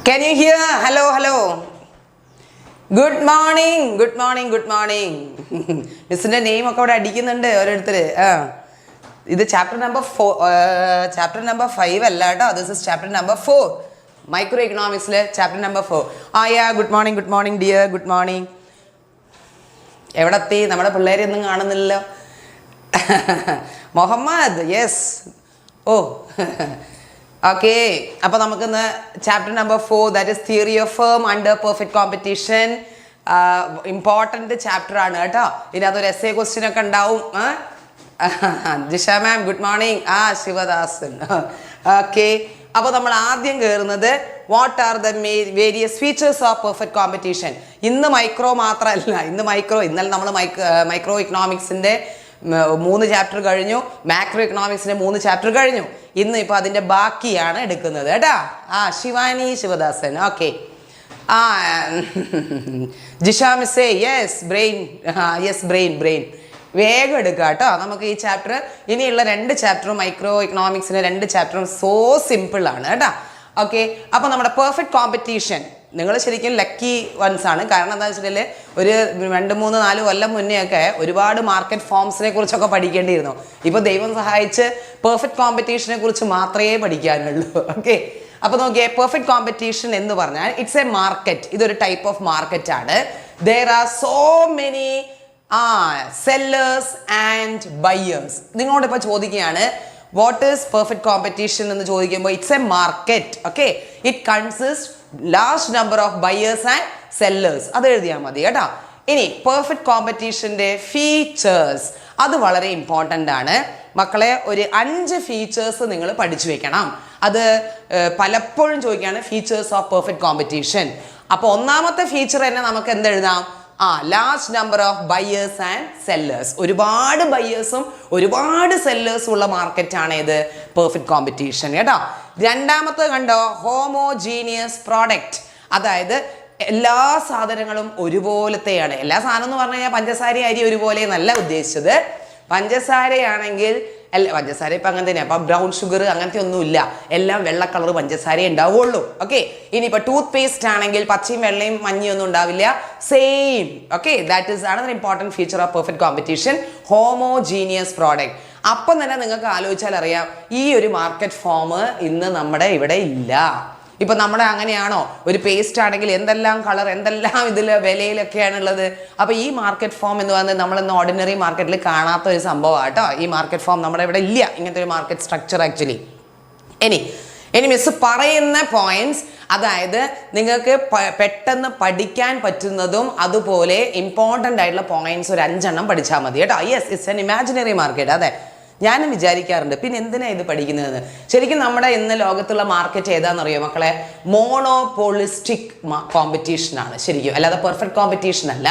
Can you hear? Hello, hello. Good morning, good morning, good morning. Missന്റെ name ഒക്കെ അവിടെ അടിക്കുന്നുണ്ട് ഓരോരുത്തര്. ഇത് chapter number 5 അല്ല കേട്ടോ. This is chapter number 4. Microeconomicsലെ chapter number 4. Yeah, good morning dear, good morning. എവിടെത്തി? നമ്മുടെ പിള്ളേരെ ഒന്നും കാണുന്നില്ലല്ലോ. മുഹമ്മദ്, yes. Oh. Okay, അപ്പോൾ നമുക്കിന്ന് chapter number 4, that is theory of firm under perfect competition. Important chapter ആണ് കേട്ടോ. ഇതിനകത്തൊരു essay question ഒക്കെ ഉണ്ടാവും. Jisha ma'am good morning. Sivadasan. Okay, അപ്പോൾ നമ്മൾ ആദ്യം കയറുന്നത് what are the various features of perfect competition. ഇന്ന് മൈക്രോ മാത്രമല്ല, ഇന്നലെ നമ്മൾ മൈക്രോ ഇക്കണോമിക്സിൻ്റെ 3 ചാപ്റ്റർ കഴിഞ്ഞു, മാക്രോ ഇക്കണോമിക്സിൻ്റെ 3 ചാപ്റ്റർ കഴിഞ്ഞു. ഇന്ന് ഇപ്പോൾ അതിൻ്റെ ബാക്കിയാണ് എടുക്കുന്നത് കേട്ടാ. ശിവാനി ശിവദാസൻ. ഓക്കെ, ജിഷ മിസ്സേ യെസ് ബ്രെയിൻ വേഗം എടുക്കുക കേട്ടോ. നമുക്ക് ഈ ചാപ്റ്റർ, ഇനിയുള്ള 2 ചാപ്റ്ററും മൈക്രോ ഇക്കണോമിക്സിൻ്റെ 2 ചാപ്റ്ററും സോ സിമ്പിളാണ് കേട്ടോ. ഓക്കെ, അപ്പോൾ നമ്മുടെ പെർഫെക്റ്റ് കോമ്പറ്റീഷൻ നിങ്ങൾ ശരിക്കും ലക്കി വൺസ് ആണ്. കാരണം എന്താ വെച്ചിട്ടുണ്ടെങ്കിൽ ഒരു 2, 3, 4 കൊല്ലം മുന്നേ ഒക്കെ ഒരുപാട് മാർക്കറ്റ് ഫോംസിനെ കുറിച്ചൊക്കെ പഠിക്കേണ്ടിയിരുന്നു. ഇപ്പോൾ ദൈവം സഹായിച്ച് പെർഫെക്റ്റ് കോമ്പറ്റീഷനെ കുറിച്ച് മാത്രമേ പഠിക്കാനുള്ളൂ. ഓക്കെ, അപ്പോൾ നോക്കിയേ, പെർഫെക്റ്റ് കോമ്പറ്റീഷൻ എന്ന് പറഞ്ഞാൽ ഇറ്റ്സ് എ മാർക്കറ്റ്. ഇതൊരു ടൈപ്പ് ഓഫ് മാർക്കറ്റ് ആണ്. There are so many sellers and buyers. നിങ്ങളോട് ഇപ്പോൾ ചോദിക്കുകയാണ് വാട്ട് ഈസ് പെർഫെക്റ്റ് കോമ്പറ്റീഷൻ എന്ന് ചോദിക്കുമ്പോൾ it's a market. Okay, it consist large number of buyers and sellers. അത് എഴുതിയാൽ മതി കേട്ടോ. ഇനി പെർഫെക്റ്റ് കോമ്പറ്റീഷൻ്റെ ഫീച്ചേഴ്സ്, അത് വളരെ ഇമ്പോർട്ടൻ്റ് ആണ് മക്കളെ. ഒരു 5 ഫീച്ചേഴ്സ് നിങ്ങൾ പഠിച്ചു വെക്കണം. അത് പലപ്പോഴും ചോദിക്കുകയാണ് ഫീച്ചേഴ്സ് ഓഫ് പെർഫെക്റ്റ് കോമ്പറ്റീഷൻ. അപ്പോൾ ഒന്നാമത്തെ ഫീച്ചർ തന്നെ നമുക്ക് എന്തെഴുതാം? Large number of buyers and sellers. ഒരുപാട് ബയേഴ്സും ഒരുപാട് സെല്ലേഴ്സും ഉള്ള മാർക്കറ്റാണ് ഇത് പെർഫെക്റ്റ് കോമ്പറ്റീഷൻ കേട്ടോ. രണ്ടാമത്തെ കണ്ടോ, ഹോമോജീനിയസ് പ്രോഡക്റ്റ്. അതായത് എല്ലാ സാധനങ്ങളും ഒരുപോലത്തെയാണ്. എല്ലാ സാധനം എന്ന് പറഞ്ഞു കഴിഞ്ഞാൽ പഞ്ചസാര അരി ഒരുപോലെ എന്നല്ല ഉദ്ദേശിച്ചത്. പഞ്ചസാരയാണെങ്കിൽ പഞ്ചസാര ഇപ്പം അങ്ങനെ തന്നെയാണ്. അപ്പം ബ്രൗൺ ഷുഗർ അങ്ങനത്തെ ഒന്നുമില്ല, എല്ലാം വെള്ള കളർ പഞ്ചസാര ഉണ്ടാവുള്ളൂ. ഓക്കെ, ഇനിയിപ്പോൾ ടൂത്ത് പേസ്റ്റ് ആണെങ്കിൽ പച്ചയും വെള്ളയും മഞ്ഞയും ഒന്നും ഉണ്ടാവില്ല, same. Okay, that is another important feature of perfect competition, homogeneous product. അപ്പം തന്നെ നിങ്ങൾക്ക് ആലോചിച്ചാൽ അറിയാം, ഈ ഒരു മാർക്കറ്റ് ഫോം ഇന്ന് നമ്മുടെ ഇവിടെ ഇല്ല. ഇപ്പൊ നമ്മുടെ അങ്ങനെയാണോ? ഒരു പേസ്റ്റ് ആണെങ്കിൽ എന്തെല്ലാം കളർ, എന്തെല്ലാം ഇതിൽ വിലയിലൊക്കെയാണുള്ളത്. അപ്പൊ ഈ മാർക്കറ്റ് ഫോം എന്ന് പറയുന്നത് നമ്മളിന്ന് ഓർഡിനറി മാർക്കറ്റിൽ കാണാത്ത ഒരു സംഭവമാണ് കേട്ടോ. ഈ മാർക്കറ്റ് ഫോം നമ്മുടെ ഇവിടെ ഇല്ല, ഇങ്ങനത്തെ ഒരു മാർക്കറ്റ് സ്ട്രക്ചർ ആക്ച്വലി. ഇനി മിസ് പറയുന്ന പോയിന്റ്സ്, അതായത് നിങ്ങൾക്ക് പെട്ടെന്ന് പഠിക്കാൻ പറ്റുന്നതും അതുപോലെ ഇമ്പോർട്ടൻ്റ് ആയിട്ടുള്ള പോയിന്റ്സ് ഒരു 5 എണ്ണം പഠിച്ചാൽ മതി കേട്ടോ. Yes, it's an imaginary market. അതെ, ഞാനും വിചാരിക്കാറുണ്ട് പിന്നെ എന്തിനാണ് ഇത് പഠിക്കുന്നതെന്ന്. ശരിക്കും നമ്മുടെ ഇന്ന് ലോകത്തുള്ള മാർക്കറ്റ് ഏതാണെന്നറിയോ മക്കളെ? മോണോപോളിസ്റ്റിക് കോമ്പറ്റീഷനാണ് ശരിക്കും, അല്ലാതെ പെർഫെക്റ്റ് കോമ്പറ്റീഷൻ അല്ല,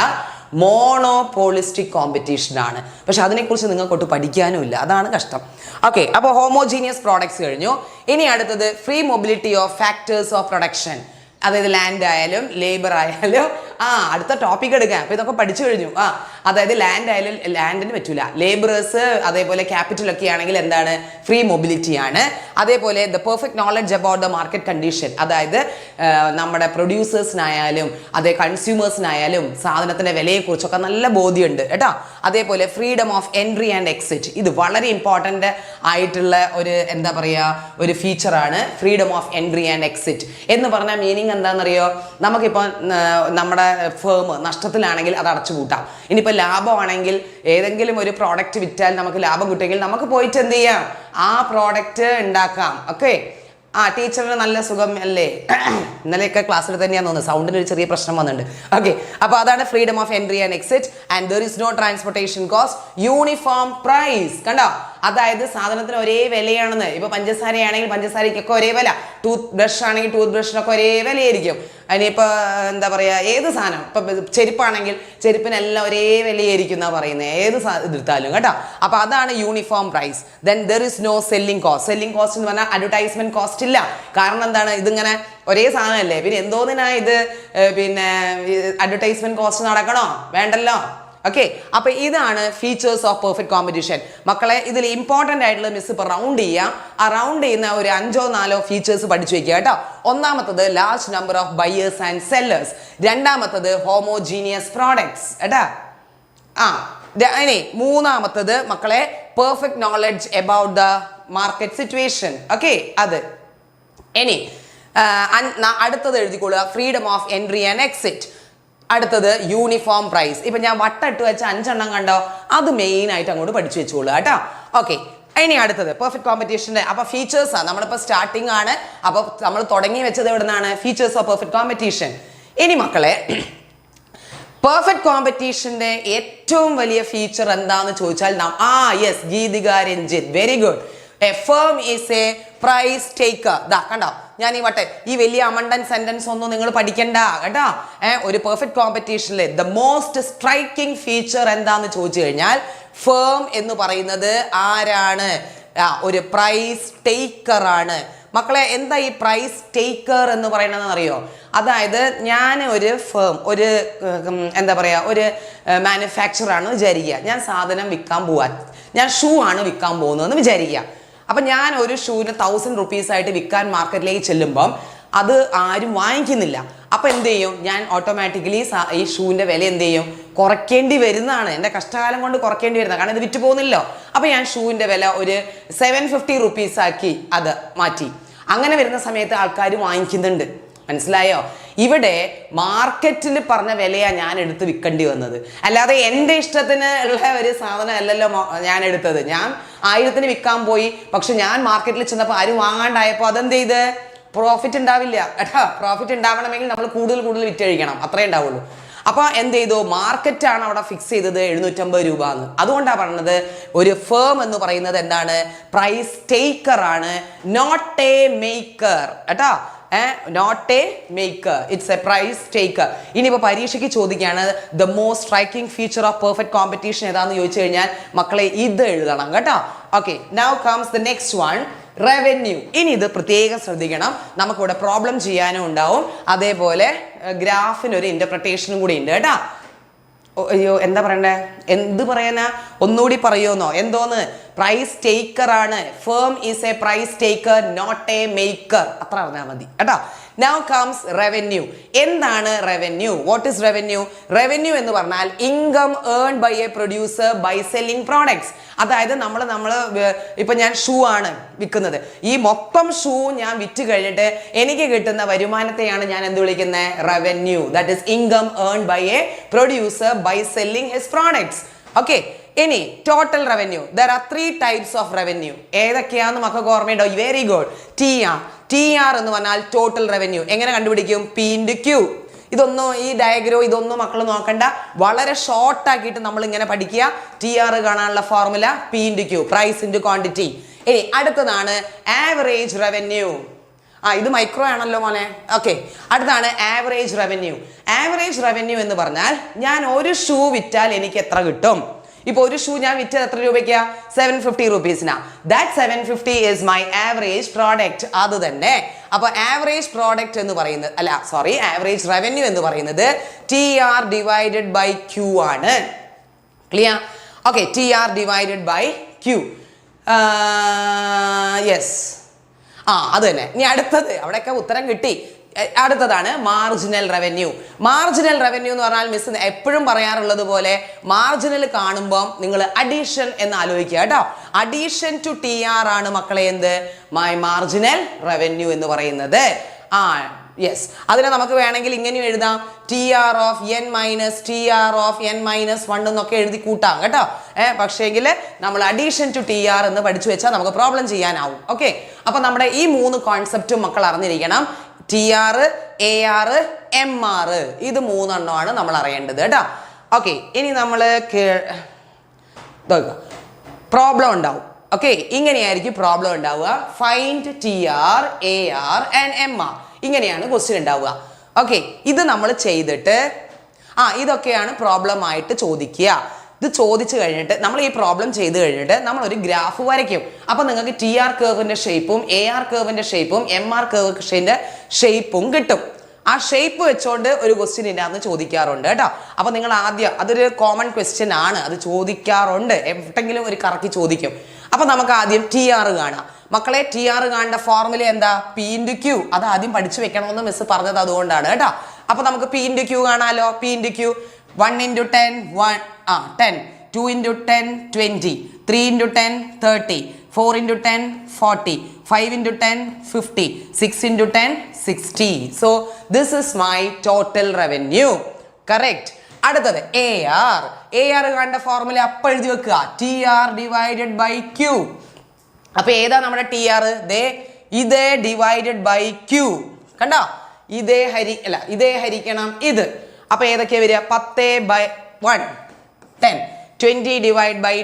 മോണോപോളിസ്റ്റിക് കോമ്പറ്റീഷൻ ആണ്. പക്ഷെ അതിനെക്കുറിച്ച് നിങ്ങൾക്കൊട്ട് പഠിക്കാനും ഇല്ല, അതാണ് കഷ്ടം. ഓക്കെ, അപ്പോൾ ഹോമോജീനിയസ് പ്രോഡക്ട്സ് കഴിഞ്ഞു. ഇനി അടുത്തത് free mobility of factors of production. അതായത് ലാൻഡ് ആയാലും ലേബർ ആയാലും അടുത്ത ടോപ്പിക് എടുക്കാം. അപ്പോൾ ഇതൊക്കെ പഠിച്ചു കഴിഞ്ഞു. അതായത് ലാൻഡ് ആയാലും ലാൻഡിന് പറ്റൂല, ലേബറേഴ്സ് അതേപോലെ ക്യാപിറ്റലൊക്കെ ആണെങ്കിൽ എന്താണ്? ഫ്രീ മൊബിലിറ്റി ആണ്. അതേപോലെ the perfect knowledge about the market condition. അതായത് നമ്മുടെ പ്രൊഡ്യൂസേഴ്സിനായാലും അതേ കൺസ്യൂമേഴ്സിനായാലും സാധനത്തിൻ്റെ വിലയെക്കുറിച്ചൊക്കെ നല്ല ബോധ്യമുണ്ട് കേട്ടോ. അതേപോലെ freedom of entry and exit. ഇത് വളരെ ഇമ്പോർട്ടൻ്റ് ആയിട്ടുള്ള ഒരു എന്താ പറയുക, ഒരു ഫീച്ചറാണ് freedom of entry and exit. എന്ന് പറഞ്ഞാൽ മീനിങ് എന്താണെന്നറിയോ? നമുക്കിപ്പോൾ നമ്മുടെ ഫേം നഷ്ടത്തിലാണെങ്കിൽ അത് അടച്ചു പൂട്ടാം. ഇനിയിപ്പോൾ ലാഭമാണെങ്കിൽ ഏതെങ്കിലും ഒരു പ്രോഡക്റ്റ് വിറ്റാൽ നമുക്ക് ലാഭം കിട്ടുമെങ്കിൽ നമുക്ക് പോയിട്ട് എന്ത് ചെയ്യാം? ആ പ്രോഡക്റ്റ് ഉണ്ടാക്കാം. ഓക്കെ, ടീച്ചറിന് നല്ല സുഖം അല്ലേ? ഇന്നലെയൊക്കെ ക്ലാസ്സിൽ തന്നെയാണെന്ന് തോന്നുന്നു, സൗണ്ടിന് ഒരു ചെറിയ പ്രശ്നം വന്നിട്ടുണ്ട്. ഓക്കെ, അപ്പോൾ അതാണ് freedom of entry and exit. And there is no transportation cost, uniform price. കണ്ടോ, അതായത് സാധനത്തിന് ഒരേ വിലയാണെന്ന്. ഇപ്പോൾ പഞ്ചസാരയാണെങ്കിൽ പഞ്ചസാരയ്ക്കൊക്കെ ഒരേ വില, ടൂത്ത് ബ്രഷ് ആണെങ്കിൽ ടൂത്ത് ബ്രഷിനൊക്കെ ഒരേ വിലയായിരിക്കും. അതിനിപ്പോൾ എന്താ പറയുക, ഏത് സാധനം, ഇപ്പം ചെരുപ്പാണെങ്കിൽ ചെരുപ്പിനെല്ലാം ഒരേ വിലയായിരിക്കും എന്നാണ് പറയുന്നത്, ഏത് എടുത്താലും കേട്ടോ. അപ്പോൾ അതാണ് uniform price. Then there is no selling cost. Selling cost എന്ന് പറഞ്ഞാൽ അഡ്വർടൈസ്മെന്റ് കോസ്റ്റ് ഇല്ല. കാരണം എന്താണ്? ഇതിങ്ങനെ ഒരേ സാധനമല്ലേ, പിന്നെ എന്തോന്നിനാ ഇത് പിന്നെ അഡ്വർടൈസ്മെന്റ് കോസ്റ്റ് നടക്കണോ? വേണ്ടല്ലോ. ഓക്കെ, അപ്പൊ ഇതാണ് ഫീച്ചേഴ്സ് ഓഫ് പെർഫെക്റ്റ് കോമ്പറ്റീഷൻ. മക്കളെ ഇതിൽ ഇമ്പോർട്ടന്റ് ആയിട്ടുള്ള മിസ് ഇപ്പൊ റൗണ്ട് ചെയ്യാം. ആ റൗണ്ട് ചെയ്യുന്ന ഒരു 5-4 ഫീച്ചേഴ്സ് പഠിച്ചു വെക്കുക കേട്ടോ. ഒന്നാമത്തത് large number of buyers and sellers. രണ്ടാമത്തത് ഹോമോജീനിയസ് പ്രോഡക്ട്സ് കേട്ടാ. മൂന്നാമത്തത് മക്കളെ perfect knowledge about the market situation. Okay, അത് ഇനി അടുത്തത് എഴുതിക്കൊള്ളുക, freedom of entry and exit. അടുത്തത് യൂണിഫോം പ്രൈസ്. ഇപ്പൊ ഞാൻ വട്ടിട്ട് വെച്ച 5 എണ്ണം കണ്ടോ, അത് മെയിൻ ആയിട്ട് അങ്ങോട്ട് പഠിച്ചു വെച്ചോളൂ കേട്ടോ. ഓക്കെ, ഇനി അടുത്തത് പെർഫെക്റ്റ് കോമ്പറ്റീഷന്റെ അപ്പൊ ഫീച്ചേഴ്സാണ്. നമ്മളിപ്പോ സ്റ്റാർട്ടിംഗ് ആണ്. അപ്പൊ നമ്മൾ തുടങ്ങി വെച്ചത് എവിടെ നിന്നാണ്? Features of perfect competition. ഇനി മക്കളെ പെർഫെക്റ്റ് കോമ്പറ്റീഷന്റെ ഏറ്റവും വലിയ ഫീച്ചർ എന്താന്ന് ചോദിച്ചാൽ yes, Geethika Ranjith, very good. A firm is a price taker. കണ്ടോ, ഞാൻ ഈ വലിയ അമണ്ടൻ സെന്റൻസ് ഒന്നും നിങ്ങൾ പഠിക്കണ്ട കേട്ടോ. ഒരു പെർഫെക്റ്റ് കോമ്പറ്റീഷനിൽ ദ മോസ്റ്റ് സ്ട്രൈക്കിംഗ് ഫീച്ചർ എന്താന്ന് ചോദിച്ചു കഴിഞ്ഞാൽ ഫേം എന്ന് പറയുന്നത് ആരാണ്? ഒരു പ്രൈസ് ടേക്കർ ആണ്. മക്കളെ എന്താ ഈ പ്രൈസ് ടേക്കർ എന്ന് പറയണതെന്ന് അറിയോ? അതായത് ഞാൻ ഒരു ഫേം, ഒരു എന്താ പറയാ, ഒരു മാനുഫാക്ചർ ആണ് വിചാരിക്കുക. ഞാൻ സാധനം വിൽക്കാൻ പോവാൻ, ഞാൻ ഷൂ ആണ് വിൽക്കാൻ പോകുന്നതെന്ന് വിചാരിക്കുക. അപ്പം ഞാൻ ഒരു ഷൂവിന് 1000 rupees ആയിട്ട് വിൽക്കാൻ മാർക്കറ്റിലേക്ക് ചെല്ലുമ്പം അത് ആരും വാങ്ങിക്കുന്നില്ല. അപ്പം എന്ത് ചെയ്യും? ഞാൻ ഓട്ടോമാറ്റിക്കലി ഈ ഷൂവിൻ്റെ വില എന്ത് ചെയ്യും? കുറയ്ക്കേണ്ടി വരുന്നതാണ്. എൻ്റെ കഷ്ടകാലം കൊണ്ട് കുറയ്ക്കേണ്ടി വരുന്നത്, കാരണം ഇത് വിറ്റ് പോകുന്നില്ലോ. അപ്പം ഞാൻ ഷൂവിൻ്റെ വില ഒരു 750 rupees ആക്കി അത് മാറ്റി. അങ്ങനെ വരുന്ന സമയത്ത് ആൾക്കാർ വാങ്ങിക്കുന്നുണ്ട്. മനസ്സിലായോ? ഇവിടെ മാർക്കറ്റിൽ പറഞ്ഞ വിലയാണ് ഞാൻ എടുത്ത് വിൽക്കേണ്ടി വന്നത്, അല്ലാതെ എൻ്റെ ഇഷ്ടത്തിന് ഉള്ള ഒരു സാധനം അല്ലല്ലോ ഞാൻ എടുത്തത്. ഞാൻ 1000-ന് വിൽക്കാൻ പോയി, പക്ഷെ ഞാൻ മാർക്കറ്റിൽ ചെന്നപ്പോൾ ആരും വാങ്ങാണ്ടായപ്പോൾ അതെന്ത് ചെയ്ത്? പ്രോഫിറ്റ് ഉണ്ടാവില്ല കേട്ടോ. പ്രോഫിറ്റ് ഉണ്ടാവണമെങ്കിൽ നമ്മൾ കൂടുതൽ വിറ്റഴിക്കണം, അത്രേ ഉണ്ടാവുള്ളൂ. അപ്പൊ എന്ത് ചെയ്തു? മാർക്കറ്റാണ് അവിടെ ഫിക്സ് ചെയ്തത് 750 രൂപ എന്ന്. അതുകൊണ്ടാണ് പറഞ്ഞത് ഒരു ഫേം എന്ന് പറയുന്നത് എന്താണ്? പ്രൈസ് ടേക്കർ ആണ്, നോട്ട് എ മേക്കർ കേട്ടോ. Not a maker, it's a price taker. ഇനിയിപ്പോൾ പരീക്ഷയ്ക്ക് ചോദിക്കുകയാണ് the most striking feature of perfect competition ഏതാന്ന് ചോദിച്ചു കഴിഞ്ഞാൽ മക്കളെ ഇത് എഴുതണം കേട്ടോ. Okay, now comes the next one, revenue. ഇനി ഇത് പ്രത്യേകം ശ്രദ്ധിക്കണം, നമുക്കിവിടെ പ്രോബ്ലം ചെയ്യാനും ഉണ്ടാവും, അതേപോലെ ഗ്രാഫിനൊരു ഇന്റർപ്രിട്ടേഷനും കൂടി ഉണ്ട് കേട്ടോ. അയ്യോ, എന്താ പറയണ്ടേ? എന്ത് പറയാനാ? ഒന്നുകൂടി പറയുമെന്നോ? എന്തോന്ന്? പ്രൈസ് ടേക്കർ ആണ്. Firm is a price taker, not a maker. അത്ര അറിഞ്ഞാൽ മതി കേട്ടോ. Now comes revenue. എന്താണ് revenue? What is revenue? Revenue എന്ന് പറഞ്ഞാൽ income earn by a producer by selling products. അതായത് നമ്മൾ ഇപ്പൊ ഞാൻ ഷൂ ആണ് വിൽക്കുന്നത്, ഈ മൊത്തം ഷൂ ഞാൻ വിറ്റ് കഴിഞ്ഞിട്ട് എനിക്ക് കിട്ടുന്ന വരുമാനത്തെയാണ് ഞാൻ എന്ത് വിളിക്കുന്നത്? Revenue. That is income earn by a producer by selling his products. Okay, ഇനി total revenue. There are 3 types of revenue. ഏതൊക്കെയാന്ന് മക്കൾക്ക് ഓർമ്മയുണ്ടോ? Very good. TR എന്ന് പറഞ്ഞാൽ ടോട്ടൽ റവന്യൂ. എങ്ങനെ കണ്ടുപിടിക്കും? P/Q. ഇതൊന്നും ഈ ഡയഗ്രോ ഇതൊന്നും മക്കൾ നോക്കണ്ട, വളരെ ഷോർട്ട് ആക്കിയിട്ട് നമ്മൾ ഇങ്ങനെ പഠിക്കുക. TR കാണാനുള്ള formula P/Q, price into quantity. ഇനി അടുത്തതാണ് ആവറേജ് റവന്യൂ. ഇത് മൈക്രോ ആണല്ലോ മോനെ. ഓക്കെ, അടുത്താണ് ആവറേജ് റവന്യൂ. ആവറേജ് റവന്യൂ എന്ന് പറഞ്ഞാൽ ഞാൻ ഒരു ഷൂ വിറ്റാൽ എനിക്ക് എത്ര കിട്ടും? ഇപ്പൊ ഒരു ഷൂ ഞാൻ വിറ്റത് എത്ര രൂപയ്ക്കാ? 750 rupees-നാ. That 750 is my average product. അത് തന്നെ. അപ്പൊ ആവറേജ് പ്രോഡക്റ്റ് എന്ന് പറയുന്നത് ആവറേജ് റവന്യൂ എന്ന് പറയുന്നത് TR ഡിവൈഡഡ് ബൈ Q ആണ്. Clear? Okay, TR divided by Q. Yes, അത് തന്നെ. ഇനി അടുത്തത്, അവിടെയൊക്കെ ഉത്തരം കിട്ടി. അടുത്തതാണ് മാർജിനൽ റവന്യൂ. മാർജിനൽ റവന്യൂ എന്ന് പറഞ്ഞാൽ മിസ് എപ്പോഴും പറയാറുള്ളത് പോലെ മാർജിനൽ കാണുമ്പോൾ നിങ്ങൾ അഡീഷൻ എന്ന് ആലോചിക്കുക കേട്ടോ. അഡീഷൻ ടു TR ആണ് മക്കളെ എന്ത്? മൈ മാർജിനൽ റവന്യൂ എന്ന് പറയുന്നത്. യെസ്, അതിനെ നമുക്ക് വേണമെങ്കിൽ ഇങ്ങനെയും എഴുതാം, TR of n minus TR of n minus 1 എന്നൊക്കെ എഴുതി കൂട്ടാം കേട്ടോ. പക്ഷേങ്കിൽ നമ്മൾ അഡീഷൻ ടു TR എന്ന് പഠിച്ചു വെച്ചാൽ നമുക്ക് പ്രോബ്ലം ചെയ്യാനാവും. ഓക്കെ, അപ്പൊ നമ്മുടെ ഈ 3 കോൺസെപ്റ്റും മക്കൾ അറിഞ്ഞിരിക്കണം. TR, AR, MR, ഇത് 3 എണ്ണമാണ് നമ്മൾ അറിയേണ്ടത് കേട്ടോ. ഓക്കെ, ഇനി നമ്മൾ പ്രോബ്ലം ഉണ്ടാവും. ഓക്കെ, ഇങ്ങനെയായിരിക്കും പ്രോബ്ലം ഉണ്ടാവുക. Find TR, AR and MR. ഇങ്ങനെയാണ് ക്വസ്റ്റ്യൻ ഉണ്ടാവുക. ഓക്കെ, ഇത് നമ്മൾ ചെയ്തിട്ട് ഇതൊക്കെയാണ് പ്രോബ്ലം ആയിട്ട് ചോദിക്കുക. ഇത് ചോദിച്ചു കഴിഞ്ഞിട്ട് നമ്മൾ ഈ പ്രോബ്ലം ചെയ്ത് കഴിഞ്ഞിട്ട് നമ്മൾ ഒരു ഗ്രാഫ് വരയ്ക്കും. അപ്പൊ നിങ്ങൾക്ക് TR കർവിന്റെ ഷേപ്പും AR കർവിന്റെ ഷേപ്പും MR കർവിന്റെ ഷേപ്പും കിട്ടും. ആ ഷേപ്പ് വെച്ചോണ്ട് ഒരു ക്വസ്റ്റ്യൻ ഇതിനകത്ത് ചോദിക്കാറുണ്ട് കേട്ടോ. അപ്പോൾ നിങ്ങൾ ആദ്യം അതൊരു കോമൺ ക്വസ്റ്റ്യൻ ആണ്, അത് ചോദിക്കാറുണ്ട്, എവിടെങ്കിലും ഒരു കറക്കി ചോദിക്കും. അപ്പോൾ നമുക്ക് ആദ്യം TR കാണാം. മക്കളെ TR കാണേണ്ട ഫോർമുല എന്താ? P/Q. അത് ആദ്യം പഠിച്ചു വെക്കണമെന്ന് മിസ് പറഞ്ഞത് അതുകൊണ്ടാണ് കേട്ടോ. അപ്പോൾ നമുക്ക് P/Q കാണാലോ. P/Q 1 × 10 10, 2 × 10 20, 3 × 10 30, 4 × 10 40, 5 × 10 50, 6 × 10 60. So this is my total revenue. Correct. അടുത്തത് AR. AR കാണേണ്ട ഫോർമുല അപ്പം എഴുതി വെക്കുക. TR divided by Q. അപ്പൊ ഏതാ നമ്മുടെ TR? ഇതേ ഡിവൈഡഡ് ബൈ Q. കണ്ടോ? ഇതേ ഹരിക്കണം ഇത്. അപ്പൊ ഏതൊക്കെയാ വരിക? 10/1 10, 20 ഡിവൈഡ് ബൈ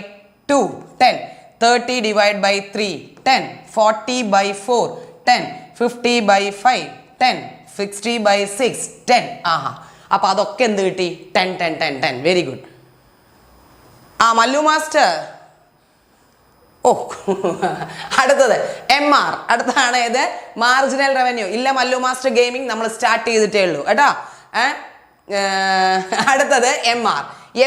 2 10, 30 ഡിവൈഡ് ബൈ 3 10, 40/4 10, 50/5 10, 60/6 10. ആഹാ, അപ്പൊ അതൊക്കെ എന്ത് കിട്ടി? 10 10 10 10. Very good. മല്ലു മാസ്റ്റർ. അടുത്തത് MR. അടുത്താണ് ഇത് മാർജിനൽ റവന്യൂ. ഇല്ല മല്ലു മാസ്റ്റർ ഗെയിമിംഗ് നമ്മൾ സ്റ്റാർട്ട് ചെയ്തിട്ടേ ഉള്ളൂ കേട്ടോ. അടുത്തത് MR.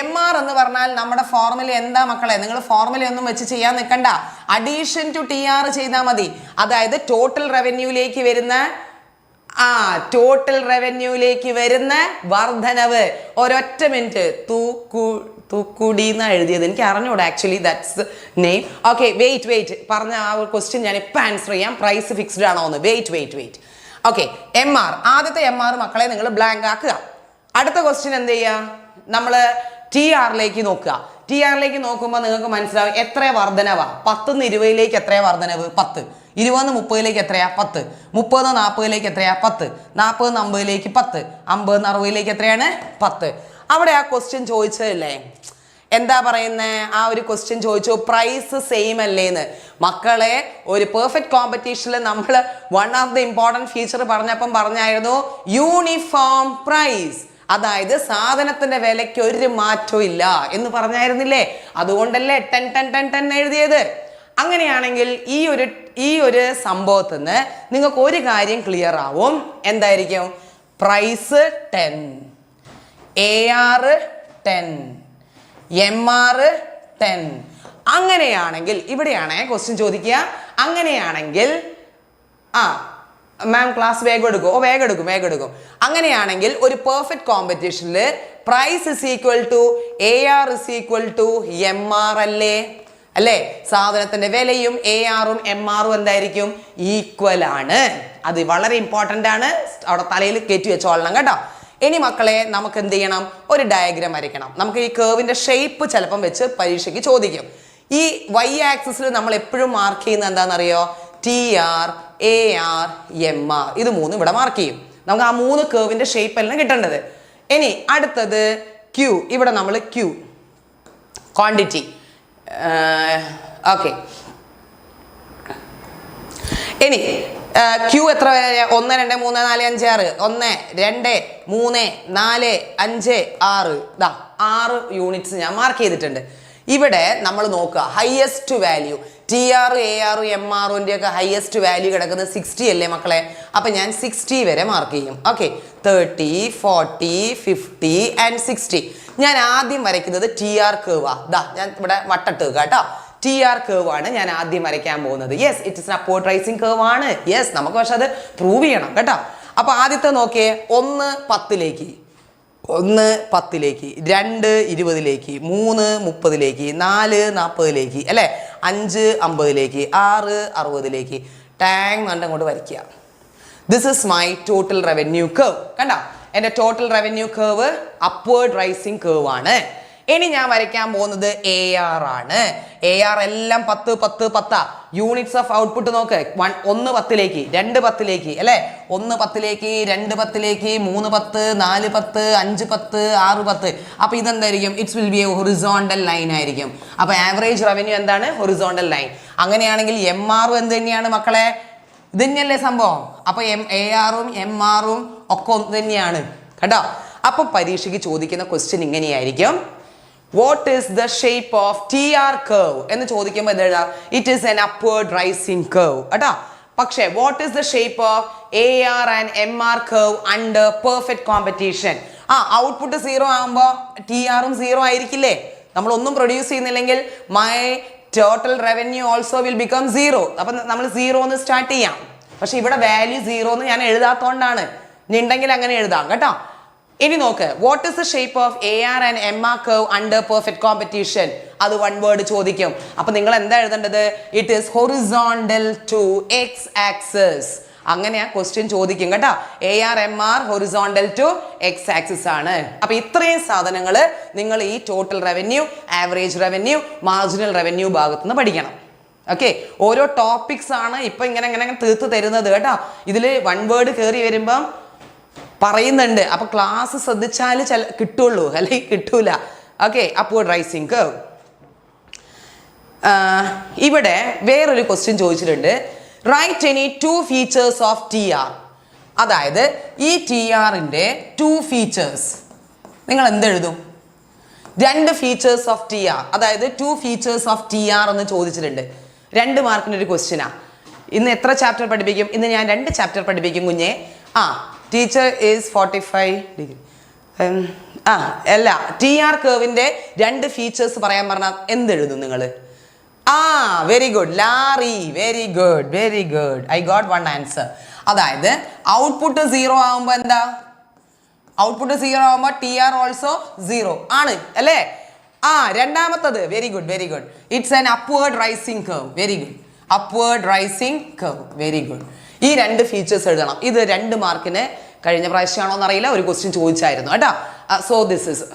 MR എന്ന് പറഞ്ഞാൽ നമ്മുടെ ഫോർമുല എന്താ മക്കളെ? നിങ്ങൾ ഫോർമുല ഒന്നും വെച്ച് ചെയ്യാൻ നിൽക്കണ്ട. അഡീഷൻ ടു TR ചെയ്താൽ മതി. അതായത് ടോട്ടൽ റവന്യൂയിലേക്ക് വരുന്ന വർധനവ്. ഒരൊറ്റ മിനിറ്റ്. തൂക്കുടി എന്നാണ് എഴുതിയത്, എനിക്ക് അറിഞ്ഞൂടാ actually that's name. Okay, wait പറഞ്ഞ ആ ഒരു ക്വസ്റ്റ്യൻ ഞാൻ ഇപ്പം ആൻസർ ചെയ്യാം. പ്രൈസ് ഫിക്സ്ഡ് ആണോ എന്ന്. വെയിറ്റ്. Okay, MR. ആദ്യത്തെ MR മക്കളെ നിങ്ങൾ ബ്ലാങ്ക് ആക്കുക. അടുത്ത ക്വസ്റ്റ്യൻ എന്ത് ചെയ്യുക? നമ്മൾ TRലേക്ക് നോക്കുക. TRലേക്ക് നോക്കുമ്പോൾ നിങ്ങൾക്ക് മനസ്സിലാവും എത്ര വർധനവാ. 10 ന്ന് 20ലേക്ക് എത്രയാ വർധനവ്? 10. 20 ന്ന് 30ലേക്ക് എത്രയാ? 10. 30 ന്ന് 40ലേക്ക് എത്രയാ? 10. 40 ന്ന് 50ലേക്ക് 10. 50 ന്ന് 60ലേക്ക് എത്രയാണ്? 10. അവിടെ ആ ക്വസ്റ്റ്യൻ ചോദിച്ചതല്ലേ, എന്താ പറയുന്നത്? ആ ഒരു ക്വസ്റ്റ്യൻ ചോദിച്ചു പ്രൈസ് സെയിം അല്ലേന്ന്. മക്കളെ, ഒരു പെർഫെക്റ്റ് കോമ്പറ്റീഷനിൽ നമ്മൾ one of the important feature പറഞ്ഞപ്പം പറഞ്ഞായിരുന്നു യൂണിഫോം പ്രൈസ്. അതായത് സാധനത്തിന്റെ വിലയ്ക്ക് ഒരു മാറ്റവും ഇല്ല എന്ന് പറഞ്ഞായിരുന്നില്ലേ? അതുകൊണ്ടല്ലേ 10 10 10 10 എഴുതിയത്. അങ്ങനെയാണെങ്കിൽ ഈ ഒരു സംഭവത്തിൽ നിന്ന് നിങ്ങൾക്ക് ഒരു കാര്യം ക്ലിയർ ആവും. എന്തായിരിക്കും? Price 10, AR 10, MR 10. അങ്ങനെയാണെങ്കിൽ ഇവിടെയാണ് ക്വസ്റ്റ്യൻ ചോദിക്കുക. അങ്ങനെയാണെങ്കിൽ മാം ക്ലാസ് വേഗം എടുക്കും. അങ്ങനെയാണെങ്കിൽ ഒരു പെർഫെക്റ്റ് കോമ്പറ്റീഷനിൽ price is equal to AR is equal to MR അല്ലേ? സാധനത്തിന്റെ വിലയും ARഉം MRഉം എന്തായിരിക്കും? ഈക്വൽ ആണ്. അത് വളരെ ഇമ്പോർട്ടൻ്റ് ആണ്. അവിടെ തലയിൽ കയറ്റി വെച്ചോളണം കേട്ടോ. ഇനി മക്കളെ നമുക്ക് എന്ത് ചെയ്യണം? ഒരു ഡയഗ്രാം വരയ്ക്കണം. നമുക്ക് ഈ കേർവിന്റെ ഷേപ്പ് ചിലപ്പം വെച്ച് പരീക്ഷയ്ക്ക് ചോദിക്കും. ഈ Y ആക്സിസിൽ നമ്മൾ എപ്പോഴും മാർക്ക് ചെയ്യുന്നത് എന്താണെന്നറിയോ? TR, AR, MR. ഇത് മൂന്നും ഇവിടെ മാർക്ക് ചെയ്യും. നമുക്ക് ആ 3 കേർവിന്റെ ഷേപ്പ് എല്ലാം കിട്ടേണ്ടത്. ഇനി അടുത്തത് Q. ഇവിടെ നമ്മൾ Q ക്വാണ്ടിറ്റി. ഓക്കെ, ഇനി Q എത്ര? 1 2 3 4 5 6. 1 2 3 4 5 6. 6 യൂണിറ്റ്സ് ഞാൻ മാർക്ക് ചെയ്തിട്ടുണ്ട്. ഇവിടെ നമ്മൾ നോക്കുക ഹയസ്റ്റ് വാല്യൂ. TR, AR, MRന്റെ ഒക്കെ ഹയസ്റ്റ് വാല്യൂ കിടക്കുന്നത് 60 അല്ലേ മക്കളെ? അപ്പം ഞാൻ 60 വരെ മാർക്ക് ചെയ്യും. Okay, 30, 40, 50 and 60. ഞാൻ ആദ്യം വരയ്ക്കുന്നത് TR കേവാ. ഞാൻ ഇവിടെ വട്ടട്ട് കേട്ടോ. TR കേവ് ആണ് ഞാൻ ആദ്യം വരയ്ക്കാൻ പോകുന്നത്. Yes, it is upward rising curve ആണ്. യെസ്, നമുക്ക് പക്ഷെ അത് പ്രൂവ് ചെയ്യണം കേട്ടോ. അപ്പൊ ആദ്യത്തെ നോക്കിയേ, 1 10ലേക്ക്, 1 10ലേക്ക്, 2 20ലേക്ക്, 3 30ലേക്ക്, 4 40ലേക്ക് അല്ലേ, 5 50ലേക്ക്, 6 60ലേക്ക്. ടാങ് കണ്ട് അങ്ങോട്ട് വരയ്ക്കുക. This is my total revenue curve. കണ്ടോ? എൻ്റെ total revenue curve upward rising curve ആണ്. ഇനി ഞാൻ വരയ്ക്കാൻ പോകുന്നത് AR ആണ്. AR എല്ലാം 10 10 10. യൂണിറ്റ്സ് ഓഫ് ഔട്ട്പുട്ട് നോക്ക്. 1 10ലേക്ക്, 2 10ലേക്ക് അല്ലേ, 1 10ലേക്ക്, 2 10ലേക്ക്, 3 10, 4 10, 5 10, 6 10. അപ്പൊ ഇതെന്തായിരിക്കും? It's will be a horizontal line ആയിരിക്കും. അപ്പൊ ആവറേജ് റവന്യൂ എന്താണ്? Horizontal line. അങ്ങനെയാണെങ്കിൽ MRഉം എന്ത് തന്നെയാണ് മക്കളെ? ഇത് തന്നെയല്ലേ സംഭവം? അപ്പൊ ARഉം MRഉം ഒക്കെ ഒന്ന് തന്നെയാണ് കേട്ടോ. അപ്പൊ പരീക്ഷയ്ക്ക് ചോദിക്കുന്ന ക്വസ്റ്റ്യൻ ഇങ്ങനെയായിരിക്കും, what is the shape of TR curve എന്ന് ചോദിക്കുമ്പോൾ എന്താ? It is an upward rising curve കേട്ടോ. പക്ഷേ what is the shape of AR and MR curve under perfect competition? Output 0 ആകുമ്പോൾ TR ഉം 0 ആയിരിക്കില്ലേ? നമ്മളൊന്നും പ്രൊഡ്യൂസ് ചെയ്യുന്നില്ലെങ്കിൽ my total revenue also will become 0. അപ്പം നമ്മൾ 0 എന്ന് സ്റ്റാർട്ട് ചെയ്യാം. പക്ഷെ ഇവിടെ വാല്യൂ 0 എന്ന് ഞാൻ എഴുതാത്തോണ്ടാണ്. ഇനി ഉണ്ടെങ്കിൽ അങ്ങനെ എഴുതാം കേട്ടോ. ഇനി നോക്ക്, what is the shape of AR and MR curve under perfect competition? അത് വൺ വേർഡ് ചോദിക്കും. അപ്പൊ നിങ്ങൾ എന്താ എഴുതേണ്ടത്? It is horizontal to X axis. അങ്ങനെയാ ക്വസ്റ്റ്യൻ ചോദിക്കും കേട്ടോ. AR MR horizontal to X axis ആണ്. അപ്പൊ ഇത്രയും സാധനങ്ങൾ നിങ്ങൾ ഈ total revenue, average revenue, marginal revenue ഭാഗത്തുനിന്ന് പഠിക്കണം. ഓക്കെ, ഓരോ ടോപ്പിക്സ് ആണ് ഇപ്പൊ ഇങ്ങനെ തീർത്ത് തരുന്നത് കേട്ടോ. ഇതിൽ വൺ വേർഡ് കയറി വരുമ്പം പറയുന്നുണ്ട്. അപ്പൊ ക്ലാസ് ശ്രദ്ധിച്ചാൽ കിട്ടുള്ളൂ, അല്ലെങ്കിൽ കിട്ടൂല. Okay, upward rising curve. ഇവിടെ വേറൊരു ക്വസ്റ്റ്യൻ ചോദിച്ചിട്ടുണ്ട്. Write any 2 features of TR. അതായത് ഈ TRന്റെ 2 ഫീച്ചേഴ്സ് നിങ്ങൾ എന്തെഴുതും? 2 ഫീച്ചേഴ്സ് ഓഫ് TR, അതായത് 2 ഫീച്ചേഴ്സ് ഓഫ് TR എന്ന് ചോദിച്ചിട്ടുണ്ട്. 2 മാർക്കിന് ഒരു ക്വസ്റ്റ്യനാ. ഇന്ന് എത്ര ചാപ്റ്റർ പഠിപ്പിക്കും? ഇന്ന് ഞാൻ 2 ചാപ്റ്റർ പഠിപ്പിക്കും കുഞ്ഞെ. Teacher is 45 degree. അല്ല, TR കേർവിന്റെ 2 ഫീച്ചേഴ്സ് പറയാൻ പറഞ്ഞാൽ എന്തെഴുതും നിങ്ങൾ? Very good Larry, very good, very good. I got 1 answer. അതായത് ഔട്ട്പുട്ട് 0 ആവുമ്പോ എന്താ? ഔട്ട്പുട്ട് 0 ആവുമ്പോ TR ഓൾസോ 0 ആണ് അല്ലേ? രണ്ടാമത്തത് very good, very good. It's an upward rising curve. Very good, upward rising curve. Very good. ഈ 2 ഫീച്ചേഴ്സ് എഴുതണം. ഇത് 2 മാർക്കിന് കഴിഞ്ഞ പ്രാവശ്യമാണോ എന്നറിയില്ല, ഒരു ക്വസ്റ്റ്യൻ ചോദിച്ചായിരുന്നു കേട്ടോ. So this is.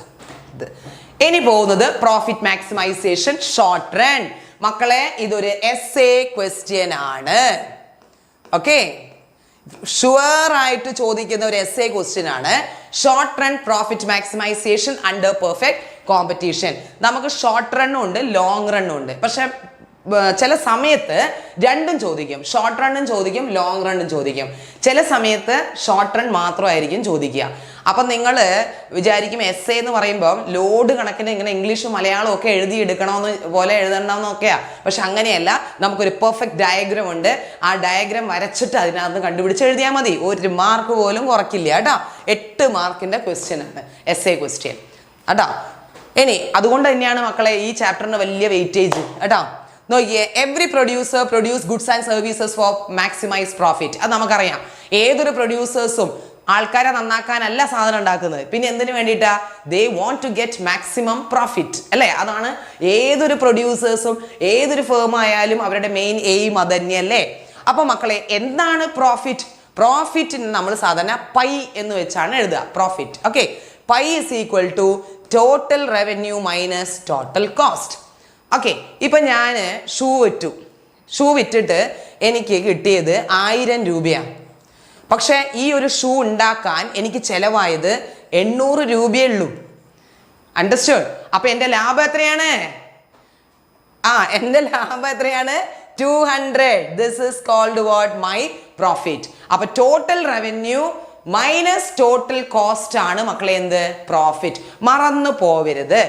ഇനി പോകുന്നത് പ്രോഫിറ്റ് മാക്സിമൈസേഷൻ ഷോർട്ട് റൺ. മക്കളെ, ഇതൊരു എസ്സേ ക്വസ്റ്റ്യൻ ആണ്. ഓക്കെ, ഷുവർ ആയിട്ട് ചോദിക്കുന്ന ഒരു എസ്സേ ക്വസ്റ്റ്യൻ ആണ്. Short run profit maximisation under perfect competition. നമുക്ക് ഷോർട്ട് റണ്ണും ഉണ്ട്, ലോങ് റണ്ണും ഉണ്ട്. പക്ഷെ ചില സമയത്ത് രണ്ടും ചോദിക്കും. ഷോർട്ട് റണ്ണും ചോദിക്കും, ലോങ് റണ്ണും ചോദിക്കും. ചില സമയത്ത് ഷോർട്ട് റൺ മാത്രമായിരിക്കും ചോദിക്കുക. അപ്പം നിങ്ങൾ വിചാരിക്കും എസ്സേ എന്ന് പറയുമ്പോൾ ലോഡ് കണക്കിന് ഇങ്ങനെ ഇംഗ്ലീഷും മലയാളവും ഒക്കെ എഴുതിയെടുക്കണമെന്ന് പോലെ എഴുതണമെന്നൊക്കെയാണ്. പക്ഷെ അങ്ങനെയല്ല. നമുക്കൊരു പെർഫെക്റ്റ് ഡയഗ്രാം ഉണ്ട്. ആ ഡയഗ്രാം വരച്ചിട്ട് അതിനകത്ത് കണ്ടുപിടിച്ച് എഴുതിയാൽ മതി. 1 മാർക്ക് പോലും കുറയ്ക്കില്ല കേട്ടോ. 8 മാർക്കിൻ്റെ ക്വസ്റ്റ്യൻ ആണ് എസ്സേ ക്വസ്റ്റ്യൻ കേട്ടോ. ഇനി അതുകൊണ്ട് തന്നെയാണ് മക്കളെ ഈ ചാപ്റ്ററിന് വലിയ വെയിറ്റേജ് കേട്ടോ. നോക്കിയേ, every producer produce goods and services for maximise profit. അത് നമുക്കറിയാം. ഏതൊരു പ്രൊഡ്യൂസേഴ്സും ആൾക്കാരെ നന്നാക്കാനല്ല സാധനം ഉണ്ടാക്കുന്നത്. പിന്നെ എന്തിനു വേണ്ടിയിട്ടാ? They want to get maximum profit അല്ലേ? അതാണ് ഏതൊരു പ്രൊഡ്യൂസേഴ്സും ഏതൊരു ഫേം ആയാലും അവരുടെ മെയിൻ എയിം അത് തന്നെയല്ലേ. അപ്പൊ മക്കളെ, എന്താണ് പ്രോഫിറ്റ്? പ്രോഫിറ്റ് നമ്മൾ സാധാരണ പൈ എന്ന് വെച്ചാണ് എഴുതുക. Profit. Okay, pi is equal to total revenue minus total cost. Okay, ഇപ്പൊ ഞാൻ ഷൂ വിറ്റിട്ട് എനിക്ക് കിട്ടിയത് 1000 രൂപയാണ്. പക്ഷെ ഈ ഒരു ഷൂ ഉണ്ടാക്കാൻ എനിക്ക് ചെലവായത് 800 രൂപയേ ഉള്ളൂ. അണ്ടർസ്റ്റുഡ്? അപ്പൊ എന്റെ ലാഭം എത്രയാണ്? എന്റെ ലാഭം എത്രയാണ്? 200. This is called what? My profit. അപ്പൊ total revenue minus total cost ആണ് മക്കളെ എന്ത്? പ്രോഫിറ്റ്. മറന്നു പോവരുത്.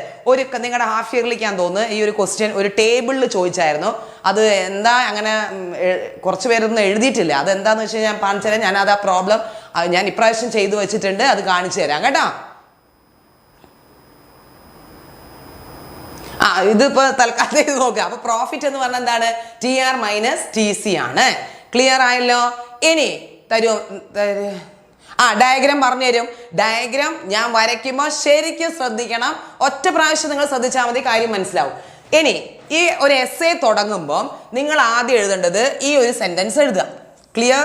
നിങ്ങളുടെ ഹാഫ് ഇയറിലേക്കാന്ന് തോന്നുന്നു ഈ ഒരു ക്വസ്റ്റ്യൻ ഒരു ടേബിളിൽ ചോദിച്ചായിരുന്നു. അത് എന്താ അങ്ങനെ കുറച്ച് പേരൊന്നും എഴുതിയിട്ടില്ല. അതെന്താന്ന് വെച്ച് കഴിഞ്ഞാൽ കാണിച്ചു തരാം. ഞാൻ അത് ആ പ്രോബ്ലം ഞാൻ ഇപ്രാവശ്യം ചെയ്തു വെച്ചിട്ടുണ്ട്. അത് കാണിച്ചു തരാം കേട്ടോ. ഇതിപ്പോ തൽക്കാലം ഇത് നോക്കുക. അപ്പൊ പ്രോഫിറ്റ് എന്ന് പറഞ്ഞാൽ എന്താണ്? TR മൈനസ് TC ആണ്. ക്ലിയർ ആയല്ലോ? ഇനി ഡയഗ്രാം പറഞ്ഞു തരും. ഡയഗ്രാം ഞാൻ വരയ്ക്കുമ്പോൾ ശരിക്കും ശ്രദ്ധിക്കണം. ഒറ്റ പ്രാവശ്യം നിങ്ങൾ ശ്രദ്ധിച്ചാൽ മതി, കാര്യം മനസ്സിലാവും. ഇനി ഈ ഒരു എസ്സേ തുടങ്ങുമ്പോൾ നിങ്ങൾ ആദ്യം എഴുതേണ്ടത് ഈ ഒരു സെന്റൻസ് എഴുതുക. ക്ലിയർ?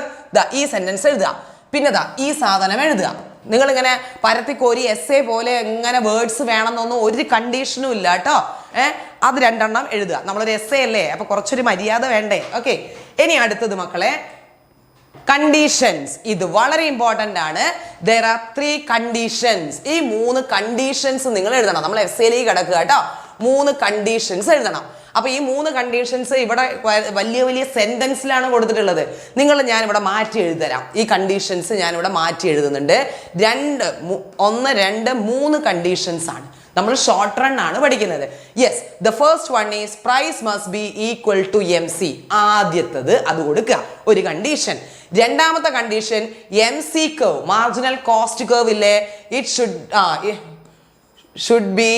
ഈ സെന്റൻസ് എഴുതുക. പിന്നെ ഈ സാധനം എഴുതുക. നിങ്ങളിങ്ങനെ പരത്തിക്കോരി എസ്സേ പോലെ എങ്ങനെ വേർഡ്സ് വേണമെന്നൊന്നും ഒരു കണ്ടീഷനും ഇല്ല കേട്ടോ. അത് 2 എണ്ണം എഴുതുക. നമ്മളൊരു എസ്സേ അല്ലേ, അപ്പൊ കുറച്ചൊരു മര്യാദ വേണ്ടേ? ഓക്കെ, ഇനി അടുത്തത് മക്കളെ കണ്ടീഷൻസ്. ഇത് വളരെ ഇമ്പോർട്ടൻ്റ് ആണ്. there are 3 conditions. ഈ 3 കണ്ടീഷൻസ് നിങ്ങൾ എഴുതണം. നമ്മൾ എസ്സേയിലേക്ക് കിടക്കുക കേട്ടോ. 3 കണ്ടീഷൻസ് എഴുതണം. അപ്പോൾ ഈ 3 കണ്ടീഷൻസ് ഇവിടെ വലിയ വലിയ സെന്റൻസിലാണ് കൊടുത്തിട്ടുള്ളത്. ഞാൻ ഇവിടെ മാറ്റി എഴുതരാം. ഈ കണ്ടീഷൻസ് ഞാൻ ഇവിടെ മാറ്റി എഴുതുന്നുണ്ട്. 1 2 3 കണ്ടീഷൻസ് ആണ്. നമ്മൾ ഷോർട്ട് റൺ ആണ് പഠിക്കുന്നത്. Yes, the first one is price must be equal to MC. ആദ്യത്തത് അത് കൊടുക്കുക, ഒരു കണ്ടീഷൻ. രണ്ടാമത്തെ condition MC curve, marginal cost curve ഇല്ലേ, it should be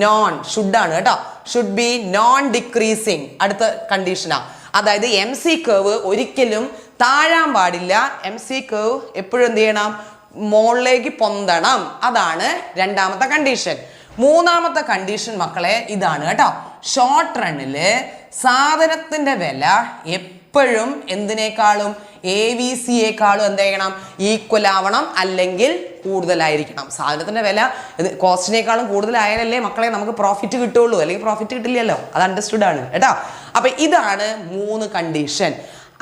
non, should ആണ് കേട്ടോ, ഷുഡ് ബി നോൺ ഡിക്രീസിങ്. അടുത്ത കണ്ടീഷനാ, അതായത് MC കർവ് ഒരിക്കലും താഴാൻ പാടില്ല. MC കർവ് എപ്പോഴും എന്ത് ചെയ്യണം, മുകളിലേക്ക് പൊന്തണം. അതാണ് രണ്ടാമത്തെ കണ്ടീഷൻ. മൂന്നാമത്തെ കണ്ടീഷൻ മക്കളെ ഇതാണ് കേട്ടോ, ഷോർട്ട് റണ്ണില് സാധനത്തിന്റെ വില എപ്പോഴും എന്തിനേക്കാളും AVCയേക്കാളും എന്ത് ചെയ്യണം, ഈക്വൽ ആവണം, അല്ലെങ്കിൽ കൂടുതലായിരിക്കണം. സാധനത്തിന്റെ വില കോസ്റ്റിനേക്കാളും കൂടുതലായാലല്ലേ മക്കളെ നമുക്ക് പ്രോഫിറ്റ് കിട്ടുള്ളൂ, അല്ലെങ്കിൽ പ്രോഫിറ്റ് കിട്ടില്ലല്ലോ. അത് അണ്ടർസ്റ്റുഡ് ആണ് കേട്ടോ. അപ്പൊ ഇതാണ് 3 കണ്ടീഷൻ.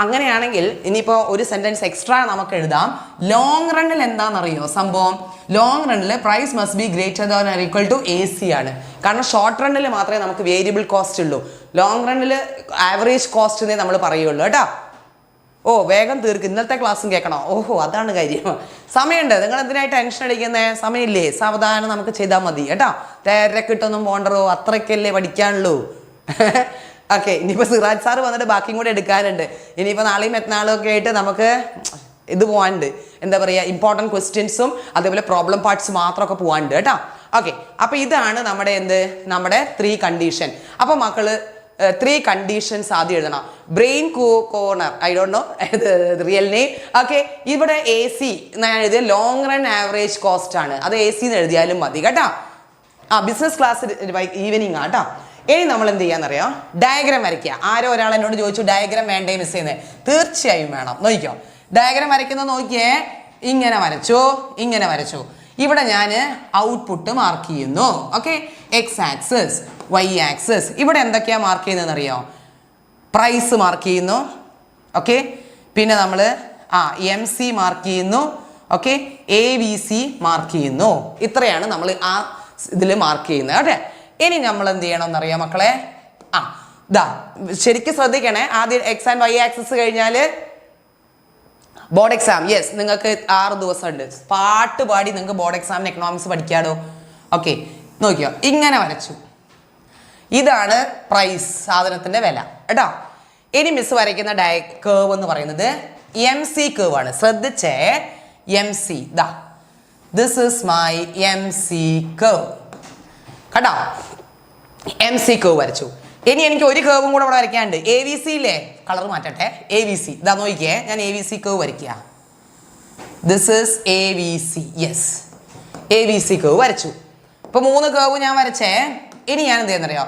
അങ്ങനെയാണെങ്കിൽ ഇനിയിപ്പോൾ ഒരു സെന്റൻസ് എക്സ്ട്രാ നമുക്ക് എഴുതാം. ലോങ് റണ്ണിൽ എന്താണെന്നറിയോ സംഭവം? ലോങ് റണ്ണിൽ price must be greater than or equal to AC ആണ്. കാരണം ഷോർട്ട് റണ്ണിൽ മാത്രമേ നമുക്ക് വേരിയബിൾ കോസ്റ്റ് ഉള്ളൂ. ലോങ് റണ്ണിൽ ആവറേജ് കോസ്റ്റ് എന്നേ നമ്മൾ പറയുള്ളൂ കേട്ടോ. ഓ വേഗം തീർക്ക്, ഇന്നത്തെ ക്ലാസ്സും കേൾക്കണോ? ഓഹോ അതാണ് കാര്യം. സമയമുണ്ട്, നിങ്ങൾ എന്തിനായി ടെൻഷൻ അടിക്കുന്നേ? സമയമില്ലേ? സാവധാനം നമുക്ക് ചെയ്താൽ മതി കേട്ടോ. തിരക്കിട്ടൊന്നും പോണ്ടോ, അത്രയ്ക്കല്ലേ പഠിക്കാനുള്ളൂ. ഓക്കെ, ഇനിയിപ്പോൾ സിറാജ് സാറ് വന്നിട്ട് ബാക്കിയും കൂടെ എടുക്കാനുണ്ട്. ഇനിയിപ്പോൾ നാളെയും മറ്റന്നാളും ഒക്കെ ആയിട്ട് നമുക്ക് ഇത് പോകാനുണ്ട്, എന്താ പറയുക, ഇമ്പോർട്ടൻറ്റ് ക്വസ്റ്റ്യൻസും അതേപോലെ പ്രോബ്ലം പാർട്സ് മാത്രമൊക്കെ പോകാനുണ്ട് കേട്ടോ. ഓക്കെ, അപ്പോൾ ഇതാണ് നമ്മുടെ 3 കണ്ടീഷൻ. അപ്പോൾ മക്കള് 3 കണ്ടീഷൻസ് ആദ്യം എഴുതണം. Brain corner, I don't know real name. Okay, ഇവിടെ AC ഞാൻ എഴുതിയ ലോങ് റൺ ആവറേജ് കോസ്റ്റ് ആണ്, അത് AC എന്ന് എഴുതിയാലും മതി കേട്ടോ. ബിസിനസ് ക്ലാസ് ഈവനിങ് ആട്ടോ. ഇനി നമ്മൾ എന്ത് ചെയ്യാന്നറിയാം, ഡയഗ്രാം വരയ്ക്കുക. ആരോ ഒരാൾ എന്നോട് ചോദിച്ചു ഡയഗ്രാം വേണ്ടേ മിസ് ചെയ്യുന്നത്? തീർച്ചയായും വേണം. നോക്കിക്കോ, ഡയഗ്രാം വരയ്ക്കുന്നത് നോക്കിയേ, ഇങ്ങനെ വരച്ചു. ഇവിടെ ഞാൻ ഔട്ട്പുട്ട് മാർക്ക് ചെയ്യുന്നു. Okay, X axis, Y axis. ഇവിടെ എന്തൊക്കെയാണ് മാർക്ക് ചെയ്യുന്നതെന്ന് അറിയോ? പ്രൈസ് മാർക്ക് ചെയ്യുന്നു. ഓക്കെ, പിന്നെ നമ്മൾ MC മാർക്ക് ചെയ്യുന്നു. ഓക്കെ, AVC മാർക്ക് ചെയ്യുന്നു. ഇത്രയാണ് നമ്മൾ ആ ഇതിൽ മാർക്ക് ചെയ്യുന്നത്. ഓക്കെ, ഇനി നമ്മൾ എന്ത് ചെയ്യണമെന്നറിയാം മക്കളെ? ശരിക്കും ശ്രദ്ധിക്കണേ. ആദ്യം X ആൻഡ് Y ആക്സിസ് കഴിഞ്ഞാൽ ബോർഡ് എക്സാം. യെസ്, നിങ്ങൾക്ക് 6 ദിവസമുണ്ട്. പാട്ട് പാടി നിങ്ങൾക്ക് ബോർഡ് എക്സാമിന് എക്കണോമിക്സ് പഠിക്കാടോ. ഓക്കെ, നോക്കിയോ, ഇങ്ങനെ വരച്ചു. ഇതാണ് പ്രൈസ്, സാധനത്തിന്റെ വില കേട്ടോ. ഇനി മിസ് വരയ്ക്കുന്ന കേർവ് എന്ന് പറയുന്നത് MC കേർവ് ആണ്. ശ്രദ്ധിച്ചേ, MC this is my MC curve കേട്ടോ. MC കേർവ് വരച്ചു. ഇനി എനിക്ക് ഒരു കേർവും കൂടെ ഇവിടെ വരയ്ക്കാനുണ്ട്. AVC ഇല്ലേ, കളർ മാറ്റട്ടെ. AVC നോക്കിയേ, ഞാൻ AVC കേർവ് വരയ്ക്കുക. This is AVC. Yes, AVC curve വരച്ചു. ഇപ്പൊ 3 കേർവ് ഞാൻ വരച്ചേ. ഇനി ഞാൻ എന്ത് ചെയ്യുന്നറിയോ,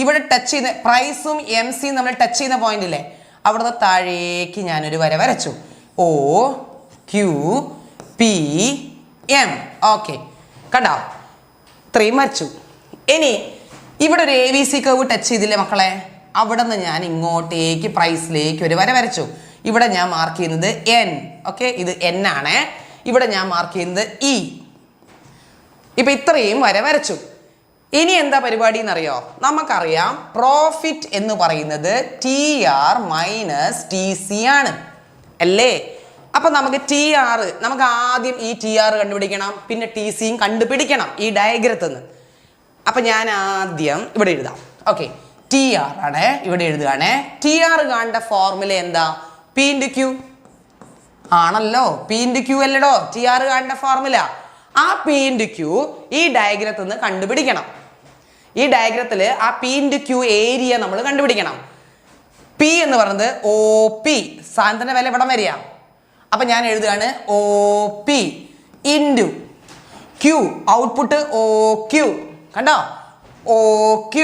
ഇവിടെ ടച്ച് ചെയ്യുന്ന പ്രൈസും MCയും നമ്മൾ ടച്ച് ചെയ്യുന്ന പോയിന്റ് ഇല്ലേ, അവിടുന്ന് താഴേക്ക് ഞാനൊരു വര വരച്ചു. OQPM. ഓക്കെ, കണ്ടോ, ഇത്രയും വരച്ചു. ഇനി ഇവിടെ ഒരു AVC കേർവ് ടച്ച് ചെയ്തില്ലേ മക്കളെ, അവിടെ നിന്ന് ഞാൻ ഇങ്ങോട്ടേക്ക് പ്രൈസിലേക്ക് ഒരു വര വരച്ചു. ഇവിടെ ഞാൻ മാർക്ക് ചെയ്യുന്നത് N. ഓക്കെ, ഇത് N ആണ്. ഇവിടെ ഞാൻ മാർക്ക് ചെയ്യുന്നത് E. ഇപ്പൊ ഇത്രയും വര വരച്ചു. ഇനി എന്താ പരിപാടി എന്നറിയോ? നമുക്കറിയാം പ്രോഫിറ്റ് എന്ന് പറയുന്നത് TR മൈനസ് TC ആണ് അല്ലേ? അപ്പൊ നമുക്ക് നമുക്ക് ആദ്യം ഈ TR കണ്ടുപിടിക്കണം, പിന്നെ TCയും കണ്ടുപിടിക്കണം ഈ ഡയഗ്രത്തിൽ നിന്ന്. അപ്പൊ ഞാൻ ആദ്യം ഇവിടെ എഴുതാം. ഓക്കെ, TR ആണ്, ഇവിടെ എഴുതുകയാണ്. TR കാണേണ്ട ഫോർമുല എന്താ? P×Q ആണല്ലോ. P×Q അല്ലടോ TR കാണേണ്ട ഫോർമുല. ആ P×Q ഈ ഡയഗ്രത്തിൽ നിന്ന് കണ്ടുപിടിക്കണം. ഈ ഡയഗ്രത്തിൽ ആ P×Q ഏരിയ നമ്മൾ കണ്ടുപിടിക്കണം. P എന്ന് പറയുന്നത് OP, സാധനത്തിന്റെ വില ഇവിടെ വരിക. അപ്പൊ ഞാൻ എഴുതുകയാണ് OP into Q, output OQ. കണ്ടോ, OQ.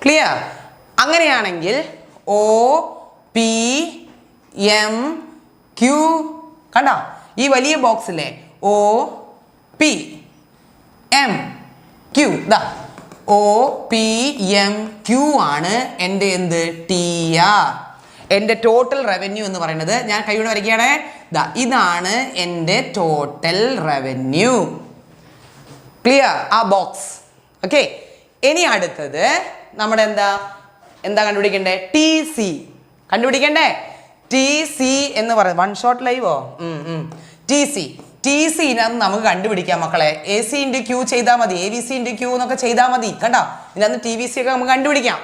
ക്ലിയർ? അങ്ങനെയാണെങ്കിൽ OPMQ കണ്ടോ, ഈ വലിയ ബോക്സിലെ OPMQ OPMQ ആണ് എൻ്റെ എന്ത്? TR. എൻ്റെ ടോട്ടൽ റവന്യൂ എന്ന് പറയുന്നത്, ഞാൻ കൈയോടെ വരയ്ക്കുകയാണേ, ഇതാണ് എൻ്റെ ടോട്ടൽ റവന്യൂ. ക്ലിയർ? ആ ബോക്സ്. ഓക്കെ, ഇനി അടുത്തത് നമ്മുടെ എന്താ കണ്ടുപിടിക്കണ്ടേ? ടി സി കണ്ടുപിടിക്കണ്ടേ? ടി സി എന്ന് പറയുന്നത് വൺ ഷോട്ട് ലൈവോ? ടി സിനകത്ത് നമുക്ക് കണ്ടുപിടിക്കാം മക്കളെ. എ സി ഇൻറ്റു ക്യൂ ചെയ്താൽ മതി, A V C into Q എന്നൊക്കെ ചെയ്താൽ മതി. കണ്ടോ, ഇതിനകത്ത് ടി വി സി ഒക്കെ നമുക്ക് കണ്ടുപിടിക്കാം.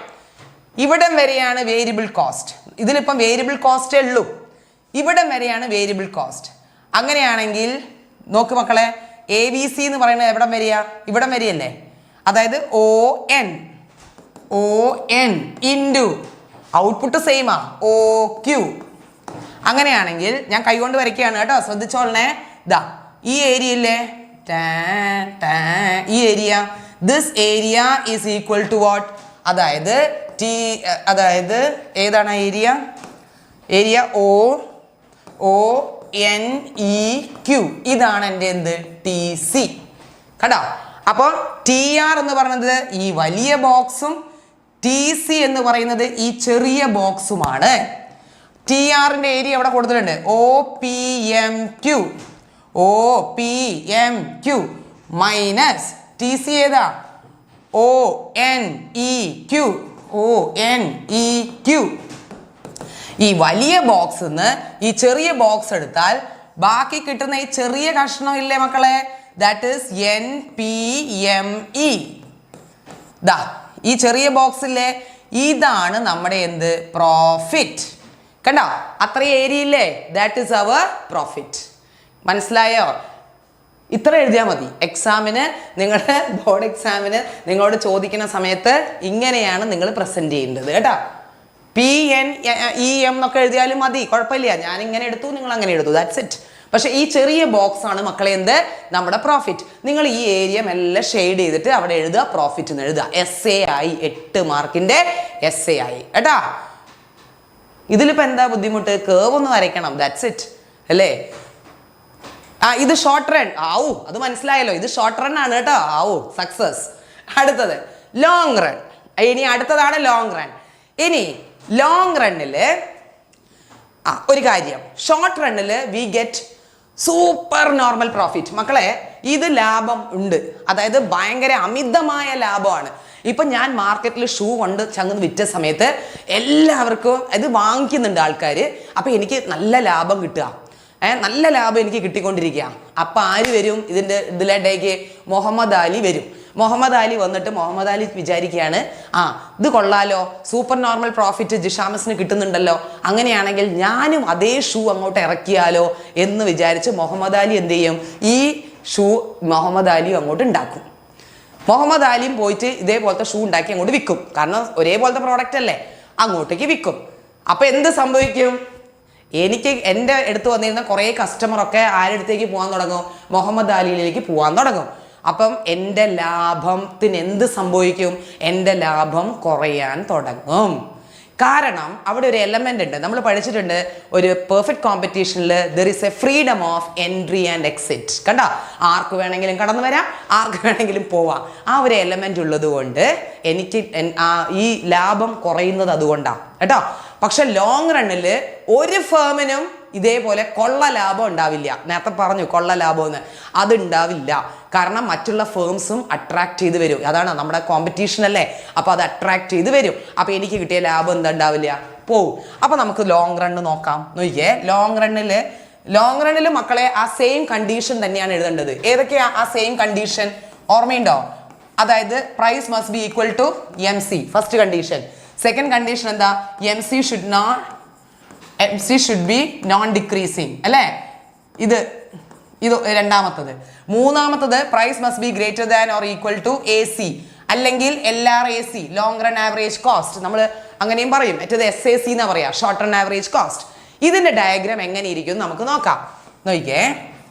ഇവിടം വരെയാണ് വേരിയബിൾ കോസ്റ്റ്. ഇതിലിപ്പം വേരിയബിൾ കോസ്റ്റേ ഉള്ളൂ. ഇവിടം വരെയാണ് വേരിയബിൾ കോസ്റ്റ്. അങ്ങനെയാണെങ്കിൽ നോക്ക് മക്കളെ, എ വി സി എന്ന് പറയുന്നത് എവിടം വരെയാ? ഇവിടം വരെയല്ലേ? അതായത് ഒ എൻ ഇൻറ്റു ഔട്ട്പുട്ട് സെയിമാ ഒ ക്യൂ. അങ്ങനെയാണെങ്കിൽ ഞാൻ കൈകൊണ്ട് വരയ്ക്കുകയാണ് കേട്ടോ, ശ്രദ്ധിച്ചോളണേ. ഇതാ ഈ ഏരിയ ഇല്ലേ, ഈ area, this area is equal to what? അതായത് ഏതാണ് area? Area O N E Q. ഇതാണ് എൻ്റെ എന്ത്? T C. കേട്ടോ, അപ്പോൾ ടി ആർ എന്ന് പറയുന്നത് ഈ വലിയ ബോക്സും ടി സി എന്ന് പറയുന്നത് ഈ ചെറിയ ബോക്സുമാണ്. ടി ആറിൻ്റെ ഏരിയ അവിടെ കൊടുത്തിട്ടുണ്ട്, O P M Q minus T C ഏതാ? O N E Q. ഈ വലിയ ബോക്സ് നിന്ന് ഈ ചെറിയ ബോക്സ് എടുത്താൽ ബാക്കി കിട്ടുന്ന ഈ ചെറിയ കഷ്ണം ഇല്ലേ മക്കളെ, that is N P M E. ദാ ഈ ചെറിയ ബോക്സ് ഇല്ലേ, ഇതാണ് നമ്മുടെ എന്ത്? പ്രോഫിറ്റ്. കണ്ടോ, അത്ര ഏരിയ ഇല്ലേ, ദാറ്റ് ഈസ് അവർ പ്രോഫിറ്റ്. മനസ്സിലായോ? ഇത്ര എഴുതിയാൽ മതി. എക്സാമിന്, നിങ്ങളുടെ ബോർഡ് എക്സാമിന് നിങ്ങളോട് ചോദിക്കുന്ന സമയത്ത് ഇങ്ങനെയാണ് നിങ്ങൾ പ്രസന്റ് ചെയ്യേണ്ടത് കേട്ടോ. പി എൻ ഇ എം എന്നൊക്കെ എഴുതിയാലും മതി, കുഴപ്പമില്ല. ഞാൻ ഇങ്ങനെ എടുത്തു, നിങ്ങൾ അങ്ങനെ എടുത്തു, ദാറ്റ്സ് ഇറ്റ്. പക്ഷെ ഈ ചെറിയ ബോക്സ് ആണ് മക്കളെ എന്ത്? നമ്മുടെ പ്രോഫിറ്റ്. നിങ്ങൾ ഈ ഏരിയ മെല്ലെ ഷെയ്ഡ് ചെയ്തിട്ട് അവിടെ എഴുതുക, പ്രോഫിറ്റ് എന്ന് എഴുതുക. SA ആയി, 8 മാർക്കിന്റെ SA ആയി കേട്ടാ. ഇതിലിപ്പോൾ എന്താ ബുദ്ധിമുട്ട്? കേവ് ഒന്ന് വരയ്ക്കണം, ദാറ്റ്സ് ഇറ്റ് അല്ലേ. ഇത് ഷോർട്ട് റൺ. അത് മനസ്സിലായല്ലോ, ഇത് ഷോർട്ട് റൺ ആണ് കേട്ടോ. സക്സസ്. അടുത്തത് ലോങ് റൺ. ഇനി അടുത്തതാണ് ലോങ് റൺ. ഇനി ലോങ് റണ്ണില് ഒരു കാര്യം, ഷോർട്ട് റണ്ണില് we get super normal profit. മക്കളെ, ഇത് ലാഭം ഉണ്ട്, അതായത് ഭയങ്കര അമിതമായ ലാഭമാണ്. ഇപ്പം ഞാൻ മാർക്കറ്റിൽ ഷൂ കൊണ്ട് ചങ്ങന്ന് വിറ്റ സമയത്ത് എല്ലാവർക്കും ഇത് വാങ്ങിക്കുന്നുണ്ട് ആൾക്കാർ. അപ്പം എനിക്ക് നല്ല ലാഭം കിട്ടുക, നല്ല ലാഭം എനിക്ക് കിട്ടിക്കൊണ്ടിരിക്കുക. അപ്പം ആര് വരും ഇതിലേക്ക്? മുഹമ്മദ് അലി വരും. മുഹമ്മദ് അലി വന്നിട്ട് മുഹമ്മദ് അലി വിചാരിക്കുകയാണ്, ഇത് കൊള്ളാലോ, സൂപ്പർ നോർമൽ പ്രോഫിറ്റ് ജിഷാമസിന് കിട്ടുന്നുണ്ടല്ലോ, അങ്ങനെയാണെങ്കിൽ ഞാനും അതേ ഷൂ അങ്ങോട്ട് ഇറക്കിയാലോ എന്ന് വിചാരിച്ച് മുഹമ്മദ് അലി എന്ത് ചെയ്യും? ഈ ഷൂ മുഹമ്മദ് അലിയും അങ്ങോട്ട് ഉണ്ടാക്കും. മുഹമ്മദ് അലിയും പോയിട്ട് ഇതേപോലത്തെ ഷൂ ഉണ്ടാക്കി അങ്ങോട്ട് വിൽക്കും. കാരണം ഒരേപോലത്തെ പ്രോഡക്റ്റ് അല്ലേ, അങ്ങോട്ടേക്ക് വിൽക്കും. അപ്പം എന്ത് സംഭവിക്കും? എനിക്ക് എൻ്റെ അടുത്ത് വന്നിരുന്ന കുറേ കസ്റ്റമറൊക്കെ ആരടുത്തേക്ക് പോകാൻ തുടങ്ങും? മുഹമ്മദ് അലിയിലേക്ക് പോകാൻ തുടങ്ങും. അപ്പം എൻ്റെ ലാഭത്തിന് എന്ത് സംഭവിക്കും? എൻ്റെ ലാഭം കുറയാൻ തുടങ്ങും. കാരണം അവിടെ ഒരു എലമെന്റ് ഉണ്ട്, നമ്മൾ പഠിച്ചിട്ടുണ്ട്, ഒരു പെർഫെക്റ്റ് കോമ്പറ്റീഷനിൽ there is a freedom of entry and exit. കണ്ടോ, ആർക്ക് വേണമെങ്കിലും കടന്നു വരാം, ആർക്ക് വേണമെങ്കിലും പോവാം. ആ ഒരു എലമെന്റ് ഉള്ളത് കൊണ്ട് എനിക്ക് ഈ ലാഭം കുറയുന്നത് അതുകൊണ്ടാണ് കേട്ടോ. പക്ഷെ ലോങ് റണ്ണിൽ ഒരു ഫേമിനും ഇതേപോലെ കൊള്ള ലാഭം ഉണ്ടാവില്ല. നേരത്തെ പറഞ്ഞു കൊള്ള ലാഭം എന്ന്, അതുണ്ടാവില്ല. കാരണം മറ്റുള്ള ഫേംസും അട്രാക്ട് ചെയ്ത് വരും. അതാണ് നമ്മുടെ കോമ്പറ്റീഷൻ അല്ലേ, അപ്പോൾ അത് അട്രാക്ട് ചെയ്ത് വരും. അപ്പോൾ എനിക്ക് കിട്ടിയ ലാഭം എന്താ ഉണ്ടാവില്ല, പോവും. അപ്പോൾ നമുക്ക് ലോങ് റണ്ണ് നോക്കാം. നോക്കിയേ, ലോങ് റണ്ണിൽ മക്കളെ ആ സെയിം കണ്ടീഷൻ തന്നെയാണ് എഴുതേണ്ടത്. ഏതൊക്കെയാ ആ സെയിം കണ്ടീഷൻ? ഓർമ്മയുണ്ടോ? അതായത് price must be equal to MC, first condition. Second condition എന്താ? MC should be non decreasing അല്ലേ, ഇത് രണ്ടാമത്തത്. മൂന്നാമത്തത് price must be greater than or equal to AC അല്ലെങ്കിൽ LRAC, long run average cost. നമ്മൾ അങ്ങനെയും പറയും. മറ്റേത് SAC എന്നാ പറയാ, ഷോർട്ട് റൺ ആവറേജ് കോസ്റ്റ്. ഇതിന്റെ ഡയഗ്രാം എങ്ങനെ ഇരിക്കും നമുക്ക് നോക്കാം. നോക്കിയേ,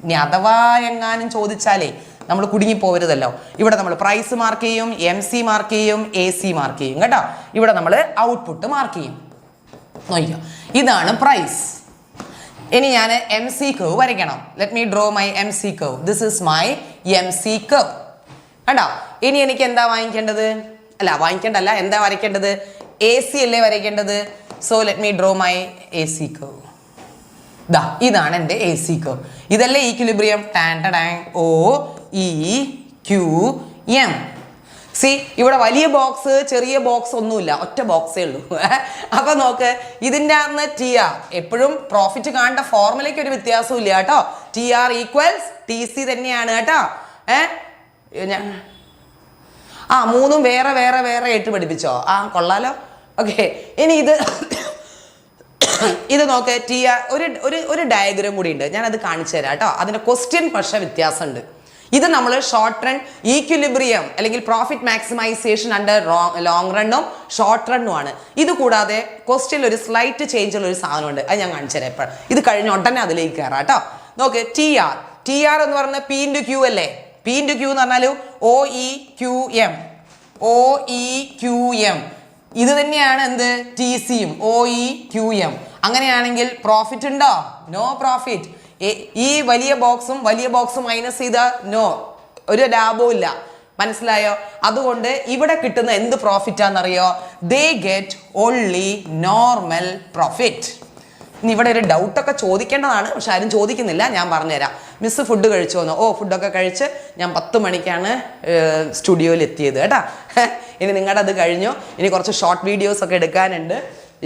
ഇനി അഥവാ എങ്ങാനും ചോദിച്ചാലേ നമ്മൾ കുടുങ്ങിപ്പോവരുതല്ലോ. ഇവിടെ നമ്മൾ പ്രൈസ് മാർക്ക് ചെയ്യും, MC മാർക്ക് ചെയ്യും, AC മാർക്ക് ചെയ്യും കേട്ടോ. ഇവിടെ നമ്മൾ ഔട്ട്പുട്ട് മാർക്ക് ചെയ്യും. നോക്കിയോ, ഇതാണ് പ്രൈസ്. ഇനി ഞാൻ MC കർവ് വരയ്ക്കണം. Let me draw my MC curve. This is my MC curve കണ്ടോ. ഇനി എനിക്ക് എന്താ വാങ്ങിക്കേണ്ടത്? വാങ്ങിക്കേണ്ടല്ല, എന്താ വരയ്ക്കേണ്ടത്? AC അല്ലേ വരയ്ക്കേണ്ടത്. So let me draw my AC curve. ഇതാണ് എൻ്റെ AC കർവ്. ഇതല്ലേ ഈക്വിലിബ്രിയം. OEQM. സി ഇവിടെ വലിയ ബോക്സ് ചെറിയ ബോക്സ് ഒന്നുമില്ല, ഒറ്റ ബോക്സേ ഉള്ളൂ. അപ്പൊ നോക്ക്, ഇതിൻ്റെ അന്ന് ടി ആർ എപ്പോഴും പ്രോഫിറ്റ് കാണേണ്ട ഫോർമുലയ്ക്ക് ഒരു വ്യത്യാസവും ഇല്ല കേട്ടോ. T R equals T C തന്നെയാണ് കേട്ടോ. മൂന്നും വേറെ വേറെ വേറെ ആയിട്ട് പഠിപ്പിച്ചോ? കൊള്ളാലോ. ഓക്കെ, ഇനി ഇത് നോക്ക്, ടി ആർ ഒരു ഡയഗ്രാം കൂടി ഉണ്ട്, ഞാനത് കാണിച്ചു തരാം കേട്ടോ. അതിൻ്റെ ക്വസ്റ്റ്യൻ പക്ഷേ വ്യത്യാസമുണ്ട്. ഇത് നമ്മൾ ഷോർട്ട് റൺ ഈക്വിലിബ്രിയം അല്ലെങ്കിൽ പ്രോഫിറ്റ് മാക്സിമൈസേഷൻ അണ്ടർ ലോങ് റണ്ണും ഷോർട്ട് റണ്ണും ആണ്. ഇത് കൂടാതെ ക്വസ്റ്റ്യനിൽ ഒരു സ്ലൈറ്റ് ചേഞ്ച് ഉള്ള ഒരു സാധനമുണ്ട്, അത് ഞാൻ കാണിച്ചു തരാം എപ്പോഴും. ഇത് കഴിഞ്ഞ ഉടനെ അതിലേക്ക് കയറാം കേട്ടോ. നോക്ക്, ടി ആർ എന്ന് പറഞ്ഞാൽ പി ഇൻറ്റു ക്യൂ അല്ലേ? പി ഇൻറ്റു ക്യൂ എന്ന് പറഞ്ഞാൽ OEQM. ഇത് തന്നെയാണ് എന്ത്? ടി സിയും OEQM. അങ്ങനെയാണെങ്കിൽ പ്രോഫിറ്റ് ഉണ്ടോ? No profit. ഈ വലിയ ബോക്സും മൈനസ് ചെയ്താൽ നോ, ഒരു ലാഭവും ഇല്ല. മനസ്സിലായോ? അതുകൊണ്ട് ഇവിടെ കിട്ടുന്ന എന്ത് പ്രോഫിറ്റാന്നറിയോ? They get only normal profit. ഇനി ഇവിടെ ഒരു ഡൗട്ടൊക്കെ ചോദിക്കേണ്ടതാണ്, പക്ഷെ ആരും ചോദിക്കുന്നില്ല, ഞാൻ പറഞ്ഞുതരാം. മിസ് ഫുഡ് കഴിച്ചോന്നോ? ഫുഡൊക്കെ കഴിച്ച് ഞാൻ 10 മണിക്കാണ് സ്റ്റുഡിയോയിൽ എത്തിയത് കേട്ടോ. ഇനി നിങ്ങളുടെ അത് കഴിഞ്ഞു. ഇനി കുറച്ച് ഷോർട്ട് വീഡിയോസ് ഒക്കെ എടുക്കാനുണ്ട്.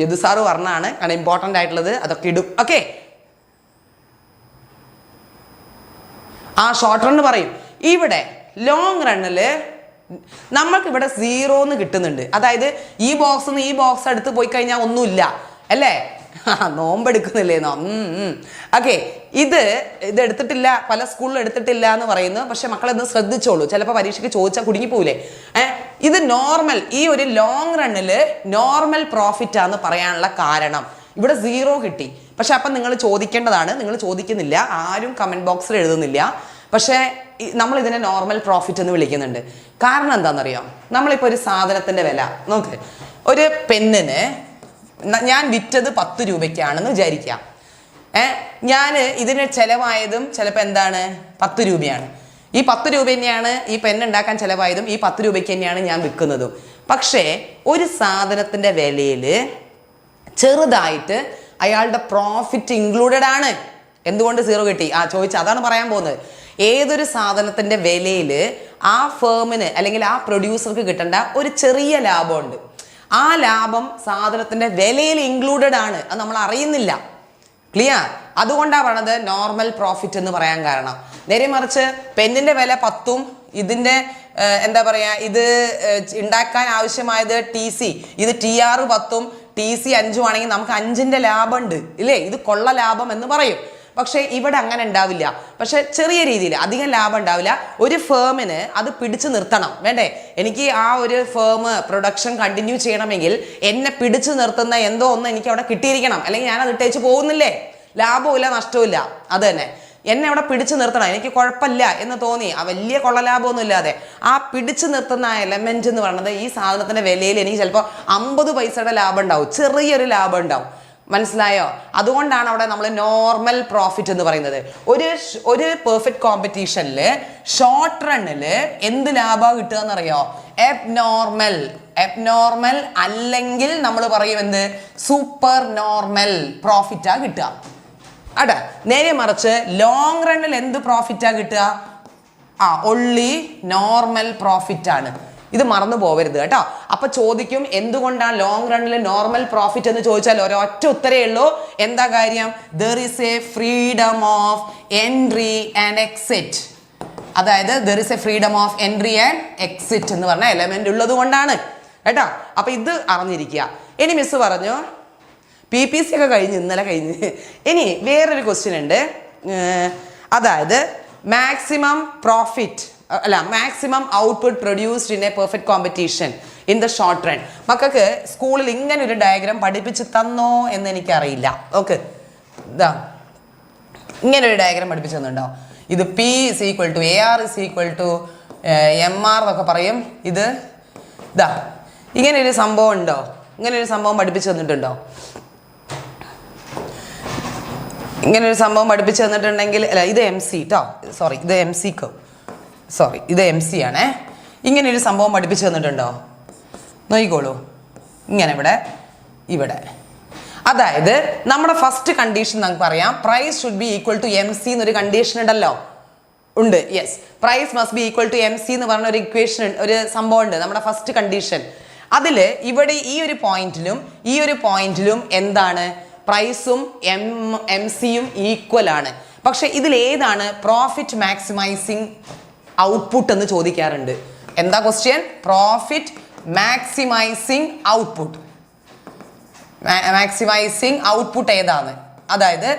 യദു സാറ് പറഞ്ഞാണ് കാരണം ഇമ്പോർട്ടൻ്റ് ആയിട്ടുള്ളത്, അതൊക്കെ ഇടും. ഓക്കെ, ഷോർട്ട് റണ്ണ് പറയും. ഇവിടെ ലോങ് റണ്ണിൽ നമ്മൾക്കിവിടെ 0 കിട്ടുന്നുണ്ട്. അതായത് ഈ ബോക്സ് ഈ ബോക്സ് എടുത്ത് പോയി കഴിഞ്ഞാൽ ഒന്നുമില്ല അല്ലേ? നോമ്പെടുക്കുന്നില്ലേന്നോ? ഓക്കെ, ഇത് എടുത്തിട്ടില്ല, പല സ്കൂളിലും എടുത്തിട്ടില്ല എന്ന് പറയുന്നു. പക്ഷെ മക്കളെന്ന് ശ്രദ്ധിച്ചോളൂ, ചിലപ്പോൾ പരീക്ഷയ്ക്ക് ചോദിച്ചാൽ കുടുങ്ങിപ്പോവില്ലേ. ഇത് നോർമൽ, ഈ ഒരു ലോങ് റണ്ണില് നോർമൽ പ്രോഫിറ്റ് ആണെന്ന് പറയാനുള്ള കാരണം ഇവിടെ 0 കിട്ടി. പക്ഷെ അപ്പം നിങ്ങൾ ചോദിക്കേണ്ടതാണ്, നിങ്ങൾ ചോദിക്കുന്നില്ല, ആരും കമൻറ്റ് ബോക്സിൽ എഴുതുന്നില്ല. പക്ഷേ നമ്മൾ ഇതിനെ നോർമൽ പ്രോഫിറ്റ് എന്ന് വിളിക്കുന്നുണ്ട്. കാരണം എന്താണെന്നറിയാം? നമ്മളിപ്പോൾ ഒരു സാധനത്തിൻ്റെ വില നോക്ക്, ഒരു പെന്നിന് ഞാൻ വിറ്റത് 10 രൂപയ്ക്കാണെന്ന് വിചാരിക്കാം. ഞാൻ ഇതിന് ചിലവായതും ചിലപ്പോൾ എന്താണ് 10 രൂപയാണ്. ഈ 10 രൂപ തന്നെയാണ് ഈ പെന്നുണ്ടാക്കാൻ ചിലവായതും, ഈ 10 രൂപയ്ക്ക് തന്നെയാണ് ഞാൻ വിൽക്കുന്നതും. പക്ഷേ ഒരു സാധനത്തിൻ്റെ വിലയിൽ ചെറുതായിട്ട് അയാളുടെ പ്രോഫിറ്റ് ഇൻക്ലൂഡഡ് ആണ്. എന്തുകൊണ്ട് 0 കിട്ടി? ചോദിച്ചാൽ അതാണ് പറയാൻ പോകുന്നത്. ഏതൊരു സാധനത്തിൻ്റെ വിലയിൽ ആ ഫേമിന് അല്ലെങ്കിൽ ആ പ്രൊഡ്യൂസർക്ക് കിട്ടേണ്ട ഒരു ചെറിയ ലാഭമുണ്ട്. ആ ലാഭം സാധനത്തിൻ്റെ വിലയിൽ ഇൻക്ലൂഡഡ് ആണ്, അത് നമ്മൾ അറിയുന്നില്ല. ക്ലിയർ? അതുകൊണ്ടാണ് പറഞ്ഞത് നോർമൽ പ്രോഫിറ്റ് എന്ന് പറയാൻ കാരണം. നേരെ മറിച്ച് പെന്നിൻ്റെ വില 10ഉം ഇതിൻ്റെ എന്താ പറയുക, ഇത് ഉണ്ടാക്കാൻ ആവശ്യമായത് TC, ഇത് TR 10ഉം TC 5ഉം ആണെങ്കിൽ നമുക്ക് 5ൻ്റെ ലാഭമുണ്ട് ഇല്ലേ? ഇത് കൊള്ള ലാഭം എന്ന് പറയും. പക്ഷേ ഇവിടെ അങ്ങനെ ഉണ്ടാവില്ല. പക്ഷെ ചെറിയ രീതിയിൽ അധികം ലാഭം ഉണ്ടാവില്ല. ഒരു ഫേമിന് അത് പിടിച്ചു നിർത്തണം, വേണ്ടേ? എനിക്ക് ആ ഒരു ഫേം പ്രൊഡക്ഷൻ കണ്ടിന്യൂ ചെയ്യണമെങ്കിൽ എന്നെ പിടിച്ചു നിർത്തുന്ന എന്തോ ഒന്ന് എനിക്ക് അവിടെ കിട്ടിയിരിക്കണം, അല്ലെങ്കിൽ ഞാൻ അത് ഇട്ടേച്ച് പോകുന്നില്ലേ? ലാഭവും ഇല്ല, നഷ്ടവും ഇല്ല. അത് തന്നെ എന്നെ അവിടെ പിടിച്ചു നിർത്തണം, എനിക്ക് കുഴപ്പമില്ല എന്ന് തോന്നി, വലിയ കൊള്ള ലാഭമൊന്നും ഇല്ലാതെ ആ പിടിച്ചു നിർത്തുന്ന ആ എലമെന്റ് എന്ന് പറയുന്നത് ഈ സാധനത്തിന്റെ വിലയിൽ എനിക്ക് ചിലപ്പോൾ 50 പൈസയുടെ ലാഭം ഉണ്ടാവും, ചെറിയൊരു ലാഭം ഉണ്ടാവും. മനസ്സിലായോ? അതുകൊണ്ടാണ് അവിടെ നമ്മൾ നോർമൽ പ്രോഫിറ്റ് എന്ന് പറയുന്നത്. ഒരു പെർഫെക്റ്റ് കോമ്പറ്റീഷനിൽ ഷോർട്ട് റണ്ണിൽ എന്ത് ലാഭം കിട്ടുക എന്നറിയോ? എബ്നോർമൽ അല്ലെങ്കിൽ നമ്മൾ പറയും എന്ത്? സൂപ്പർ നോർമൽ പ്രോഫിറ്റാ കിട്ടുക. അതെ, നേരെ മറിച്ച് ലോങ് റണ്ണിൽ എന്ത് പ്രോഫിറ്റാ കിട്ടുക? ഒൺലി നോർമൽ പ്രോഫിറ്റ് ആണ്. ഇത് മറന്നു പോവരുത് കേട്ടോ. അപ്പൊ ചോദിക്കും എന്തുകൊണ്ടാണ് ലോങ് റണ്ണിൽ നോർമൽ പ്രോഫിറ്റ് എന്ന് ചോദിച്ചാൽ ഒരൊറ്റ ഉത്തരേ ഉള്ളൂ. എന്താ കാര്യം? There is a freedom of entry and exit. അതായത് there is a freedom of entry and exit എന്ന് പറഞ്ഞ എലമെന്റ് ഉള്ളത് കൊണ്ടാണ് കേട്ടോ. അപ്പൊ ഇത് അറിഞ്ഞിരിക്കുക. ഇനി മിസ് പറഞ്ഞു PPC ഒക്കെ കഴിഞ്ഞ്, ഇന്നലെ കഴിഞ്ഞ്. ഇനി വേറൊരു ക്വസ്റ്റ്യൻ ഉണ്ട്, അതായത് മാക്സിമം പ്രോഫിറ്റ് അല്ല maximum output produced in A perfect competition in the short run. മക്കൾക്ക് സ്കൂളിൽ ഇങ്ങനെ ഒരു ഡയഗ്രാം പഠിപ്പിച്ച് തന്നോ എന്ന് എനിക്കറിയില്ല. ഓക്കെ, ഇതാ ഇങ്ങനെ ഒരു ഡയഗ്രാം പഠിപ്പിച്ചു തന്നുണ്ടോ? ഇത് P is equal to AR is equal to MR എന്നൊക്കെ പറയും. ഇത് ഇതാ ഇങ്ങനെ ഒരു സംഭവം ഉണ്ടോ? ഇങ്ങനെ ഒരു സംഭവം പഠിപ്പിച്ചു തന്നിട്ടുണ്ടോ? ഇങ്ങനെ ഒരു സംഭവം പഠിപ്പിച്ചു തന്നിട്ടുണ്ടെങ്കിൽ അല്ല, ഇത് MC കേട്ടോ, സോറി ഇത് ഇത് MC ആണേ. ഇങ്ങനെ ഒരു സംഭവം പഠിപ്പിച്ചു തന്നിട്ടുണ്ടോ? നോക്കിക്കോളൂ, ഇങ്ങനെ ഇവിടെ അതായത് നമ്മുടെ ഫസ്റ്റ് കണ്ടീഷൻ നമുക്ക് പറയാം, price should be equal to MC എന്നൊരു കണ്ടീഷൻ ഉണ്ടല്ലോ. ഉണ്ട്. Yes, price must be equal to MC എന്ന് പറഞ്ഞ ഒരു ഇക്വേഷൻ, ഒരു സംഭവം ഉണ്ട് നമ്മുടെ ഫസ്റ്റ് കണ്ടീഷൻ. അതിൽ ഇവിടെ ഈ ഒരു പോയിന്റിലും എന്താണ്, പ്രൈസും MCയും ഈക്വൽ ആണ്. പക്ഷെ ഇതിൽ ഏതാണ് പ്രോഫിറ്റ് മാക്സിമൈസിങ് ഔട്ട്പുട്ട് എന്ന് ചോദിക്കാറുണ്ട്. എന്താ question? Profit maximising output. Maximising output ഏതാണ്? അതായത്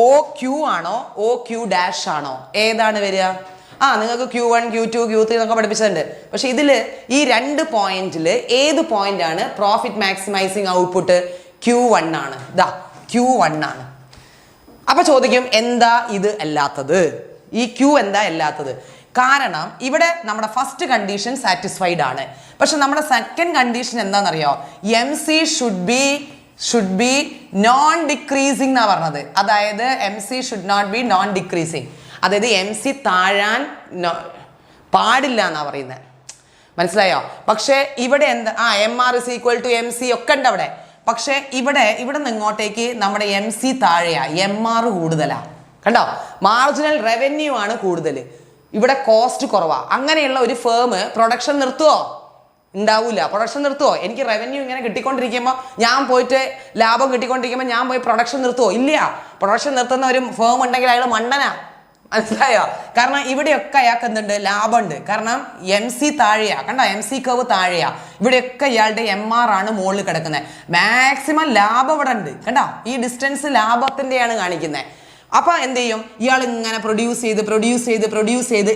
OQ ആണോ OQ ഡാഷ് ആണോ, ഏതാണ് വരിക? നിങ്ങൾക്ക് Q1 Q2 Q3 എന്നൊക്കെ പഠിപ്പിച്ചിട്ടുണ്ട്. പക്ഷെ ഇതിൽ ഈ രണ്ട് പോയിന്റിൽ ഏത് പോയിന്റ് ആണ് പ്രോഫിറ്റ് മാക്സിമൈസിങ് ഔട്ട്പുട്ട്? Q1 ആണ്. Q1 ആണ്. അപ്പൊ ചോദിക്കും എന്താ ഇത് അല്ലാത്തത്, ഈ Q എന്താ അല്ലാത്തത്? കാരണം ഇവിടെ നമ്മുടെ ഫസ്റ്റ് കണ്ടീഷൻ സാറ്റിസ്ഫൈഡ് ആണ്. പക്ഷെ നമ്മുടെ സെക്കൻഡ് കണ്ടീഷൻ എന്താണെന്നറിയോ? MC should be non decreasing എന്നാ പറഞ്ഞത്. അതായത് MC should not be non decreasing. അതായത് MC താഴാൻ പാടില്ല എന്നാ പറയുന്നത്. മനസ്സിലായോ? പക്ഷെ ഇവിടെ എന്താ, MR is equal to MC ഒക്കെ ഉണ്ട് അവിടെ. പക്ഷെ ഇവിടെ നിന്ന് ഇങ്ങോട്ടേക്ക് നമ്മുടെ MC താഴെയാ, MR കൂടുതലാ. കണ്ടോ? മാർജിനൽ റവന്യൂ ആണ് കൂടുതൽ, ഇവിടെ കോസ്റ്റ് കുറവാ. അങ്ങനെയുള്ള ഒരു ഫേം പ്രൊഡക്ഷൻ നിർത്തുവോ? ഉണ്ടാവൂല. പ്രൊഡക്ഷൻ നിർത്തുവോ? എനിക്ക് റവന്യൂ ഇങ്ങനെ കിട്ടിക്കൊണ്ടിരിക്കുമ്പോൾ ഞാൻ പോയിട്ട് ലാഭം കിട്ടിക്കൊണ്ടിരിക്കുമ്പോൾ ഞാൻ പോയി പ്രൊഡക്ഷൻ നിർത്തുവോ? ഇല്ല. പ്രൊഡക്ഷൻ നിർത്തുന്ന ഒരു ഫേം ഉണ്ടെങ്കിൽ അയാൾ മണ്ടനാ. മനസ്സിലായോ? കാരണം ഇവിടെയൊക്കെ അയാൾക്ക് എന്തുണ്ട്? ലാഭമുണ്ട്. കാരണം MC താഴെയാ. കണ്ടോ? MC കർവ് താഴെയാ. ഇവിടെയൊക്കെ ഇയാളുടെ MR ആണ് മുകളിൽ കിടക്കുന്നത്. മാക്സിമം ലാഭം ഇവിടെ ഉണ്ട്. കണ്ടോ? ഈ ഡിസ്റ്റൻസ് ലാഭത്തിൻ്റെയാണ് കാണിക്കുന്നത്. അപ്പൊ എന്ത് ചെയ്യും? ഇയാൾ ഇങ്ങനെ പ്രൊഡ്യൂസ് ചെയ്ത്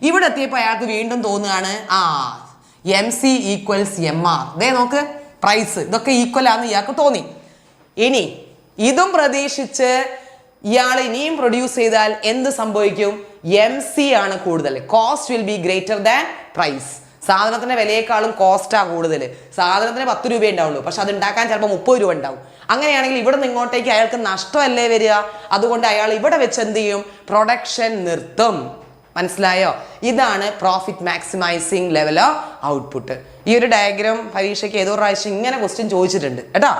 ഇവിടെ എത്തിയപ്പോൾ അയാൾക്ക് വീണ്ടും തോന്നുകയാണ് MC ഈക്വൽസ് MR. ദേ നോക്ക്, പ്രൈസ് ഇതൊക്കെ ഈക്വൽ ആണെന്ന് ഇയാൾക്ക് തോന്നി. ഇനി ഇതും പ്രതീക്ഷിച്ച് ഇയാൾ ഇനിയും പ്രൊഡ്യൂസ് ചെയ്താൽ എന്ത് സംഭവിക്കും? MC ആണ് കൂടുതൽ. Cost will be greater than price. സാധനത്തിന്റെ വിലയേക്കാളും കോസ്റ്റാ കൂടുതൽ. സാധനത്തിന് 10 രൂപ ഉണ്ടാവുള്ളൂ, പക്ഷെ അത് ഉണ്ടാക്കാൻ ചിലപ്പോൾ 30 രൂപ ഉണ്ടാവും. അങ്ങനെയാണെങ്കിൽ ഇവിടെ നിന്ന് ഇങ്ങോട്ടേക്ക് അയാൾക്ക് നഷ്ടമല്ലേ വരിക? അതുകൊണ്ട് അയാൾ ഇവിടെ വെച്ച് എന്ത് ചെയ്യും? പ്രൊഡക്ഷൻ നിർത്തും. മനസ്സിലായോ? ഇതാണ് profit maximising level of output. ഈ ഒരു ഡയഗ്രാം പരീക്ഷയ്ക്ക് ഏതോ പ്രാവശ്യം ഇങ്ങനെ ക്വസ്റ്റ്യൻ ചോദിച്ചിട്ടുണ്ട് കേട്ടോ.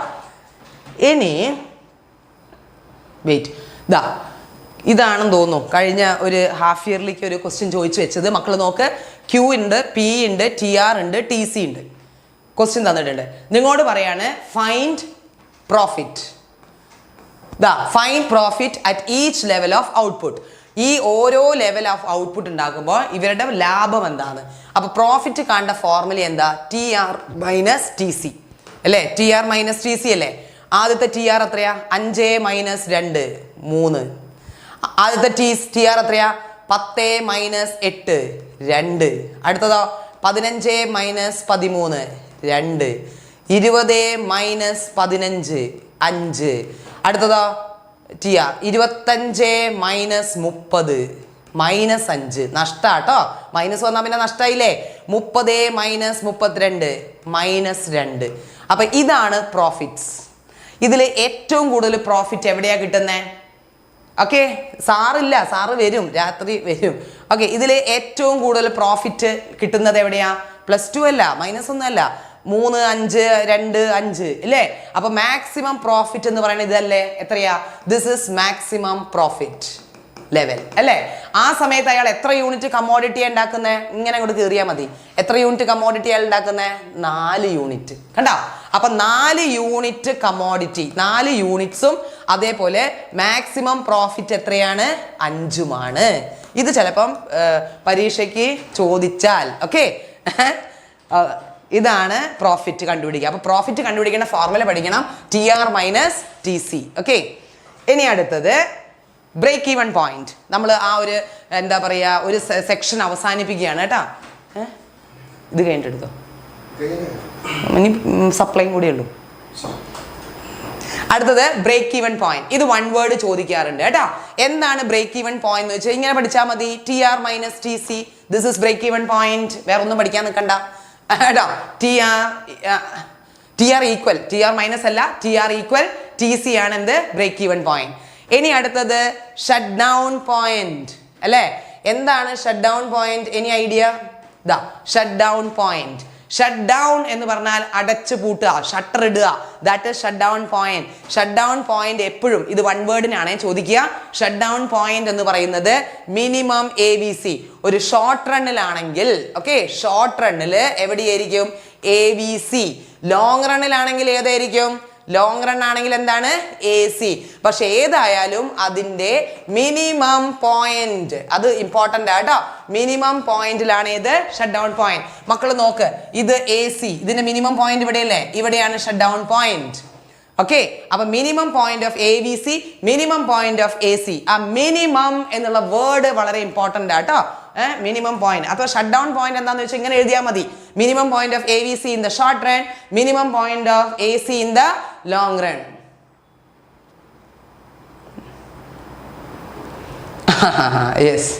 ഇനി വെയിറ്റ്, ഇതാണെന്ന് തോന്നുന്നു കഴിഞ്ഞ ഒരു ഹാഫ് ഇയർലിക്ക് ഒരു ക്വസ്റ്റ്യൻ ചോദിച്ചു വെച്ചത്. മക്കൾ നോക്ക്, Q ഉണ്ട്, P ഉണ്ട്, TR ഉണ്ട്, TC ഉണ്ട്. ക്വസ്റ്റ്യൻ തന്നിട്ടുണ്ട്. നിങ്ങളോട് പറയാണ് find profit. Find profit at each level of output. ഈ ഓരോ ലെവൽ ഓഫ് ഔട്ട്പുട്ട് ഉണ്ടാക്കുമ്പോൾ ഇവരുടെ ലാഭം എന്താണ്? അപ്പൊ പ്രോഫിറ്റ് കാണേണ്ട ഫോർമുല എന്താ? TR മൈനസ് TC അല്ലേ? TR മൈനസ് TC അല്ലേ? ആദ്യത്തെ TR എത്രയാ? 5 മൈനസ് 2 3. ആദ്യത്തെ TR എത്രയാ? 10 മൈനസ് 8 2. അടുത്തതോ 15 മൈനസ് 13 2. 20 മൈനസ് 15 5. അടുത്തതോ TR 25 മൈനസ് 30 മൈനസ് 5. നഷ്ടാട്ടോ, മൈനസ് വന്നാൽ പിന്നെ നഷ്ടായില്ലേ? 30 മൈനസ് 32 മൈനസ് 2. അപ്പൊ ഇതാണ് പ്രോഫിറ്റ്സ്. ഇതിൽ ഏറ്റവും കൂടുതൽ പ്രോഫിറ്റ് എവിടെയാ കിട്ടുന്നത്? ഓക്കെ, സാറില്ല, സാറ് വരും, രാത്രി വരും. ഓക്കെ, ഇതിൽ ഏറ്റവും കൂടുതൽ പ്രോഫിറ്റ് കിട്ടുന്നത് എവിടെയാ? +2 അല്ല, -1 അല്ല, 3 5 2 5 അല്ലേ? അപ്പൊ മാക്സിമം പ്രോഫിറ്റ് എന്ന് പറയുന്നത് ഇതല്ലേ? എത്രയാ? This is maximum profit level അല്ലേ? ആ സമയത്ത് അയാൾ എത്ര യൂണിറ്റ് കമ്മോഡിറ്റി ഉണ്ടാക്കുന്നത്? ഇങ്ങനെ അങ്ങോട്ട് കയറിയാൽ മതി. എത്ര യൂണിറ്റ് കമ്മോഡിറ്റി അയാൾ ഉണ്ടാക്കുന്നത്? 4 യൂണിറ്റ്. കണ്ടോ? അപ്പൊ 4 യൂണിറ്റ് കമ്മോഡിറ്റി, 4 യൂണിറ്റ്സും അതേപോലെ മാക്സിമം പ്രോഫിറ്റ് എത്രയാണ്? 5ഉമാണ്. ഇത് ചിലപ്പം പരീക്ഷയ്ക്ക് ചോദിച്ചാൽ ഓക്കെ ഇതാണ് പ്രോഫിറ്റ് കണ്ടുപിടിക്കുക. അപ്പൊ പ്രോഫിറ്റ് കണ്ടുപിടിക്കേണ്ട ഫോർമുല പഠിക്കണം, TR മൈനസ് TC. ഓക്കെ, ഇനി അടുത്തത് ബ്രേക്ക് ഈവൺ പോയിന്റ്. നമ്മൾ ആ ഒരു എന്താ പറയുക, ഒരു സെക്ഷൻ അവസാനിപ്പിക്കുകയാണ് കേട്ടോ. ഇത് കഴിഞ്ഞിട്ടെടുത്തോ, ഇനി സപ്ലൈയും കൂടെ ഉള്ളൂ. അടുത്തത് ബ്രേക്ക് ഈവൺ പോയിന്റ്. ഇത് 1 വേർഡ് ചോദിക്കാറുണ്ട് കേട്ടോ. എന്താണ് ബ്രേക്ക് ഈവൺ പോയിന്റ് എന്ന് വെച്ചാൽ ഇങ്ങനെ പഠിച്ചാൽ മതി. TR മൈനസ് TC, this is break even point. വേറെ ഒന്നും പഠിക്കാൻ നിൽക്കണ്ട കേട്ടോ. TR ഈക്വൽ, TR മൈനസ് അല്ല, TR ഈക്വൽ TC ആണ് എന്ത്? Break even point. ഇനി അടുത്തത് ഷട്ട് ഡൗൺ പോയിന്റ് അല്ലേ? എന്താണ് shut down point? Any idea? Shut down point. Shut down എന്ന് പറഞ്ഞാൽ അടച്ചു പൂട്ടുക, ഷട്ടർ ഇടുക. That is shut down point. Shut down point എപ്പോഴും ഇത് വൺ വേർഡിനാണ് ചോദിക്കുക. ഷട്ട് ഡൗൺ പോയിന്റ് എന്ന് പറയുന്നത് മിനിമം ABC. ഒരു ഷോർട്ട് റണ്ണിലാണെങ്കിൽ ഓക്കെ, ഷോർട്ട് റണ്ണിൽ എവിടെയായിരിക്കും? ABC. ലോങ് റണ്ണിലാണെങ്കിൽ ഏതായിരിക്കും? ലോങ് റൺ ആണെങ്കിൽ എന്താണ്? AC. പക്ഷെ ഏതായാലും അതിന്റെ മിനിമം പോയിന്റ് അത് ഇമ്പോർട്ടന്റ് ആട്ടോ. മിനിമം പോയിന്റിലാണ് ഏത്? Shut down point. മക്കൾ നോക്ക്, ഇത് AC, ഇതിന്റെ മിനിമം പോയിന്റ് ഇവിടെയല്ലേ? ഇവിടെയാണ് ഷട്ട് ഡൗൺ പോയിന്റ്. ഓക്കെ, അപ്പൊ minimum point of ABC, minimum point of AC. ആ മിനിമം എന്നുള്ള വേർഡ് വളരെ ഇമ്പോർട്ടന്റ് ആട്ടോ. മിനിമം പോയിന്റ് അഥവാ ഷട്ട് ഡൗൺ പോയിന്റ് എന്താണെന്ന് വെച്ചാൽ ഇങ്ങനെ എഴുതിയാൽ മതി. Minimum point of ABC in the short run, minimum point of AC in the long run. Yes,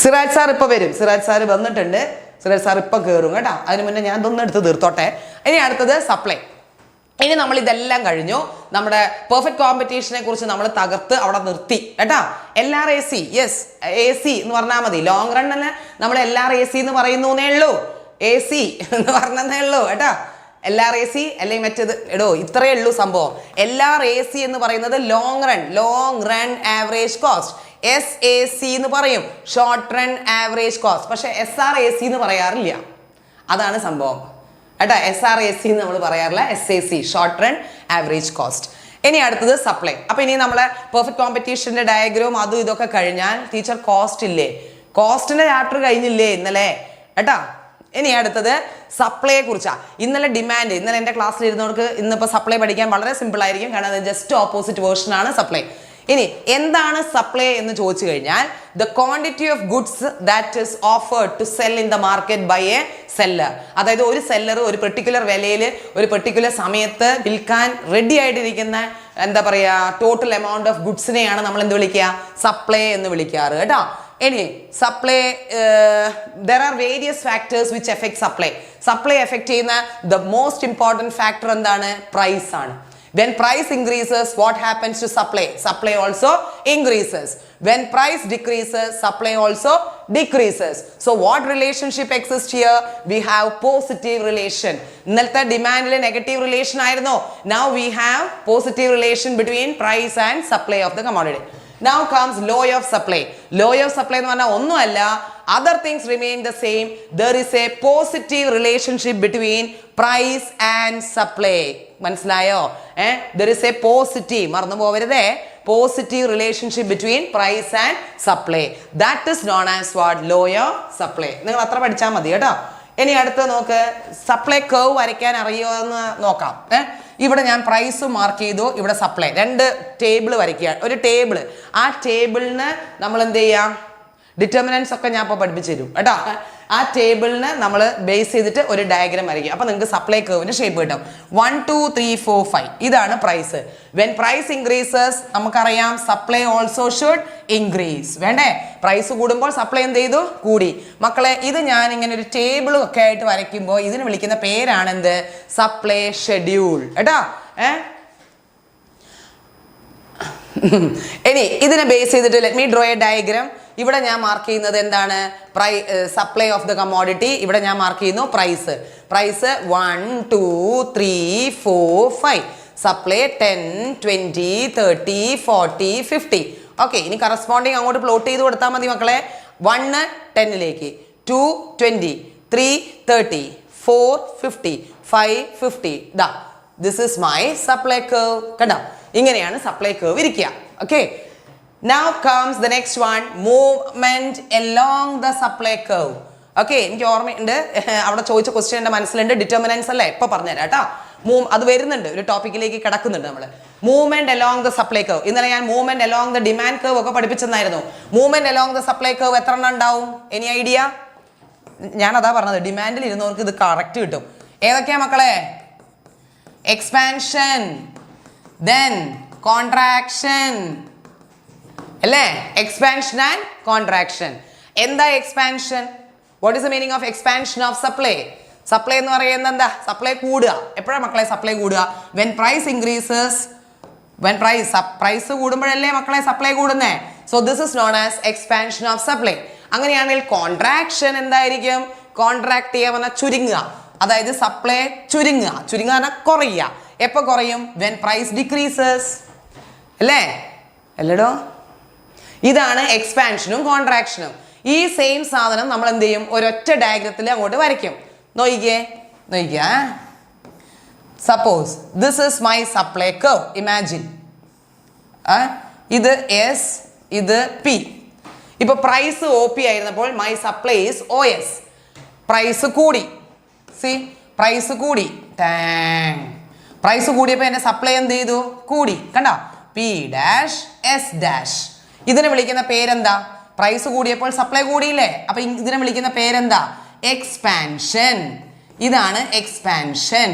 Siraj sir ഇപ്പൊ വരും. സിറാജ് സാർ വന്നിട്ടുണ്ട്. സിറാജ് സാർ ഇപ്പൊ കയറും കേട്ടോ. അതിന് മുന്നേ ഞാൻ ഇതൊന്നും എടുത്ത് തീർത്തോട്ടെ. ഇനി അടുത്തത് സപ്ലൈ. ഇനി നമ്മൾ ഇതെല്ലാം കഴിഞ്ഞു. നമ്മുടെ പെർഫെക്റ്റ് കോമ്പറ്റീഷനെ കുറിച്ച് നമ്മൾ തകർത്ത് അവിടെ നിർത്തി കേട്ടാ. LRAC, യെസ്, AC എന്ന് പറഞ്ഞാൽ മതി. ലോങ് റണ്ണിന് നമ്മൾ LRAC എന്ന് പറയുന്നേ ഉള്ളൂ. AC എന്ന് പറഞ്ഞതേ ഉള്ളൂ കേട്ടാ. LRAC അല്ലെങ്കിൽ മറ്റേത് എടോ ഇത്രയേ ഉള്ളൂ സംഭവം. LRAC എന്ന് പറയുന്നത് long run average cost. SAC എന്ന് പറയും, ഷോർട്ട് റൺ ആവറേജ് കോസ്റ്റ്. പക്ഷെ SRAC എന്ന് പറയാറില്ല. അതാണ് സംഭവം കേട്ടാ. SRAC എന്ന് നമ്മൾ പറയാറില്ല, SAC, short run average cost. ഇനി അടുത്തത് സപ്ലൈ. അപ്പൊ ഇനി നമ്മളെ പെർഫെക്റ്റ് കോമ്പറ്റീഷന്റെ ഡയഗ്രാം അതും ഇതൊക്കെ കഴിഞ്ഞാൽ ടീച്ചർ കോസ്റ്റ് ഇല്ലേ? കോസ്റ്റിന്റെ ചാപ്റ്റർ കഴിഞ്ഞില്ലേ ഇന്നലെ കേട്ടാ. ഇനി അടുത്തത് സപ്ലൈയെ കുറിച്ചാ. ഇന്നലെ ഡിമാൻഡ്, ഇന്നലെ എൻ്റെ ക്ലാസ്സിൽ ഇരുന്നവർക്ക് ഇന്നിപ്പോൾ സപ്ലൈ പഠിക്കാൻ വളരെ സിമ്പിൾ ആയിരിക്കും, കാരണം അത് ജസ്റ്റ് ഓപ്പോസിറ്റ് വേർഷൻ ആണ് സപ്ലൈ. ഇനി എന്താണ് സപ്ലൈ എന്ന് ചോദിച്ചു കഴിഞ്ഞാൽ the quantity of goods that is offered to sell in the market by a seller. അതായത് ഒരു സെല്ലർ ഒരു പെർട്ടിക്കുലർ വിലയിൽ ഒരു പെർട്ടിക്കുലർ സമയത്ത് വിൽക്കാൻ റെഡി ആയിട്ടിരിക്കുന്ന എന്താ പറയുക ടോട്ടൽ എമൗണ്ട് ഓഫ് ഗുഡ്സിനെയാണ് നമ്മൾ എന്ത് വിളിക്കുക? സപ്ലൈ എന്ന് വിളിക്കാറ് കേട്ടോ. ഇനി supply there are various factors which effect supply. Supply effect ചെയ്യുന്ന ദ മോസ്റ്റ് ഇമ്പോർട്ടൻറ്റ് ഫാക്ടർ എന്താണ്? പ്രൈസ് ആണ്. When price increases, what happens to supply? Supply also increases. When price decreases, supply also decreases. So what relationship exists here? We have positive relation. ഇന്നലത്തെ ഡിമാൻഡിലെ negative relation ആയിരുന്നു. Now we have positive relation between price and supply of the commodity. Now comes law of supply. Law of supply എന്ന് പറഞ്ഞാൽ ഒന്നുമല്ല, other things remain the same. There is a positive relationship between price and supply. മനസ്സിലായോ? There is a positive, മറന്നു പോവരുതേ, positive relationship between price and supply. That is known as what? Law of supply. നിങ്ങൾ അത്ര പഠിച്ചാൽ മതി കേട്ടോ. ഇനി അടുത്ത് നോക്ക്, സപ്ലൈ കർവ് വരയ്ക്കാൻ അറിയോ എന്ന് നോക്കാം. ഇവിടെ ഞാൻ പ്രൈസ് മാർക്ക് ചെയ്തു, ഇവിടെ സപ്ലൈ. രണ്ട് ടേബിൾ വരയ്ക്കുക. ഒരു ടേബിൾ, ആ ടേബിളിന് നമ്മൾ എന്ത് ചെയ്യാം? ഡിറ്റർമിനൻസ് ഒക്കെ ഞാൻ ഇപ്പോൾ പഠിപ്പിച്ചു തരും കേട്ടോ. ആ ടേബിളിന് നമ്മൾ ബേസ് ചെയ്തിട്ട് ഒരു ഡയഗ്രാം വരയ്ക്കുക. അപ്പോൾ നിങ്ങൾക്ക് സപ്ലൈ കർവിൻ്റെ ഷേപ്പ് കിട്ടും. 1 2 3 4 5 ഇതാണ് പ്രൈസ്. വെൻ പ്രൈസ് ഇൻക്രീസസ് നമുക്കറിയാം സപ്ലൈ ഓൾസോ ഷുഡ് ഇൻക്രീസ്. വേണ്ടേ? പ്രൈസ് കൂടുമ്പോൾ സപ്ലൈ എന്ത് ചെയ്തു? കൂടി. മക്കളെ, ഇത് ഞാൻ ഇങ്ങനെ ഒരു ടേബിളും ഒക്കെ ആയിട്ട് വരയ്ക്കുമ്പോൾ ഇതിന് വിളിക്കുന്ന പേരാണ് എന്ത്? സപ്ലൈ ഷെഡ്യൂൾ കേട്ടോ. ഇനി ഇതിനെ ബേസ് ചെയ്തിട്ട് let me draw A diagram. ഇവിടെ ഞാൻ മാർക്ക് ചെയ്യുന്നത് എന്താണ്? Supply of the commodity. ഇവിടെ ഞാൻ മാർക്ക് ചെയ്യുന്നു പ്രൈസ്. പ്രൈസ് 1 2 3 4 5. സപ്ലൈ 10 20 30 40 50. ഓക്കെ, ഇനി കറസ്പോണ്ടിങ് അങ്ങോട്ട് പ്ലോട്ട് ചെയ്ത് കൊടുത്താൽ മതി മക്കളെ. 1 10ലേക്ക്, 2 20, 3 30, 4 50, 5 50. ദാ this is my supply curve. കണ്ടോ? ഇങ്ങനെയാണ് സപ്ലൈ കർവ് ഇരിക്കുക. Okay, now comes the next one, movement along the supply curve. Okay, എനിക്ക് ഓർമ്മയുണ്ട്, അവിടെ ചോദിച്ച ക്വസ്റ്റ്യൻ എൻ്റെ മനസ്സിലുണ്ട്. ഡിറ്റർമിനൻസ് അല്ലേ, ഇപ്പം പറഞ്ഞുതരാം കേട്ടോ. അത് വരുന്നുണ്ട്, ഒരു ടോപ്പിക്കിലേക്ക് കിടക്കുന്നുണ്ട് നമ്മൾ. Movement along the supply curve. ഇന്നലെ ഞാൻ movement along the demand curve ഒക്കെ പഠിപ്പിച്ചെന്നായിരുന്നു. Movement along the supply curve എത്ര എണ്ണം ഉണ്ടാവും? Any idea? ഞാൻ അതാ പറഞ്ഞത്, ഡിമാൻഡിൽ ഇരുന്നവർക്ക് ഇത് കറക്റ്റ് കിട്ടും. ഏതൊക്കെയാ മക്കളെ? എക്സ്പാൻഷൻ, ദെൻ കോൺട്രാക്ഷൻ അല്ലേ? Expansion and contraction. എന്താ expansion? What is the meaning of expansion of supply? Supply എന്ന് പറയുന്നത് എന്താ? സപ്ലൈ കൂടുക. എപ്പോഴാണ് മക്കളെ സപ്ലൈ കൂടുക? When price increases. When price കൂടുമ്പോഴല്ലേ മക്കളെ സപ്ലൈ കൂടുന്നേ. So this is known as expansion of supply. അങ്ങനെയാണെങ്കിൽ കോൺട്രാക്ഷൻ എന്തായിരിക്കും? കോൺട്രാക്ട് ചെയ്യാൻ പറഞ്ഞാൽ ചുരുങ്ങുക. അതായത് സപ്ലൈ ചുരുങ്ങുക കുറയുക. എപ്പോൾ കുറയും? വെൻ പ്രൈസ് ഡിക്രീസസ് അല്ലേ? അല്ലടോ, ഇതാണ് എക്സ്പാൻഷനും കോൺട്രാക്ഷനും. ഈ സെയിം സാധനം നമ്മൾ എന്ത് ചെയ്യും? ഒരൊറ്റ ഡയഗ്രത്തിൽ അങ്ങോട്ട് വരയ്ക്കും. നോക്കിക്കേ. Suppose this is my supply curve. Imagine ഇത് എസ്, ഇത് പി. ഇപ്പൊ പ്രൈസ് ഒ പി ആയിരുന്നപ്പോൾ my supply is O S. Price കൂടി, പ്രൈസ് കൂടി. പ്രൈസ് കൂടിയപ്പോൾ എന്റെ സപ്ലൈ എന്ത് ചെയ്തു? കൂടി. കണ്ടോ? P dash S dash. ഇതിനെ വിളിക്കുന്ന പേരെന്താ? പ്രൈസ് കൂടിയപ്പോൾ സപ്ലൈ കൂടിയില്ലേ? അപ്പൊ ഇതിനെ വിളിക്കുന്ന പേരെന്താ? എക്സ്പാൻഷൻ. ഇതാണ് എക്സ്പാൻഷൻ.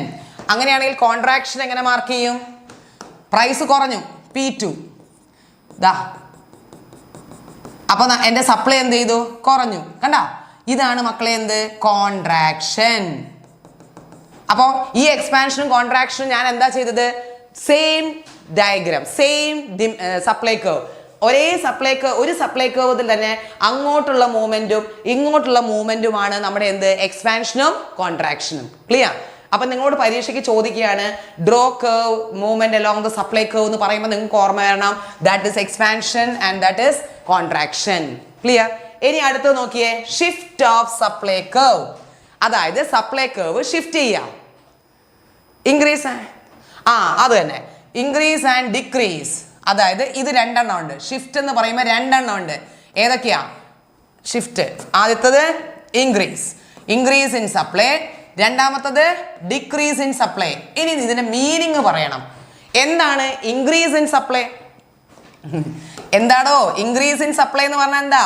അങ്ങനെയാണെങ്കിൽ കോൺട്രാക്ഷൻ എങ്ങനെ മാർക്ക് ചെയ്യും? പ്രൈസ് കുറഞ്ഞു, P2. അപ്പൊ എന്റെ സപ്ലൈ എന്ത് ചെയ്തു? കുറഞ്ഞു. കണ്ടോ? ഇതാണ് മക്കളെ എന്ത്? കോൺട്രാക്ഷൻ. അപ്പോൾ ഈ എക്സ്പാൻഷനും കോൺട്രാക്ഷനും ഞാൻ എന്താ ചെയ്തത്? Same diagram, same supply curve. ഒരു സപ്ലൈ കർവിൽ തന്നെ അങ്ങോട്ടുള്ള മൂവ്മെന്റും ഇങ്ങോട്ടുള്ള മൂവ്മെന്റുമാണ് നമ്മുടെ എന്ത്? എക്സ്പാൻഷനും കോൺട്രാക്ഷനും. ക്ലിയർ? അപ്പൊ നിങ്ങളോട് പരീക്ഷയ്ക്ക് ചോദിക്കുകയാണ് draw curve movement along the supply curve എന്ന് പറയുമ്പോൾ നിങ്ങൾക്ക് ഓർമ്മ വരണം that is expansion and that is contraction. Clear? ഇനി അടുത്ത് നോക്കിയേ, ഷിഫ്റ്റ് ഓഫ് സപ്ലൈ കർവ്. അതായത് സപ്ലൈ കർവ് ഷിഫ്റ്റ് ചെയ്യാം. ഇൻക്രീസ് അത് തന്നെ, ഇൻക്രീസ് ആൻഡ് ഡിക്രീസ്. അതായത് ഇത് രണ്ടെണ്ണം ഉണ്ട്. ഷിഫ്റ്റ് എന്ന് പറയുമ്പോൾ രണ്ടെണ്ണം ഉണ്ട്. ഏതൊക്കെയാ ഷിഫ്റ്റ്? ആദ്യത്തത് ഇൻക്രീസ് ഇൻ സപ്ലൈ, രണ്ടാമത്തത് ഡിക്രീസ് ഇൻ സപ്ലൈ. ഇനി ഇതിന്റെ മീനിങ് പറയണം. എന്താണ് ഇൻക്രീസ് ഇൻ സപ്ലൈ? എന്താടോ ഇൻക്രീസ് ഇൻ സപ്ലൈ എന്ന് പറഞ്ഞാൽ എന്താ?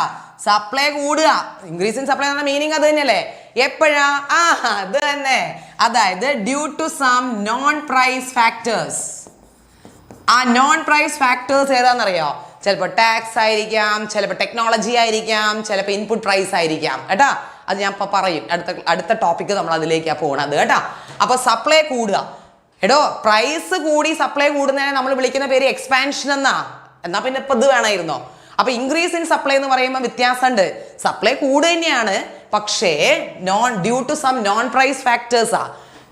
സപ്ലൈ കൂടുക. ഇൻക്രീസ് ഇൻ സപ്ലൈ എന്ന മീനിങ് അത് തന്നെയല്ലേ? എപ്പോഴാ? അത് തന്നെ. അതായത് due to some non price factors. ആ നോൺ പ്രൈസ് ഫാക്ടേഴ്സ് ഏതാണെന്നറിയോ? ചിലപ്പോൾ ടാക്സ് ആയിരിക്കാം, ചിലപ്പോൾ ടെക്നോളജി ആയിരിക്കാം, ചിലപ്പോൾ ഇൻപുട്ട് പ്രൈസ് ആയിരിക്കാം. കേട്ടാ, അത് ഞാൻ ഇപ്പൊ പറയും. അടുത്ത ടോപ്പിക്ക് നമ്മൾ അതിലേക്കാണ് പോകണത്. കേട്ടാ, അപ്പൊ സപ്ലൈ കൂടുക. എടോ, പ്രൈസ് കൂടി സപ്ലൈ കൂടുന്നതിനെ നമ്മൾ വിളിക്കുന്ന പേര് എക്സ്പാൻഷൻ എന്നാ പിന്നെ ഇപ്പൊ ഇത് വേണമായിരുന്നോ? അപ്പൊ ഇൻക്രീസ് ഇൻ സപ്ലൈ എന്ന് പറയുമ്പോൾ വ്യത്യാസമുണ്ട്. സപ്ലൈ കൂടുക തന്നെയാണ്, പക്ഷേ due to some non price ഫാക്ടേഴ്സാ.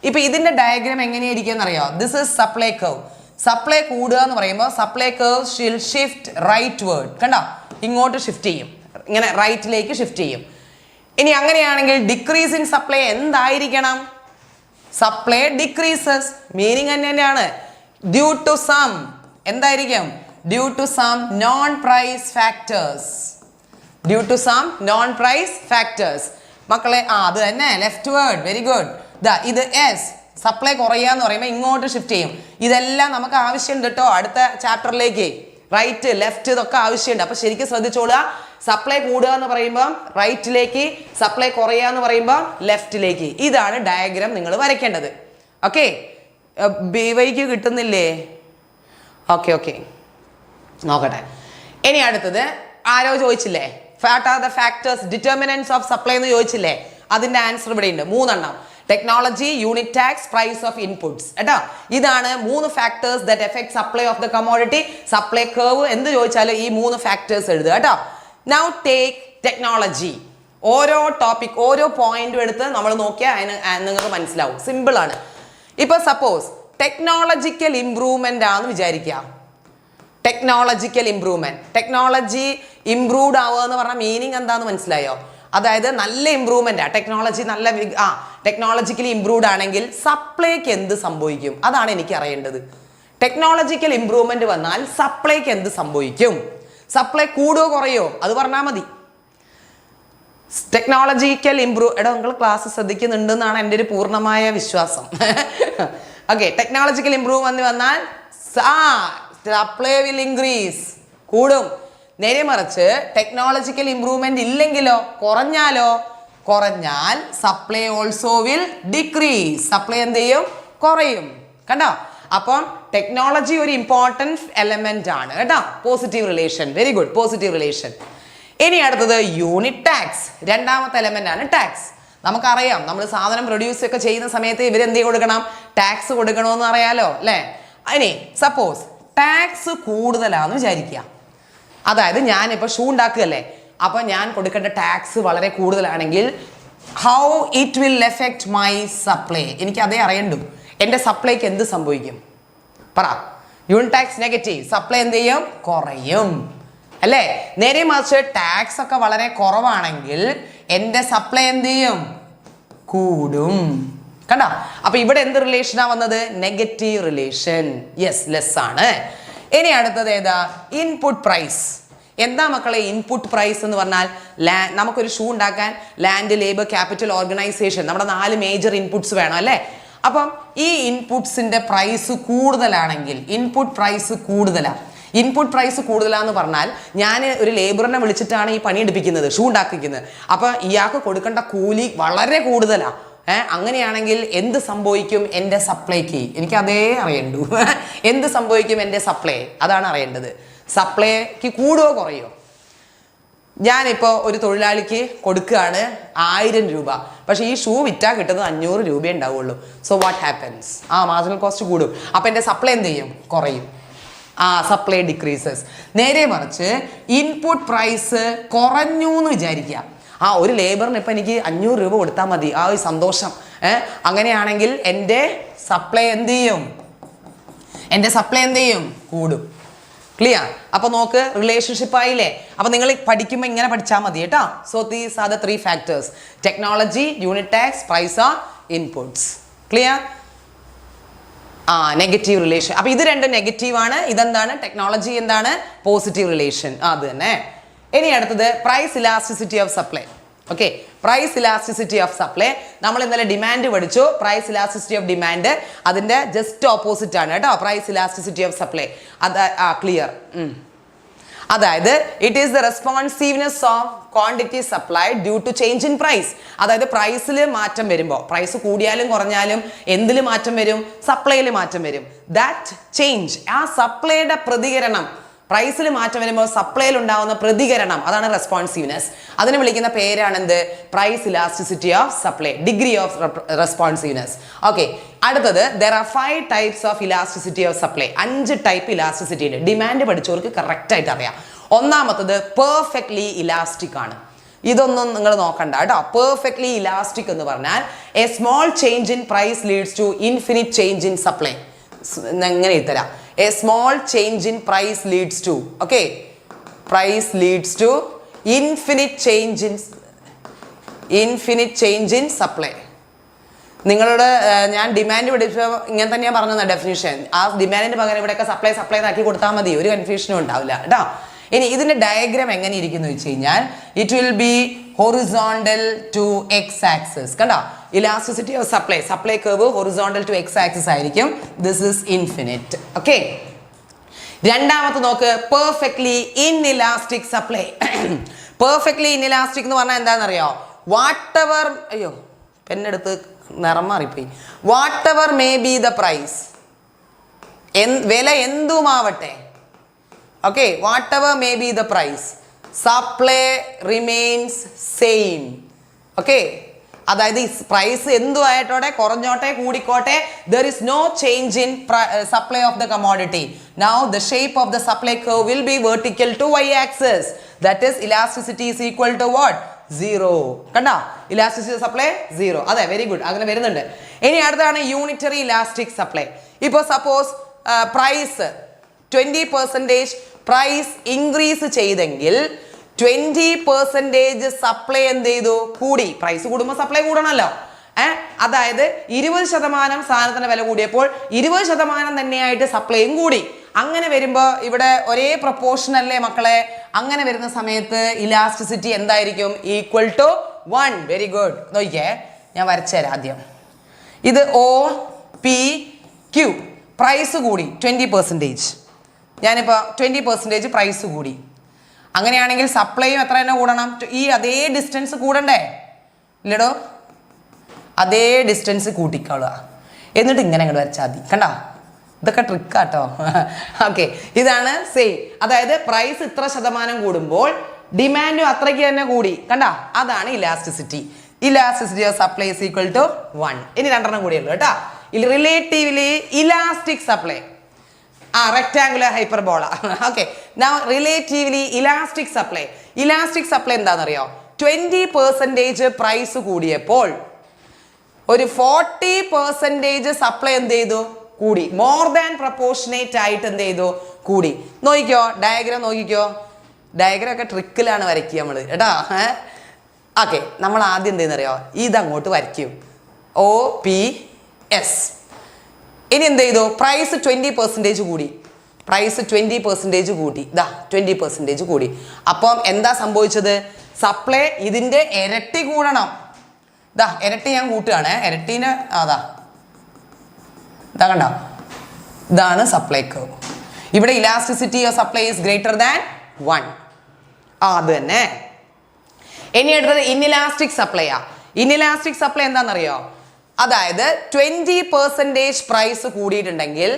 ഇപ്പൊ ഇതിന്റെ ഡയഗ്രാം എങ്ങനെയായിരിക്കും എന്നറിയോ? This is supply curve. Supply കൂടുക എന്ന് പറയുമ്പോൾ സപ്ലൈ കർവ് ഷിൽ ഷിഫ്റ്റ് റൈറ്റ് വേർഡ്. കണ്ടോ? ഇങ്ങോട്ട് ഷിഫ്റ്റ് ചെയ്യും, ഇങ്ങനെ റൈറ്റിലേക്ക് ഷിഫ്റ്റ് ചെയ്യും. ഇനി അങ്ങനെയാണെങ്കിൽ ഡിക്രീസ് ഇൻ സപ്ലൈ എന്തായിരിക്കണം? Supply decreases. മീനിങ് തന്നെയാണ്. ഡ്യൂ ടു സം എന്തായിരിക്കും? Due to some non price factors. Due to some non price factors. മക്കളെ അത് തന്നെ, ലെഫ്റ്റ് വേർഡ്. Very good. ഇത് എസ്. സപ്ലൈ കുറയാന്ന് പറയുമ്പോൾ ഇങ്ങോട്ട് ഷിഫ്റ്റ് ചെയ്യും. ഇതെല്ലാം നമുക്ക് ആവശ്യമുണ്ട് കേട്ടോ അടുത്ത ചാപ്റ്ററിലേക്ക്. റൈറ്റ്, ലെഫ്റ്റ് ഇതൊക്കെ ആവശ്യമുണ്ട്. അപ്പൊ ശരിക്കും ശ്രദ്ധിച്ചോളുക. സപ്ലൈ കൂടുക എന്ന് പറയുമ്പോൾ റൈറ്റിലേക്ക്, സപ്ലൈ കുറയുക എന്ന് പറയുമ്പോൾ ലെഫ്റ്റിലേക്ക്. ഇതാണ് ഡയഗ്രാം നിങ്ങൾ വരയ്ക്കേണ്ടത്. ഓക്കെ, ബിവൈക്ക് കിട്ടുന്നില്ലേ? ഓക്കെ, നോക്കട്ടെ. ഇനി അടുത്തത് ആരോ ചോദിച്ചില്ലേ, what are the factors determinants of supply എന്ന് ചോദിച്ചില്ലേ? അതിന്റെ ആൻസർ ഇവിടെ ഉണ്ട്, 3 എണ്ണം. Technology, unit tax, price of inputs. കേട്ടോ, ഇതാണ് 3 factors that effect supply of the commodity. Supply curve എന്ത് ചോദിച്ചാലും ഈ 3 ഫാക്ടേഴ്സ് എഴുതുക. കേട്ടോ, നൗ ടേക്ക് ടെക്നോളജി. ഓരോ ടോപ്പിക്, ഓരോ പോയിന്റും എടുത്ത് നമ്മൾ നോക്കിയാൽ അതിന് നിങ്ങൾക്ക് മനസ്സിലാവും. സിമ്പിൾ ആണ്. ഇപ്പൊ സപ്പോസ് ടെക്നോളജിക്കൽ ഇംപ്രൂവ്മെന്റ് ആണെന്ന് വിചാരിക്കുക. ടെക്നോളജിക്കൽ ഇംപ്രൂവ്മെന്റ്, ടെക്നോളജി ഇംപ്രൂവ്ഡ് ആവുക എന്ന് പറഞ്ഞ മീനിങ് എന്താന്ന് മനസ്സിലായോ? അതായത് നല്ല ഇംപ്രൂവ്മെന്റ്, ടെക്നോളജി നല്ല ടെക്നോളജിക്കലി ഇംപ്രൂവ്ഡ് ആണെങ്കിൽ സപ്ലൈക്ക് എന്ത് സംഭവിക്കും? അതാണ് എനിക്ക് അറിയേണ്ടത്. ടെക്നോളജിക്കൽ ഇംപ്രൂവ്മെന്റ് വന്നാൽ സപ്ലൈക്ക് എന്ത് സംഭവിക്കും? സപ്ലൈ കൂടുകയോ കുറയോ അത് പറഞ്ഞാൽ മതി. ടെക്നോളജിക്കൽ നിങ്ങൾ ക്ലാസ് ശ്രദ്ധിക്കുന്നുണ്ടെന്നാണ് എൻ്റെ ഒരു പൂർണ്ണമായ വിശ്വാസം. ഓക്കെ, ടെക്നോളജിക്കൽ ഇംപ്രൂവ്മെന്റ് വന്നാൽ സപ്ലൈ വിൽ ഇൻക്രീസ്, കൂടും. നേരെ മറിച്ച് ടെക്നോളജിക്കൽ ഇംപ്രൂവ്മെന്റ് ഇല്ലെങ്കിലോ, കുറഞ്ഞാൽ supply also will decrease. Supply എന്ത് ചെയ്യും? കുറയും. കണ്ടോ? അപ്പം ടെക്നോളജി ഒരു ഇമ്പോർട്ടൻറ്റ് എലമെന്റ് ആണ്. കേട്ടോ, positive relation. Very good, positive relation. ഇനി അടുത്തത് യൂണിറ്റ് ടാക്സ്. രണ്ടാമത്തെ എലമെന്റ് ആണ് ടാക്സ്. നമുക്കറിയാം, നമ്മൾ സാധനം പ്രൊഡ്യൂസ് ഒക്കെ ചെയ്യുന്ന സമയത്ത് ഇവരെന്ത് കൊടുക്കണം? ടാക്സ് കൊടുക്കണമെന്ന് അറിയാലോ അല്ലേ? ഇനി സപ്പോസ് ടാക്സ് കൂടുതലാണെന്ന് വിചാരിക്കുക. അതായത് ഞാനിപ്പോൾ ഷൂ ഉണ്ടാക്കുകയല്ലേ, അപ്പോൾ ഞാൻ കൊടുക്കേണ്ട ടാക്സ് വളരെ കൂടുതലാണെങ്കിൽ how it will effect my supply. എനിക്ക് അതേ അറിയണ്ടു, എൻ്റെ സപ്ലൈക്ക് എന്ത് സംഭവിക്കും പറ. യൂണിറ്റ് ടാക്സ് നെഗറ്റീവ്, സപ്ലൈ എന്ത് ചെയ്യും, കുറയും അല്ലേ. നേരെ മറിച്ച് ടാക്സ് ഒക്കെ വളരെ കുറവാണെങ്കിൽ എൻ്റെ സപ്ലൈ എന്ത് ചെയ്യും, കൂടും. കണ്ടോ? അപ്പൊ ഇവിടെ എന്ത് റിലേഷനാ വന്നത്, നെഗറ്റീവ് റിലേഷൻ. യെസ്, ലെസ് ആണ്. ഇനി അടുത്തത് ഏതാ, ഇൻപുട്ട് പ്രൈസ്. എന്താ മക്കളെ ഇൻപുട്ട് പ്രൈസ് എന്ന് പറഞ്ഞാൽ, നമുക്കൊരു ഷൂ ഉണ്ടാക്കാൻ ലാൻഡ്, ലേബർ, ക്യാപിറ്റൽ, ഓർഗനൈസേഷൻ, നമ്മുടെ 4 മേജർ ഇൻപുട്സ് വേണം അല്ലേ. അപ്പം ഈ ഇൻപുട്സിന്റെ പ്രൈസ് കൂടുതലാണെങ്കിൽ, ഇൻപുട്ട് പ്രൈസ് കൂടുതലാണ്. ഇൻപുട്ട് പ്രൈസ് കൂടുതലാന്ന് പറഞ്ഞാൽ ഞാൻ ഒരു ലേബറിനെ വിളിച്ചിട്ടാണ് ഈ പണി എടുപ്പിക്കുന്നത്, ഷൂ ഉണ്ടാക്കിക്കുന്നത്. അപ്പൊ ഇയാൾക്ക് കൊടുക്കേണ്ട കൂലി വളരെ കൂടുതലാണ്. അങ്ങനെയാണെങ്കിൽ എന്ത് സംഭവിക്കും എൻ്റെ സപ്ലൈക്ക്, എനിക്ക് അതേ അറിയണ്ടു. എന്ത് സംഭവിക്കും എൻ്റെ സപ്ലൈ, അതാണ് അറിയേണ്ടത്. സപ്ലൈക്ക് കൂടുകയോ കുറയോ. ഞാനിപ്പോൾ ഒരു തൊഴിലാളിക്ക് കൊടുക്കുകയാണ് 1000 രൂപ, പക്ഷേ ഈ ഷൂ വിറ്റാൽ കിട്ടുന്നത് 500 രൂപയേ ഉണ്ടാവുള്ളൂ. So what happens, marginal cost കൂടും. അപ്പം എൻ്റെ സപ്ലൈ എന്ത് ചെയ്യും, കുറയും. Supply decreases. നേരെ മറിച്ച് ഇൻപുട്ട് പ്രൈസ് കുറഞ്ഞു എന്ന് വിചാരിക്കുക. ഒരു ലേബറിന് ഇപ്പം എനിക്ക് 500 രൂപ കൊടുത്താൽ മതി, ഒരു സന്തോഷം. അങ്ങനെയാണെങ്കിൽ എൻ്റെ സപ്ലൈ എന്ത് ചെയ്യും, എൻ്റെ സപ്ലൈ എന്ത് ചെയ്യും, കൂടും. ക്ലിയർ? അപ്പൊ നോക്ക്, റിലേഷൻഷിപ്പ് ആയില്ലേ. അപ്പൊ നിങ്ങൾ പഠിക്കുമ്പോൾ ഇങ്ങനെ പഠിച്ചാൽ മതി കേട്ടോ. So these are the 3 factors: technology, unit tax, price or inputs. Clear? Negative relation. അപ്പൊ ഇത് രണ്ടും നെഗറ്റീവ് ആണ്. ഇതെന്താണ്, ടെക്നോളജി എന്താണ്, പോസിറ്റീവ് റിലേഷൻ. അത് തന്നെ. ഇനി അടുത്തത് price elasticity of supply. Okay, price elasticity of supply. നമ്മൾ ഇന്നലെ ഡിമാൻഡ് പഠിച്ചു. പ്രൈസ് ഇലാസ്റ്റിസിറ്റി ഓഫ് ഡിമാൻഡ് അതിന്റെ ജസ്റ്റ് ഓപ്പോസിറ്റ് ആണ് കേട്ടോ, പ്രൈസ് ഇലാസ്റ്റിസിറ്റി ഓഫ് സപ്ലൈ. അത് ക്ലിയർ. അതായത് it is the responsiveness of quantity supply due to change in price. അതായത് പ്രൈസിൽ മാറ്റം വരുമ്പോൾ, പ്രൈസ് കൂടിയാലും കുറഞ്ഞാലും എന്തിൽ മാറ്റം വരും, സപ്ലൈയിൽ മാറ്റം വരും. ദാറ്റ് ചേഞ്ച്, ആ സപ്ലൈയുടെ പ്രതികരണം, പ്രൈസിൽ മാറ്റം വരുമ്പോൾ സപ്ലൈയിൽ ഉണ്ടാവുന്ന പ്രതികരണം, അതാണ് റെസ്പോൺസീവ്നെസ്. അതിന് വിളിക്കുന്ന പേരാണ് എന്ത്, price elasticity of supply, degree of responsiveness. Okay, അടുത്തത് there are 5 types of elasticity of supply. 5 type elasticity ഉണ്ട്. ഡിമാൻഡ് പഠിച്ചവർക്ക് കറക്റ്റ് ആയിട്ട് അറിയാം. ഒന്നാമത്തത് പെർഫെക്റ്റ്ലി ഇലാസ്റ്റിക് ആണ്. ഇതൊന്നും നിങ്ങൾ നോക്കണ്ട കേട്ടോ. പെർഫെക്റ്റ്ലി ഇലാസ്റ്റിക് എന്ന് പറഞ്ഞാൽ a small change in price leads to infinite change in supply. എങ്ങനെ ഇത്തരാം, a small change in price leads to, okay, price leads to infinite change in supply. നിങ്ങളോട് ഞാൻ ഡിമാൻഡ് പഠിച്ചപ്പോൾ ഇങ്ങനെ തന്നെയാണ് പറഞ്ഞത് ഡെഫിനിഷൻ. ആ ഡിമാൻഡിന് പകരം ഇവിടെയൊക്കെ സപ്ലൈ ആക്കി കൊടുത്താൽ മതി, ഒരു കൺഫ്യൂഷനും ഉണ്ടാവില്ല കേട്ടോ. ഇനി ഇതിന്റെ ഡയഗ്രാം എങ്ങനെ ഇരിക്കുന്നു വെച്ച് കഴിഞ്ഞാൽ, it will be horizontal to X axis. കണ്ടോ, elasticity of supply curve horizontal to X axis ആയിരിക്കും. This is infinite. ഓക്കെ, രണ്ടാമത്തെ നോക്ക്, perfectly inelastic supply. Perfectly inelastic എന്ന് പറഞ്ഞാൽ എന്താണെന്നറിയോ, വാട്ട് എവർ, അയ്യോ പെണ്ണെടുത്ത് നിറം മാറിപ്പോയി, whatever may be the price, വില എന്തുമാവട്ടെ, okay, whatever may be the price, supply remains same. Okay, അതായത് പ്രൈസ് എന്തുമായിട്ടോടെ, കുറഞ്ഞോട്ടെ കൂടിക്കോട്ടെ, there is no change in supply of the commodity. Now the shape of the supply curve will be vertical to y axis. That is elasticity is equal to what? 0. കണ്ടോ, elasticity supply 0. അതെ, very good, അങ്ങനെ വരുന്നുണ്ട്. ഇനി അടുത്താണ് unitary elastic supply. ഇപ്പോൾ suppose price 20% price increase ചെയ്തെങ്കിൽ 20% supply എന്ത് ചെയ്തു, കൂടി. പ്രൈസ് കൂടുമ്പോൾ സപ്ലൈ കൂടണമല്ലോ. അതായത് 20% സാധനത്തിന്റെ വില കൂടിയപ്പോൾ 20% തന്നെയായിട്ട് സപ്ലൈയും കൂടി. അങ്ങനെ വരുമ്പോൾ ഇവിടെ ഒരേ പ്രൊപ്പോർഷൻ അല്ലേ മക്കളെ. അങ്ങനെ വരുന്ന സമയത്ത് ഇലാസ്റ്റിസിറ്റി എന്തായിരിക്കും, ഈക്വൽ ടു 1. Very good. നോക്കിയേ, ഞാൻ വരച്ചുതരാം ആദ്യം. ഇത് OPQ, പ്രൈസ് കൂടി 20%. ഞാനിപ്പോൾ 20% പ്രൈസ് കൂടി. അങ്ങനെയാണെങ്കിൽ സപ്ലൈയും എത്ര തന്നെ കൂടണം, ഈ അതേ ഡിസ്റ്റൻസ് കൂടണ്ടേ, ഇല്ലടോ, അതേ ഡിസ്റ്റൻസ് കൂട്ടിക്കൊള്ളുക. എന്നിട്ട് ഇങ്ങനെ അങ്ങോട്ട് വരച്ചാൽ മതി. കണ്ടോ, ഇതൊക്കെ ട്രിക്കാട്ടോ. ഓക്കെ, ഇതാണ് സെയിം. അതായത് പ്രൈസ് ഇത്ര ശതമാനം കൂടുമ്പോൾ ഡിമാൻഡും അത്രയ്ക്ക് തന്നെ കൂടി. കണ്ടോ, അതാണ് elasticity. Elasticity of supply is equal to 1. ഇനി 2 കൂടിയുള്ളൂ കേട്ടോ. Relatively elastic supply, rectangular hyperbola. Okay, now relatively elastic supply. Elastic supply എന്താണെന്നറിയോ, 20% പ്രൈസ് കൂടിയപ്പോൾ ഒരു 40% സപ്ലൈ എന്ത് ചെയ്തു കൂടി. മോർ ദാൻ പ്രപ്പോർഷനേറ്റ് ആയിട്ട് എന്ത് ചെയ്തു കൂടി. നോക്കിക്കോ ഡയഗ്രാം നോക്കിക്കോ. ഡയഗ്രാം ഒക്കെ ട്രിക്കിലാണ് വരയ്ക്കുക നമ്മൾ കേട്ടോ. ഓക്കെ, നമ്മൾ ആദ്യം എന്ത് ചെയ്യുന്നറിയോ, ഇതങ്ങോട്ട് വരയ്ക്കും OPS. ഇനി എന്ത് ചെയ്തു, പ്രൈസ് 20% കൂടി. പ്രൈസ് 20% കൂടി. 20% കൂടി. അപ്പം എന്താ സംഭവിച്ചത്, സപ്ലൈ ഇതിൻ്റെ ഇരട്ടി കൂടണം. ഇരട്ടി ഞാൻ കൂട്ടുകയാണ്. ഇരട്ടീനെ ഇതാ കണ്ടോ, ഇതാണ് സപ്ലൈ കർവ്. ഇവിടെ elasticity of supply is greater than 1. അത് തന്നെ. ഇനി അടുത്തത് ഇൻഇലാസ്റ്റിക് സപ്ലൈയാ. ഇൻഇലാസ്റ്റിക് സപ്ലൈ എന്താണെന്നറിയോ, അതായത് 20% പ്രൈസ് കൂടിയിട്ടുണ്ടെങ്കിൽ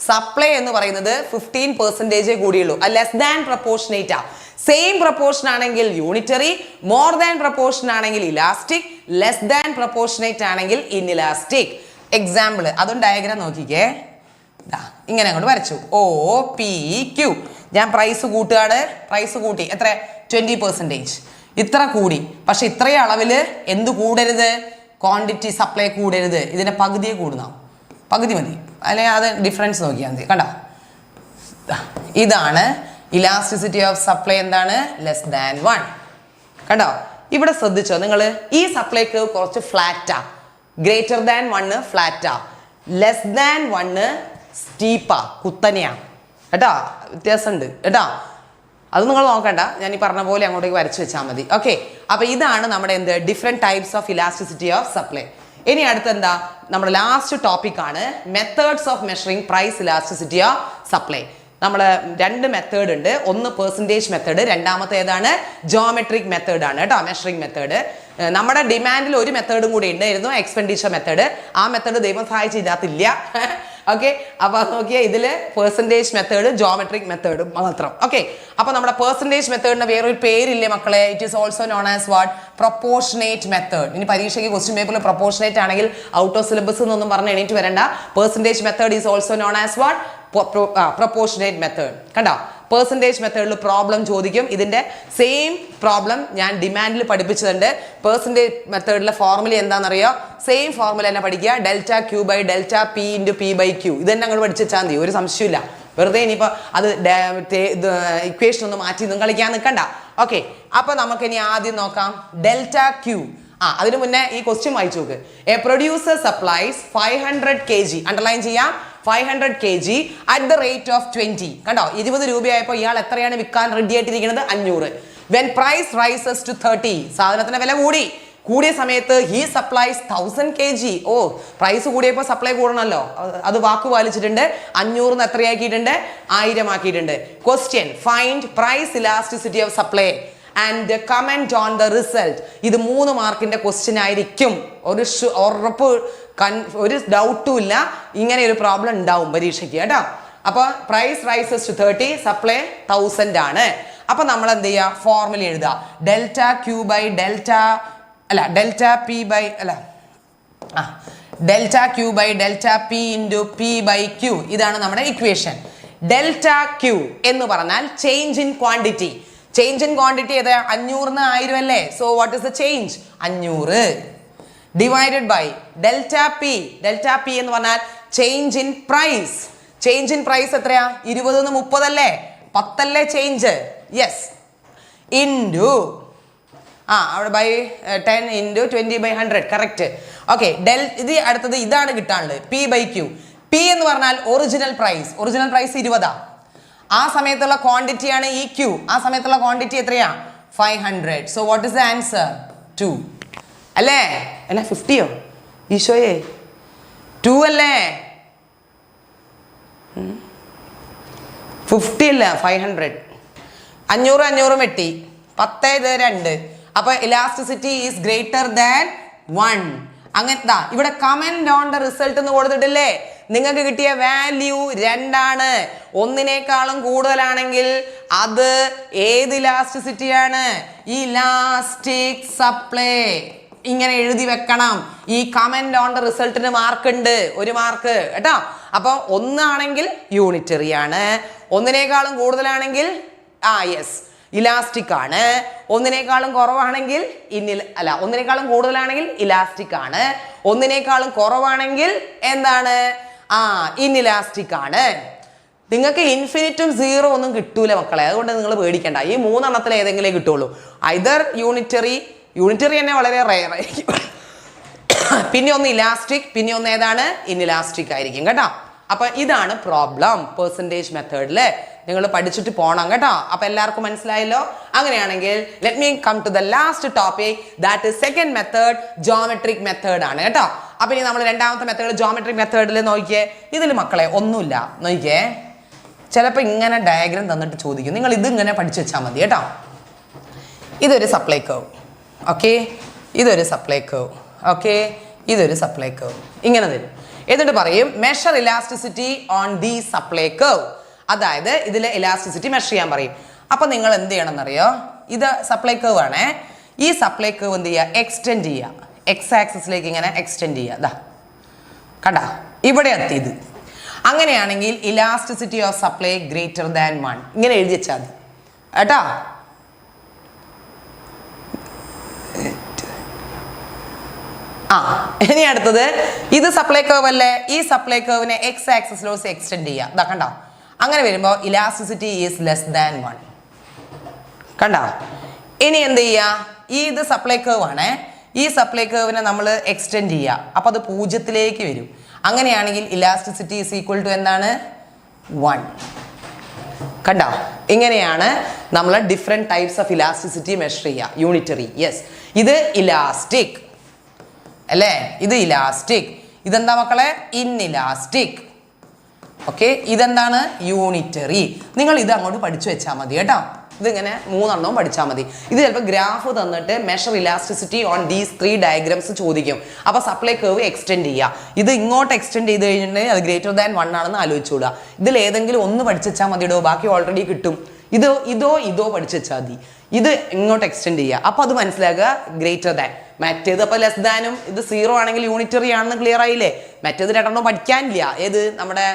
സപ്ലൈ എന്ന് പറയുന്നത് 15% കൂടിയുള്ളൂ. ലെസ് ദാൻ പ്രപ്പോർഷനേറ്റാ. സെയിം പ്രപ്പോർഷൻ ആണെങ്കിൽ യൂണിറ്ററി, മോർ ദാൻ പ്രപ്പോർഷൻ ആണെങ്കിൽ ഇലാസ്റ്റിക്, ലെസ് ദാൻ പ്രപ്പോർഷനേറ്റ് ആണെങ്കിൽ ഇൻഇലാസ്റ്റിക്. എക്സാമ്പിൾ, അതും ഡയഗ്രാം നോക്കിക്കേ. ഇങ്ങനെ അങ്ങോട്ട് വരച്ചു. OPQ. ഞാൻ പ്രൈസ് കൂട്ടുകയാണ്. പ്രൈസ് കൂട്ടി എത്ര, 20%. ഇത്ര കൂടി. പക്ഷെ ഇത്രയും അളവിൽ എന്ത് കൂടരുത്, ക്വാണ്ടിറ്റി സപ്ലൈ കൂടരുത്. ഇതിന്റെ പകുതിയെ കൂടുന്ന, പകുതി മതി. അല്ലെങ്കിൽ അത് ഡിഫറൻസ് നോക്കിയാൽ മതി. കണ്ടോ, ഇതാണ് ഇലാസ്റ്റിസിറ്റി ഓഫ് സപ്ലൈ. എന്താണ്, ലെസ് ദാൻ 1. കണ്ടോ, ഇവിടെ ശ്രദ്ധിച്ചോ നിങ്ങൾ, ഈ സപ്ലൈക്ക് കുറച്ച് ഫ്ലാറ്റാ. ഗ്രേറ്റർ ദാൻ 1 ഫ്ലാറ്റാ, ലെസ് ദാൻ 1 സ്റ്റീപ്പാ, കുത്തനെയാ കേട്ടോ. വ്യത്യാസമുണ്ട് കേട്ടോ. അത് നിങ്ങൾ നോക്കണ്ട, ഞാൻ ഈ പറഞ്ഞ പോലെ അങ്ങോട്ടേക്ക് വരച്ചു വെച്ചാൽ മതി. ഓക്കെ, അപ്പൊ ഇതാണ് നമ്മുടെ എന്ത് different types of elasticity of supply. ഇനി അടുത്ത് എന്താ, നമ്മുടെ ലാസ്റ്റ് ടോപ്പിക് ആണ് methods of measuring price elasticity of supply. നമ്മൾ 2 മെത്തേഡ് ഉണ്ട്. ഒന്ന് പെർസെൻറ്റേജ് മെത്തേഡ്, രണ്ടാമത്തെ ഏതാണ്, ജോമെട്രിക് മെത്തേഡ് ആണ് കേട്ടോ, മെഷറിംഗ് മെത്തേഡ്. നമ്മുടെ ഡിമാൻഡിൽ ഒരു മെത്തേഡും കൂടി ഉണ്ടായിരുന്നു, എക്സ്പെൻഡിച്ചർ മെത്തേഡ്. ആ മെത്തേഡ് ദൈവം സഹായിച്ച് ഇതിനകത്തില്ല. ഓക്കെ, അപ്പോൾ നോക്കിയാൽ ഇതിൽ പെർസെൻറ്റേജ് മെത്തേഡ്, ജോമെട്രിക് മെത്തേഡ് മാത്രം. ഓക്കെ, അപ്പോൾ നമ്മുടെ പെർസെൻറ്റേജ് മെത്തേഡിന് വേറൊരു പേരില്ലേ മക്കളെ, it is also known as what, proportionate method. ഇനി പരീക്ഷയ്ക്ക് ക്വസ്റ്റ്യൻ പേപ്പറിൽ പ്രൊപ്പോർഷനേറ്റ് ആണെങ്കിൽ ഔട്ട് ഓഫ് സിലബസ് എന്നൊന്നും പറഞ്ഞ് എണീറ്റ് വരണ്ട. Percentage method is also known as what, proportionate method. കണ്ടോ, പെർസെൻറ്റേജ് മെത്തേഡിൽ പ്രോബ്ലം ചോദിക്കും. ഇതിൻ്റെ സെയിം പ്രോബ്ലം ഞാൻ ഡിമാൻഡിൽ പഠിപ്പിച്ചതുണ്ട്. പെർസെൻറ്റേജ് മെത്തേഡിലെ ഫോർമുല എന്താണെന്നറിയോ, സെയിം ഫോർമുല തന്നെ പഠിക്കുക. Delta Q by delta P into P/Q. ഇത് തന്നെ അങ്ങോട്ട് പഠിച്ചാൽ മതി, ഒരു സംശയമില്ല. വെറുതെ ഇനിയിപ്പോൾ അത് ഇക്വേഷൻ ഒന്ന് മാറ്റി ഒന്നും കളിക്കാൻ നിൽക്കണ്ട. ഓക്കെ, അപ്പോൾ നമുക്കിനി ആദ്യം നോക്കാം ഡെൽറ്റ Q. അതിന് മുന്നേ ഈ ക്വസ്റ്റ്യൻ വായിച്ചു നോക്ക്. A producer supplies 500 kg, underline ചെയ്യാം, 500 kg at the rate of 20. കണ്ടോ, 20 രൂപയായപ്പോൾ ഇയാൾ എത്രയാണ് വിൽക്കാൻ റെഡി ആയിട്ടിരിക്കുന്നത്, 500. വെൻ പ്രൈസ് റൈസസ് ടു 30, സാധനത്തിന്റെ വില കൂടിയ സമയത്ത് ഹി സപ്ലൈസ് 1000 kg. പ്രൈസ് കൂടിയപ്പോൾ സപ്ലൈ കൂടണമല്ലോ, അത് വാക്ക് പാലിച്ചിട്ടുണ്ട്. 500 എത്രയാക്കിയിട്ടുണ്ട്, 1000 ആക്കിയിട്ടുണ്ട്. Question, find price elasticity of supply and comment on the result. ഇത് 3 മാർക്കിന്റെ ക്വസ്റ്റ്യൻ ആയിരിക്കും. ഉറപ്പ്, ഒരു ഡൗട്ടും ഇല്ല, ഇങ്ങനെ ഒരു പ്രോബ്ലം ഉണ്ടാവും പരീക്ഷയ്ക്ക് കേട്ടോ. അപ്പൊ പ്രൈസ് റൈസസ് ടു 30, സപ്ലൈ 1000 ആണ്. അപ്പൊ നമ്മൾ എന്ത് ചെയ്യുക, ഫോർമുല എഴുതുക. Delta Q by delta P into P/Q. ഇതാണ് നമ്മുടെ ഇക്വേഷൻ. ഡെൽറ്റ Q എന്ന് പറഞ്ഞാൽ change in quantity. Change in quantity ഏതാ, 500 1000 അല്ലേ. So what is the change, 500 divided by delta P. Delta P എന്ന് പറഞ്ഞാൽ change in price. Change in price എത്രയാ, 20 നിന്ന് 30 അല്ലേ, 10 അല്ലേ ചേഞ്ച്. യെസ്, ഇൻറ്റു അവിടെ ബൈ 10 ഇൻറ്റു 20/100. കറക്റ്റ്. ഓക്കെ, ഇത് അടുത്തത് ഇതാണ് കിട്ടാനുള്ളത്, P/Q. P എന്ന് പറഞ്ഞാൽ ഒറിജിനൽ പ്രൈസ്. Original price 20. ആ സമയത്തുള്ള ക്വാണ്ടിറ്റി ആണ് ഈ Q. ആ സമയത്തുള്ള ക്വാണ്ടിറ്റി എത്രയാ, 500. So what is the answer, 2 അല്ലേ. അല്ല 50യോ, ഈശോയെ 2 അല്ലേ, 50 അല്ല 500. 500 വെട്ടി 10 ഇത് 2. അപ്പൊ ഇലാസ്റ്റിസിറ്റി ഈസ് ഗ്രേറ്റർ ദാൻ 1. അങ്ങനത്തെ ഇവിടെ കമന്റ് ഓൺ ദ റിസൾട്ട് എന്ന് കൊടുത്തിട്ടില്ലേ, നിങ്ങൾക്ക് കിട്ടിയ വാല്യൂ 2 ആണ്. 1നേക്കാളും കൂടുതലാണെങ്കിൽ അത് ഏത് ഇലാസ്റ്റിസിറ്റിയാണ്, ഇലാസ്റ്റിക് സപ്ലൈ. ഇങ്ങനെ എഴുതി വെക്കണം. ഈ കമന്റ് ഓൺ ദ റിസൾട്ടിന് മാർക്ക് ഉണ്ട്, 1 മാർക്ക് കേട്ടോ. അപ്പൊ 1 ആണെങ്കിൽ യൂണിറ്ററി ആണ്, 1നേക്കാളും കൂടുതലാണെങ്കിൽ യെസ് ഇലാസ്റ്റിക് ആണ്. ഒന്നിനേക്കാളും കുറവാണെങ്കിൽ ഒന്നിനേക്കാളും കൂടുതലാണെങ്കിൽ ഇലാസ്റ്റിക് ആണ്. ഒന്നിനേക്കാളും കുറവാണെങ്കിൽ എന്താണ്? ഇൻഇലാസ്റ്റിക് ആണ്. നിങ്ങൾക്ക് ഇൻഫിനിറ്റും സീറോ ഒന്നും കിട്ടൂല മക്കളെ, അതുകൊണ്ട് നിങ്ങൾ പേടിക്കണ്ട. ഈ മൂന്നെണ്ണത്തിൽ ഏതെങ്കിലും കിട്ടുള്ളൂ. ഐദർ യൂണിറ്ററി തന്നെ വളരെ റെയർ ആയിരിക്കും, പിന്നെ ഒന്ന് ഇലാസ്റ്റിക്, പിന്നെ ഒന്ന് ഏതാണ്? ഇൻഇലാസ്റ്റിക് ആയിരിക്കും കേട്ടോ. അപ്പൊ ഇതാണ് പ്രോബ്ലം പെർസെൻറ്റേജ് മെത്തേഡിൽ. നിങ്ങൾ പഠിച്ചിട്ട് പോകണം കേട്ടോ. അപ്പൊ എല്ലാവർക്കും മനസ്സിലായല്ലോ? അങ്ങനെയാണെങ്കിൽ let me come to the last topic, that is second method, geometric method ആണ് കേട്ടോ. അപ്പൊ ഇനി നമ്മൾ രണ്ടാമത്തെ മെത്തേഡ് ജോമെട്രിക് മെത്തേഡിൽ നോക്കിയേ. ഇതിൽ മക്കളെ ഒന്നുമില്ല, നോക്കിയേ. ചിലപ്പോൾ ഇങ്ങനെ ഡയഗ്രാം തന്നിട്ട് ചോദിക്കും, നിങ്ങൾ ഇത് ഇങ്ങനെ പഠിച്ചു വെച്ചാൽ മതി കേട്ടോ. ഇതൊരു സപ്ലൈ കർവ്, ഓക്കെ. ഇതൊരു സപ്ലൈ കർവ്, ഓക്കെ. ഇതൊരു സപ്ലൈ കർവ്, ഇങ്ങനെ തരും. എന്നിട്ട് പറയും measure elasticity on the supply curve. അതായത് ഇതിൽ ഇലാസ്റ്റിസിറ്റി മെഷർ ചെയ്യാൻ പറയും. അപ്പൊ നിങ്ങൾ എന്ത് ചെയ്യണം എന്നറിയോ? ഇത് സപ്ലൈ കർവ് ആണേ. ഈ സപ്ലൈ കർവ് എന്ത് ചെയ്യുക? എക്സ്റ്റെൻഡ് ചെയ്യുക. എക്സ് ആക്സിസിലേക്ക് ഇങ്ങനെ എക്സ്റ്റെൻഡ് ചെയ്യുക. ഇതാ കണ്ട, ഇവിടെ എത്തിയത്. അങ്ങനെയാണെങ്കിൽ elasticity of supply greater than 1 ഇങ്ങനെ എഴുതി വെച്ചാൽ മതി കേട്ടോ. ഇനി അടുത്തത്, ഇത് സപ്ലൈ കർവ് അല്ലേ? ഈ സപ്ലൈ കർവിനെ എക്സ് ആക്സിസിലോട്ട് എക്സ്റ്റെൻഡ് ചെയ്യുക. ഇതാ കണ്ടോ? അങ്ങനെ വരുമ്പോൾ ഇലാസ്റ്റിസിറ്റി ഈസ് ലെസ് ദാൻ 1 കണ്ടോ. ഇനി എന്ത് ചെയ്യുക? ഇത് സപ്ലൈ കർവ് ആണ്. ഈ സപ്ലൈ കർവിനെ നമ്മൾ എക്സ്റ്റെൻഡ് ചെയ്യുക. അപ്പോൾ അത് 0ലേക്ക് വരും. അങ്ങനെയാണെങ്കിൽ ഇലാസ്റ്റിസിറ്റി ഈസ് ഈക്വൽ ടു എന്താണ്? 1 കണ്ടോ. ഇങ്ങനെയാണ് നമ്മൾ different types of elasticity measure ചെയ്യുക. Unitary, yes. ഇത് ഇലാസ്റ്റിക് അല്ലേ? ഇത് ഇലാസ്റ്റിക്. ഇതെന്താ മക്കളെ? ഇൻഇലാസ്റ്റിക്. ഓക്കെ. ഇതെന്താണ്? യൂണിറ്ററി. നിങ്ങൾ ഇത് അങ്ങോട്ട് പഠിച്ചു വെച്ചാൽ മതി കേട്ടോ. ഇതിങ്ങനെ 3 എണ്ണവും പഠിച്ചാൽ മതി. ഇത് ചിലപ്പോൾ ഗ്രാഫ് തന്നിട്ട് measure elasticity on these 3 diagrams ചോദിക്കും. അപ്പോൾ സപ്ലൈ കർവ് എക്സ്റ്റെൻഡ് ചെയ്യുക. ഇത് ഇങ്ങോട്ട് എക്സ്റ്റെൻഡ് ചെയ്ത് കഴിഞ്ഞിട്ടുണ്ടെങ്കിൽ അത് ഗ്രേറ്റർ ദാൻ 1 ആണെന്ന് ആലോചിച്ചോളുക. ഇതിൽ ഏതെങ്കിലും ഒന്ന് പഠിച്ചു വെച്ചാൽ മതിയോ, ബാക്കി ഓൾറെഡി കിട്ടും. ഇതോ പഠിച്ചു വെച്ചാൽ മതി. ഇത് ഇങ്ങോട്ട് എക്സ്റ്റെൻഡ് ചെയ്യുക. അപ്പോൾ അത് മനസ്സിലാക്കുക ഗ്രേറ്റർ ദാൻ. മറ്റേത് അപ്പോൾ ലെസ് ദാനും ഇത് 0 ആണെങ്കിൽ യൂണിറ്ററി ആണെന്ന് ക്ലിയർ ആയില്ലേ? മറ്റേത് രണ്ടെണ്ണം പഠിക്കാനില്ല. ഏത്? നമ്മുടെ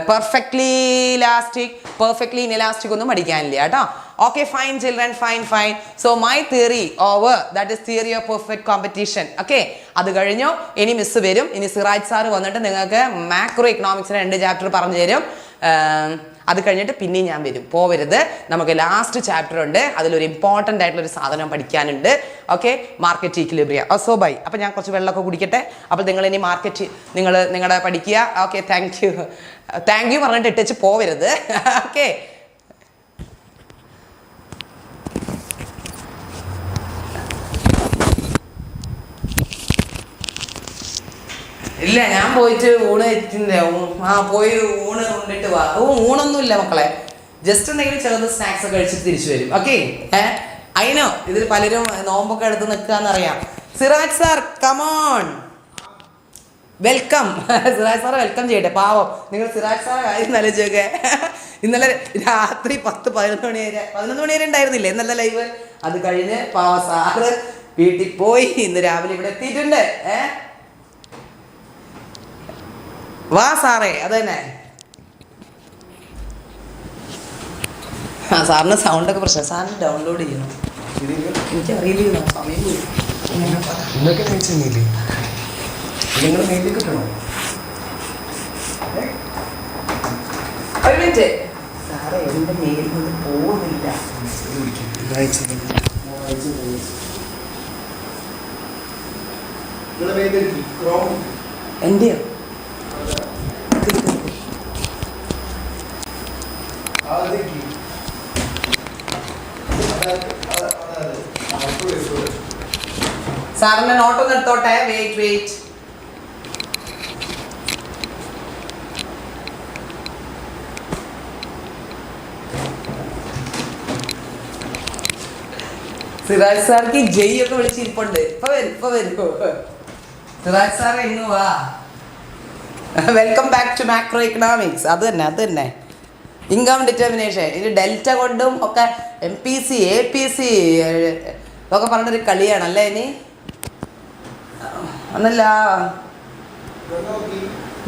പെർഫെക്റ്റ്ലി ഇലാസ്റ്റിക്, പെർഫെക്റ്റ്ലി ഇൻഇലാസ്റ്റിക് ഒന്നും പഠിക്കാനില്ല കേട്ടോ. Okay, fine children, fine. So my theory over, that is theory of perfect competition. Okay, അത് കഴിഞ്ഞു. ഇനി മിസ് വരും. ഇനി സിറാജ് സാറ് വന്നിട്ട് നിങ്ങൾക്ക് മാക്രോ എക്കണോമിക്സിന് 2 ചാപ്റ്റർ പറഞ്ഞു തരും. അത് കഴിഞ്ഞിട്ട് പിന്നെയും ഞാൻ വരും, പോവരുത്. നമുക്ക് ലാസ്റ്റ് ചാപ്റ്റർ ഉണ്ട്, അതിലൊരു ഇമ്പോർട്ടൻ്റ് ആയിട്ടുള്ള ഒരു സാധനം പഠിക്കാനുണ്ട്. Okay, market equilibrium. So bye. അപ്പോൾ ഞാൻ കുറച്ച് വെള്ളമൊക്കെ കുടിക്കട്ടെ. അപ്പോൾ നിങ്ങൾ ഇനി മാർക്കറ്റ് നിങ്ങളുടെ പഠിക്കുക. ഓക്കെ, താങ്ക് യു പറഞ്ഞിട്ട് ഇട്ടേച്ച് പോവരുത്. ഓക്കെ, ഇല്ല ഞാൻ പോയിട്ട് ഊണ് കഴിച്ചിട്ടുണ്ട്. പോയി ഊണ് കൊണ്ടിട്ട് വാ. ഊണൊന്നുമില്ല മക്കളെ, ജസ്റ്റ് എന്തെങ്കിലും ചെറുത് സ്നാക്സ് ഒക്കെ കഴിച്ചിട്ട് തിരിച്ചു വരും. ഓക്കെ, അയിനോ ഇതിൽ പലരും നോമ്പൊക്കെ എടുത്ത് നിൽക്കാന്നറിയാം. Siraj sir come on, welcome. Siraj സാറെ വെൽക്കം ചെയ്യട്ടെ. പാവം, നിങ്ങൾ സിറാജ് സാറെ കാര്യം ആലോചിച്ചൊക്കെ. ഇന്നലെ രാത്രി 10-11 മണി വരെ ഉണ്ടായിരുന്നില്ലേ ഇന്നലെ ലൈവ്? അത് കഴിഞ്ഞ് പാവ സാറ് വീട്ടിൽ പോയി ഇന്ന് രാവിലെ ഇവിടെ എത്തിയിട്ടുണ്ട്. വാ സാറേ, അത് തന്നെ. സാറിന് സൗണ്ടൊക്കെ പ്രശ്നം. സാറിന് ഡൗൺലോഡ് ചെയ്യണം. എനിക്കറിയില്ല, സമയം പോയി. നിങ്ങൾ മെയിലിൽ കിട്ടണോ? ഒരു മിനിറ്റ് സാറേ, എൻ്റെ മെയിൽ നിന്ന് പോകുന്നില്ല. എൻ്റെയോ? സാറിന്റെ നോട്ടൊന്ന് എടുത്തോട്ടെ. വെയിറ്റ്. സിറാജ് സാർക്ക് ജയ് ഒക്കെ വിളിച്ചിരിപ്പുണ്ട്. ഇപ്പൊ വരും. സിറാജ് സാർ എങ്ങു വാ. Welcome back to macro economics. അത് തന്നെ ഇൻകം ഡിറ്റർമിനേഷൻ. ഇത് ഡെൽറ്റ കൊണ്ടും ഒക്കെ MPC APC ഒക്കെ പറഞ്ഞൊരു കളിയാണല്ലേ. ഇനി ഒന്നല്ല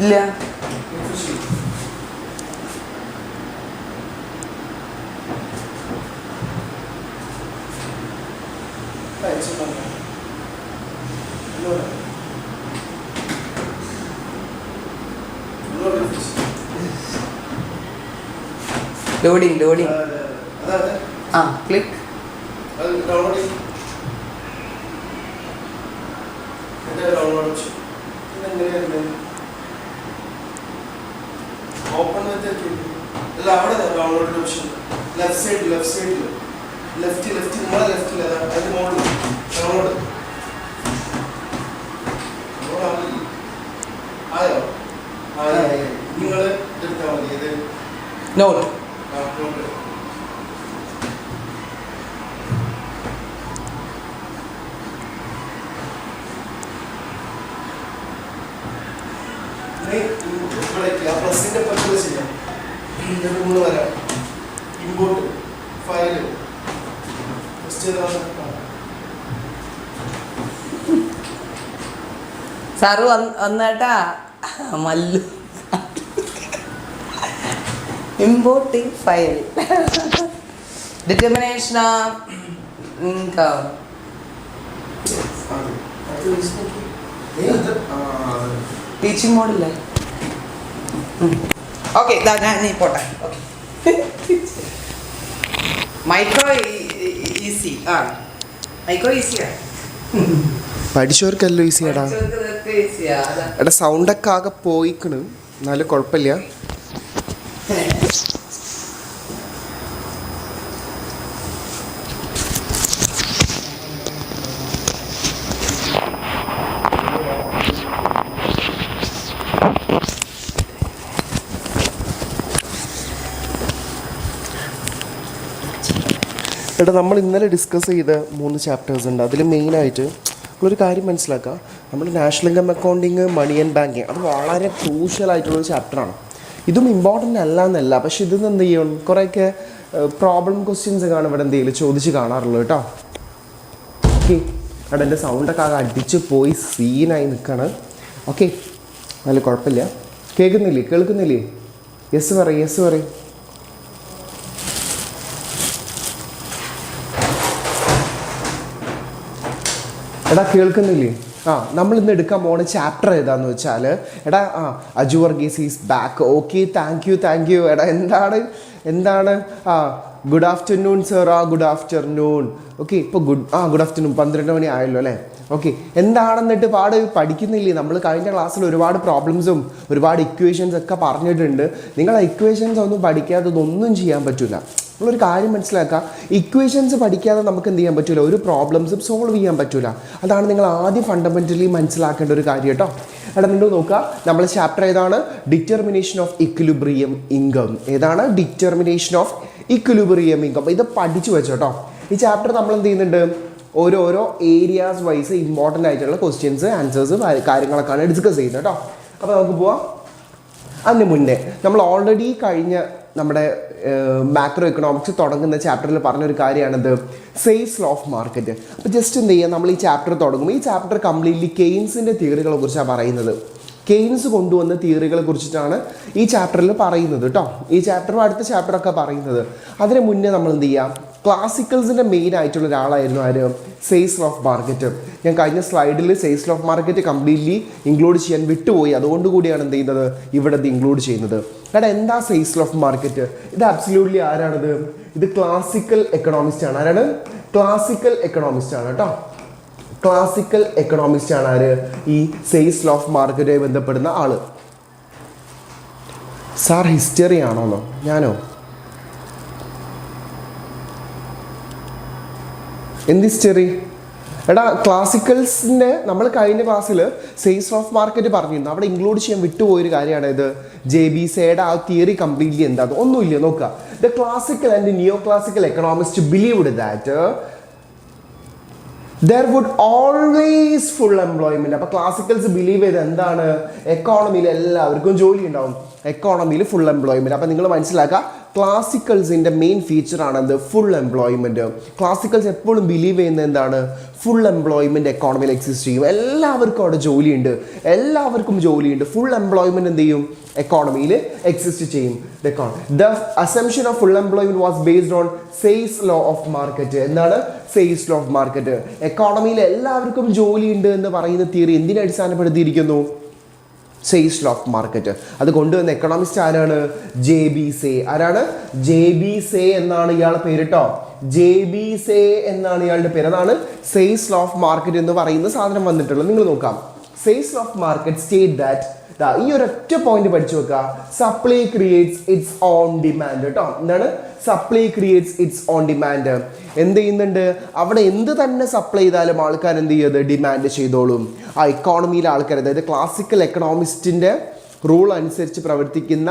ഇല്ല. ലോഡിങ് ക്ലിക്ക് ഓപ്പൺ അല്ല അവിടെ ഡൗൺലോഡ് ഓപ്ഷൻ ലെഫ്റ്റ് സൈഡിൽ ലെഫ്റ്റ് നമ്മളെ ലെഫ്റ്റിൽ അതിന്റെ മുകളിൽ ഡൗൺലോഡ് ആയോ നിങ്ങൾ എടുത്താൽ മതി ഇത് നോട്ട് പ്ലസിന്റെ പറ്റുക ചെയ്യാം മൂന്ന് വരാം ഇമ്പോർട്ട് ഫയല് സാറ് വന്നേട്ടാ Mallu importing file determination of income teaching മോഡല്ലേ ഓക്കെ ഞാൻ നീ പോട്ടെ ഓക്കെ മൈക്രോ ഈസി മൈക്രോ ഈസിയാ പഠിച്ചവർക്കല്ലോ ഈസിയാടാ. എടാ സൗണ്ടൊക്കെ ആകെ പോയിക്കണ്, എന്നാലും കുഴപ്പമില്ല. എടാ നമ്മൾ ഇന്നലെ ഡിസ്കസ് ചെയ്ത 3 ചാപ്റ്റേഴ്സ് ഉണ്ട്. അതിൽ മെയിനായിട്ട് ഒരു കാര്യം മനസ്സിലാക്കുക, നമ്മുടെ national income accounting, money and banking അത് വളരെ ക്രൂഷ്യലായിട്ടുള്ളൊരു ചാപ്റ്ററാണ്. ഇതും ഇമ്പോർട്ടൻ്റ് അല്ല എന്നല്ല, പക്ഷെ ഇതിന്ന് എന്ത് ചെയ്യണം, കുറേയൊക്കെ പ്രോബ്ലം ക്വസ്റ്റ്യൻസ് കാണും ഇവിടെ എന്തെങ്കിലും ചോദിച്ച് കാണാറുള്ളൂ കേട്ടോ. ഓക്കെ, അവിടെ എൻ്റെ സൗണ്ടൊക്കെ ആകെ അടിച്ച് പോയി സീനായി നിൽക്കുകയാണ്. ഓക്കെ, നല്ല കുഴപ്പമില്ല. കേൾക്കുന്നില്ലേ? യെസ് പറയും. എടാ കേൾക്കുന്നില്ലേ? നമ്മൾ ഇന്ന് എടുക്കാൻ പോകുന്ന ചാപ്റ്റർ ഏതാന്ന് വെച്ചാൽ, Aju Varghese is back. Okay, thank you. എടാ എന്താണ് good afternoon sir. Good afternoon. Okay, ഇപ്പോൾ ഗുഡ് ആഫ്റ്റർനൂൺ 12 മണി ആയല്ലോ അല്ലേ? ഓക്കെ, എന്താണെന്നിട്ട് പഠിക്കുന്നില്ലേ? നമ്മൾ കഴിഞ്ഞ ക്ലാസ്സിൽ ഒരുപാട് പ്രോബ്ലംസും ഒരുപാട് ഇക്വേഷൻസ് ഒക്കെ പറഞ്ഞിട്ടുണ്ട്. നിങ്ങൾ ആ ഇക്വേഷൻസ് ഒന്നും പഠിക്കാതെ ഇതൊന്നും ചെയ്യാൻ പറ്റില്ല. നമ്മളൊരു കാര്യം മനസ്സിലാക്കുക, ഇക്വേഷൻസ് പഠിക്കാതെ നമുക്ക് എന്ത് ചെയ്യാൻ പറ്റില്ല, ഒരു പ്രോബ്ലംസും സോൾവ് ചെയ്യാൻ പറ്റില്ല. അതാണ് നിങ്ങൾ ആദ്യം ഫണ്ടമെൻ്റലി മനസ്സിലാക്കേണ്ട ഒരു കാര്യം കേട്ടോ. നിങ്ങൾ നോക്കുക, നമ്മൾ ചാപ്റ്റർ ഏതാണ്? Determination of equilibrium income. ഏതാണ്? Determination of equilibrium income. ഇത് പഠിച്ചു വെച്ചോട്ടോ. ഈ ചാപ്റ്റർ നമ്മൾ എന്ത് ചെയ്യുന്നുണ്ട്, ഓരോരോ ഏരിയാസ് വൈസ് ഇമ്പോർട്ടൻ്റ് ആയിട്ടുള്ള ക്വസ്റ്റ്യൻസ്, ആൻസേഴ്സ്, കാര്യങ്ങളൊക്കെയാണ് ഡിസ്കസ് ചെയ്യുന്നത് കേട്ടോ. അപ്പോൾ നമുക്ക് പോവാം. അതിന് മുന്നേ നമ്മൾ ഓൾറെഡി കഴിഞ്ഞ നമ്മുടെ മാക്രോ എക്കണോമിക്സ് തുടങ്ങുന്ന ചാപ്റ്ററിൽ പറഞ്ഞൊരു കാര്യമാണിത്, സെയിൽസ് ലോ ഓഫ് മാർക്കറ്റ്. അപ്പോൾ ജസ്റ്റ് എന്ത് ചെയ്യുക, നമ്മൾ ഈ ചാപ്റ്റർ തുടങ്ങും. ഈ ചാപ്റ്റർ കംപ്ലീറ്റ്ലി കെയ്ൻസിൻ്റെ തിയറികളെ കുറിച്ചാണ് പറയുന്നത്. കെയ്ൻസ് കൊണ്ടുവന്ന തിയറികളെ കുറിച്ചിട്ടാണ് ഈ ചാപ്റ്ററിൽ പറയുന്നത് കേട്ടോ. ഈ ചാപ്റ്ററും അടുത്ത ചാപ്റ്ററൊക്കെ പറയുന്നത്. അതിന് മുന്നേ നമ്മൾ എന്ത് ചെയ്യാം, ക്ലാസിക്കൽസിൻ്റെ മെയിൻ ആയിട്ടുള്ള ഒരാളായിരുന്നു ആര്? Sales law of market. ഞാൻ കഴിഞ്ഞ സ്ലൈഡിൽ sales law of market completely include ചെയ്യാൻ വിട്ടുപോയി. അതുകൊണ്ട് കൂടിയാണ് എന്ത് ചെയ്യുന്നത്, ഇവിടെ ഇത് ഇൻക്ലൂഡ് ചെയ്യുന്നത്. എന്താ സെയിൽസ് ലോ ഓഫ് മാർക്കറ്റ്? ഇത് അബ്സല്യൂട്ട്ലി ആരാണിത്? ഇത് ക്ലാസിക്കൽ എക്കണോമിസ്റ്റ് ആണ്. ആരാണ്? ക്ലാസിക്കൽ എക്കണോമിസ്റ്റ് ആണ് കേട്ടോ. ക്ലാസിക്കൽ എക്കണോമിസ്റ്റ് ആണ് ആര്? ഈ സെയിൽസ് ലോ ഓഫ് മാർക്കറ്റുമായി ബന്ധപ്പെടുന്ന ആള്. സാർ ഹിസ്റ്ററി ആണോന്നോ? ഞാനോ? എന്ത് ഹിസ്റ്ററി? ക്ലാസിക്കൽസിൻ്റെ നമ്മൾ കഴിഞ്ഞ ക്ലാസ്സിൽ സെയിൽസ് ഓഫ് മാർക്കറ്റ് പറഞ്ഞിരുന്നു. അവിടെ ഇൻക്ലൂഡ് ചെയ്യാൻ വിട്ടുപോയൊരു കാര്യമാണ് ഇത്, JBCയുടെ ആ തിയറി കംപ്ലീറ്റ്ലി എന്താ? ഒന്നുമില്ല, നോക്കുക. The classical and neo classical economist believed that there would always full employment. അപ്പോൾ ക്ലാസിക്കൽസ് ബിലീവ് ചെയ്ത് എന്താണ്, എക്കോണമിയിൽ എല്ലാവർക്കും ജോലി ഉണ്ടാവും, എക്കോണമിയിൽ ഫുൾ എംപ്ലോയ്മെൻറ്റ്. അപ്പോൾ നിങ്ങൾ മനസ്സിലാക്കുക, ക്ലാസിക്കൽസിൻ്റെ മെയിൻ ഫീച്ചറാണ് എന്ത്? Full employment. ക്ലാസിക്കൽസ് എപ്പോഴും ബിലീവ് ചെയ്യുന്നത് എന്താണ്? ഫുൾ എംപ്ലോയ്മെൻറ്റ് എക്കോണമിയിൽ എക്സിസ്റ്റ് ചെയ്യും. എല്ലാവർക്കും അവിടെ ജോലിയുണ്ട്, എല്ലാവർക്കും ജോലിയുണ്ട്. ഫുൾ എംപ്ലോയ്മെൻറ്റ് എന്ത് ചെയ്യും? എക്കോണമിയിൽ എക്സിസ്റ്റ് ചെയ്യും. The assumption of full employment was based on Say's law of market. എന്താണ് സെയ്സ് ലോ ഓഫ് മാർക്കറ്റ്? എക്കോണമിയിൽ എല്ലാവർക്കും ജോലിയുണ്ട് എന്ന് പറയുന്ന തിയറി എന്തിനെ അടിസ്ഥാനപ്പെടുത്തിയിരിക്കുന്നു? Say's law of market. അത് കൊണ്ടുവന്ന എക്കണോമിസ്റ്റ് ആരാണ്? JB Say. ആരാണ്? JB Say എന്നാണ് ഇയാളുടെ പേര് കേട്ടോ. JB Say എന്നാണ് ഇയാളുടെ പേര്. അതാണ് സെയ്സ് ലോ ഓഫ് മാർക്കറ്റ് എന്ന് പറയുന്ന സാധനം വന്നിട്ടുള്ളത്. നിങ്ങൾ നോക്കാം, Say's law of market state that, ഈ ഒരൊറ്റ പോയിന്റ് പഠിച്ചു വെക്കുക, supply creates its own demand കേട്ടോ. എന്താണ്? Supply creates its own demand. എന്ത് ചെയ്യുന്നുണ്ട്? അവിടെ എന്ത് തന്നെ സപ്ലൈ ചെയ്താലും ആൾക്കാർ എന്ത് ചെയ്യത്? ഡിമാൻഡ് ചെയ്തോളും. ആ എക്കോണമിയിലെ ആൾക്കാർ, അതായത് ക്ലാസിക്കൽ എക്കണോമിസ്റ്റിൻ്റെ റൂൾ അനുസരിച്ച് പ്രവർത്തിക്കുന്ന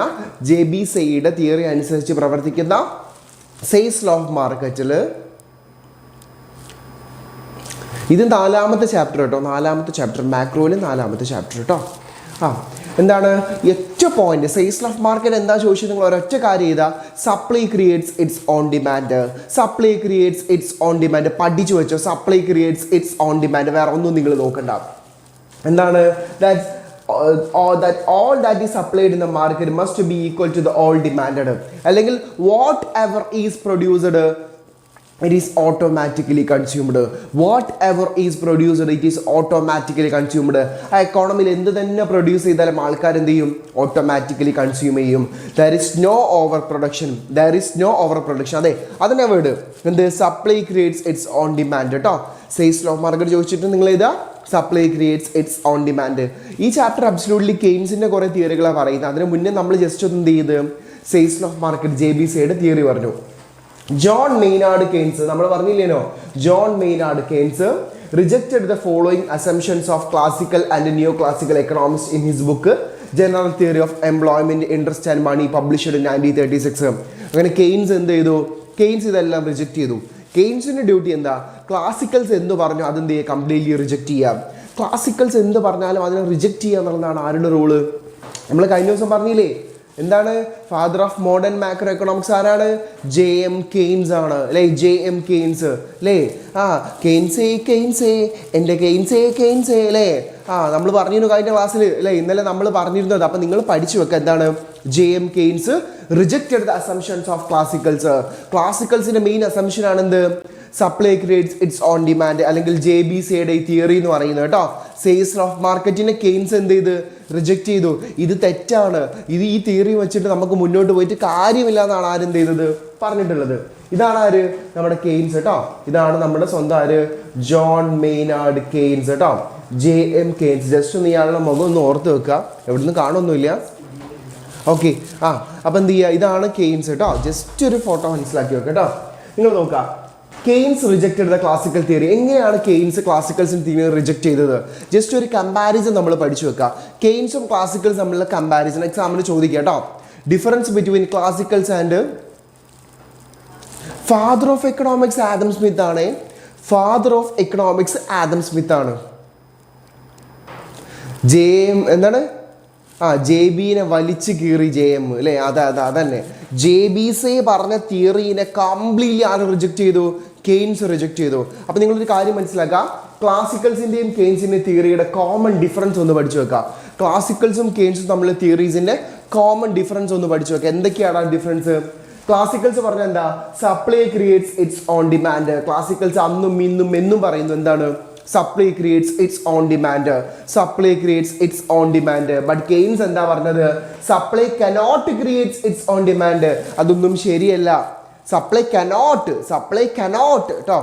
JB Sayയുടെ തിയറി അനുസരിച്ച് പ്രവർത്തിക്കുന്ന സെയ്സ് ലോ ഓഫ് മാർക്കറ്റിൽ, ഇത് 4ാമത്തെ ചാപ്റ്റർ കേട്ടോ, 4ാമത്തെ ചാപ്റ്റർ, മാക്രോയിൽ 4ാമത്തെ ചാപ്റ്റർ കേട്ടോ. എന്താണ് ഒറ്റ point? Say's law of market എന്താ ചോദിച്ചത്? നിങ്ങൾ ഒരൊറ്റ കാര്യം ചെയ്താൽ supply creates its own demand. Supply creates its own demand പഠിച്ചു വെച്ചോ. Supply creates its own demand. വേറെ ഒന്നും നിങ്ങൾ നോക്കണ്ട. എന്താണ്? that all that is supplied in the market must be equal to the all demanded. അല്ലെങ്കിൽ whatever is produced, it is automatically consumed. Whatever is produced, it is automatically consumed. ആ എക്കോണമിയിൽ എന്ത് തന്നെ produce ചെയ്താലും ആൾക്കാർ എന്ത് ചെയ്യും? ഓട്ടോമാറ്റിക്കലി കൺസ്യൂം ചെയ്യും. There is no overproduction. There is no overproduction. അതെ, അതിൻ്റെ വേർഡ് എന്ത്? Supply creates its own demand കേട്ടോ. സെയ്സ് ലോ ഓഫ് മാർക്കറ്റ് ചോദിച്ചിട്ട് നിങ്ങൾ ഇതാ supply creates its own demand. ഈ ചാപ്റ്റർ അബ്സല്യൂട്ട്ലി കെയ്ൻസിൻ്റെ കുറേ തിയറികളാണ് പറയുന്നത്. അതിന് മുന്നേ നമ്മൾ ജസ്റ്റ് ഒന്ന് എന്ത് ചെയ്ത് Say's law of market JB Sayയുടെ തിയറി പറഞ്ഞു. ജോൺ മെയ്നാർഡ് കെയ്ൻസ്, നമ്മൾ പറഞ്ഞില്ലേനോ, John Maynard Keynes rejected the following assumptions of classical and neoclassical economists in his book General Theory of Employment, Interest and Money, published in 1936. അങ്ങനെ Keynes എന്ത് ചെയ്തു? Keynes ഇതെല്ലാം reject ചെയ്തു. കെയ്ൻസിൻ്റെ duty എന്താ? Classicals എന്ത് പറഞ്ഞു അതെന്ത് ചെയ്യുക? കംപ്ലീറ്റ്ലി റിജക്റ്റ് ചെയ്യാം. ക്ലാസിക്കൽസ് എന്ത് പറഞ്ഞാലും അതിനെ റിജക്റ്റ് ചെയ്യുക എന്നുള്ളതാണ് ആരുടെ റൂള്? നമ്മൾ കഴിഞ്ഞ ദിവസം പറഞ്ഞില്ലേ, എന്താണ്? Father of modern macro economics ആരാണ്? JM കെയ്ൻസ് ആണ് അല്ലേ? JM കെയ്ൻസ് അല്ലേ? കെയ്ൻസേ എൻ്റെ കെയ്ൻസേ അല്ലേ? നമ്മൾ പറഞ്ഞിരുന്നു കഴിഞ്ഞ ക്ലാസ്സിൽ അല്ലേ? ഇന്നലെ നമ്മൾ പറഞ്ഞിരുന്നത്. അപ്പം നിങ്ങൾ പഠിച്ചു വെക്കുക. എന്താണ്? JM Keynes rejected the assumptions of classicals. ക്ലാസിക്കൽസിൻ്റെ മെയിൻ അസംഷൻ ആണെന്ത്? Supply creates its own demand. അല്ലെങ്കിൽ JB Sayയുടെ ഈ തിയറി എന്ന് പറയുന്നത് കേട്ടോ. സെയ്സ് ലോ ഓഫ് മാർക്കറ്റിനെ കെയ്ൻസ് എന്ത് ചെയ്ത്? റിജക്റ്റ് ചെയ്തു. ഇത് തെറ്റാണ്, ഇത് ഈ തിയറി വെച്ചിട്ട് നമുക്ക് മുന്നോട്ട് പോയിട്ട് കാര്യമില്ല എന്നാണ് ആരെന്ത് ചെയ്തത്? പറഞ്ഞിട്ടുള്ളത്. ഇതാണ് ആര്? നമ്മുടെ കെയ്ൻസ് കേട്ടോ. ഇതാണ് നമ്മുടെ സ്വന്തം ആര്? ജോൺ മെയ്നാർഡ് കെയ്ൻസ് കേട്ടോ. JM Keynes. ജസ്റ്റ് ഒന്ന് ഇയാളുടെ മുഖം ഒന്ന് ഓർത്ത് വെക്കുക, എവിടുന്ന് കാണുമൊന്നുമില്ല. ഓക്കെ. അപ്പം എന്ത് ചെയ്യുക? ഇതാണ് കെയ്ൻസ് കേട്ടോ. ജസ്റ്റ് ഒരു ഫോട്ടോ മനസ്സിലാക്കി വെക്കുക കേട്ടോ. നിങ്ങൾ നോക്കുക, Keynes rejected the classical theory. എങ്ങനെയാണ് കെയ്ൻസ് ക്ലാസിക്കൽസിൻ്റെ തിയറി റിജക്റ്റ് ചെയ്തത്? ജസ്റ്റ് ഒരു കമ്പാരിസൺ നമ്മൾ പഠിച്ചു വെക്കുക. കെയ്ൻസും ക്ലാസിക്കൽസും തമ്മിലുള്ള കമ്പാരിസൺ എക്സാമിന് ചോദിക്കുക കേട്ടോ. Difference between classicals and father of economics Adam Smith ആണ്. Father of economics Adam Smith ആണ്. എന്താണ്? JBനെ വലിച്ചു കീറി JM അല്ലേ? അതന്നെ. JB Say പറഞ്ഞ തിയറീനെ കംപ്ലീറ്റ്ലി ആര് റിജക്റ്റ് ചെയ്തു? കെയ്ൻസ് റിജക്റ്റ് ചെയ്തു. അപ്പം നിങ്ങളൊരു കാര്യം മനസ്സിലാക്കുക, ക്ലാസിക്കൽസിൻ്റെയും കെയ്ൻസിൻ്റെയും തിയറിയുടെ കോമൺ ഡിഫറൻസ് ഒന്ന് പഠിച്ചു വെക്കുക. ക്ലാസിക്കൽസും കെയ്ൻസും തമ്മിലുള്ള തിയറീസിൻ്റെ കോമൺ ഡിഫറൻസ് ഒന്ന് പഠിച്ചു വെക്കുക. എന്തൊക്കെയാണ് ആ ഡിഫറൻസ്? ക്ലാസിക്കൽസ് പറഞ്ഞാൽ എന്താ? Supply creates its own demand. Classicals അന്നും ഇന്നും എന്നും പറയുന്നു എന്താണ്? Supply creates its own demand. Supply creates its own demand. But Keynes എന്താ പറഞ്ഞത്? Supply cannot creates its own demand. അതൊന്നും ശരിയല്ല. സപ്ലൈ കനോട്ട് കേട്ടോ.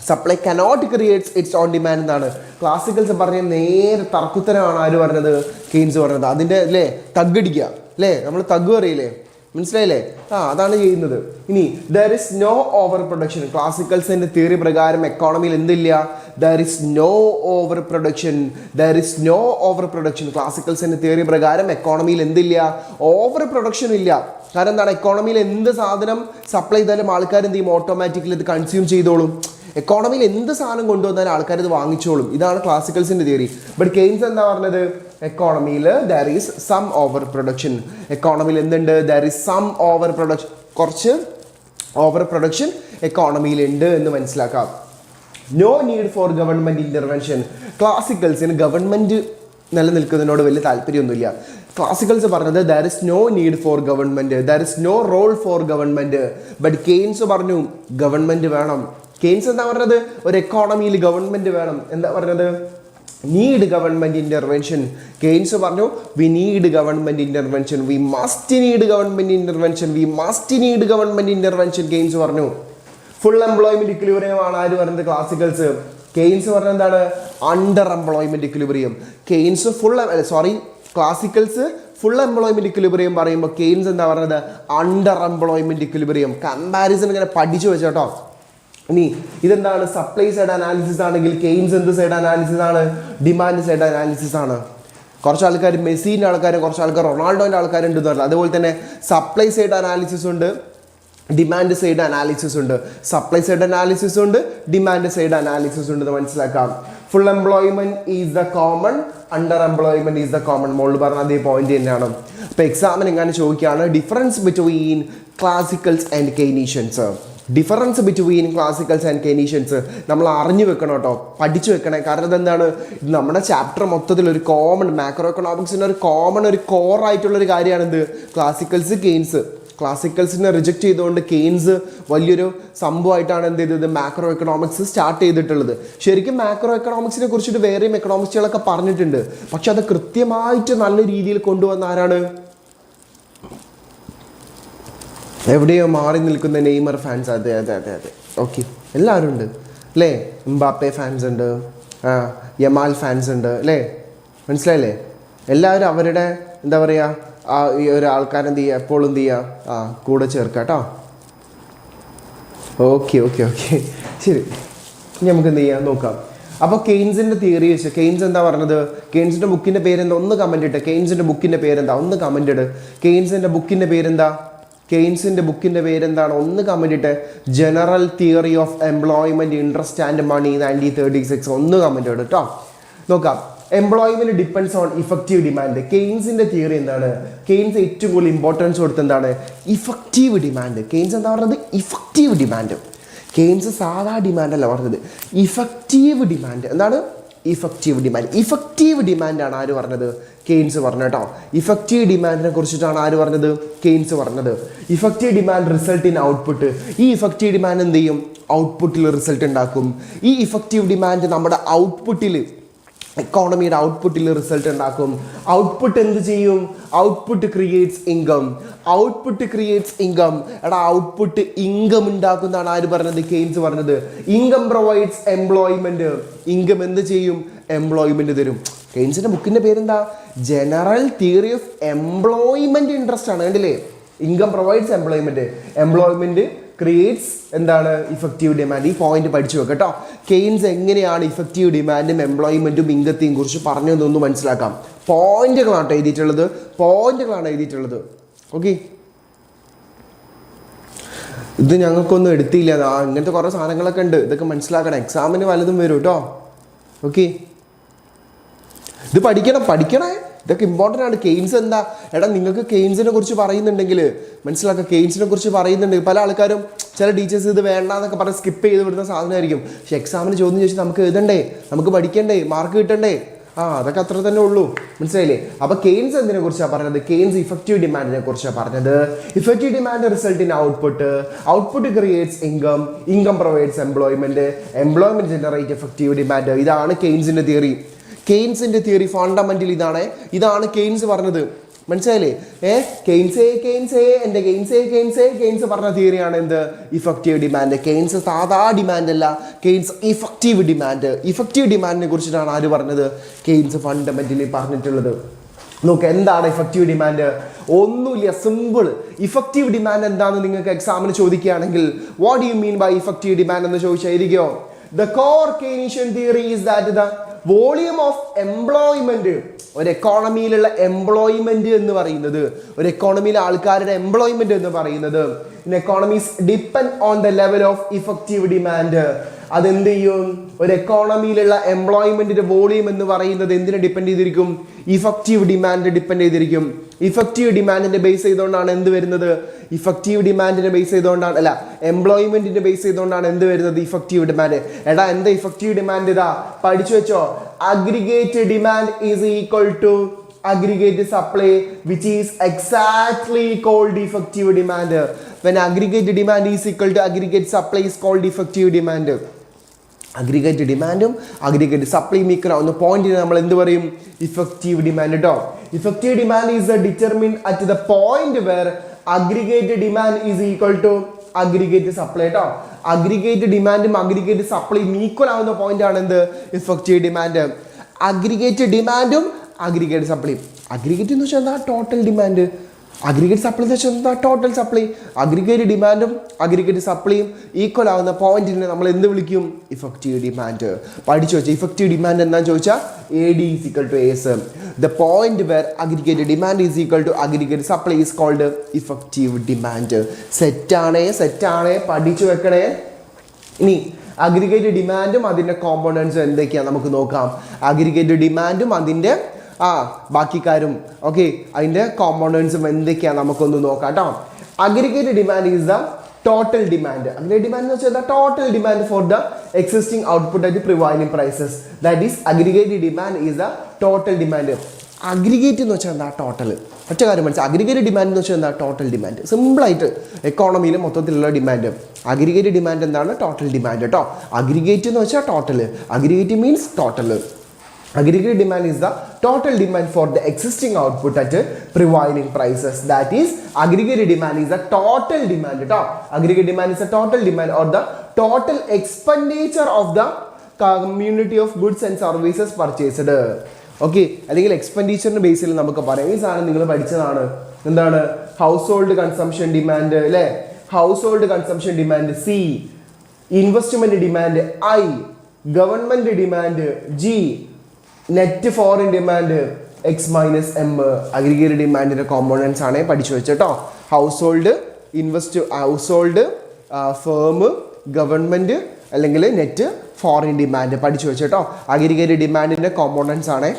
Supply cannot creates its own demand എന്നാണ് ക്ലാസിക്കൽസ് പറഞ്ഞ നേരെ തർക്കുത്തരമാണ് ആര് പറഞ്ഞത്? കെയ്ൻസ് പറഞ്ഞത്. അതിൻ്റെ അല്ലേ തഗ്ഗടിക്കുക അല്ലേ? നമ്മൾ തഗ് അറിയില്ലേ? മനസ്സിലായില്ലേ? അതാണ് ചെയ്യുന്നത്. ഇനി there is no over production. ക്ലാസിക്കൽസിന്റെ തിയറി പ്രകാരം എക്കോണമിയിൽ എന്തില്ല? There is no over production. ക്ലാസിക്കൽസിന്റെ തിയറി പ്രകാരം എക്കോണമിയിൽ എന്തില്ല? ഓവർ പ്രൊഡക്ഷൻ ഇല്ല. കാരണം എന്താണ്? എക്കോണമിയിൽ എന്ത് സാധനം സപ്ലൈ ചെയ്താലും ആൾക്കാർ എന്ത് ചെയ്യും? ഓട്ടോമാറ്റിക്കലി ഇത് കൺസ്യൂം ചെയ്തോളും. എക്കോണമിയിൽ എന്ത് സാധനം കൊണ്ടുവന്നാലും ആൾക്കാർ ഇത് വാങ്ങിച്ചോളും. ഇതാണ് ക്ലാസിക്കൽസിൻ്റെ തിയറി. ബട്ട് കെയ്ൻസ് എന്താ പറഞ്ഞത്? എക്കോണമിയിൽ there is some over production. എക്കോണമിയിൽ എന്തുണ്ട്? There is some over production. കുറച്ച് ഓവർ പ്രൊഡക്ഷൻ എക്കോണമിയിലുണ്ട് എന്ന് മനസ്സിലാക്കാം. No need for government intervention. ക്ലാസിക്കൽസിന് ഗവൺമെൻറ് നിലനിൽക്കുന്നതിനോട് വലിയ താല്പര്യമൊന്നുമില്ല. ക്ലാസിക്കൽസ് പറഞ്ഞത് there is no need for government, there is no role for government. But Keynes പറഞ്ഞു ഗവൺമെൻറ് വേണം. കെയ്ൻസ് എന്താ പറഞ്ഞത്? ഒരു എക്കോണമിയിൽ ഗവൺമെൻറ് വേണം. എന്താ പറഞ്ഞത്? Need government intervention. കെയ്ൻസ് പറഞ്ഞു we need government intervention, we must need government intervention, we must need government intervention. Keynes പറഞ്ഞു ഫുൾ എംപ്ലോയ്മെൻറ്റ് ഇക്വിലിബ്രിയം ആണ് ആര് പറഞ്ഞത്? ക്ലാസിക്കൽസ്. കെയ്ൻസ് പറഞ്ഞത് എന്താണ്? Under employment equilibrium. Keynes classicals full employment equilibrium പറയുമ്പോൾ Keynes എന്താ പറഞ്ഞത്? Under employment equilibrium. കമ്പാരിസൺ ഇങ്ങനെ പഠിച്ചു വെച്ചോട്ടോ. ഇനി ഇതെന്താണ്? സപ്ലൈ സൈഡ് അനാലിസിസ് ആണെങ്കിൽ കെയ്ൻസ് എന്ത് സൈഡ് അനാലിസിസ് ആണ്? ഡിമാൻഡ് സൈഡ് അനാലിസിസ് ആണ്. കുറച്ച് ആൾക്കാർ മെസ്സിൻ്റെ ആൾക്കാരും കുറച്ച് ആൾക്കാർ റൊണാൾഡോൻ്റെ ആൾക്കാരുണ്ടെന്ന് പറഞ്ഞാൽ അതുപോലെ തന്നെ സപ്ലൈ സൈഡ് അനാലിസിസ് ഉണ്ട്, ഡിമാൻഡ് സൈഡ് അനാലിസിസ് ഉണ്ട്. സപ്ലൈ സൈഡ് അനാലിസിസ് ഉണ്ട്, ഡിമാൻഡ് സൈഡ് അനാലിസിസ് ഉണ്ട് എന്ന് മനസ്സിലാക്കാം. Full employment is the common, under employment is the common. മോളിൽ പറഞ്ഞ അതേ പോയിന്റ് തന്നെയാണ്. അപ്പോൾ എക്സാമിന് എങ്ങനെ ചോദിക്കുകയാണ്? Difference between classicals and Keynesians. Difference between classicals and Keynesians നമ്മൾ അറിഞ്ഞു വെക്കണം കേട്ടോ, പഠിച്ചു വെക്കണേ. കാരണം ഇതെന്താണ്? നമ്മുടെ ചാപ്റ്റർ മൊത്തത്തിൽ ഒരു കോമൺ മാക്രോ എക്കണോമിക്സിൻ്റെ ഒരു കോമൺ ഒരു കോറായിട്ടുള്ളൊരു കാര്യമാണ് ഇത് ക്ലാസിക്കൽസ് കെയ്ൻസ്. ക്ലാസിക്കൽസിനെ റിജക്റ്റ് ചെയ്തുകൊണ്ട് കെയ്ൻസ് വലിയൊരു സംഭവമായിട്ടാണ് എന്ത് ചെയ്തത്? മാക്രോ എക്കണോമിക്സ് സ്റ്റാർട്ട് ചെയ്തിട്ടുള്ളത്. ശരിക്കും മാക്രോ എക്കണോമിക്സിനെ കുറിച്ചിട്ട് വേറെയും എക്കണോമിക്സുകളൊക്കെ പറഞ്ഞിട്ടുണ്ട്. പക്ഷെ അത് കൃത്യമായിട്ട് നല്ല രീതിയിൽ കൊണ്ടുവന്ന ആരാണ്? എവിടെയോ മാറി നിൽക്കുന്ന നെയ്മർ ഫാൻസ്. അതെ അതെ അതെ അതെ, ഓക്കെ, എല്ലാവരും ഉണ്ട് അല്ലേ? എംബാപ്പെ ഫാൻസ് ഉണ്ട്, യമാൽ ഫാൻസ് ഉണ്ട് അല്ലേ? മനസ്സിലായില്ലേ? എല്ലാവരും അവരുടെ എന്താ പറയുക ഈ ഒരു ആൾക്കാരെന്ത് ചെയ്യുക? എപ്പോഴും എന്ത് ചെയ്യുക? കൂടെ ചേർക്കുക കേട്ടോ. ഓക്കെ ഓക്കെ ഓക്കെ, ശരി. ഇനി നമുക്ക് എന്ത് ചെയ്യാം നോക്കാം. അപ്പോൾ കെയ്ൻസിൻ്റെ തിയറി വെച്ച് കെയ്ൻസ് എന്താ പറഞ്ഞത്? കെയ്ൻസിൻ്റെ ബുക്കിൻ്റെ പേരെന്താ? ഒന്ന് കമൻറ്റ് ഇട്ട്. കെയ്ൻസിൻ്റെ ബുക്കിൻ്റെ പേരെന്താ? ഒന്ന് കമൻറ്റ് ഇട്. കെയ്ൻസിൻ്റെ ബുക്കിൻ്റെ പേരെന്താ? കെയ്ൻസിൻ്റെ ബുക്കിൻ്റെ പേരെന്താണ്? ഒന്ന് കമൻറ്റ് ഇട്ട്. General theory of employment, interest and money 1936. ഒന്ന് കമൻറ്റ് ഇട് കേട്ടോ. നോക്കാം. Employment depends on effective demand. കെയ്ൻസിന്റെ തിയറി എന്താണ്? കെയ്ൻസ് ഏറ്റവും കൂടുതൽ ഇമ്പോർട്ടൻസ് കൊടുത്ത് എന്താണ്? Effective demand. കെയ്ൻസ് എന്താ പറഞ്ഞത്? Effective demand. കെയ്ൻസ് സാധാ ഡിമാൻഡ് അല്ല പറഞ്ഞത്, ഇഫക്റ്റീവ് ഡിമാൻഡ്. എന്താണ്? Effective demand. ഇഫക്റ്റീവ് ഡിമാൻഡാണ് ആര് പറഞ്ഞത്? കെയ്ൻസ് പറഞ്ഞു കേട്ടോ. ഇഫക്റ്റീവ് ഡിമാൻഡിനെ കുറിച്ചിട്ടാണ് ആര് പറഞ്ഞത്? കെയ്ൻസ് പറഞ്ഞത്. Effective demand result in output. ഈ ഇഫക്റ്റീവ് ഡിമാൻഡ് എന്ത് ചെയ്യും? ഔട്ട്പുട്ടിൽ റിസൾട്ട് ഉണ്ടാക്കും. ഈ ഇഫക്റ്റീവ് ഡിമാൻഡ് നമ്മുടെ ഔട്ട്പുട്ടിൽ, എക്കോണമിയുടെ ഔട്ട്പുട്ടിൽ റിസൾട്ട് ഉണ്ടാക്കും. ഔട്ട്പുട്ട് എന്ത് ചെയ്യും? Output creates income. Output creates income. എടാ, ഔട്ട്പുട്ട് ഇൻകം ഉണ്ടാക്കുന്നതാണ് ആര് പറഞ്ഞത്? കെയ്ൻസ് പറഞ്ഞത്. Income provides employment. ഇൻകം എന്ത് ചെയ്യും? എംപ്ലോയ്മെന്റ് തരും. കെയ്ൻസിന്റെ ബുക്കിന്റെ പേരെന്താ? General theory of employment interest ആണ്. കണ്ടില്ലേ? Income provides employment, employment creates എന്താണ്? Effective demand. ഈ പോയിന്റ് പഠിച്ചു വെക്കുക കേട്ടോ. കെയ്ൻസ് എങ്ങനെയാണ് ഇഫക്റ്റീവ് ഡിമാൻഡും എംപ്ലോയ്മെന്റും ഇൻകത്തെയും കുറിച്ച് പറഞ്ഞതെന്നൊന്ന് മനസ്സിലാക്കാം. പോയിന്റുകളാണ് എഴുതിയിട്ടുള്ളത്, പോയിന്റുകളാണ് എഴുതിയിട്ടുള്ളത്. ഓക്കെ, ഇത് ഞങ്ങൾക്കൊന്നും എടുത്തില്ല. ഇങ്ങനത്തെ കുറേ സാധനങ്ങളൊക്കെ ഉണ്ട്, ഇതൊക്കെ മനസ്സിലാക്കണം. എക്സാമിന് വലുതും വരും കേട്ടോ. ഓക്കെ, ഇത് പഠിക്കണേ, ഇതൊക്കെ ഇമ്പോർട്ടൻ്റ് ആണ്. കെയ്ൻസ് എന്താ? എടാ, നിങ്ങൾക്ക് കെയ്ൻസിനെ കുറിച്ച് പറയുന്നുണ്ടെങ്കിൽ മനസ്സിലാക്കുക. കെയ്ൻസിനെ കുറിച്ച് പറയുന്നുണ്ടെങ്കിൽ പല ആൾക്കാരും, ചില ടീച്ചേഴ്സ് ഇത് വേണ്ടാന്നൊക്കെ പറഞ്ഞ് സ്കിപ്പ് ചെയ്ത് വിടുന്ന സാധനമായിരിക്കും. പക്ഷെ എക്സാമിന് ചോദ്യം ചോദിച്ചാൽ നമുക്ക് എഴുതണ്ടേ, നമുക്ക് പഠിക്കണ്ടേ, മാർക്ക് കിട്ടണ്ടേ? അതൊക്കെ അത്ര തന്നെ ഉള്ളൂ. മനസ്സിലായില്ലേ? അപ്പോൾ കെയ്ൻസ് എന്തിനെ കുറിച്ചാണ് പറഞ്ഞത്? കെയ്ൻസ് ഇഫക്റ്റീവ് ഡിമാൻഡിനെ കുറിച്ചാണ് പറഞ്ഞത്. Effective demand result in output, output creates income, income provides employment, employment generate effective demand. ഇതാണ് കെയ്ൻസിന്റെ തിയറി. കെയ്ൻസിന്റെ തിയറി ഫണ്ടമെന്റൽ ഇതാണ് കെയ്ൻസ് പറഞ്ഞത്. മനസ്സിലായില്ലേ? കെയ്ൻസ് പറഞ്ഞ തിയറിയാണ് എന്ത്? Effective demand. കെയ്ൻസ് സാധാ ഡിമാൻഡ് അല്ല, കെയ്ൻസ് ഇഫക്റ്റീവ് ഡിമാൻഡ്. ഇഫക്റ്റീവ് ഡിമാൻഡിനെ കുറിച്ചിട്ടാണ് ആര് പറഞ്ഞത്? കെയ്ൻസ് ഫണ്ടമെന്റലി പറഞ്ഞിട്ടുള്ളത്. നോക്ക്, എന്താണ് ഇഫക്റ്റീവ് ഡിമാൻഡ്? ഒന്നുമില്ല, സിമ്പിൾ. ഇഫക്റ്റീവ് ഡിമാൻഡ് എന്താണെന്ന് നിങ്ങൾക്ക് എക്സാമിന് ചോദിക്കുകയാണെങ്കിൽ what you mean by effective demand എന്ന് ചോദിച്ചായിരിക്കോ? The core Keynesian theory is that the volume of employment, ഒരു എക്കോണമിയിലുള്ള എംപ്ലോയ്മെന്റ് എന്ന് പറയുന്നത്, ഒരു എക്കോണമിയിലെ ആൾക്കാരുടെ എംപ്ലോയ്മെന്റ് എന്ന് പറയുന്നത്, in economies depend on the level of effective demand. അതെന്ത് ചെയ്യും? ഒരു എക്കോണമിയിലുള്ള എംപ്ലോയ്മെന്റിന്റെ വോളിയം എന്ന് പറയുന്നത് എന്തിനെ ഡിപ്പെൻഡ് ചെയ്തിരിക്കും? ഇഫക്റ്റീവ് ഡിമാൻഡ് ഡിപ്പെൻഡ് ചെയ്തിരിക്കും. ഇഫക്റ്റീവ് ഡിമാൻഡിന്റെ ബേസ് ചെയ്തുകൊണ്ടാണ് എന്ത് വരുന്നത്? ഇഫക്റ്റീവ് ഡിമാൻഡിനെ ബേസ് ചെയ്തുകൊണ്ടാണ്, അല്ല, എംപ്ലോയ്മെന്റിന്റെ ബേസ് ചെയ്തുകൊണ്ടാണ് എന്ത് വരുന്നത്? Effective demand. എടാ എന്താ ഇഫക്റ്റീവ് ഡിമാൻഡ്? ഇതാ പഠിച്ചു വെച്ചോ. Aggregate demand is equal to aggregate supply, which is exactly called effective demand. When aggregate demand is equal to aggregate supply is called effective demand. Aggregate ഡിമാൻഡും aggregate supply മീക്കുന്ന പോയിന്റിന് നമ്മൾ എന്ത് പറയും? ഇഫക്റ്റീവ് ഡിമാൻഡ് കേട്ടോ. Effective demand is determined at the point where aggregate demand is equal to aggregate supply കേട്ടോ. Aggregate ഡിമാൻഡും aggregate സപ്ലൈയും ഈക്വൽ ആവുന്ന പോയിന്റ് ആണ് എന്ത്? Effective demand. അഗ്രിഗേറ്റ് ഡിമാൻഡും അഗ്രിഗേറ്റ് സപ്ലൈ. അഗ്രിഗേറ്റ് എന്ന് വെച്ചാൽ എന്താ? Total demand. അഗ്രിഗേറ്റ് സപ്ലൈ എന്ന് വെച്ചാൽ എന്താ? Total supply. അഗ്രിഗേറ്റ് ഡിമാൻഡും അഗ്രിഗേറ്റ് സപ്ലൈയും ഈക്വൽ ആവുന്ന പോയിന്റിനെ നമ്മൾ എന്ത് വിളിക്കും? Effective demand. പഠിച്ചു വെച്ചാൽ ഇഫക്റ്റീവ് ഡിമാൻഡ് എന്താണെന്ന് ചോദിച്ചാൽ AD is equal to AS. The point where aggregate demand is equal to aggregate supply is called effective demand. സെറ്റാണ് പഠിച്ചു വെക്കണേ. ഇനി അഗ്രിഗേറ്റ് ഡിമാൻഡും അതിൻ്റെ കോമ്പോണൻസും എന്തൊക്കെയാണ് നമുക്ക് നോക്കാം. അഗ്രിഗേറ്റ് ഡിമാൻഡും അതിൻ്റെ ബാക്കി കാര്യം, ഓക്കെ, അതിൻ്റെ കോമ്പോണൻസും എന്തൊക്കെയാണ് നമുക്കൊന്ന് നോക്കാം കേട്ടോ. Aggregate demand is the total demand. Aggregate demand എന്ന് വെച്ചാൽ total demand for the existing output at prevailing prices. That is aggregate demand is the total demand. Aggregate എന്ന് വെച്ചാൽ എന്താ? ടോട്ടൽ. ഒറ്റ കാര്യം മനസ്സിലായി. അഗ്രിഗേറ്റ് ഡിമാൻഡ് എന്ന് വെച്ചാൽ എന്താ? Total demand. സിമ്പിളായിട്ട് എക്കോണമിയിൽ മൊത്തത്തിലുള്ള ഡിമാൻഡ്. അഗ്രിഗേറ്റ് ഡിമാൻഡ് എന്താണ്? ടോട്ടൽ ഡിമാൻഡ് കേട്ടോ. അഗ്രിഗേറ്റ് എന്ന് വെച്ചാൽ total. Aggregate means total. Aggregate demand is the total demand for the existing output at prevailing prices. That is, aggregate demand is the total demand. Aggregate demand is the total demand or the total expenditure of the community of goods and services purchased. Okay, അല്ലെങ്കിൽ എക്സ്പെൻഡിച്ചറിന്റെ ബേസിൽ നമുക്ക് പറയാം. ഈ സാധനം നിങ്ങൾ പഠിച്ചതാണ്. എന്താണ്? Household consumption demand അല്ലേ? Household consumption demand C, investment demand I, government demand G, net foreign demand X minus M. അഗ്രിഗേറ്റ് ഡിമാൻഡിന്റെ കോമ്പോണൻസ് ആണ് പഠിച്ചു വെച്ചോ. Household, household, firm, government അല്ലെങ്കിൽ നെറ്റ് ഫോറിൻ ഡിമാൻഡ് പഠിച്ചു വെച്ചോ. Aggregate ഡിമാൻഡിന്റെ കോമ്പോണൻസ് ആണ്.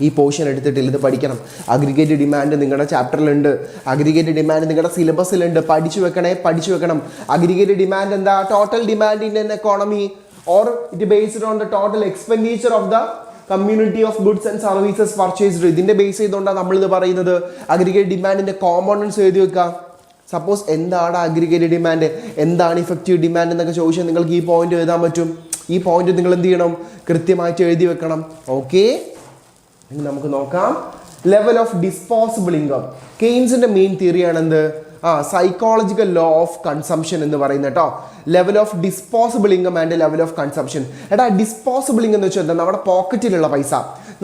ഈ പോർഷൻ എടുത്തിട്ടില്ല, ഇത് പഠിക്കണം. അഗ്രിഗേറ്റ് ഡിമാൻഡ് നിങ്ങളുടെ ചാപ്റ്ററിലുണ്ട്. അഗ്രിഗേറ്റ് ഡിമാൻഡ് നിങ്ങളുടെ സിലബസിലുണ്ട്. പഠിച്ചു വെക്കണം. അഗ്രിഗേറ്റ് ഡിമാൻഡ് എന്താ? Total demand in N economy or it based on the total expenditure of the community of goods and services purchased. ഇതിന്റെ ബേസ് ചെയ്തുകൊണ്ടാണ് നമ്മളിത് പറയുന്നത്. അഗ്രിഗേറ്റ് ഡിമാൻഡിന്റെ കോമ്പോണൻസ് എഴുതി വെക്കുക. സപ്പോസ് എന്താണ് അഗ്രിഗേറ്റ് ഡിമാൻഡ്, എന്താണ് ഇഫക്റ്റീവ് ഡിമാൻഡ് എന്നൊക്കെ ചോദിച്ചാൽ നിങ്ങൾക്ക് ഈ പോയിന്റ് എഴുതാൻ പറ്റും. ഈ പോയിന്റ് നിങ്ങൾ എന്ത് ചെയ്യണം? കൃത്യമായിട്ട് എഴുതി വെക്കണം. ഓക്കെ, ഇനി നമുക്ക് നോക്കാം. Level of disposable income. കെയ്ൻസിന്റെ മെയിൻ തിയറിയാണ് എന്ത്? സൈക്കോളജിക്കൽ ലോ ഓഫ് കൺസംഷൻ എന്ന് പറയുന്നത് കേട്ടോ. Level of disposable income and level of consumption. എടാ, ഡിസ്പോസിബിൾ ഇൻകം എന്ന് വെച്ചാൽ എന്താ? നമ്മുടെ പോക്കറ്റിലുള്ള പൈസ.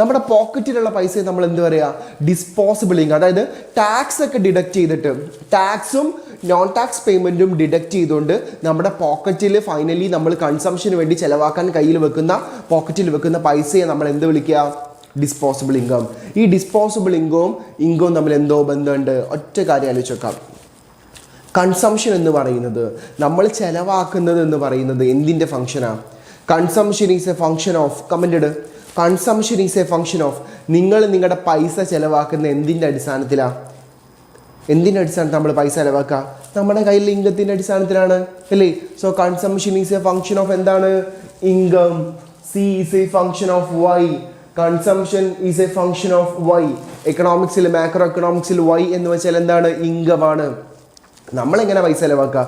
നമ്മുടെ പോക്കറ്റിലുള്ള പൈസയെ നമ്മൾ എന്ത് പറയുക? Disposable income. അതായത് ടാക്സ് ഒക്കെ ഡിഡക്റ്റ് ചെയ്തിട്ട്, ടാക്സും നോൺ ടാക്സ് പേയ്മെൻറ്റും ഡിഡക്റ്റ് ചെയ്തുകൊണ്ട് നമ്മുടെ പോക്കറ്റിൽ ഫൈനലി നമ്മൾ കൺസംഷന് വേണ്ടി ചിലവാക്കാൻ പോക്കറ്റിൽ വെക്കുന്ന പൈസയെ നമ്മൾ എന്ത് വിളിക്കുക? Disposable income. ഈ ഡിസ്പോസിബിൾ ഇൻകവും തമ്മിൽ എന്തോ ബന്ധമുണ്ട്. ഒറ്റ കാര്യം ആലോചിച്ച് വെക്കാം. കൺസംഷൻ എന്ന് പറയുന്നത്, നമ്മൾ ചിലവാക്കുന്നത് എന്ന് പറയുന്നത് എന്തിൻ്റെ ഫംഗ്ഷനാണ്? Consumption is a function of, commented, consumption is a function of, നിങ്ങൾ നിങ്ങളുടെ പൈസ ചിലവാക്കുന്ന എന്തിൻ്റെ അടിസ്ഥാനത്തിലാണ്? എന്തിൻ്റെ അടിസ്ഥാനത്തിൽ നമ്മൾ പൈസ ചിലവാക്കുക? നമ്മുടെ കയ്യിലെ ഇൻകത്തിൻ്റെ അടിസ്ഥാനത്തിലാണ് അല്ലേ? So consumption is a function of എന്താണ്? Income. C is a function of Y. Consumption is a function of Y. എക്കണോമിക്സിൽ, മാക്രോ എക്കണോമിക്സിൽ Y എന്ന് വെച്ചാൽ എന്താണ്? ഇൻകമാണ്. നമ്മളെങ്ങനെ പൈസ ചിലവാക്കുക?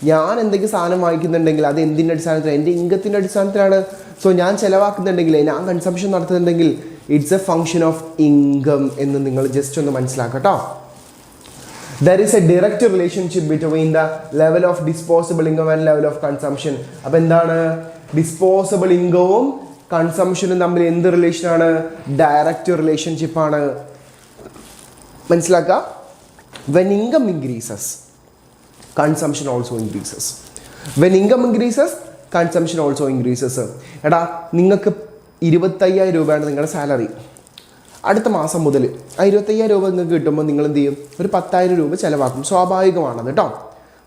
ഞാൻ എന്തെങ്കിലും സാധനം വാങ്ങിക്കുന്നുണ്ടെങ്കിൽ അത് എന്തിൻ്റെ അടിസ്ഥാനത്തിലാണ്? എൻ്റെ ഇൻകത്തിൻ്റെ അടിസ്ഥാനത്തിലാണ്. സോ ഞാൻ ചിലവാക്കുന്നുണ്ടെങ്കിൽ, ഞാൻ കൺസംഷൻ നടത്തുന്നുണ്ടെങ്കിൽ it's a function of income എന്ന് നിങ്ങൾ ജസ്റ്റ് ഒന്ന് മനസ്സിലാക്കട്ടോ. There is a direct relationship between the level of disposable income and level of consumption. അപ്പോൾ എന്താണ്? ഡിസ്പോസിബിൾ ഇൻകവും കൺസംഷനും തമ്മിൽ എന്ത് റിലേഷനാണ്? ഡയറക്റ്റ് റിലേഷൻഷിപ്പാണ്. മനസ്സിലാക്കുക. When income increases, consumption also increases. When income increases, consumption also increases. എടാ, നിങ്ങൾക്ക് 25,000 രൂപയാണ് നിങ്ങളുടെ സാലറി. അടുത്ത മാസം മുതൽ ആ 25,000 രൂപ നിങ്ങൾക്ക് കിട്ടുമ്പോൾ നിങ്ങൾ എന്ത് ചെയ്യും? ഒരു 10,000 രൂപ ചിലവാക്കും. സ്വാഭാവികമാണത് കേട്ടോ.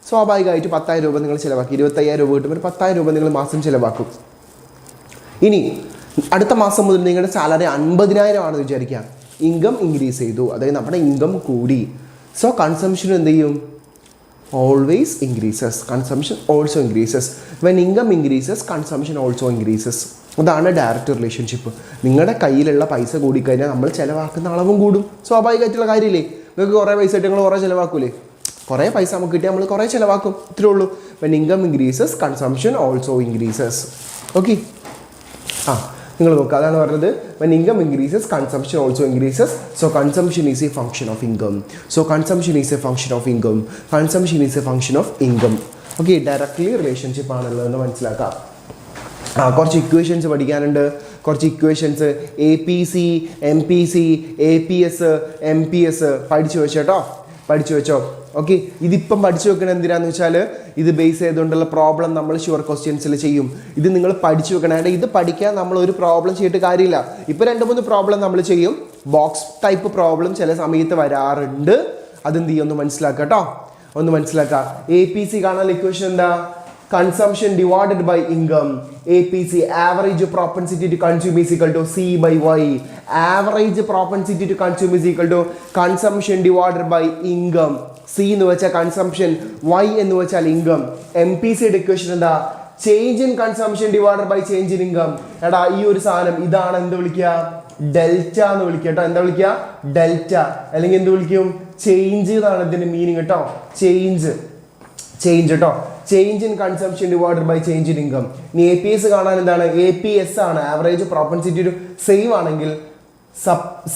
സ്വാഭാവികമായിട്ട് 10,000 രൂപ നിങ്ങൾ ചിലവാക്കി. 25,000 രൂപ കിട്ടുമ്പോൾ 10,000 രൂപ നിങ്ങൾ മാസം ചിലവാക്കും. ഇനി അടുത്ത മാസം മുതൽ നിങ്ങളുടെ സാലറി 50,000 ആണെന്ന് വിചാരിക്കുക. ഇൻകം ഇൻക്രീസ് ചെയ്തു, അതായത് നമ്മുടെ ഇൻകം കൂടി. സോ കൺസംഷൻ എന്ത് ചെയ്യും? Always increases. Consumption also increases. When income increases consumption also increases. അതാണ് ഡയറക്റ്റ് റിലേഷൻഷിപ്പ്. നിങ്ങളുടെ കയ്യിലുള്ള പൈസ കൂടിക്കഴിഞ്ഞാൽ നമ്മൾ ചിലവാക്കുന്ന അളവും കൂടും. സ്വാഭാവികമായിട്ടുള്ള കാര്യമില്ലേ? നിങ്ങൾക്ക് കുറേ പൈസ കിട്ടി നിങ്ങൾ കുറേ ചിലവാക്കൂലേ? കുറേ പൈസ നമുക്ക് കിട്ടിയാൽ നമ്മൾ കുറേ ചിലവാക്കും, ഇത്രേ ഉള്ളൂ. When income increases consumption also increases. Okay, നിങ്ങൾ നോക്കുക, അതാണ് പറഞ്ഞത്. When income increases consumption also increases. So consumption is a function of income. So consumption is a function of income. Consumption is a function of income. Okay, directly relationship ആണുള്ളതെന്ന് മനസ്സിലാക്കാം. കുറച്ച് equations പഠിക്കാനുണ്ട്. കുറച്ച് equations APC, MPC, APS, MPS പഠിച്ചു വെച്ചോ കേട്ടോ, പഠിച്ചു വെച്ചോ. ഓക്കെ, ഇതിപ്പം പഠിച്ചു വെക്കണം എന്തിനാന്ന് വെച്ചാൽ ഇത് ബേസ് ചെയ്തുകൊണ്ടുള്ള പ്രോബ്ലം നമ്മൾ ഷുവർ ക്വസ്റ്റ്യൻസിൽ ചെയ്യും. ഇത് നിങ്ങൾ പഠിച്ചു വെക്കണം. ഇത് പഠിക്കാൻ നമ്മൾ ഒരു പ്രോബ്ലം ചെയ്തിട്ട് കാര്യമില്ല. ഇപ്പോൾ 2-3 പ്രോബ്ലം നമ്മൾ ചെയ്യും. ബോക്സ് ടൈപ്പ് പ്രോബ്ലം ചില സമയത്ത് വരാറുണ്ട്. അതെന്ത് ചെയ്യും ഒന്ന് മനസ്സിലാക്കുക കേട്ടോ, ഒന്ന് മനസ്സിലാക്കുക. APC കാണാൻ ഇക്വേഷൻ എന്താ? Consumption divided by income. APC, average propensity to consume is equal to C by Y. Average propensity to consume is equal to consumption divided by income. C എന്ന് വെച്ചാൽ കൺസംഷൻ, Y എന്ന് വെച്ചാൽ income. MPC equation എന്താ? Change in consumption divided by change in income. എടാ ഈ ഒരു സാധനം ഇതാണ് എന്ത് വിളിക്കുക? ഡെൽറ്റ എന്ന് വിളിക്കുക കേട്ടോ. എന്താ വിളിക്കുക? ഡെൽറ്റ. അല്ലെങ്കിൽ എന്ത് വിളിക്കും? ചേഞ്ച് എന്നാണ് ഇതിന്റെ മീനിങ് കേട്ടോ. ചേഞ്ച് കേട്ടോ. Change in consumption divided by change in income. ഇനി APS കാണാൻ എന്താണ്? APS ആണ് ആവറേജ് പ്രോപ്പൻസിറ്റി ടു സേവ് ആണെങ്കിൽ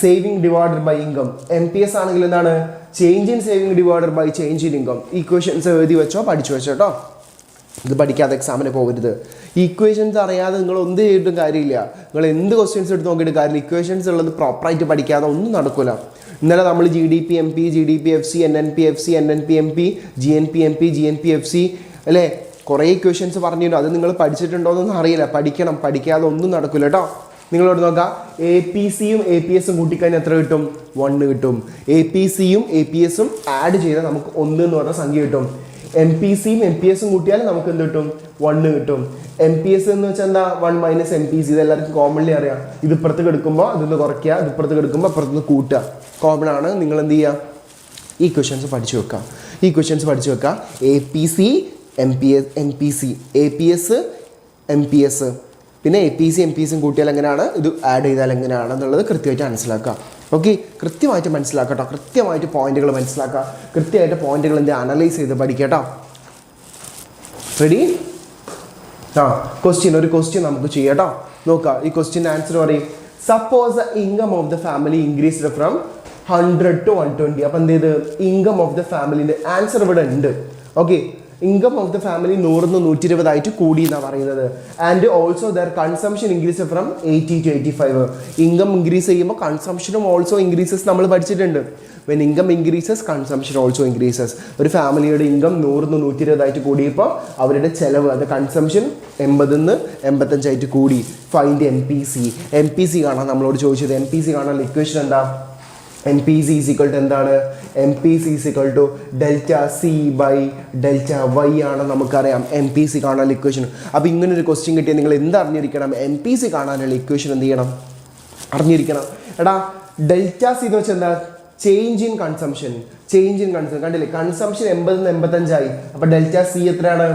saving divided by income. MPS ആണെങ്കിൽ എന്താണ്? Change in saving divided by change in income. Equations എഴുതി വെച്ചോ, പഠിച്ചു വെച്ചോ കേട്ടോ. ഇത് പഠിക്കാതെ എക്സാമിന് പോകരുത്. ഈക്വേഷൻസ് അറിയാതെ നിങ്ങൾ ഒന്നും ചെയ്തിട്ടും കാര്യമില്ല. നിങ്ങൾ എന്ത് ക്വസ്റ്റ്യൻസ് എടുത്ത് നോക്കിയിട്ട് കാര്യമില്ല. ഇക്വേഷൻസ് ഉള്ളത് പ്രോപ്പറായിട്ട് പഠിക്കാതെ ഒന്നും നടക്കില്ല. ഇന്നലെ നമ്മൾ GDP MP, GDP FC, NNP FC, NNP MP, GNP MP, GNP FC അല്ലേ, കുറേ ഇക്വേഷൻസ് പറഞ്ഞിട്ടുണ്ട്. അത് നിങ്ങൾ പഠിച്ചിട്ടുണ്ടോയെന്നൊന്നും അറിയില്ല. പഠിക്കണം, പഠിക്കാതെ ഒന്നും നടക്കില്ല കേട്ടോ. നിങ്ങളോട് നോക്കാം, APCയും APSും കൂട്ടിക്കഴിഞ്ഞാൽ എത്ര കിട്ടും? 1 കിട്ടും. APCയും APSും ആഡ് ചെയ്താൽ നമുക്ക് 1 എന്ന് പറഞ്ഞ സംഖ്യ കിട്ടും. MPCയും MPSും കൂട്ടിയാൽ നമുക്ക് എന്ത് കിട്ടും? 1 കിട്ടും. MPS എന്ന് വെച്ചാൽ എന്താ? 1 മൈനസ് MPC. ഇത് എല്ലാവർക്കും കോമൺലി അറിയാം. ഇത് ഇപ്പുറത്ത് എടുക്കുമ്പോൾ അതിന്ന് കുറയ്ക്കുക, ഇത് ഇപ്പുറത്ത് എടുക്കുമ്പോൾ അപ്പുറത്തുനിന്ന് കൂട്ടുക. കോമൺ ആണ്. നിങ്ങൾ എന്ത് ചെയ്യുക? ഈ ക്വസ്റ്റ്യൻസ് പഠിച്ചു വെക്കുക. ഈ ക്വസ്റ്റ്യൻസ് പഠിച്ചു വെക്കുക. APC, MPS, MPC, APS, MPS, പിന്നെ APC, MPSും കൂട്ടിയാൽ എങ്ങനെയാണ്, ഇത് ആഡ് ചെയ്താൽ എങ്ങനെയാണ് എന്നുള്ളത് കൃത്യമായിട്ട് മനസ്സിലാക്കുക. ഓക്കെ, കൃത്യമായിട്ട് മനസ്സിലാക്കുക കേട്ടോ. കൃത്യമായിട്ട് പോയിന്റുകൾ മനസ്സിലാക്കുക. കൃത്യമായിട്ട് പോയിന്റുകൾ എന്ത് അനലൈസ് ചെയ്ത് പഠിക്കുക കേട്ടോ. റെഡി? ഒരു ക്വസ്റ്റ്യൻ നമുക്ക് ചെയ്യാം കേട്ടോ. നോക്കുക, ഈ ക്വസ്റ്റ്യൻ ആൻസർ പറയും. Suppose the income of the family increased from 100 to 120. അപ്പം എന്ത് ചെയ്ത്? ഇൻകം ഓഫ് ദ ഫാമിലിൻ്റെ ആൻസർ ഇവിടെ ഉണ്ട്. Okay, income of the family 100 to 120 ആയിട്ട് കൂടി എന്നാണ് പറയുന്നത്. And also there consumption increase from 80 to 85. Income increase ചെയ്യുമ്പോൾ കൺസംഷനും ഓൾസോ ഇൻക്രീസസ് നമ്മൾ പഠിച്ചിട്ടുണ്ട്. When income increases consumption also increases. ഒരു ഫാമിലിയുടെ ഇൻകം 100 to 120 ആയിട്ട് കൂടിയപ്പോൾ അവരുടെ ചെലവ്, അത് കൺസംഷൻ 80 to 85 ആയിട്ട് കൂടി. ഫൈൻഡ് MPC കാണാൻ നമ്മളോട് ചോദിച്ചത്. MPC കാണാൻ ഇക്വേഷൻ എന്താ? MPC is equal to എന്താണ്? MPC is equal to delta C by delta Y ആണ് നമുക്കറിയാം. MPC കാണാനുള്ള ഇക്വേഷൻ. അപ്പോൾ ഇങ്ങനൊരു ക്വസ്റ്റ്യൻ കിട്ടിയാൽ നിങ്ങൾ എന്ത് അറിഞ്ഞിരിക്കണം? MPC കാണാനുള്ള ഇക്വേഷൻ എന്ത് ചെയ്യണം? അറിഞ്ഞിരിക്കണം. എടാ ഡെൽറ്റ C എന്ന് വെച്ചാൽ എന്താ? Change in consumption. കണ്ടില്ലേ? കൺസംഷൻ 80 to 85 ആയി. അപ്പോൾ ഡെൽറ്റ C എത്രയാണ്?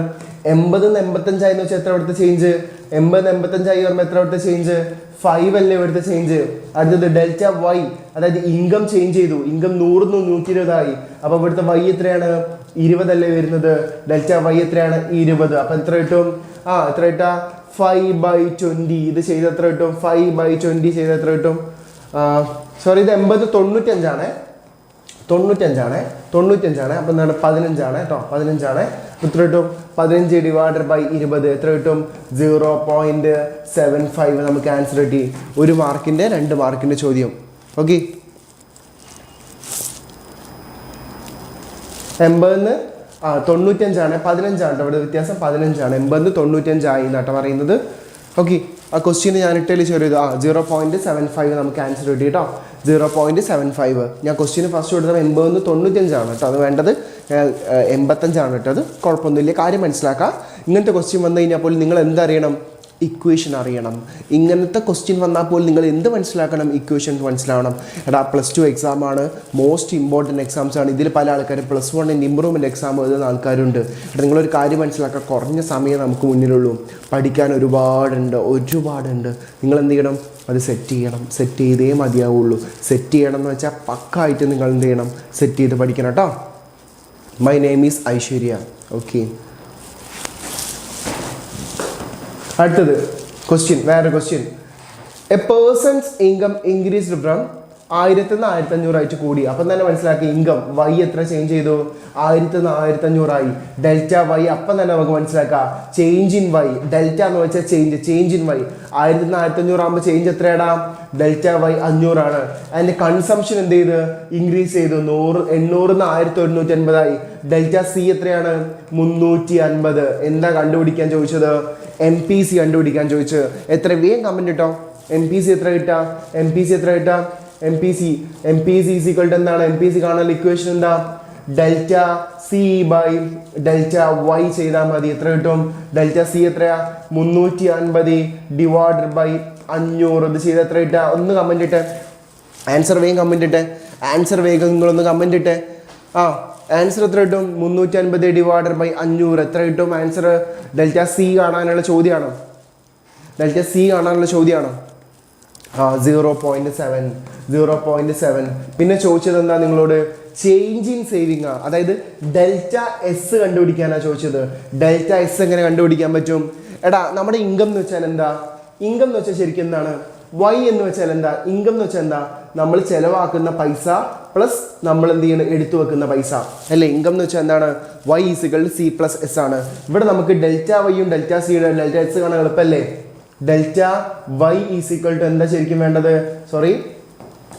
80 to 85 എന്ന് വെച്ചാൽ എത്ര ഇവിടുത്തെ ചേഞ്ച്? 80 to 85 പറയുമ്പോൾ എത്ര ഇവിടുത്തെ ചേഞ്ച്? 5 അല്ലേ ഇവിടുത്തെ ചേഞ്ച്. അടുത്തത് ഡെൽറ്റ Y, അതായത് ഇൻകം ചേഞ്ച് ചെയ്തു. ഇൻകം 100 to 120 ആയി. അപ്പോൾ ഇവിടുത്തെ Y എത്രയാണ്? 20 അല്ലേ വരുന്നത്. ഡെൽറ്റ Y എത്രയാണ്? 20. അപ്പം എത്ര കിട്ടും? എത്ര കിട്ടാ? 5/20. ഇത് ചെയ്ത് എത്ര കിട്ടും? 5/20 ചെയ്ത് എത്ര കിട്ടും? സോറി, ഇത് 80 to 95 ആണ്. 95 അപ്പം എന്താണ്? 15 ആണ് കേട്ടോ. 15 ആണ്. എത്ര കിട്ടും? 15 ഡിവൈഡഡ് ബൈ 20 എത്ര കിട്ടും? 0.75. നമുക്ക് ആൻസർ കിട്ടി. 1 മാർക്കിൻ്റെ 2 മാർക്കിൻ്റെ ചോദ്യം. ഓക്കെ, 80 to 95 15 ആണ് ഇവിടെ വ്യത്യാസം. 15 ആണ്. 80 to 95 ആയി എന്നാട്ടോ പറയുന്നത്. ഓക്കെ, ആ ക്വസ്റ്റ്യന് ഞാൻ ഇട്ടതിൽ ചെറിയത് 0.75 നമുക്ക് ആൻസർ കിട്ടി കേട്ടോ. 0.75. ഞാൻ ക്വസ്റ്റ്യന് ഫസ്റ്റ് കൊടുത്തത് 80 to 95 ആണ് കേട്ടോ. അത് വേണ്ടത് 85 കേട്ടോ. അത് കുഴപ്പമൊന്നുമില്ല, കാര്യം മനസ്സിലാക്കുക. ഇങ്ങനത്തെ ക്വസ്റ്റ്യൻ വന്നു കഴിഞ്ഞാൽ പോലും നിങ്ങൾ എന്തറിയണം? ഇക്വേഷൻ അറിയണം. ഇങ്ങനത്തെ ക്വസ്റ്റ്യൻ വന്നാൽ പോലും നിങ്ങൾ എന്ത് മനസ്സിലാക്കണം? ഇക്വേഷൻ മനസ്സിലാവണം. എടാ +2 എക്സാമാണ്, മോസ്റ്റ് ഇമ്പോർട്ടൻറ്റ് എക്സാംസ് ആണ്. ഇതിൽ പല ആൾക്കാരും +1 ഇമ്പ്രൂവ്മെൻറ്റ് എക്സാം എഴുതുന്ന ആൾക്കാരുണ്ട്. നിങ്ങളൊരു കാര്യം മനസ്സിലാക്കുക, കുറഞ്ഞ സമയം നമുക്ക് മുന്നിലുള്ളൂ, പഠിക്കാൻ ഒരുപാടുണ്ട്. നിങ്ങൾ എന്ത് ചെയ്യണം? അത് സെറ്റ് ചെയ്തേ മതിയാവുള്ളൂ. സെറ്റ് ചെയ്യണം എന്ന് വെച്ചാൽ പക്കായിട്ട് നിങ്ങൾ എന്ത് ചെയ്യണം? സെറ്റ് ചെയ്ത് പഠിക്കണം കേട്ടോ. My name is Aishwarya. Okay, അടുത്തത് ക്വസ്റ്റ്യൻ, വേറെ question. A person's income increased from 1000 നിന്ന് 1500 ആയിട്ട് കൂടി. അപ്പം തന്നെ മനസ്സിലാക്കി ഇൻകം വൈ എത്ര ചേഞ്ച് ചെയ്തു? 1000 നിന്ന് 1500 ആയി. ഡെൽറ്റ വൈ അപ്പം തന്നെ നമുക്ക് മനസ്സിലാക്കാം. ചേഞ്ച് ഇൻ വൈ, ഡെൽറ്റ എന്ന് വെച്ചാൽ ചേഞ്ച് ഇൻ വൈ. 1000 നിന്ന് 1500 ആകുമ്പോൾ ചേഞ്ച് എത്രയാടാ? ഡെൽറ്റ വൈ 500 ആണ്. അതിൻ്റെ കൺസംഷൻ എന്ത് ചെയ്ത്? ഇൻക്രീസ് ചെയ്തു. 800 നിന്ന് 1180 ആയി. ഡെൽറ്റ സി എത്രയാണ്? 350. എന്താ കണ്ടുപിടിക്കാൻ ചോദിച്ചത്? MPC കണ്ടുപിടിക്കാൻ ചോദിച്ചത്. എത്ര? വേഗം കമൻറ്റ് കിട്ടോ. MPC എത്ര കിട്ടാ? MPC ഈസ് ഈക്വൽ ടു എന്താണ്? MPC കാണാനുള്ള ഇക്വേഷൻ എന്താ? Delta C by delta Y ചെയ്താൽ മതി. എത്ര കിട്ടും? ഡെൽറ്റ സി എത്രയാ? 350 ഡിവൈഡഡ് ബൈ 500. ഇത് ചെയ്ത് എത്ര കിട്ടുക? ഒന്ന് കമൻറ്റ് ഇട്ടെ. ആൻസർ വേഗം കമൻറ്റ് ഇട്ടെ. നിങ്ങളൊന്ന് കമൻറ്റ് ഇട്ടെ. ആൻസർ എത്ര കിട്ടും? 350 ഡിവൈഡഡ് ബൈ 500 എത്ര കിട്ടും? ആൻസർ ഡെൽറ്റ സി കാണാനുള്ള ചോദ്യമാണോ? 0.7. പിന്നെ ചോദിച്ചത് എന്താ നിങ്ങളോട്? Change in saving. അതായത് ഡെൽറ്റ എസ് കണ്ടുപിടിക്കാനാണ് ചോദിച്ചത്. ഡെൽറ്റ എസ് എങ്ങനെ കണ്ടുപിടിക്കാൻ പറ്റും? എടാ, നമ്മുടെ ഇൻകം എന്ന് വെച്ചാൽ എന്താ? ഇൻകം എന്ന് വെച്ചാൽ ശരിക്കും എന്താണ്? വൈ എന്ന് വെച്ചാൽ എന്താ? ഇൻകം എന്ന് വെച്ചാൽ എന്താ? നമ്മൾ ചെലവാക്കുന്ന പൈസ പ്ലസ് നമ്മൾ എന്ത് ചെയ്യണം? എടുത്തു വെക്കുന്ന പൈസ അല്ലേ? ഇൻകം എന്ന് വെച്ചാൽ എന്താണ്? വൈ ഈസിക്വൽ ടു C+S ആണ്. ഇവിടെ നമുക്ക് ഡെൽറ്റ വൈയും ഡെൽറ്റ സിയുടെ ഡെൽറ്റ എസ് കാണാൻ എളുപ്പമല്ലേ? ഡെൽറ്റ വൈ ഈസിക്വൽ ടു എന്താ ശരിക്കും വേണ്ടത്?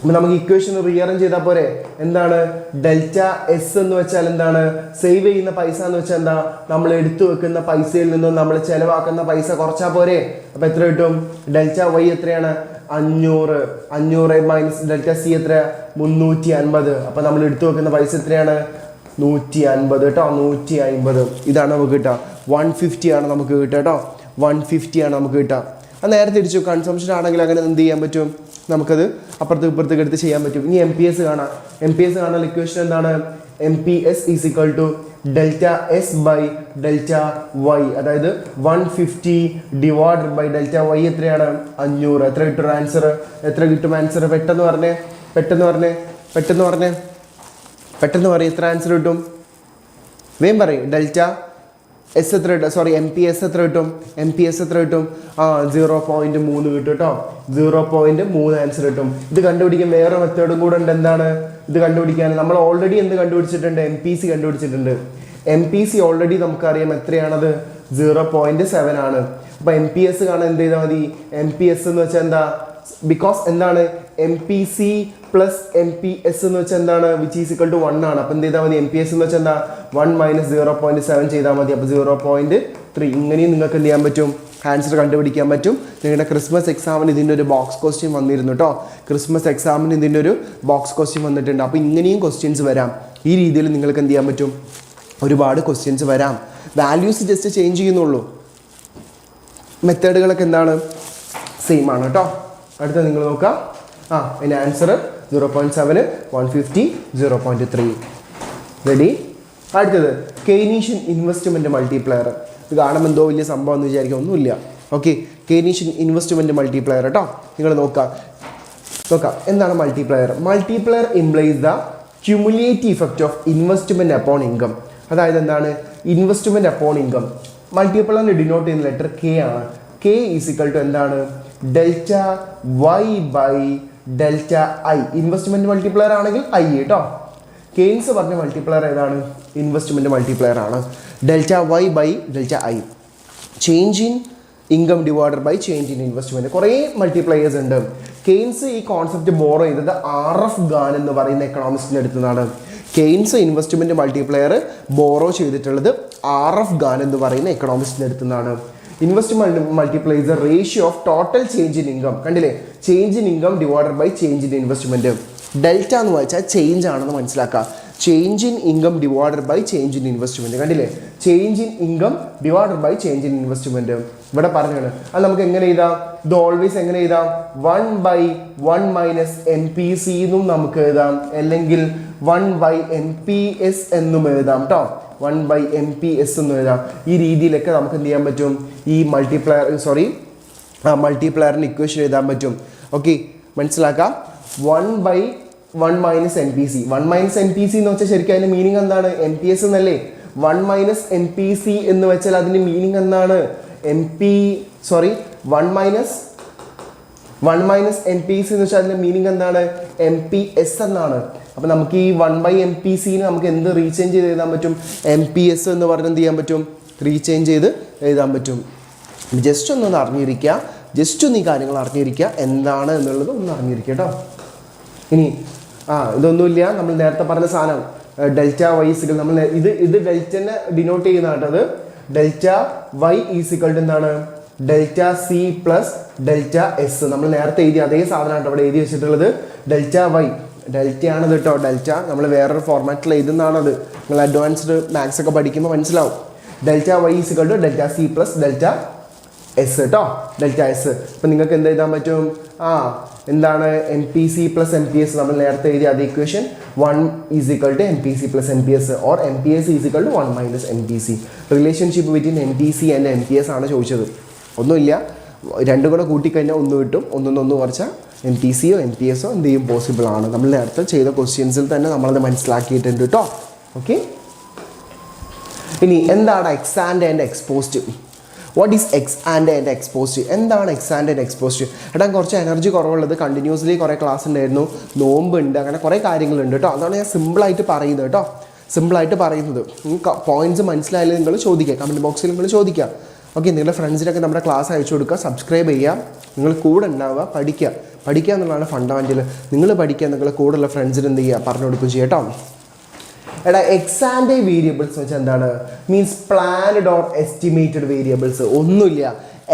അപ്പം നമുക്ക് ഇക്വേഷൻ റീഅറേഞ്ച് ചെയ്താൽ പോരെ? എന്താണ്? ഡെൽറ്റ എസ് എന്ന് വെച്ചാൽ എന്താണ്? സേവ് ചെയ്യുന്ന പൈസ എന്ന് വെച്ചാൽ എന്താ? നമ്മൾ എടുത്തു വെക്കുന്ന പൈസയിൽ നിന്നും നമ്മൾ ചെലവാക്കുന്ന പൈസ കുറച്ചാൽ പോരെ? അപ്പം എത്ര കിട്ടും? ഡെൽറ്റ വൈ എത്രയാണ്? 500 മൈനസ് ഡെൽറ്റ സി എത്ര? 350. അപ്പം നമ്മൾ എടുത്തു വെക്കുന്ന പൈസ എത്രയാണ്? 150 കേട്ടോ. 150. ഇതാണ് നമുക്ക് കിട്ടുക. 150 ആണ് നമുക്ക് കിട്ടുക കേട്ടോ. 150 ആണ് നമുക്ക് കിട്ടുക. അത് നേരെ തിരിച്ചു. കൺസംഷൻ ആണെങ്കിൽ അങ്ങനെ എന്ത് ചെയ്യാൻ പറ്റും? നമുക്കത് അപ്പുറത്തേക്ക് എടുത്ത് ചെയ്യാൻ പറ്റും. ഇനി MPS കാണാം. കാണാൻ ഇക്വേഷൻ എന്താണ്? MPS is equal to delta S by delta Y. അതായത് 150 ഡിവൈഡഡ് ബൈ ഡെൽറ്റ വൈ എത്രയാണ്? 500. എത്ര കിട്ടും ആൻസർ? ആൻസർ പെട്ടെന്ന് പറഞ്ഞേ. എത്ര ആൻസർ കിട്ടും? വേഗം പറയും. ഡെൽറ്റ എസ് എത്ര കിട്ടും? MPS എത്ര കിട്ടും? 0.3 കിട്ടും കേട്ടോ. 0.3 ആൻസർ കിട്ടും. ഇത് കണ്ടുപിടിക്കാൻ വേറെ മെത്തേഡും കൂടെ ഉണ്ട്. എന്താണ് ഇത് കണ്ടുപിടിക്കാൻ? നമ്മൾ ഓൾറെഡി എന്ത് കണ്ടുപിടിച്ചിട്ടുണ്ട്? MPC കണ്ടുപിടിച്ചിട്ടുണ്ട്. MPC ഓൾറെഡി നമുക്കറിയാം എത്രയാണത്? 0.7 ആണ്. അപ്പോൾ MPS കാണാൻ എന്ത് ചെയ്താൽ മതി? MPS എന്ന് വെച്ചാൽ എന്താ? ബിക്കോസ് എന്താണ്? MPC പ്ലസ് MPS എന്ന് വെച്ചാൽ എന്താണ്? വിച്ച് ഈസ് ഈക്വൽ ടു 1 ആണ്. അപ്പം എന്ത് ചെയ്താൽ മതി? MPS എന്ന് വെച്ചാൽ എന്താ? 1 മൈനസ് 0.7 ചെയ്താൽ മതി. അപ്പോൾ 0.3. ഇങ്ങനെയും നിങ്ങൾക്ക് എന്ത് ചെയ്യാൻ പറ്റും? ആൻസർ കണ്ടുപിടിക്കാൻ പറ്റും. നിങ്ങളുടെ ക്രിസ്മസ് എക്സാമിന് ഇതിൻ്റെ ഒരു ബോക്സ് ക്വസ്റ്റ്യൻ വന്നിരുന്നു കേട്ടോ. ഇതിൻ്റെ ഒരു ബോക്സ് ക്വസ്റ്റ്യൻ വന്നിട്ടുണ്ട്. അപ്പോൾ ഇങ്ങനെയും ക്വസ്റ്റ്യൻസ് വരാം. ഈ രീതിയിൽ നിങ്ങൾക്ക് എന്ത് ചെയ്യാൻ പറ്റും? ഒരുപാട് ക്വസ്റ്റ്യൻസ് വരാം. വാല്യൂസ് ജസ്റ്റ് ചേഞ്ച് ചെയ്യുന്നുള്ളൂ. മെത്തേഡുകളൊക്കെ എന്താണ്? സെയിം ആണ് കേട്ടോ. അടുത്ത നിങ്ങൾ നോക്കാം. അതിൻ്റെ ആൻസർ 0.7, 150, 0.3. റെഡി? അടുത്തത് കെയ്നീഷ്യൻ ഇൻവെസ്റ്റ്മെൻറ്റ് മൾട്ടിപ്ലയർ. ഇത് കാണുമ്പോൾ എന്തോ വലിയ സംഭവം എന്ന് വിചാരിക്കുക ഒന്നുമില്ല. ഓക്കെ, കെയ്നീഷ്യൻ ഇൻവെസ്റ്റ്മെൻറ്റ് മൾട്ടിപ്ലയർ കേട്ടോ. നിങ്ങൾ നോക്കാം എന്താണ് multiplier? Multiplier implies the cumulative effect of investment upon income. അതായത് എന്താണ്? Investment upon income. മൾട്ടിപ്ലയറിന് ഡിനോട്ട് ചെയ്യുന്ന ലെറ്റർ K ആണ്. K ഈസ് ഈക്വൽ ടു എന്താണ്? Delta Y by delta I. Investment multiplier ആണെങ്കിൽ I കേട്ടോ. കെയ്ൻസ് പറഞ്ഞ മൾട്ടിപ്ലയർ ഏതാണ്? ഇൻവെസ്റ്റ്മെൻറ്റ് മൾട്ടിപ്ലയർ ആണ്. Delta Y by delta I. Change in income divided by change in investment. കുറേ multipliers ഉണ്ട്. Keynes ഈ concept borrow ചെയ്തത് R.F. ഗാൻ എന്ന് പറയുന്ന എക്കണോമിസ്റ്റിൻ്റെ അടുത്തുനിന്നാണ്. കെയ്ൻസ് ഇൻവെസ്റ്റ്മെൻറ്റ് മൾട്ടിപ്ലയർ ബോറോ ചെയ്തിട്ടുള്ളത് R.F. ഗാൻ എന്ന് പറയുന്ന എക്കണോമിസ്റ്റിൻ്റെ അടുത്തുനിന്നാണ്. Investment multiplies the ratio of total change in income. കണ്ടില്ലേ? Change in income divided by change in investment. Delta എന്ന് വെച്ചാൽ ചേഞ്ച് ആണെന്ന് മനസ്സിലാക്കുക. Change in income divided by change in investment. കണ്ടില്ലേ, change in income divided by change in investment ഇവിടെ പറഞ്ഞാണ്. അത് നമുക്ക് എങ്ങനെ എഴുതാം? ഇത് ഓൾവേസ് എങ്ങനെ എഴുതാം? 1/1 - MPC എന്നും നമുക്ക് എഴുതാം, അല്ലെങ്കിൽ 1/MPS എന്നും എഴുതാം കേട്ടോ. 1/MPS എന്നും എഴുതാം. ഈ രീതിയിലൊക്കെ നമുക്ക് എന്ത് ചെയ്യാൻ പറ്റും? ഈ മൾട്ടിപ്ലയറിന് ഇക്വേഷൻ എഴുതാൻ പറ്റും. ഓക്കെ, മനസ്സിലാക്കാം. 1/1 - MPC. 1 - MPC എന്ന് വെച്ചാൽ ശരിക്കും അതിൻ്റെ മീനിങ് എന്താണ്? MPS എന്നല്ലേ? 1 - MPC എന്ന് വെച്ചാൽ അതിൻ്റെ മീനിങ് എന്താണ്? 1 - MPC എന്ന് വെച്ചാൽ അതിൻ്റെ മീനിങ് എന്താണ്? MPS എന്നാണ്. അപ്പം നമുക്ക് ഈ 1/MPC നമുക്ക് എന്ത് റീചേഞ്ച് ചെയ്ത് എഴുതാൻ പറ്റും? MPS എന്ന് പറഞ്ഞ് എന്ത് ചെയ്യാൻ പറ്റും? റീചേഞ്ച് ചെയ്ത് എഴുതാൻ പറ്റും. ജസ്റ്റ് ഒന്നൊന്ന് അറിഞ്ഞിരിക്കുക, ജസ്റ്റ് ഒന്ന് ഈ കാര്യങ്ങൾ അറിഞ്ഞിരിക്കുക, എന്താണ് എന്നുള്ളത് ഒന്ന് അറിഞ്ഞിരിക്കുക കേട്ടോ. ഇനി ഇതൊന്നുമില്ല, നമ്മൾ നേരത്തെ പറഞ്ഞ സാധനം ഡെൽറ്റ വൈ ഈസിക്കൽ, നമ്മൾ ഇത് ഡെൽറ്റനെ ഡിനോട്ട് ചെയ്യുന്ന കേട്ടോ. അത് ഡെൽറ്റ വൈ ഈസിക്കൽ എന്താണ്? Delta C plus delta S. നമ്മൾ നേരത്തെ എഴുതി അതേ സാധനമാണ് ഇവിടെ എഴുതി വെച്ചിട്ടുള്ളത്. ഡെൽറ്റ വൈ, ഡെൽറ്റ ആണത് കേട്ടോ. ഡെൽറ്റ നമ്മൾ വേറൊരു ഫോർമാറ്റിൽ എഴുതുന്നതാണത്. നിങ്ങൾ അഡ്വാൻസ്ഡ് മാത്സ് ഒക്കെ പഠിക്കുമ്പോൾ മനസ്സിലാവും. Delta Y is equal to delta C plus delta S കേട്ടോ. Delta S. അപ്പം നിങ്ങൾക്ക് എന്ത് എഴുതാൻ പറ്റും? എന്താണ്? MPC plus MPS. നമ്മൾ നേരത്തെ എഴുതിയ അതേ equation 1 = MPC plus MPS or MPS = 1 - MPC. Relationship between MPC and MPS ആണ് ചോദിച്ചത്. ഒന്നുമില്ല, രണ്ടും കൂടെ കൂട്ടിക്കഴിഞ്ഞാൽ ഒന്ന് കിട്ടും. ഒന്നൊന്ന് കുറച്ചാൽ MPCയോ MPSോ എന്ത് ചെയ്യും? പോസിബിൾ ആണ്. നമ്മൾ നേരത്തെ ചെയ്ത ക്വസ്റ്റ്യൻസിൽ തന്നെ നമ്മളത് മനസ്സിലാക്കിയിട്ടുണ്ട് കേട്ടോ. ഓക്കെ, ഇനി എന്താണ് X and ex post? What is X and ex post? എന്താണ് എക്സ് ആൻഡ് എക്സ്പോസ്റ്റ്? എടാ കുറച്ച് എനർജി കുറവുള്ളത്, കണ്ടിന്യൂസ്ലി കുറേ ക്ലാസ് ഉണ്ടായിരുന്നു, നോമ്പുണ്ട്, അങ്ങനെ കുറേ കാര്യങ്ങളുണ്ട് കേട്ടോ. അതാണ് ഞാൻ സിമ്പിളായിട്ട് പറയുന്നത് കേട്ടോ. സിമ്പിളായിട്ട് പറയുന്നത്. പോയിന്റ്സ് മനസ്സിലായാലും നിങ്ങൾ ചോദിക്കുക, കമൻറ്റ് ബോക്സിൽ നിങ്ങൾ ചോദിക്കുക. ഓക്കെ, നിങ്ങളുടെ ഫ്രണ്ട്സിനൊക്കെ നമ്മുടെ ക്ലാസ് അയച്ചു കൊടുക്കുക, സബ്സ്ക്രൈബ് ചെയ്യുക, നിങ്ങൾ കൂടെ ഉണ്ടാവുക, പഠിക്കുക എന്നുള്ളതാണ് ഫണ്ടമെൻ്റൽ. നിങ്ങൾ പഠിക്കുക, നിങ്ങളുടെ കൂടെയുള്ള ഫ്രണ്ട്സിന് എന്ത് ചെയ്യുക? പറഞ്ഞു കൊടുക്കുകയും ചെയ്യാം കേട്ടോ. എടാ എക്സ് ആൻഡ് വേരിയബിൾസ് എന്ന് വെച്ചാൽ എന്താണ്? Means planned or estimated variables. ഒന്നുമില്ല,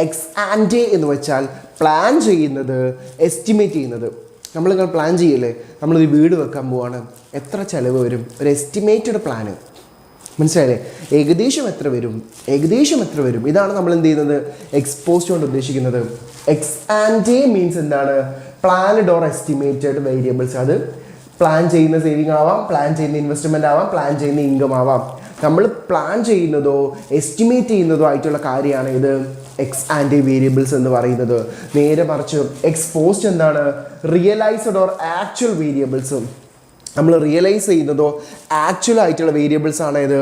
എക്സ് ആൻഡ് എന്ന് വെച്ചാൽ പ്ലാൻ ചെയ്യുന്നത്, എസ്റ്റിമേറ്റ് ചെയ്യുന്നത്. നമ്മളിങ്ങനെ പ്ലാൻ ചെയ്യില്ലേ, നമ്മളൊരു വീട് വെക്കാൻ പോവാണ്, എത്ര ചിലവ് വരും? ഒരു എസ്റ്റിമേറ്റഡ് പ്ലാന്, മനസ്സിലായില്ലേ? ഏകദേശം എത്ര വരും? ഇതാണ് നമ്മൾ എന്ത് ചെയ്യുന്നത്? എക്സ്പോസ്റ്റ് കൊണ്ട് ഉദ്ദേശിക്കുന്നത്. എക്സ് ആൻഡ് മീൻസ് എന്താണ്? Planned or estimated variables. അത് പ്ലാൻ ചെയ്യുന്ന സേവിങ് ആവാം, പ്ലാൻ ചെയ്യുന്ന ഇൻവെസ്റ്റ്മെൻ്റ് ആവാം, പ്ലാൻ ചെയ്യുന്ന ഇൻകം ആവാം. നമ്മൾ പ്ലാൻ ചെയ്യുന്നതോ എസ്റ്റിമേറ്റ് ചെയ്യുന്നതോ ആയിട്ടുള്ള കാര്യമാണ് ഇത് എക്സ് ആൻഡ് വേരിയബിൾസ് എന്ന് പറയുന്നത്. നേരെ മറിച്ച് എക്സ്പോസ്റ്റ് എന്താണ്? റിയലൈസ്ഡ് ഓർ ആക്ച്വൽ വേരിയബിൾസും. നമ്മൾ റിയലൈസ് ചെയ്യുന്നതോ ആക്ച്വൽ ആയിട്ടുള്ള വേരിയബിൾസ് ആണ് ഇത്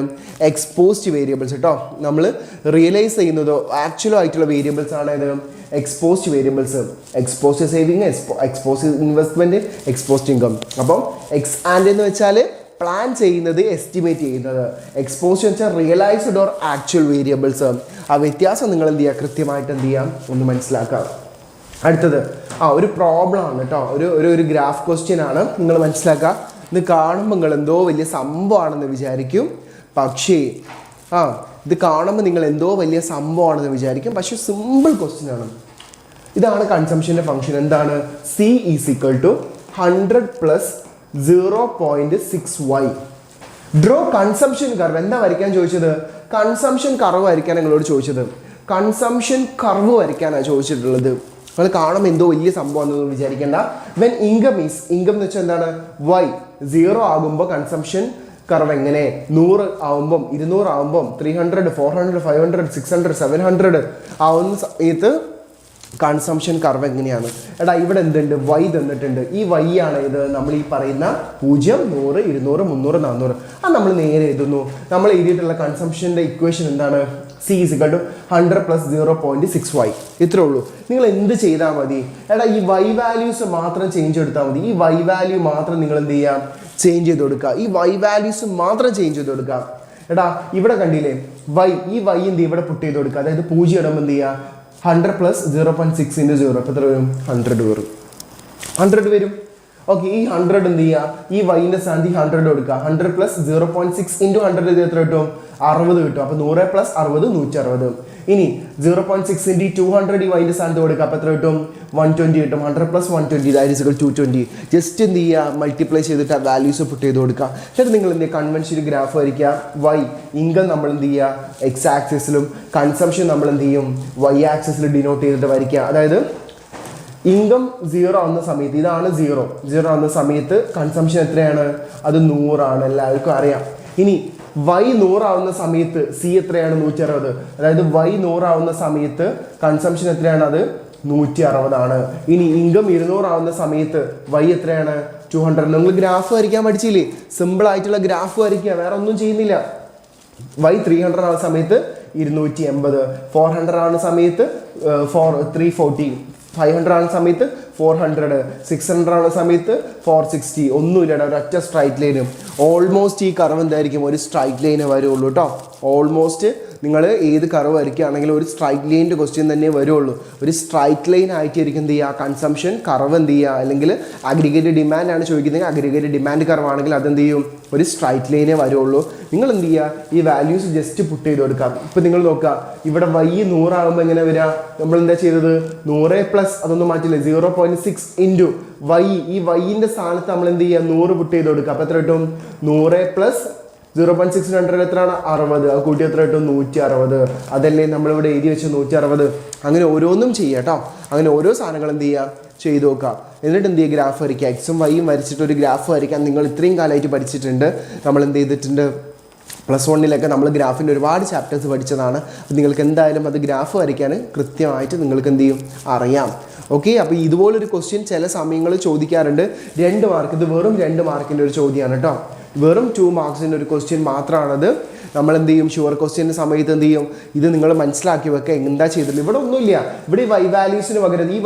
എക്സ്പോസ്റ്റ് വേരിയബിൾസ് കേട്ടോ. നമ്മൾ റിയലൈസ് ചെയ്യുന്നതോ ആക്ച്വലോ ആയിട്ടുള്ള വേരിയബിൾസ് ആണ് ഇത് ex post variables. Ex post saving, ex post investment, ex post income. അപ്പം എക്സ് ആൻഡ് എന്ന് വെച്ചാൽ പ്ലാൻ ചെയ്യുന്നത്, എസ്റ്റിമേറ്റ് ചെയ്യുന്നത്. എക്സ്പോസ്റ്റ് എന്ന് വെച്ചാൽ റിയലൈസ്ഡ് ഓർ ആക്ച്വൽ വേരിയബിൾസ്. ആ വ്യത്യാസം നിങ്ങൾ എന്ത് ചെയ്യുക? കൃത്യമായിട്ട് എന്ത് ചെയ്യാം? ഒന്ന് മനസ്സിലാക്കാം. അടുത്തത് ഒരു പ്രോബ്ലം ആണ് കേട്ടോ. ഒരു ഗ്രാഫ് ക്വസ്റ്റ്യൻ ആണ്. നിങ്ങൾ മനസ്സിലാക്കുക. ഇത് കാണുമ്പോൾ നിങ്ങൾ എന്തോ വലിയ സംഭവമാണെന്ന് വിചാരിക്കും, പക്ഷേ ഇത് കാണുമ്പോൾ നിങ്ങൾ എന്തോ വലിയ സംഭവമാണെന്ന് വിചാരിക്കും, പക്ഷേ സിമ്പിൾ ക്വസ്റ്റ്യൻ ആണ്. ഇതാണ് കൺസംഷൻ്റെ ഫംഗ്ഷൻ. എന്താണ്? C = 100 + 0.6y. Draw consumption curve. എന്താ വരയ്ക്കാൻ ചോദിച്ചത്? കൺസംഷൻ കർവ് വരയ്ക്കാൻ നിങ്ങളോട് ചോദിച്ചത്. കൺസംഷൻ കർവ് വരയ്ക്കാനാണ് ചോദിച്ചിട്ടുള്ളത്. നിങ്ങൾ കാണുമ്പോൾ എന്തോ വലിയ സംഭവമാണെന്ന് വിചാരിക്കേണ്ട. വെൻ ഇൻകം എന്ന് വെച്ചാൽ എന്താണ്? Y 0 ആകുമ്പോൾ കൺസംഷൻ കർവ് എങ്ങനെ? 100 ആവുമ്പം, 200 ആവുമ്പം, 300, 400, 500, 600, 700 ആവുന്ന സമയത്ത് കൺസംഷൻ കർവ് എങ്ങനെയാണ്? എടാ ഇവിടെ എന്തുണ്ട്? Y തന്നിട്ടുണ്ട്. ഈ Y ആണ് ഇത് നമ്മൾ ഈ പറയുന്ന 0, 100, 200, 300, 400. അത് നമ്മൾ നേരെ എഴുതുന്നു. നമ്മൾ എഴുതിയിട്ടുള്ള കൺസംഷൻ്റെ ഇക്വേഷൻ എന്താണ്? C = 100 + 0.6y. ഇത്രേ ഉള്ളൂ. നിങ്ങൾ എന്ത് ചെയ്താൽ മതി? എടാ ഈ Y വാല്യൂസ് മാത്രം ചേഞ്ച് എടുത്താൽ മതി. ഈ Y വാല്യൂ മാത്രം നിങ്ങൾ എന്ത് ചെയ്യാം? ചേഞ്ച് ചെയ്ത് കൊടുക്കുക. ഈ Y വാല്യൂസ് മാത്രം ചേഞ്ച് ചെയ്ത് കൊടുക്കുക. എടാ ഇവിടെ കണ്ടില്ലേ ഈ Y എന്ത് ഇവിടെ പുട്ട് ചെയ്ത് കൊടുക്കുക. അതായത് 0 ഇടുമ്പോൾ എന്ത് ചെയ്യുക? 100 + 0.6 × 0 എത്ര വരും? 100 വരും. ഓക്കെ, ഈ 100 എന്ത് ചെയ്യുക? ഈ വൈൻ്റെ സ്ഥാനത്ത് 100 കൊടുക്കുക. 100 + 0.6 × 100 ഇത് എത്ര കിട്ടും? 60 കിട്ടും. അപ്പോൾ 100 + 60 160. ഇനി 0.6 × 200 ഈ വൈൻ്റെ സ്ഥാനത്ത് കൊടുക്കുക. അപ്പോൾ എത്ര കിട്ടും? 120 കിട്ടും. 100 + 120 ദാറ്റ് ഈസ് ഈക്വൽ 220. ജസ്റ്റ് എന്ത് ചെയ്യുക, മൾട്ടിപ്ലൈ ചെയ്തിട്ട് ആ വാല്യൂസ് പുട്ട് ചെയ്ത് കൊടുക്കുക. എന്നിട്ട് നിങ്ങൾ എന്ത് ചെയ്യുക, കൺവെൻഷൻ ഗ്രാഫ് വരയ്ക്കുക. വൈ ഇൻകം നമ്മൾ എന്ത് ചെയ്യുക, എക്സ് ആക്സിസിലും കൺസംഷൻ നമ്മൾ എന്ത് ചെയ്യും, വൈ ആക്സിസിൽ ഡിനോട്ട് ചെയ്തിട്ട് വരയ്ക്കുക. അതായത് ഇൻകം 0 ആവുന്ന സമയത്ത് ഇതാണ് 0 ആവുന്ന സമയത്ത് കൺസംഷൻ എത്രയാണ്, അത് 100 ആണ്, എല്ലാവർക്കും അറിയാം. ഇനി വൈ 100 ആവുന്ന സമയത്ത് സി എത്രയാണ്, 160. അതായത് വൈ 100 ആവുന്ന സമയത്ത് കൺസംഷൻ എത്രയാണ്, അത് 160 ആണ്. ഇനി ഇൻകം 200 ആവുന്ന സമയത്ത് വൈ എത്രയാണ്, 200. നിങ്ങൾ ഗ്രാഫ് വരയ്ക്കാൻ പഠിച്ചില്ലേ, സിമ്പിൾ ആയിട്ടുള്ള ഗ്രാഫ് വരയ്ക്കുക, വേറെ ഒന്നും ചെയ്യുന്നില്ല. വൈ 300 ആവുന്ന സമയത്ത് 280, 400 ആവുന്ന സമയത്ത് 340, 500 ആവുന്ന സമയത്ത് 400, 600 ആവുന്ന സമയത്ത് 460. ഒന്നുമില്ല, ഒരൊറ്റ സ്ട്രൈറ്റ് ലൈനും. ഓൾമോസ്റ്റ് ഈ കർവ് എന്തായിരിക്കും, ഒരു സ്ട്രൈറ്റ് ലൈന് വരുള്ളൂ കേട്ടോ. ഓൾമോസ്റ്റ് നിങ്ങൾ ഏത് കർവ് വരയ്ക്കുകയാണെങ്കിലും ഒരു സ്ട്രൈറ്റ് ലൈനിൻ്റെ ക്വസ്റ്റ്യൻ തന്നെ വരുള്ളൂ. ഒരു സ്ട്രൈറ്റ് ലൈൻ ആയിട്ടായിരിക്കും എന്ത് ചെയ്യുക, കൺസംഷൻ കർവ് എന്ത് ചെയ്യുക. അല്ലെങ്കിൽ അഗ്രിഗേറ്റ് ഡിമാൻഡ് ആണ് ചോദിക്കുന്നത്, അഗ്രിഗേറ്റ് ഡിമാൻഡ് കർവ് ആണെങ്കിൽ അതെന്ത് ചെയ്യും, ഒരു സ്ട്രൈറ്റ് ലൈനേ വരുള്ളൂ. നിങ്ങൾ എന്ത് ചെയ്യുക, ഈ വാല്യൂസ് ജസ്റ്റ് പുട്ട് ചെയ്ത് കൊടുക്കാം. ഇപ്പം നിങ്ങൾ നോക്കുക, ഇവിടെ വൈ 100 ആകുമ്പോൾ എങ്ങനെ വരിക, നമ്മൾ എന്താ ചെയ്തത്, 100 + അതൊന്നും മാറ്റില്ല, 0.6 ഇൻറ്റു വൈ. ഈ വൈൻ്റെ സ്ഥാനത്ത് നമ്മൾ എന്ത് ചെയ്യുക, 100 പുട്ട് ചെയ്ത് കൊടുക്കുക. അപ്പോൾ എത്ര കിട്ടും, 100 + 0.6 100 എത്രയാണ്, 60. അത് കൂട്ടി എത്ര കിട്ടും, 160. അതല്ലേ നമ്മളിവിടെ എഴുതി വെച്ച് 160. അങ്ങനെ ഓരോന്നും ചെയ്യുക കേട്ടോ. അങ്ങനെ ഓരോ സാധനങ്ങൾ എന്ത് ചെയ്യുക, ചെയ്ത് നോക്കുക. എന്നിട്ട് എന്ത് ചെയ്യുക, ഗ്രാഫ് വരയ്ക്കുക. എക്സും വൈയും വരച്ചിട്ട് ഒരു ഗ്രാഫ് വരയ്ക്കാൻ നിങ്ങൾ ഇത്രയും കാലമായിട്ട് പഠിച്ചിട്ടുണ്ട്. നമ്മൾ എന്ത് ചെയ്തിട്ടുണ്ട്, +1 നമ്മൾ ഗ്രാഫിൻ്റെ ഒരുപാട് ചാപ്റ്റേഴ്സ് പഠിച്ചതാണ്. നിങ്ങൾക്ക് എന്തായാലും അത് ഗ്രാഫ് വരയ്ക്കാൻ കൃത്യമായിട്ട് നിങ്ങൾക്ക് എന്ത് ചെയ്യും, അറിയാം. ഓക്കെ, അപ്പോൾ ഇതുപോലൊരു ക്വസ്റ്റ്യൻ ചില സമയങ്ങളിൽ ചോദിക്കാറുണ്ട്. 2 മാർക്ക്, ഇത് വെറും 2 മാർക്കിൻ്റെ ഒരു ചോദ്യമാണ് കേട്ടോ. വെറും 2 മാർക്സിൻ്റെ ഒരു ക്വസ്റ്റ്യൻ മാത്രമാണത്. നമ്മൾ എന്ത് ചെയ്യും, ഷുവർ ക്വസ്റ്റ്യൻ്റെ സമയത്ത് എന്ത് ചെയ്യും, ഇത് നിങ്ങൾ മനസ്സിലാക്കി വെക്കുക. എന്താ ചെയ്തിട്ടുള്ളത്, ഇവിടെ ഒന്നുമില്ല. ഇവിടെ ഈ വൈ വാല്യൂസിന് പകരം ഈ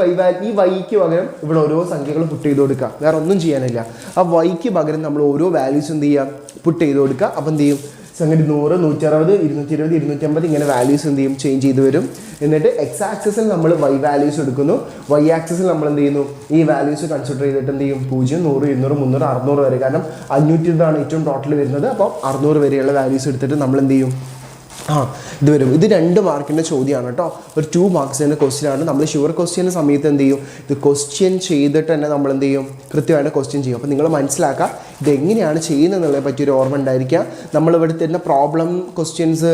വൈക്ക് പകരം ഇവിടെ ഓരോ സംഖ്യകൾ പുട്ട് ചെയ്ത് കൊടുക്കുക, വേറെ ഒന്നും ചെയ്യാനില്ല. ആ വൈക്ക് പകരം നമ്മൾ ഓരോ വാല്യൂസ് എന്ത് ചെയ്യുക, പുട്ട് ചെയ്ത് കൊടുക്കുക. അപ്പോൾ എന്ത് ചെയ്യും, സംഗതി 100, 160, 220, 250 ഇങ്ങനെ വാല്യൂസ് എന്ത് ചെയ്യും, ചേഞ്ച് ചെയ്ത് വരും. എന്നിട്ട് എക്സ് ആക്സിസിൽ നമ്മൾ വൈ വാല്യൂസ് എടുക്കുന്നു, വൈ ആക്സിസിൽ നമ്മൾ എന്ത് ചെയ്യുന്നു, ഈ വാല്യൂസ് കൺസിഡർ ചെയ്തിട്ട് എന്ത് ചെയ്യും, 0, 100, 200, 300, 600 വരെ. കാരണം 520 ഏറ്റവും ടോട്ടൽ വരുന്നത്. അപ്പോൾ 600 വരെയുള്ള വാല്യൂസ് എടുത്തിട്ട് നമ്മൾ എന്ത് ചെയ്യും, ഇത് വരും. ഇത് 2 മാർക്കിൻ്റെ ചോദ്യമാണ് കേട്ടോ. ഒരു 2 മാർക്സിൻ്റെ ക്വസ്റ്റ്യൻ ആണ്. നമ്മൾ ഷുവർ ക്വസ്റ്റ്യൻ്റെ സമയത്ത് എന്ത് ചെയ്യും, ഇത് ക്വസ്റ്റ്യൻ ചെയ്തിട്ട് തന്നെ നമ്മൾ എന്ത് ചെയ്യും, കൃത്യമായിട്ട് ക്വസ്റ്റ്യൻ ചെയ്യും. അപ്പോൾ നിങ്ങൾ മനസ്സിലാക്കുക ഇതെങ്ങനെയാണ് ചെയ്യുന്നതെന്നുള്ളതിനെ പറ്റിയൊരു ഓർമ്മ ഉണ്ടായിരിക്കുക. നമ്മളിവിടെ തരുന്ന പ്രോബ്ലം ക്വസ്റ്റ്യൻസ്,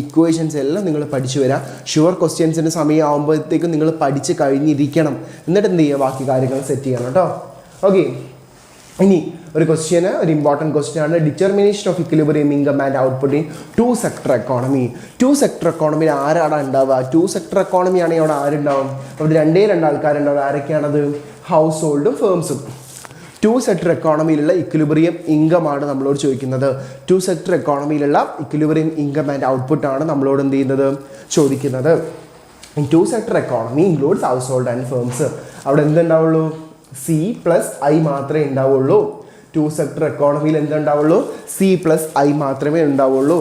ഇക്വേഷൻസ് എല്ലാം നിങ്ങൾ പഠിച്ചു വരാം. ഷുവർ ക്വസ്റ്റ്യൻസിൻ്റെ സമയം ആകുമ്പോഴത്തേക്കും നിങ്ങൾ പഠിച്ച് കഴിഞ്ഞിരിക്കണം. എന്നിട്ട് എന്ത് ചെയ്യുക, ബാക്കി കാര്യങ്ങൾ സെറ്റ് ചെയ്യണം കേട്ടോ. ഓക്കെ, ഇനി ഒരു ക്വസ്റ്റ്യൻ, ഒരു ഇമ്പോർട്ടൻറ്റ് ക്വസ്റ്റ്യൻ ആണ്. Determination of equilibrium income and output in 2 sector economy. 2 sector എക്കോണമിയിൽ ആരാണ് ഉണ്ടാവുക, 2 സെക്ടർ എക്കോണമി ആണെങ്കിൽ അവിടെ ആരുണ്ടാവും, അവിടെ 2 ആൾക്കാരുണ്ടാവും. ആരൊക്കെയാണത്, ഹൗസ് ഹോൾഡും ഫേംസും. 2 സെക്ടർ എക്കോണമിയിലുള്ള ഇക്വിലിബ്രിയം ഇൻകം ആണ് നമ്മളോട് ചോദിക്കുന്നത്. 2 സെക്ടർ എക്കോണമിയിലുള്ള ഇക്വിലിബ്രിയം ഇൻകം ആൻഡ് ഔട്ട്പുട്ട് ആണ് നമ്മളോട് എന്ത് ചെയ്യുന്നത്, ചോദിക്കുന്നത്. 2 sector economy includes household and firms. അവിടെ എന്തുണ്ടാവുള്ളൂ, സി പ്ലസ് ഐ മാത്രമേ ഉണ്ടാവുള്ളൂ. 2 സെക്ടർ എക്കോണമിയിൽ എന്തുണ്ടാവുള്ളൂ, സി പ്ലസ് ഐ മാത്രമേ ഉണ്ടാവുള്ളൂ.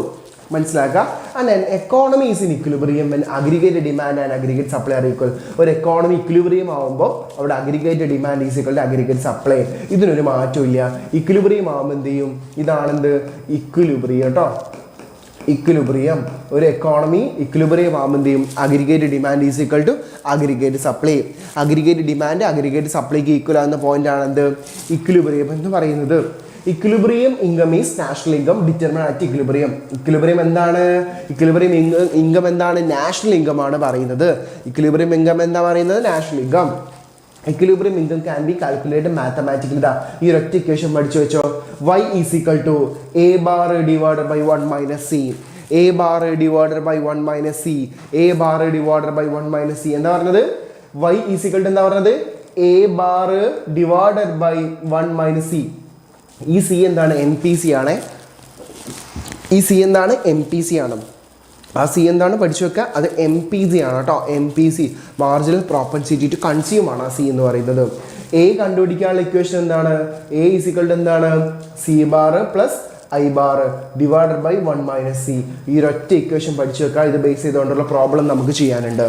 മനസ്സിലാക്കുക. And economy is in equilibrium when aggregate demand and aggregate supply are equal. ഒരു എക്കോണമി ഇക്വിലിബ്രിയം ആകുമ്പോൾ അവിടെ aggregate demand is equal to aggregate supply. ഇതിനൊരു മാറ്റമില്ല. ഇക്വിലിബ്രിയം ആകുമ്പോൾ എന്ത് ചെയ്യും, ഇതാണെന്ത്, ഇക്വിലിബ്രിയം കേട്ടോ. ഇക്വിലിബ്രിയം, ഒരു എക്കോണമി ഇക്വിലിബ്രിയം ആകുമ്പോൾ എന്ത് ചെയ്യും, aggregate demand is equal to aggregate supply. Aggregate demand aggregate സപ്ലൈക്ക് ഈക്വൽ ആകുന്ന പോയിന്റ് ആണ് എന്ത്, ഇക്വിലിബ്രിയം എന്ന് പറയുന്നത്. Equilibrium income is national income determined at equilibrium. Equilibrium എന്താണ്, ഇക്വിലിബ്രിയം ഇൻകം എന്താണ്, നാഷണൽ ഇൻകം ആണ് പറയുന്നത്. ഇക്വിലിബ്രിയം ഇൻകം എന്താ പറയുന്നത്, national income. Equilibrium income can be calculated mathematically. ഈ ഒരൊറ്റ ഇക്വേഷൻ പഠിച്ചു വെച്ചോ. y is equal to a bar divided by 1 minus c. a bar divided by 1 minus c. a bar divided by 1 minus c. എന്താ പറഞ്ഞത്, y is equal to എന്താ പറഞ്ഞത്, a bar divided by 1 minus c. ഈ c എന്താണ്, MPC ആണ്. ഈ c എന്താണ്, MPC ആണ്. ആ സി എന്താണ് പഠിച്ചു വെക്കുക, അത് MPC ആണ് കേട്ടോ. MPC marginal propensity to consume ആണ് ആ സി എന്ന് പറയുന്നത്. എ കണ്ടുപിടിക്കാനുള്ള ഇക്വേഷൻ എന്താണ്, എ ഈസ് ഈക്വൽ ടു എന്താണ്, C bar plus I bar divided by 1 minus C. ഈ ഒരൊറ്റ ഇക്വേഷൻ പഠിച്ചു വെക്കുക. ഇത് ബേസ് ചെയ്തുകൊണ്ടുള്ള പ്രോബ്ലം നമുക്ക് ചെയ്യാനുണ്ട്.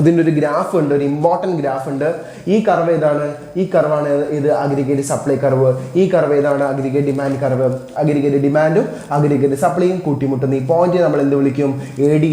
അതിൻ്റെ ഒരു ഗ്രാഫ് ഉണ്ട്, ഒരു ഇമ്പോർട്ടൻറ്റ് ഗ്രാഫ് ഉണ്ട്. ഈ കർവ് ഏതാണ്? ഈ കർവാണ് ഇത് അഗ്രിഗേറ്റ് സപ്ലൈ കർവ്. ഈ കർവ് ഏതാണ്? Aggregate demand curve. അഗ്രിഗേറ്റ് ഡിമാൻഡും അഗ്രിഗേറ്റ് സപ്ലൈയും കൂട്ടിമുട്ടുന്ന ഈ പോയിന്റ് നമ്മൾ എന്ത് വിളിക്കും? AD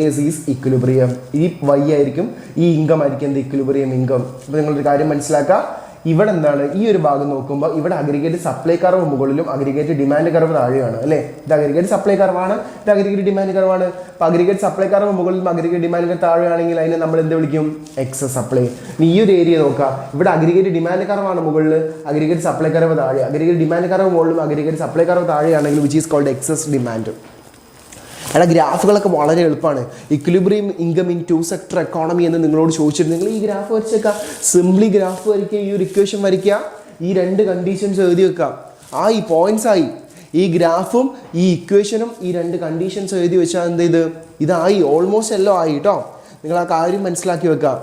is equilibrium. ഈ Y ആയിരിക്കും, ഈ ഇൻകം ആയിരിക്കും എന്ത്? Equilibrium income. അപ്പോൾ നിങ്ങളൊരു കാര്യം മനസ്സിലാക്കുക, ഇവിടെ എന്താണ് ഈ ഒരു ഭാഗം നോക്കുമ്പോൾ ഇവിടെ അഗ്രിഗേറ്റ് സപ്ലൈ കർവ് മുകളിലും അഗ്രിഗേറ്റ് ഡിമാൻഡ് കർവ് താഴെയാണ് അല്ലേ? ഇത് അഗ്രിഗേറ്റ് സപ്ലൈ കർവാണ്, ഇത് അഗ്രിഗേറ്റ് ഡിമാൻഡ് കർവാണ്. അപ്പോൾ അഗ്രിഗേറ്റ് സപ്ലൈ കർവ് മുകളിലും അഗ്രിഗേറ്റ് ഡിമാൻഡ് കർവ് താഴെയാണെങ്കിൽ അതിനെ നമ്മൾ എന്ത് വിളിക്കും? Excess supply. ഇനി ഈ ഒരു ഏരിയ നോക്കുക, ഇവിടെ അഗ്രിഗേറ്റ് ഡിമാൻഡ് കർവാണ് മുകളിൽ, അഗ്രിഗേറ്റ് സപ്ലൈ കർവ് താഴെ. അഗ്രിഗേറ്റ് ഡിമാൻഡ് കർവ് മുകളിലും അഗ്രിഗേറ്റ് സപ്ലൈ കർവ് താഴെയാണെങ്കിൽ which is called excess demand. അവിടെ ഗ്രാഫുകളൊക്കെ വളരെ എളുപ്പമാണ്. Equilibrium income in two sector economy എന്ന് നിങ്ങളോട് ചോദിച്ചിട്ട് നിങ്ങൾ ഈ ഗ്രാഫ് വരച്ചേക്കുക. സിംപ്ലി ഗ്രാഫ് വരയ്ക്കുക, ഈ ഒരു ഇക്വേഷൻ വരയ്ക്കുക, ഈ രണ്ട് കണ്ടീഷൻസ് എഴുതി വെക്കാം. ഈ പോയിന്റ്സ് ആയി. ഈ ഗ്രാഫും ഈ ഇക്വേഷനും ഈ രണ്ട് കണ്ടീഷൻസ് എഴുതി വെച്ചാൽ എന്ത് ചെയ്ത് ഇതായി, ഓൾമോസ്റ്റ് എല്ലാം ആയി കേട്ടോ. നിങ്ങൾ ആ കാര്യം മനസ്സിലാക്കി വെക്കുക.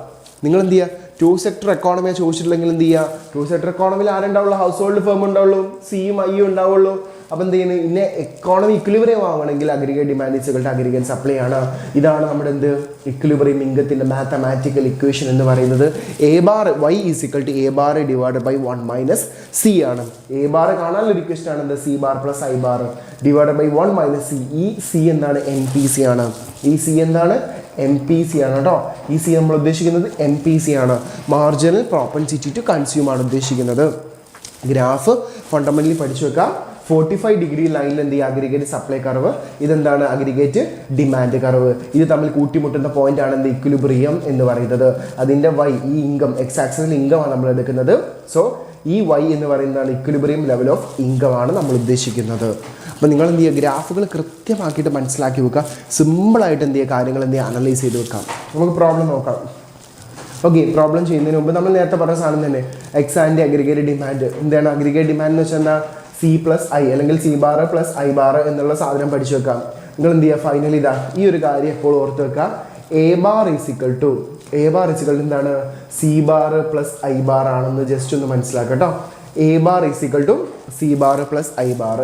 നിങ്ങൾ എന്ത് ചെയ്യുക? ടു സെക്ടർ എക്കോണമിയാണ് ചോദിച്ചിട്ടില്ലെങ്കിൽ എന്ത് ചെയ്യുക? ടു സെക്ടർ എക്കോണമിയിൽ ആരുണ്ടാവുള്ളൂ? ഹൗസ് ഹോൾഡ് ഫേം ഉണ്ടാവുള്ളൂ, സിയും ഐയും ഉണ്ടാവുള്ളൂ. അപ്പോൾ എന്ത് ചെയ്യുന്നത്? ഇന്നെ എക്കോണമി ഇക്വിലിബ്രിയം ആവണമെങ്കിൽ aggregate demand equal to aggregate supply ആണ്. ഇതാണ് നമ്മുടെ എന്ത്? ഇക്വിലിബ്രിയം ഇൻകത്തിൻ്റെ മാത്തമാറ്റിക്കൽ ഇക്വേഷൻ എന്ന് പറയുന്നത്. A bar Y is equal to A bar divided by 1 minus C ആണ്. A bar കാണാനുള്ള ഒരു ഇക്വേഷൻ ആണ് എന്ത്? C bar plus I bar divided by 1 minus C. ഈ C എന്താണ്? MPC ആണ്. ഈ C എന്താണ്? MPC ആണ് കേട്ടോ. ഈ C നമ്മൾ ഉദ്ദേശിക്കുന്നത് MPC ആണ്, മാർജിനൽ പ്രോപ്പൻസിറ്റി ടു കൺസ്യൂം ആണ് ഉദ്ദേശിക്കുന്നത്. ഗ്രാഫ് ഫണ്ടമെന്റലി പഠിച്ചു വെക്കാം. 45 ഡിഗ്രി ലൈനിൽ എന്ത് ചെയ്യുക? Aggregate supply curve. ഇതെന്താണ്? Aggregate demand curve. ഇത് തമ്മിൽ കൂട്ടിമുട്ടുന്ന പോയിന്റ് ആണ് എന്ത്? ഇക്വിലിബ്രിയം എന്ന് പറയുന്നത്. അതിൻ്റെ Y, ഈ ഇൻകം, എക്സ് ആക്സിസിൽ ഇൻകമാണ് നമ്മൾ എടുക്കുന്നത്. സോ ഈ Y എന്ന് പറയുന്നതാണ് ഇക്വിലിബ്രിയം ലെവൽ ഓഫ് ഇൻകം ആണ് നമ്മൾ ഉദ്ദേശിക്കുന്നത്. അപ്പോൾ നിങ്ങൾ എന്ത് ചെയ്യുക? ഗ്രാഫുകൾ കൃത്യമാക്കിയിട്ട് മനസ്സിലാക്കി വെക്കുക. സിമ്പിളായിട്ട് എന്ത് ചെയ്യുക? കാര്യങ്ങൾ എന്ത് ചെയ്യുക? അനലൈസ് ചെയ്ത് വെക്കാം. നമുക്ക് പ്രോബ്ലം നോക്കാം. ഓക്കെ, പ്രോബ്ലം ചെയ്യുന്നതിന് മുമ്പ് നമ്മൾ നേരത്തെ പറഞ്ഞ സാധനം തന്നെ, എക്സ് ആൻഡ് അഗ്രിഗേറ്റ് ഡിമാൻഡ്. എന്താണ് അഗ്രിഗേറ്റ് ഡിമാൻഡ് എന്ന് വെച്ചാൽ എന്താ? C plus I അല്ലെങ്കിൽ C bar plus I bar എന്നുള്ള സാധനം പഠിച്ചു വെക്കാം. നിങ്ങൾ എന്ത് ചെയ്യുക? ഫൈനലി ഇതാ ഈ ഒരു കാര്യം എപ്പോഴും ഓർത്ത് വെക്കുക. A bar is equal to എന്താണ്? C bar plus I bar ആണെന്ന് ജസ്റ്റ് ഒന്ന് മനസ്സിലാക്കുക കേട്ടോ. A bar is equal to C bar plus I bar.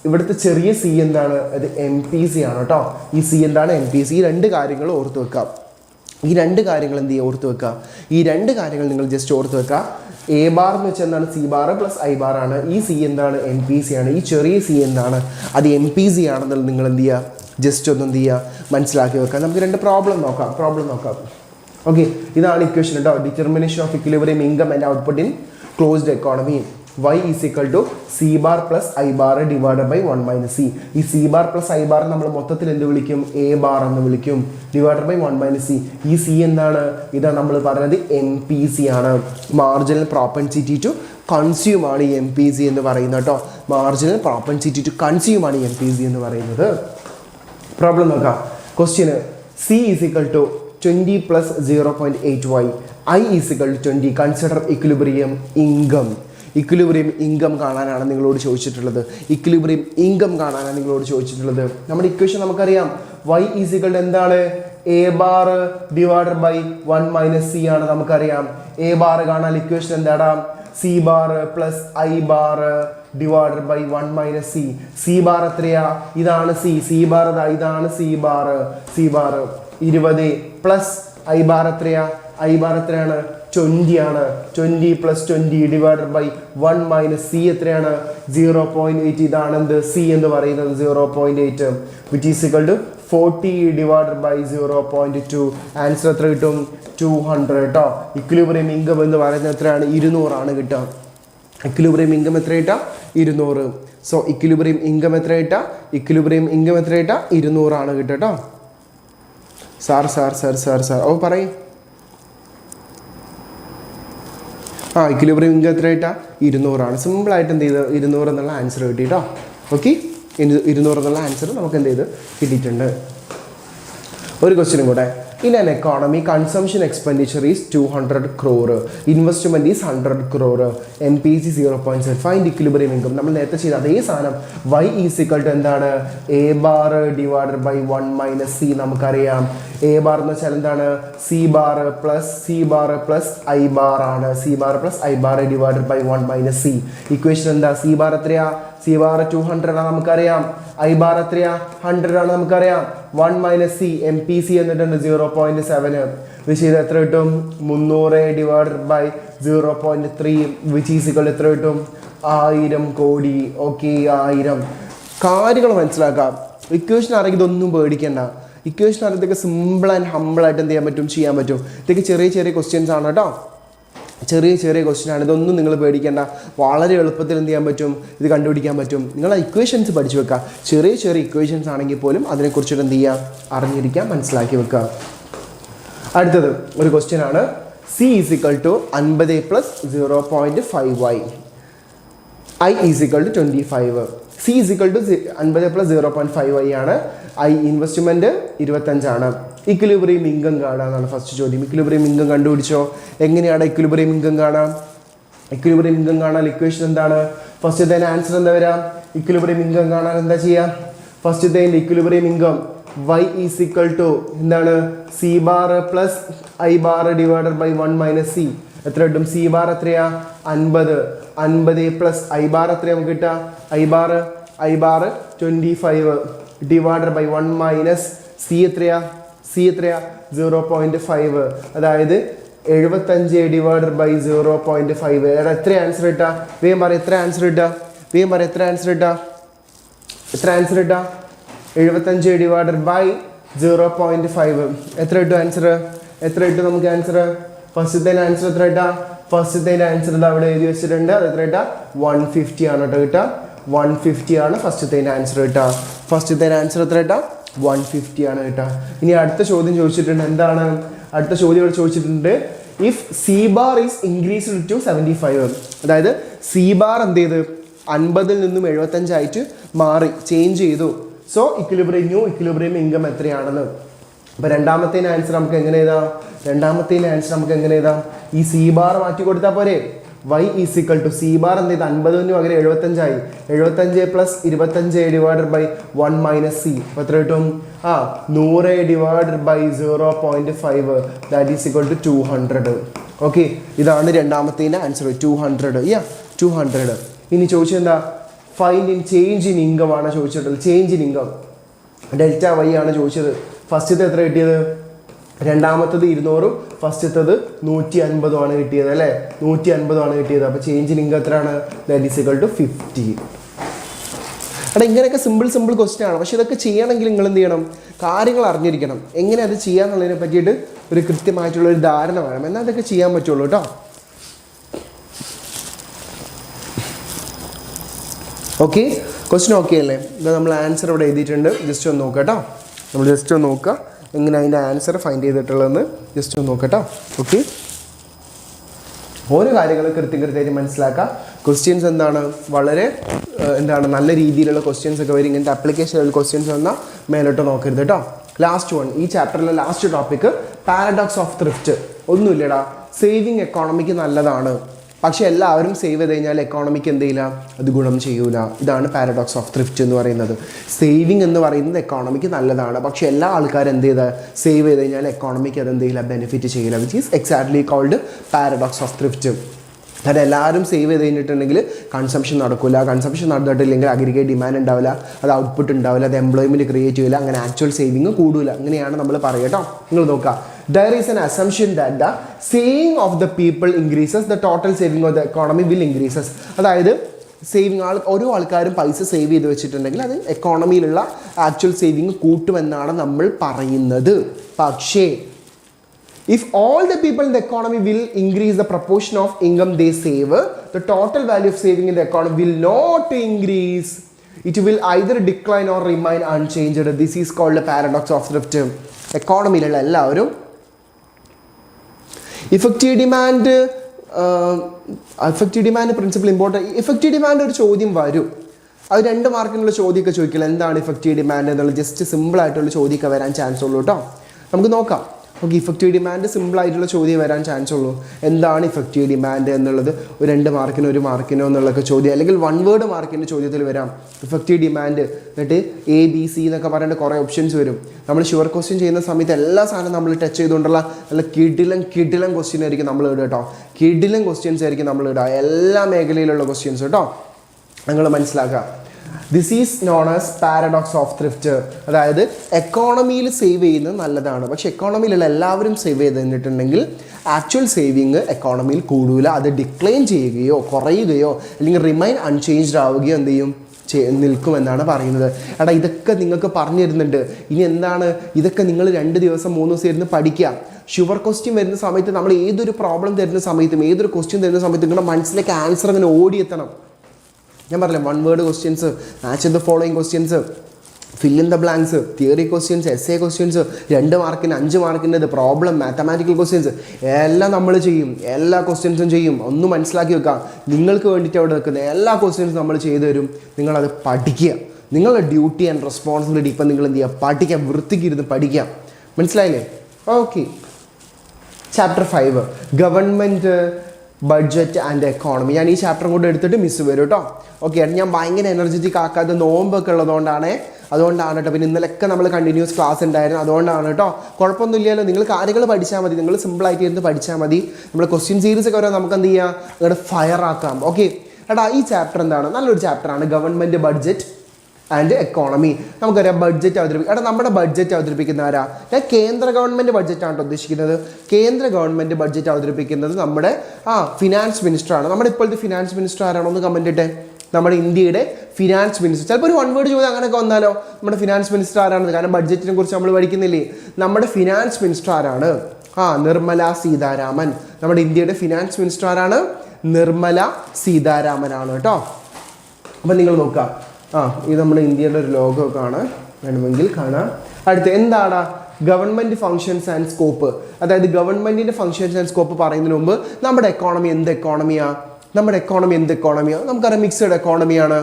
ഇവിടുത്തെ ചെറിയ C എന്താണ്? അത് MPC ആണ് കേട്ടോ. ഈ C എന്താണ്? MPC. ഈ രണ്ട് കാര്യങ്ങൾ ഓർത്ത് വെക്കാം. ഈ രണ്ട് കാര്യങ്ങൾ എന്ത് ചെയ്യുക? ഓർത്ത് വെക്കുക. ഈ രണ്ട് കാര്യങ്ങൾ നിങ്ങൾ ജസ്റ്റ് ഓർത്ത് വെക്കുക. A bar എന്ന് വെച്ചാൽ എന്താണ്? C bar plus I bar ആണ്. ഈ C എന്താണ്? MPC ആണ്. ഈ ചെറിയ C എന്താണ്? അത് MPC ആണെന്നുള്ളത് നിങ്ങൾ എന്ത് ചെയ്യുക? ജസ്റ്റ് ഒന്ന് എന്ത് ചെയ്യുക? മനസ്സിലാക്കി വെക്കുക. നമുക്ക് രണ്ട് പ്രോബ്ലം നോക്കാം. ഓക്കെ, ഇതാണ് ഇക്വേഷൻ കേട്ടോ. Determination of equilibrium income and output in closed economy. Y is equal to C bar plus I bar divided by 1 minus C. ഈ C bar plus I bar നമ്മൾ മൊത്തത്തിൽ എന്ത് വിളിക്കും? A bar എന്ന് വിളിക്കും, divided by 1 minus C. ഈ C എന്താണ്? ഇതാണ് നമ്മൾ പറയുന്നത് MPC ആണ്, മാർജിനൽ പ്രോപ്പൻസിറ്റി ടു കൺസ്യൂം ആണ് ഈ MPC എന്ന് പറയുന്നത് കേട്ടോ. മാർജിനൽ പ്രോപ്പൻസിറ്റി ടു കൺസ്യൂം ആണ് ഈ MPC എന്ന് പറയുന്നത്. പ്രോബ്ലം നോക്കാം. Question C is equal to 20 plus 0.8y. I is equal to 20. Consider equilibrium income. Equilibrium income കാണാനാണ് നിങ്ങളോട് ചോദിച്ചിട്ടുള്ളത്. നമ്മുടെ ഇക്വേഷൻ നമുക്കറിയാം. Y is equal to എന്താണ്? A bar divided by 1 minus C ആണ് നമുക്കറിയാം. A bar കാണാൻ ഇക്വേഷൻ എന്താടാ? C bar plus I bar divided by 1 minus C. C bar എത്രയാ? ഇതാണ് C. C bar ഇതാണ് C bar. C bar 20 plus I bar എത്രയാ? I bar എത്രയാണ്? 20 ആണ്. 20 plus 20 divided by 1 minus C എത്രയാണ്? 0.8. ഇതാണ് എന്ത്? C എന്ന് പറയുന്നത് 0.8, which is equal to 40 divided by 0.2. Answer എത്ര കിട്ടും? 200 കേട്ടോ. ഇക്വിലിബ്രിയം ഇൻകം എന്ന് പറയുന്നത് എത്രയാണ്? 200 ആണ് കിട്ടുക. ഇക്വിലിബ്രിയം ഇൻകം എത്ര കിട്ടാം? 200. സോ ഇക്വിലിബ്രിയം ഇൻകം എത്ര കിട്ടാം? 200 ആണ് കിട്ടുക കേട്ടോ. സാർ ഓ പറയും. ഇക്വിലിബ്രിയം ഇൻകം എത്ര കിട്ടാം? 200 ആണ്. സിമ്പിളായിട്ട് എന്ത് ചെയ്ത് 200 എന്നുള്ള ആൻസർ കിട്ടി കേട്ടോ. ഓക്കെ, 200 എന്നുള്ള ആൻസർ നമുക്ക് എന്ത് ചെയ്ത് കിട്ടിയിട്ടുണ്ട്. ഒരു ക്വസ്റ്റ്യനും കൂടെ. In an economy, consumption expenditure is 200 crore. Investment is 100 crore. MPC 0.7. Find equilibrium income. നമ്മൾ നേരത്തെ ചെയ്ത അതേ സാധനം. Y is equal to എന്താണ്? A bar divided by 1 minus C നമുക്കറിയാം. A bar എന്ന് വെച്ചാൽ എന്താണ്? C bar plus I bar ആണ്. C bar plus I bar divided by 1 minus C. Equation എന്താ? C bar എത്രയാ? C bar 200 ആണ് നമുക്കറിയാം. ഐ ബാർ എത്രയാ 100 ആണ് നമുക്കറിയാം. 1 മൈനസ് സി MPC എന്നിട്ടുണ്ട് 0.7 വിച്ച് ചെയ്ത് എത്ര കിട്ടും 300 ഡിവൈഡഡ് ബൈ 0.3 വിച്ച് ഈസിക്വൽ എത്ര കിട്ടും 1000 കോടി. ഓക്കെ 1000 കാര്യങ്ങൾ മനസ്സിലാക്കാം. ഇക്വേഷൻ അറിയാം, ഇതൊന്നും പേടിക്കണ്ട. ഇക്വേഷൻ അറിയാം, ഇതൊക്കെ സിമ്പിൾ ആൻഡ് ഹമ്പിളായിട്ട് എന്ത് ചെയ്യാൻ പറ്റും, ചെയ്യാൻ പറ്റും. ഇതൊക്കെ ചെറിയ ചെറിയ ക്വസ്റ്റ്യൻസ് ആണ് കേട്ടോ, ചെറിയ ചെറിയ ക്വസ്റ്റ്യൻ ആണ്. ഇതൊന്നും നിങ്ങൾ പേടിക്കേണ്ട, വളരെ എളുപ്പത്തിൽ എന്ത് ചെയ്യാൻ പറ്റും, ഇത് കണ്ടുപിടിക്കാൻ പറ്റും. നിങ്ങൾ ഇക്വേഷൻസ് പഠിച്ചു വെക്കുക. ചെറിയ ചെറിയ ഇക്വേഷൻസ് ആണെങ്കിൽ പോലും അതിനെക്കുറിച്ചിട്ട് എന്ത് ചെയ്യുക, അറിഞ്ഞിരിക്കുക, മനസ്സിലാക്കി വെക്കുക. അടുത്തത് ഒരു ക്വസ്റ്റ്യൻ ആണ്. C is equal to 50 plus 0.5y. I is equal to 25. C is equal to 50 plus 0.5y ആണ്. I ഇൻവെസ്റ്റ്മെൻറ്റ് 25 ആണ്. ഇക്വിലിബ്രിയം ഇൻകം കാണാനാണ് ഫസ്റ്റ് ചോദ്യം. ഇക്വിലിബ്രിയം ഇൻകം കണ്ടുപിടിച്ചോ. എങ്ങനെയാണ് ഇക്വിലിബ്രിയം ഇൻകം കാണാം? ഇക്വിലിബ്രിയം ഇൻകം കാണാൻ ഇക്വേഷൻ എന്താണ്? ഫസ്റ്റത്തെ ആൻസർ എന്താ വരാം? ഇക്വിലിബ്രിയം ഇൻകം കാണാൻ എന്താ ചെയ്യുക? ഫസ്റ്റത്തെ equilibrium income y is equal to എന്താണ്, C bar plus I bar divided by 1 minus C. എത്ര കിട്ടും? സി ബാർ എത്രയാ 50 പ്ലസ് ഐ ബാർ എത്രയാ നമുക്ക് കിട്ടുക? I bar 25 divided by 1 minus C എത്രയാ? 0.5. അതായത് 75 ഡിവൈഡഡ് ബൈ 0.5. എത്ര ആൻസർ കിട്ടുക? വേഗം പറ എത്ര ആൻസർ കിട്ടുക? 75 ഡിവൈഡഡ് ബൈ 0.5 എത്ര കിട്ടും ആൻസർ? എത്ര കിട്ടും നമുക്ക് ആൻസർ? ഫസ്റ്റത്തെ ആൻസർ എത്ര കിട്ടാ? ഫസ്റ്റത്തെ ആൻസർ അവിടെ എഴുതി വെച്ചിട്ടുണ്ട്. അത് എത്ര കിട്ടാ? 150 ആണ് കേട്ടോ കിട്ടുക. 150 ആണ് ഫസ്റ്റത്തെ ആൻസർ കിട്ടുക. ഫസ്റ്റത്തെ ആൻസർ എത്ര കിട്ടാ? 150 ആണ് കിട്ടുക. ഇനി അടുത്ത ചോദ്യം ചോദിച്ചിട്ടുണ്ട്. എന്താണ് അടുത്ത ചോദ്യം ഇവിടെ ചോദിച്ചിട്ടുണ്ട്? If C bar is increased to 75, അതായത് സി ബാർ എന്ത് ചെയ്ത് 50 നിന്നും 75 ആയിട്ട് മാറി, ചേഞ്ച് ചെയ്തു. സോ ഇക്വിലിബ്രിയം ഇൻകം എത്രയാണെന്ന്. അപ്പോൾ രണ്ടാമത്തെ ആൻസർ നമുക്ക് എങ്ങനെ എഴുതാം? ഈ സി ബാർ മാറ്റി കൊടുത്താൽ പോരെ. y is equal to C bar എന്ത് ചെയ്ത് 50 പകരം 75 ആയി. 75 plus 25 divided by 1 minus C. അപ്പോൾ എത്ര കിട്ടും? 100 divided by 0.5 that is equal to 200. Okay, ഇതാണ് രണ്ടാമത്തെ ആൻസർ 200. 200. ഇനി ചോദിച്ചെന്താ? Find in change in income ആണ് ചോദിച്ചിട്ടുള്ളത്. Change in income delta Y ആണ് ചോദിച്ചത്. ഫസ്റ്റത്തെ എത്ര കിട്ടിയത്? രണ്ടാമത്തത് 200, ഫസ്റ്റത്തത് 150 ആണ് കിട്ടിയത് അല്ലേ? 150 ആണ് കിട്ടിയത്. അപ്പോൾ ചേഞ്ച് ഇൻ ഇൻകം എത്രയാണ്? That is equal to 50. എടാ ഇങ്ങനെയൊക്കെ സിമ്പിൾ ക്വസ്റ്റ്യൻ ആണ്. പക്ഷെ ഇതൊക്കെ ചെയ്യണമെങ്കിൽ നിങ്ങൾ എന്ത് ചെയ്യണം? കാര്യങ്ങൾ അറിഞ്ഞിരിക്കണം. എങ്ങനെ അത് ചെയ്യാന്നുള്ളതിനെ പറ്റിയിട്ട് ഒരു കൃത്യമായിട്ടുള്ള ഒരു ധാരണ വേണം. എന്നാൽ അതൊക്കെ ചെയ്യാൻ പറ്റുള്ളൂ കേട്ടോ. ഓക്കെ, ക്വസ്റ്റ്യൻ ഓക്കെ അല്ലേ? ഇത് നമ്മൾ ആൻസർ ഇവിടെ എഴുതിയിട്ടുണ്ട്. ജസ്റ്റ് ഒന്ന് നോക്കാം കേട്ടോ. നമ്മൾ ജസ്റ്റ് ഒന്ന് നോക്കുക എങ്ങനെ അതിൻ്റെ ആൻസർ ഫൈൻഡ് ചെയ്തിട്ടുള്ളതെന്ന് ജസ്റ്റ് ഒന്ന് നോക്കട്ടോ. ഓക്കെ, ഓരോ കാര്യങ്ങളും കൃത്യമായിട്ട് മനസ്സിലാക്കുക. ക്വസ്റ്റ്യൻസ് എന്താണ് വളരെ നല്ല രീതിയിലുള്ള ക്വസ്റ്റ്യൻസ് ഒക്കെ വരും. ഇങ്ങനത്തെ അപ്ലിക്കേഷൻ ക്വസ്റ്റ്യൻസ് വന്നാൽ മേലോട്ട് നോക്കരുത് കേട്ടോ. ലാസ്റ്റ് വൺ, ഈ ചാപ്റ്ററിലെ last topic paradox of thrift. ഒന്നുമില്ലടാ, സേവിങ് എക്കോണമിക്ക് നല്ലതാണ്, പക്ഷെ എല്ലാവരും സേവ് ചെയ്ത് കഴിഞ്ഞാൽ എക്കോണമിക്ക് എന്ത് ചെയ്യില്ല, അത് ഗുണം ചെയ്യൂല. ഇതാണ് പാരഡോക്സ് ഓഫ് ത്രിഫ്റ്റ് എന്ന് പറയുന്നത്. സേവിങ് എന്ന് പറയുന്നത് എക്കോണമിക്ക് നല്ലതാണ്, പക്ഷെ എല്ലാ ആൾക്കാരും എന്ത് ചെയ്താൽ സേവ് ചെയ്ത് കഴിഞ്ഞാൽ എക്കോണമിക്ക് അത് എന്ത് ചെയ്യില്ല, ബെനിഫിറ്റ് ചെയ്യില്ല. Which is exactly called paradox of thrift. കാരണം എല്ലാവരും സേവ് ചെയ്ത് കഴിഞ്ഞിട്ടുണ്ടെങ്കിൽ കൺസംഷൻ നടക്കില്ല, കൺസംഷൻ നടന്നിട്ടില്ലെങ്കിൽ അഗ്രിഗേറ്റ് ഡിമാൻഡ് ഉണ്ടാവില്ല, അത് ഔട്ട്പുട്ട് ഉണ്ടാവില്ല, അത് എംപ്ലോയ്മെൻറ്റ് ക്രിയേറ്റ് ചെയ്യില്ല, അങ്ങനെ ആക്ച്വൽ സേവിങ് കൂടില്ല. അങ്ങനെയാണ് നമ്മൾ പറയുക കേട്ടോ. നിങ്ങൾ നോക്കുക, there is an assumption that the saving of the people increases, the total saving of the economy will increases. അതായത് സേവിങ് ഓരോ ആൾക്കാരും പൈസ സേവ് ചെയ്ത് വെച്ചിട്ടുണ്ടെങ്കിൽ അത് എക്കോണമിയിലുള്ള ആക്ച്വൽ സേവിങ് കൂട്ടുമെന്നാണ് നമ്മൾ പറയുന്നത്. പക്ഷേ if all the people in the economy will increase the proportion of income they save, the total value of saving in the economy will not increase. It will either decline or remain unchanged. This is called a paradox of thrift. എക്കോണമിയിലുള്ള എല്ലാവരും effective demand principle important. Effective demand ഒരു ചോദ്യം വരും, അത് 2 മാർക്കിനുള്ള ചോദ്യമൊക്കെ ചോദിക്കില്ല. എന്താണ് effective demand എന്നുള്ള just സിമ്പിളായിട്ടുള്ള ചോദ്യമൊക്കെ വരാൻ ചാൻസ് ഉള്ളൂ കേട്ടോ. നമുക്ക് നോക്കാം. ഓക്കെ, ഇഫക്റ്റീവ് ഡിമാൻഡ് സിമ്പിളായിട്ടുള്ള ചോദ്യം വരാൻ ചാൻസ് ഉള്ളൂ. എന്താണ് ഇഫക്റ്റീവ് ഡിമാൻഡ് എന്നുള്ളത് 2 മാർക്കിനോ 1 മാർക്കിനോ എന്നുള്ളൊക്കെ ചോദ്യം, അല്ലെങ്കിൽ 1 വേർഡ് മാർക്കിൻ്റെ ചോദ്യത്തിൽ വരാം. ഇഫക്റ്റീവ് ഡിമാൻഡ് എന്നിട്ട് ABC എന്നൊക്കെ പറയേണ്ട കുറേ ഓപ്ഷൻസ് വരും. നമ്മൾ ഷുവർ ക്വസ്റ്റ്യൻ ചെയ്യുന്ന സമയത്ത് എല്ലാ സാധനവും നമ്മൾ ടച്ച് ചെയ്തുകൊണ്ടുള്ള നല്ല കിടിലം ക്വസ്റ്റ്യൻ ആയിരിക്കും നമ്മൾ ഇടുക കേട്ടോ. കിടിലം ക്വസ്റ്റ്യൻസ് ആയിരിക്കും നമ്മൾ ഇടുക, എല്ലാ മേഖലയിലുള്ള ക്വസ്റ്റ്യൻസ് കേട്ടോ. നിങ്ങൾ മനസ്സിലാക്കുക. This is known as paradox of thrift. അതായത് എക്കോണമിയിൽ സേവ് ചെയ്യുന്നത് നല്ലതാണ്, പക്ഷെ എക്കോണമിയിലുള്ള എല്ലാവരും സേവ് ചെയ്ത് തന്നിട്ടുണ്ടെങ്കിൽ ആക്ച്വൽ സേവിങ് എക്കോണമിയിൽ കൂടൂല, അത് ഡിക്ലൈൻ ചെയ്യുകയോ കുറയുകയോ അല്ലെങ്കിൽ റിമൈൻ അൺചേഞ്ച്ഡ് ആവുകയോ എന്ത് ചെയ്യും നിൽക്കുമെന്നാണ് പറയുന്നത്. എടാ ഇതൊക്കെ നിങ്ങൾക്ക് പറഞ്ഞു തരുന്നുണ്ട്. ഇനി എന്താണ് ഇതൊക്കെ നിങ്ങൾ 2 ദിവസം 3 ദിവസം ഇരുന്ന് പഠിക്കുക. ഷുവർ ക്വസ്റ്റ്യൻ വരുന്ന സമയത്ത് നമ്മൾ ഏതൊരു പ്രോബ്ലം തരുന്ന സമയത്തും ഏതൊരു ക്വസ്റ്റ്യൻ തരുന്ന സമയത്തും നിങ്ങളുടെ മനസ്സിലേക്ക് ആൻസർ അങ്ങനെ ഓടിയെത്തണം. ഞാൻ പറഞ്ഞില്ലേ 1 word questions, match the following questions, fill in the blanks, theory questions, essay questions, 2 മാർക്കിന് 5 മാർക്കിൻ്റെ പ്രോബ്ലം, മാത്തമാറ്റിക്കൽ ക്വസ്റ്റ്യൻസ് എല്ലാം നമ്മൾ ചെയ്യും. എല്ലാ ക്വസ്റ്റ്യൻസും ചെയ്യും. ഒന്ന് മനസ്സിലാക്കി വെക്കാം, നിങ്ങൾക്ക് വേണ്ടിയിട്ട് അവിടെ നിൽക്കുന്ന എല്ലാ ക്വസ്റ്റ്യൻസും നമ്മൾ ചെയ്തു തരും. നിങ്ങളത് പഠിക്കുക. നിങ്ങളുടെ ഡ്യൂട്ടി ആൻഡ് റെസ്പോൺസിബിലിറ്റി ഇപ്പം നിങ്ങൾ എന്ത് ചെയ്യുക, പഠിക്കാം, വൃത്തിക്കിരുന്ന് പഠിക്കാം. മനസ്സിലായില്ലേ? Okay. Chapter 5 government budget and economy. ഞാൻ ഈ ചാപ്റ്ററും കൂടെ എടുത്തിട്ട് മിസ് വരും കേട്ടോ. ഓക്കെ, ഞാൻ ഭയങ്കര എനർജറ്റിക് ആക്കാതെ നോമ്പൊക്കെ ഉള്ളതുകൊണ്ടാണ് കേട്ടോ. പിന്നെ ഇന്നലെയൊക്കെ നമ്മൾ കണ്ടിന്യൂസ് ക്ലാസ് ഉണ്ടായിരുന്നു, അതുകൊണ്ടാണ് കേട്ടോ. കുഴപ്പമൊന്നുമില്ലല്ലോ, നിങ്ങൾ കാര്യങ്ങൾ പഠിച്ചാൽ മതി, നിങ്ങൾ സിമ്പിളായിട്ട് ഇരുന്ന് പഠിച്ചാൽ മതി. നമ്മൾ ക്വസ്റ്റ്യൻ സീരീസ് ഒക്കെ വരാൻ നമുക്ക് എന്ത് ചെയ്യാം, അങ്ങോട്ട് ഫയർ ആക്കാം. ഓക്കെ എടാ, ഈ ചാപ്റ്റർ എന്താണ്? നല്ലൊരു ചാപ്റ്ററാണ്, ഗവൺമെൻറ് ബഡ്ജറ്റ് ആൻഡ് എക്കോണമി. നമുക്കറിയാം ബഡ്ജറ്റ് അവതരിപ്പിക്കും. നമ്മുടെ ബഡ്ജറ്റ് അവതരിപ്പിക്കുന്ന ആരാ? ഞാൻ കേന്ദ്ര ഗവൺമെൻറ് ബഡ്ജറ്റാണ് ഉദ്ദേശിക്കുന്നത്. കേന്ദ്ര ഗവൺമെൻറ് ബഡ്ജറ്റ് അവതരിപ്പിക്കുന്നത് നമ്മുടെ ഫിനാൻസ് മിനിസ്റ്ററാണ്. നമ്മുടെ ഇപ്പോഴത്തെ ഫിനാൻസ് മിനിസ്റ്റർ ആരാണോ ഒന്ന് കമൻറ്റ് ഇട്ടെ. നമ്മുടെ ഇന്ത്യയുടെ ഫിനാൻസ് മിനിസ്റ്റർ. ചിലപ്പോൾ ഒരു 1 വേർഡ് ചോദ്യം അങ്ങനെയൊക്കെ വന്നാലോ, നമ്മുടെ ഫിനാൻസ് മിനിസ്റ്റർ ആരാണ്? കാരണം ബഡ്ജറ്റിനെ കുറിച്ച് നമ്മൾ പഠിക്കുന്നില്ലേ. നമ്മുടെ ഫിനാൻസ് മിനിസ്റ്റർ ആരാണ്? നിർമ്മല സീതാരാമൻ. നമ്മുടെ ഇന്ത്യയുടെ ഫിനാൻസ് മിനിസ്റ്റർ ആരാണ്? നിർമ്മല സീതാരാമനാണ് കേട്ടോ. അപ്പം നിങ്ങൾ നോക്കുക, ഇത് നമ്മുടെ ഇന്ത്യയുടെ ഒരു ലോഗോ ആണ്, വേണമെങ്കിൽ കാണാം. അടുത്ത് എന്താണ് ഗവൺമെൻറ് ഫങ്ഷൻസ് ആൻഡ് സ്കോപ്പ്? അതായത് ഗവൺമെൻറ്റിൻ്റെ ഫങ്ഷൻസ് ആൻഡ് സ്കോപ്പ് പറയുന്നതിന് മുമ്പ് നമ്മുടെ എക്കോണമി എന്ത് എക്കോണമിയാണ്? നമുക്കറിയാം മിക്സഡ് എക്കോണമിയാണ്.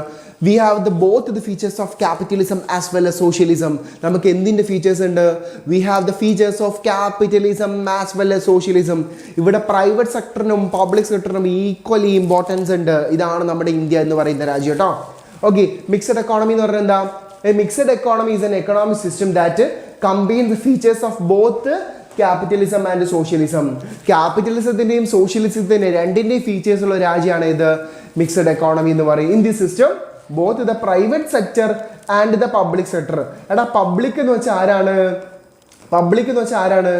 We have both the features of capitalism as well as socialism. നമുക്ക് എന്തിൻ്റെ ഫീച്ചേഴ്സ് ഉണ്ട്? We have the features of capitalism as well as socialism. ഇവിടെ പ്രൈവറ്റ് സെക്ടറിനും പബ്ലിക് സെക്ടറിനും ഈക്വലി ഇമ്പോർട്ടൻസ് ഉണ്ട്. ഇതാണ് നമ്മുടെ ഇന്ത്യ എന്ന് പറയുന്ന രാജ്യം കേട്ടോ. ഓക്കെ, മിക്സഡ് എക്കോണമി എന്ന് പറഞ്ഞാൽ എന്താ? A mixed economy is an economic system that combine the features of both capitalism and socialism. ക്യാപിറ്റലിസത്തിൻ്റെയും സോഷ്യലിസത്തിൻ്റെയും രണ്ടിൻ്റെയും ഫീച്ചേഴ്സ് ഉള്ള രാജ്യമാണ് ഇത് മിക്സഡ് എക്കോണമി എന്ന് പറയും. In the system both the private sector and the public sector. എടാ പബ്ലിക് എന്ന് വെച്ചാൽ ആരാണ്?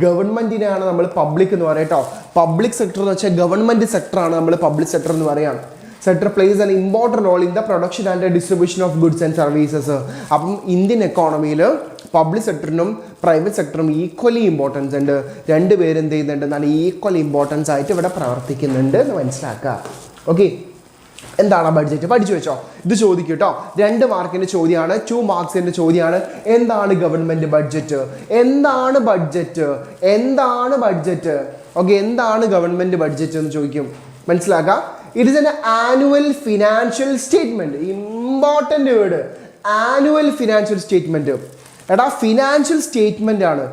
ഗവൺമെന്റിനെയാണ് നമ്മൾ പബ്ലിക് എന്ന് പറയാം കേട്ടോ. പബ്ലിക് സെക്ടർ എന്ന് വെച്ചാൽ ഗവൺമെന്റ് സെക്ടറാണ് നമ്മൾ പബ്ലിക് സെക്ടർ എന്ന് പറയാം. Sector plays an important role in the production and distribution of goods and services. അപ്പം ഇന്ത്യൻ എക്കോണമിയിൽ പബ്ലിക് സെക്ടറിനും പ്രൈവറ്റ് സെക്ടറിനും ഈക്വലി ഇമ്പോർട്ടൻസ് ഉണ്ട്. 2 പേര് എന്ത് ചെയ്യുന്നുണ്ട്? നല്ല ഈക്വലി ഇമ്പോർട്ടൻസ് ആയിട്ട് ഇവിടെ പ്രവർത്തിക്കുന്നുണ്ട് എന്ന് മനസ്സിലാക്കുക. ഓക്കെ, എന്താണ് ബഡ്ജറ്റ്? പഠിച്ചു വെച്ചോ. ഇത് ചോദിക്കും കേട്ടോ, 2 മാർക്കിൻ്റെ ചോദ്യമാണ്, 2 മാർക്സിൻ്റെ ചോദ്യമാണ്. എന്താണ് ഗവൺമെൻറ് ബഡ്ജറ്റ്? ഓക്കെ, എന്താണ് ഗവൺമെൻറ് ബഡ്ജറ്റ് എന്ന് ചോദിക്കും. മനസ്സിലാക്കാം. It is an annual financial statement. Important word, annual financial statement. എടാ ഫിനാൻഷ്യൽ സ്റ്റേറ്റ്മെന്റ് ആണ്,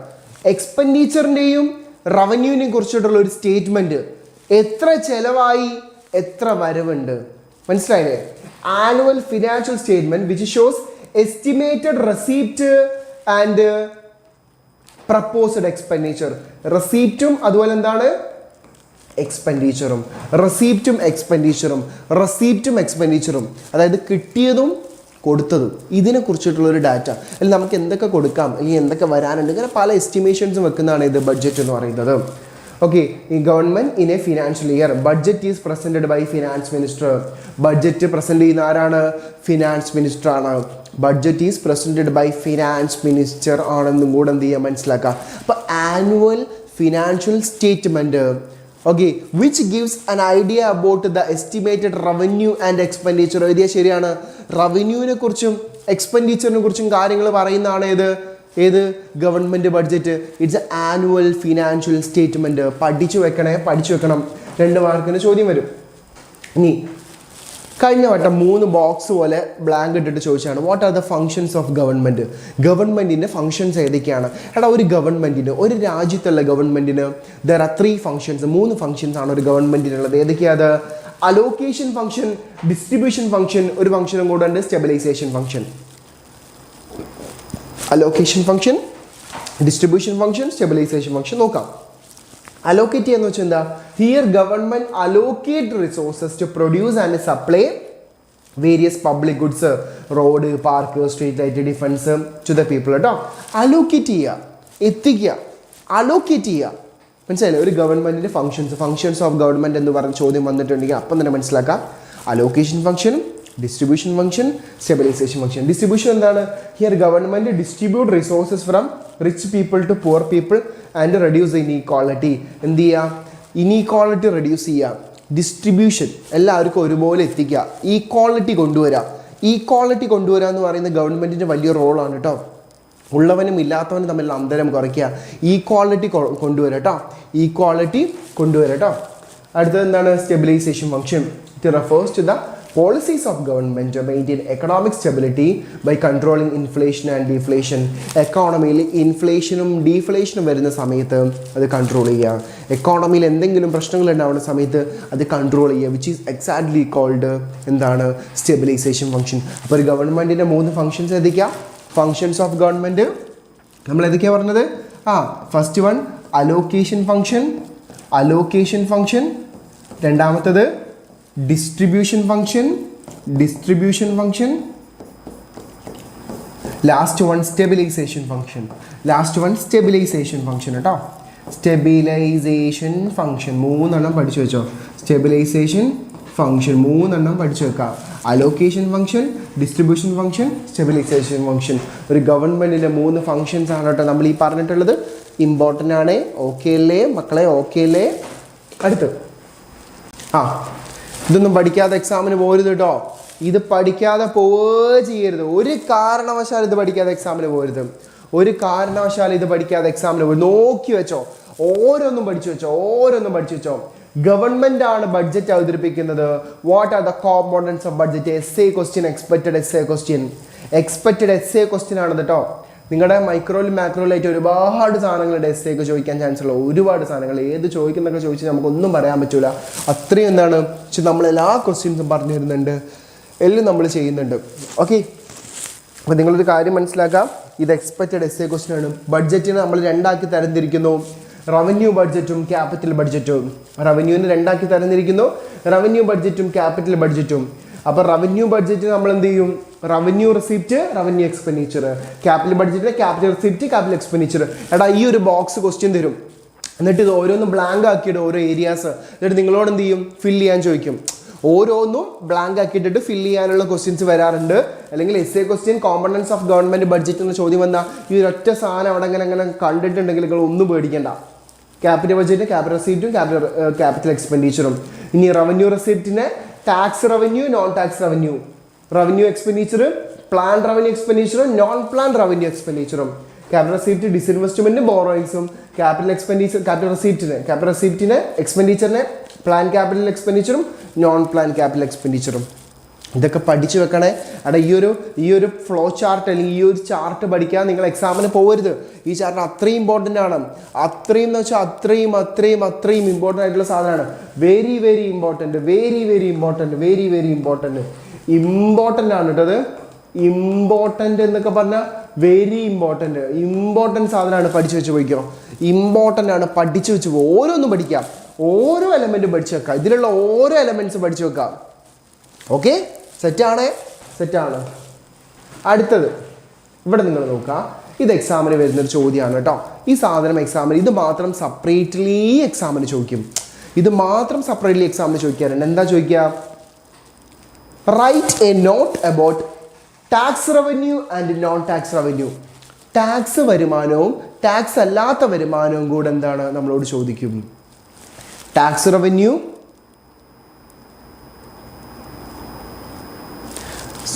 എക്സ്പെൻഡിച്ചറിൻ്റെയും റവന്യൂവിനെയും കുറിച്ചിട്ടുള്ള ഒരു സ്റ്റേറ്റ്മെന്റ്. എത്ര ചെലവായി, എത്ര വരവുണ്ട്, മനസ്സിലായില്ലേ? Annual financial statement which shows estimated receipt and proposed expenditure. റെസീപ്റ്റും അതുപോലെ എന്താണ് എക്സ്പെൻഡിച്ചറും. അതായത് കിട്ടിയതും കൊടുത്തതും ഇതിനെ കുറിച്ചിട്ടുള്ളൊരു ഡാറ്റ. അല്ലെങ്കിൽ നമുക്ക് എന്തൊക്കെ കൊടുക്കാം, അല്ലെങ്കിൽ എന്തൊക്കെ വരാനുണ്ട്, ഇങ്ങനെ പല എസ്റ്റിമേഷൻസും വെക്കുന്നതാണ് ഇത് ബഡ്ജറ്റ് എന്ന് പറയുന്നത്. ഓക്കെ, ഈ government in a financial year budget is presented by finance minister. Budget present ചെയ്യുന്ന ആരാണ്? ഫിനാൻസ് മിനിസ്റ്റർ ആണ്. Budget is presented by finance minister ആണെന്നും കൂടെ എന്ത് ചെയ്യാൻ മനസ്സിലാക്കുക. അപ്പോൾ annual financial statement, okay, which gives an idea about the estimated revenue and expenditure. എഴുതിയാൽ ശരിയാണ്. റവന്യൂവിനെ കുറിച്ചും എക്സ്പെൻഡിച്ചറിനെ കുറിച്ചും കാര്യങ്ങൾ പറയുന്നതാണ് ഏത് government budget. It's a annual financial statement. പഠിച്ചു വെക്കണം. 2 മാർക്കിന് ചോദ്യം വരും. ഇനി കഴിഞ്ഞ വട്ടം 3 ബോക്സ് പോലെ ബ്ലാങ്ക് ഇട്ടിട്ട് ചോദിച്ചാണ് what are the functions of government. ഗവൺമെൻറ്റിൻ്റെ ഫങ്ഷൻസ് ഏതൊക്കെയാണ്? എടാ ഒരു ഗവൺമെൻറ്റിന്, ഒരു രാജ്യത്തുള്ള ഗവൺമെൻറ്റിന് ദർ ആർ 3 ഫങ്ഷൻസ്. 3 ഫങ്ഷൻസ് ആണ് ഒരു ഗവൺമെൻറ്റിനുള്ളത്. ഏതൊക്കെയാണ്? അലോക്കേഷൻ ഫങ്ഷൻ, ഡിസ്ട്രിബ്യൂഷൻ ഫങ്ഷൻ, ഒരു ഫങ്ഷനും കൂടെ ഉണ്ട് stabilisation function. Allocation function, distribution function, stabilisation function. നോക്കാം. അലോക്കേറ്റ് ചെയ്യാന്ന് വെച്ചാൽ എന്താ? Here government allocate resources to produce and supply various public goods. Road, park, street light, defence to the people കേട്ടോ. Allocate ചെയ്യുക, എത്തിക്കുക, അലോക്കേറ്റ് ചെയ്യുക. മനസ്സിലായില്ലേ? ഒരു ഗവൺമെൻറ്റിൻ്റെ ഫങ്ഷൻസ് ഓഫ് ഗവൺമെൻറ് എന്ന് പറഞ്ഞ ചോദ്യം വന്നിട്ടുണ്ടെങ്കിൽ അപ്പം തന്നെ മനസ്സിലാക്കാം allocation function, distribution function, stabilisation function. Distribution എന്താണ്? Here government distribute resources from rich people to poor people and reduce inequality. എന്ത് ചെയ്യുക? ഇനീക്വാളിറ്റി റെഡ്യൂസ് ചെയ്യുക. ഡിസ്ട്രിബ്യൂഷൻ എല്ലാവർക്കും ഒരുപോലെ എത്തിക്കുക, ഈക്വാളിറ്റി കൊണ്ടുവരിക. ഈക്വാളിറ്റി കൊണ്ടുവരിക എന്ന് പറയുന്നത് ഗവൺമെൻറ്റിൻ്റെ വലിയ റോളാണ് കേട്ടോ. ഉള്ളവനും ഇല്ലാത്തവനും തമ്മിലുള്ള അന്തരം കുറയ്ക്കുക, ഈക്വാളിറ്റി കൊണ്ടുവരിക കേട്ടോ, ഈക്വാളിറ്റി കൊണ്ടുവരിക കേട്ടോ. അടുത്തത് എന്താണ്? Stabilisation function. It refers to the policies of government to maintain economic stability by controlling inflation and deflation. എക്കോണമിയിൽ ഇൻഫ്ലേഷനും ഡീഫ്ലേഷനും വരുന്ന സമയത്ത് അത് കൺട്രോൾ ചെയ്യുക. എക്കോണമിയിൽ എന്തെങ്കിലും പ്രശ്നങ്ങൾ ഉണ്ടാവുന്ന സമയത്ത് അത് കൺട്രോൾ ചെയ്യുക, വിച്ച് ഈസ് എക്സാക്ട്ലി കോൾഡ് എന്താണ്? Stabilisation function. അപ്പോൾ ഒരു ഗവൺമെൻറ്റിൻ്റെ 3 ഫംഗ്ഷൻസ് ഏതൊക്കെയാ? ഫങ്ഷൻസ് ഓഫ് ഗവൺമെൻറ് നമ്മൾ ഏതൊക്കെയാണ് പറഞ്ഞത്? First one allocation function, allocation function. രണ്ടാമത്തത് distribution function, distribution function. Last one stabilisation function, last one stabilisation function കേട്ടോ. സ്റ്റെബിലൈസേഷൻ ഫംഗ്ഷൻ 3 പഠിച്ചു വെച്ചോ. സ്റ്റെബിലൈസേഷൻ ഫംഗ്ഷൻ 3 പഠിച്ചു വെക്കാം. Allocation function, distribution function, stabilisation function. ഒരു ഗവൺമെൻറ്റിൻ്റെ 3 ഫംഗ്ഷൻസ് ആണ് കേട്ടോ നമ്മൾ ഈ പറഞ്ഞിട്ടുള്ളത്. ഇമ്പോർട്ടൻ്റ് ആണ്. ഓക്കെ അല്ലേ മക്കളെ? ഓക്കെ അല്ലേ? അടുത്ത് ഇതൊന്നും പഠിക്കാതെ എക്സാമിന് പോരുത് കേട്ടോ. ഇത് പഠിക്കാതെ പോവുകയേ ചെയ്യരുത്. ഒരു കാരണവശാലും ഇത് പഠിക്കാതെ എക്സാമിന് പോരുത്. ഒരു കാരണവശാലും ഇത് പഠിക്കാതെ എക്സാമിന് പോയി നോക്കി വെച്ചോ. ഓരോന്നും പഠിച്ചു വെച്ചോ, ഓരോന്നും പഠിച്ചു വെച്ചോ. ഗവൺമെന്റ് ആണ് ബഡ്ജറ്റ് അവതരിപ്പിക്കുന്നത്. What are the components of budget? SA question, expected SA question, expected SA question ആണ് കേട്ടോ. നിങ്ങളുടെ മൈക്രോയിലും മാക്രോയിലായിട്ട് ഒരുപാട് സാധനങ്ങളുടെ എസ്എക്ക് ചോദിക്കാൻ ചാൻസ് ഉള്ള ഒരുപാട് സാധനങ്ങൾ. ഏത് ചോദിക്കുന്നൊക്കെ ചോദിച്ചാൽ നമുക്കൊന്നും പറയാൻ പറ്റൂല. അത്രയും എന്താണ് പക്ഷെ നമ്മൾ എല്ലാ ക്വസ്റ്റ്യൻസും പറഞ്ഞു തരുന്നുണ്ട്, എല്ലാം നമ്മൾ ചെയ്യുന്നുണ്ട്. ഓക്കെ, അപ്പോൾ നിങ്ങളൊരു കാര്യം മനസ്സിലാക്കാം, ഇത് എക്സ്പെക്റ്റഡ് എസ്എ ക്വസ്റ്റ്യൻ ആണ്. ബഡ്ജറ്റിനെ നമ്മൾ 2 ആക്കി തരംതിരിക്കുന്നു. Revenue ബഡ്ജറ്റും capital ബഡ്ജറ്റും. റവന്യൂവിന് 2 ആക്കി തരംതിരിക്കുന്നു, റവന്യൂ ബഡ്ജറ്റും ക്യാപിറ്റൽ ബഡ്ജറ്റും. അപ്പോൾ റവന്യൂ ബഡ്ജറ്റ് നമ്മൾ എന്ത് ചെയ്യും? Revenue receipt, revenue expenditure. Capital budget capital receipt, capital expenditure. എടാ ഈ ഒരു ബോക്സ് ക്വസ്റ്റ്യൻ തരും, എന്നിട്ട് ഇത് ഓരോന്നും ബ്ലാങ്ക് ആക്കിയിട്ട് ഓരോ ഏരിയാസ്, എന്നിട്ട് നിങ്ങളോട് എന്ത് ചെയ്യും? ഫില്ല് ചെയ്യാൻ ചോദിക്കും. ഓരോന്നും ബ്ലാങ്ക് ആക്കിയിട്ടിട്ട് ഫില്ല് ചെയ്യാനുള്ള ക്വസ്റ്റ്യൻസ് വരാറുണ്ട്. അല്ലെങ്കിൽ SA question components of government budget എന്ന ചോദ്യം വന്നാൽ ഈ ഒരൊറ്റ സാധനം അവിടെ അങ്ങനെ കണ്ടിട്ടുണ്ടെങ്കിൽ നിങ്ങൾ ഒന്നും പേടിക്കേണ്ട. ക്യാപിറ്റൽ ബഡ്ജറ്റ്, ക്യാപിറ്റൽ റെസിപ്റ്റും ക്യാപിറ്റൽ എക്സ്പെൻഡിച്ചറും. ഇനി റവന്യൂ റെസിപ്റ്റിനെ tax revenue, non tax revenue. Revenue expenditure plan revenue എക്സ്പെൻഡിച്ചറും നോൺ പ്ലാൻ റവന്യൂ എക്സ്പെൻഡിച്ചറും. ക്യാപിറ്റൽ റെസിപ്റ്റ് ഡിസ്ഇൻവെസ്റ്റ്മെന്റും ബോറോയിങ്സും. ക്യാപിറ്റൽ എക്സ്പെൻഡിച്ചർ ക്യാപിറ്റൽ റെസിപ്റ്റിനെ എക്സ്പെൻഡിച്ചറിനെ പ്ലാൻ ക്യാപിറ്റൽ എക്സ്പെൻഡിച്ചറും നോൺ പ്ലാൻ ക്യാപിറ്റൽ എക്സ്പെൻഡിച്ചറും. ഇതൊക്കെ പഠിച്ചു വെക്കണേ. അവിടെ ഈ ഒരു ഫ്ലോ ചാർട്ട് അല്ലെങ്കിൽ ഈ ഒരു ചാർട്ട് പഠിക്കാൻ നിങ്ങൾ എക്സാമിന് പോകരുത്. ഈ ചാർട്ട് അത്രയും ഇമ്പോർട്ടൻ്റ് ആണ്. അത്രയും എന്ന് വെച്ചാൽ അത്രയും ഇമ്പോർട്ടൻ്റ് ആയിട്ടുള്ള സാധനമാണ്. Very very important, very very important, very very important. Important ആണ് കേട്ടത്. ഇമ്പോർട്ടൻ്റ് എന്നൊക്കെ പറഞ്ഞാൽ വെരി ഇമ്പോർട്ടൻ്റ് സാധനമാണ്. പഠിച്ചു വെച്ച് പോയിക്കോ. ഇമ്പോർട്ടൻ്റ് ആണ്, പഠിച്ചു വെച്ച് പോകും. ഓരോന്നും പഠിക്കാം, ഓരോ എലമെൻറ്റും പഠിച്ചു വെക്കാം. ഇതിലുള്ള ഓരോ എലമെൻറ്റ്സും പഠിച്ചു വെക്കാം. ഓക്കെ, സെറ്റാണ്. അടുത്തത് ഇവിടെ നിങ്ങൾ നോക്കുക, ഇത് എക്സാമിന് വരുന്നൊരു ചോദ്യമാണ് കേട്ടോ. ഈ സാധനം എക്സാമിന് ഇത് മാത്രം സെപ്പറേറ്റ്ലി എക്സാമിന് ചോദിക്കും. ഇത് മാത്രം സെപ്പറേറ്റ്ലി എക്സാമിന് ചോദിക്കാറുണ്ട്. എന്താ ചോദിക്കുക? Write a note about tax revenue and non tax revenue. Tax വരുമാനവും ടാക്സ് അല്ലാത്ത വരുമാനവും കൂടെ എന്താണ് നമ്മളോട് ചോദിക്കും. ടാക്സ് റവന്യൂ,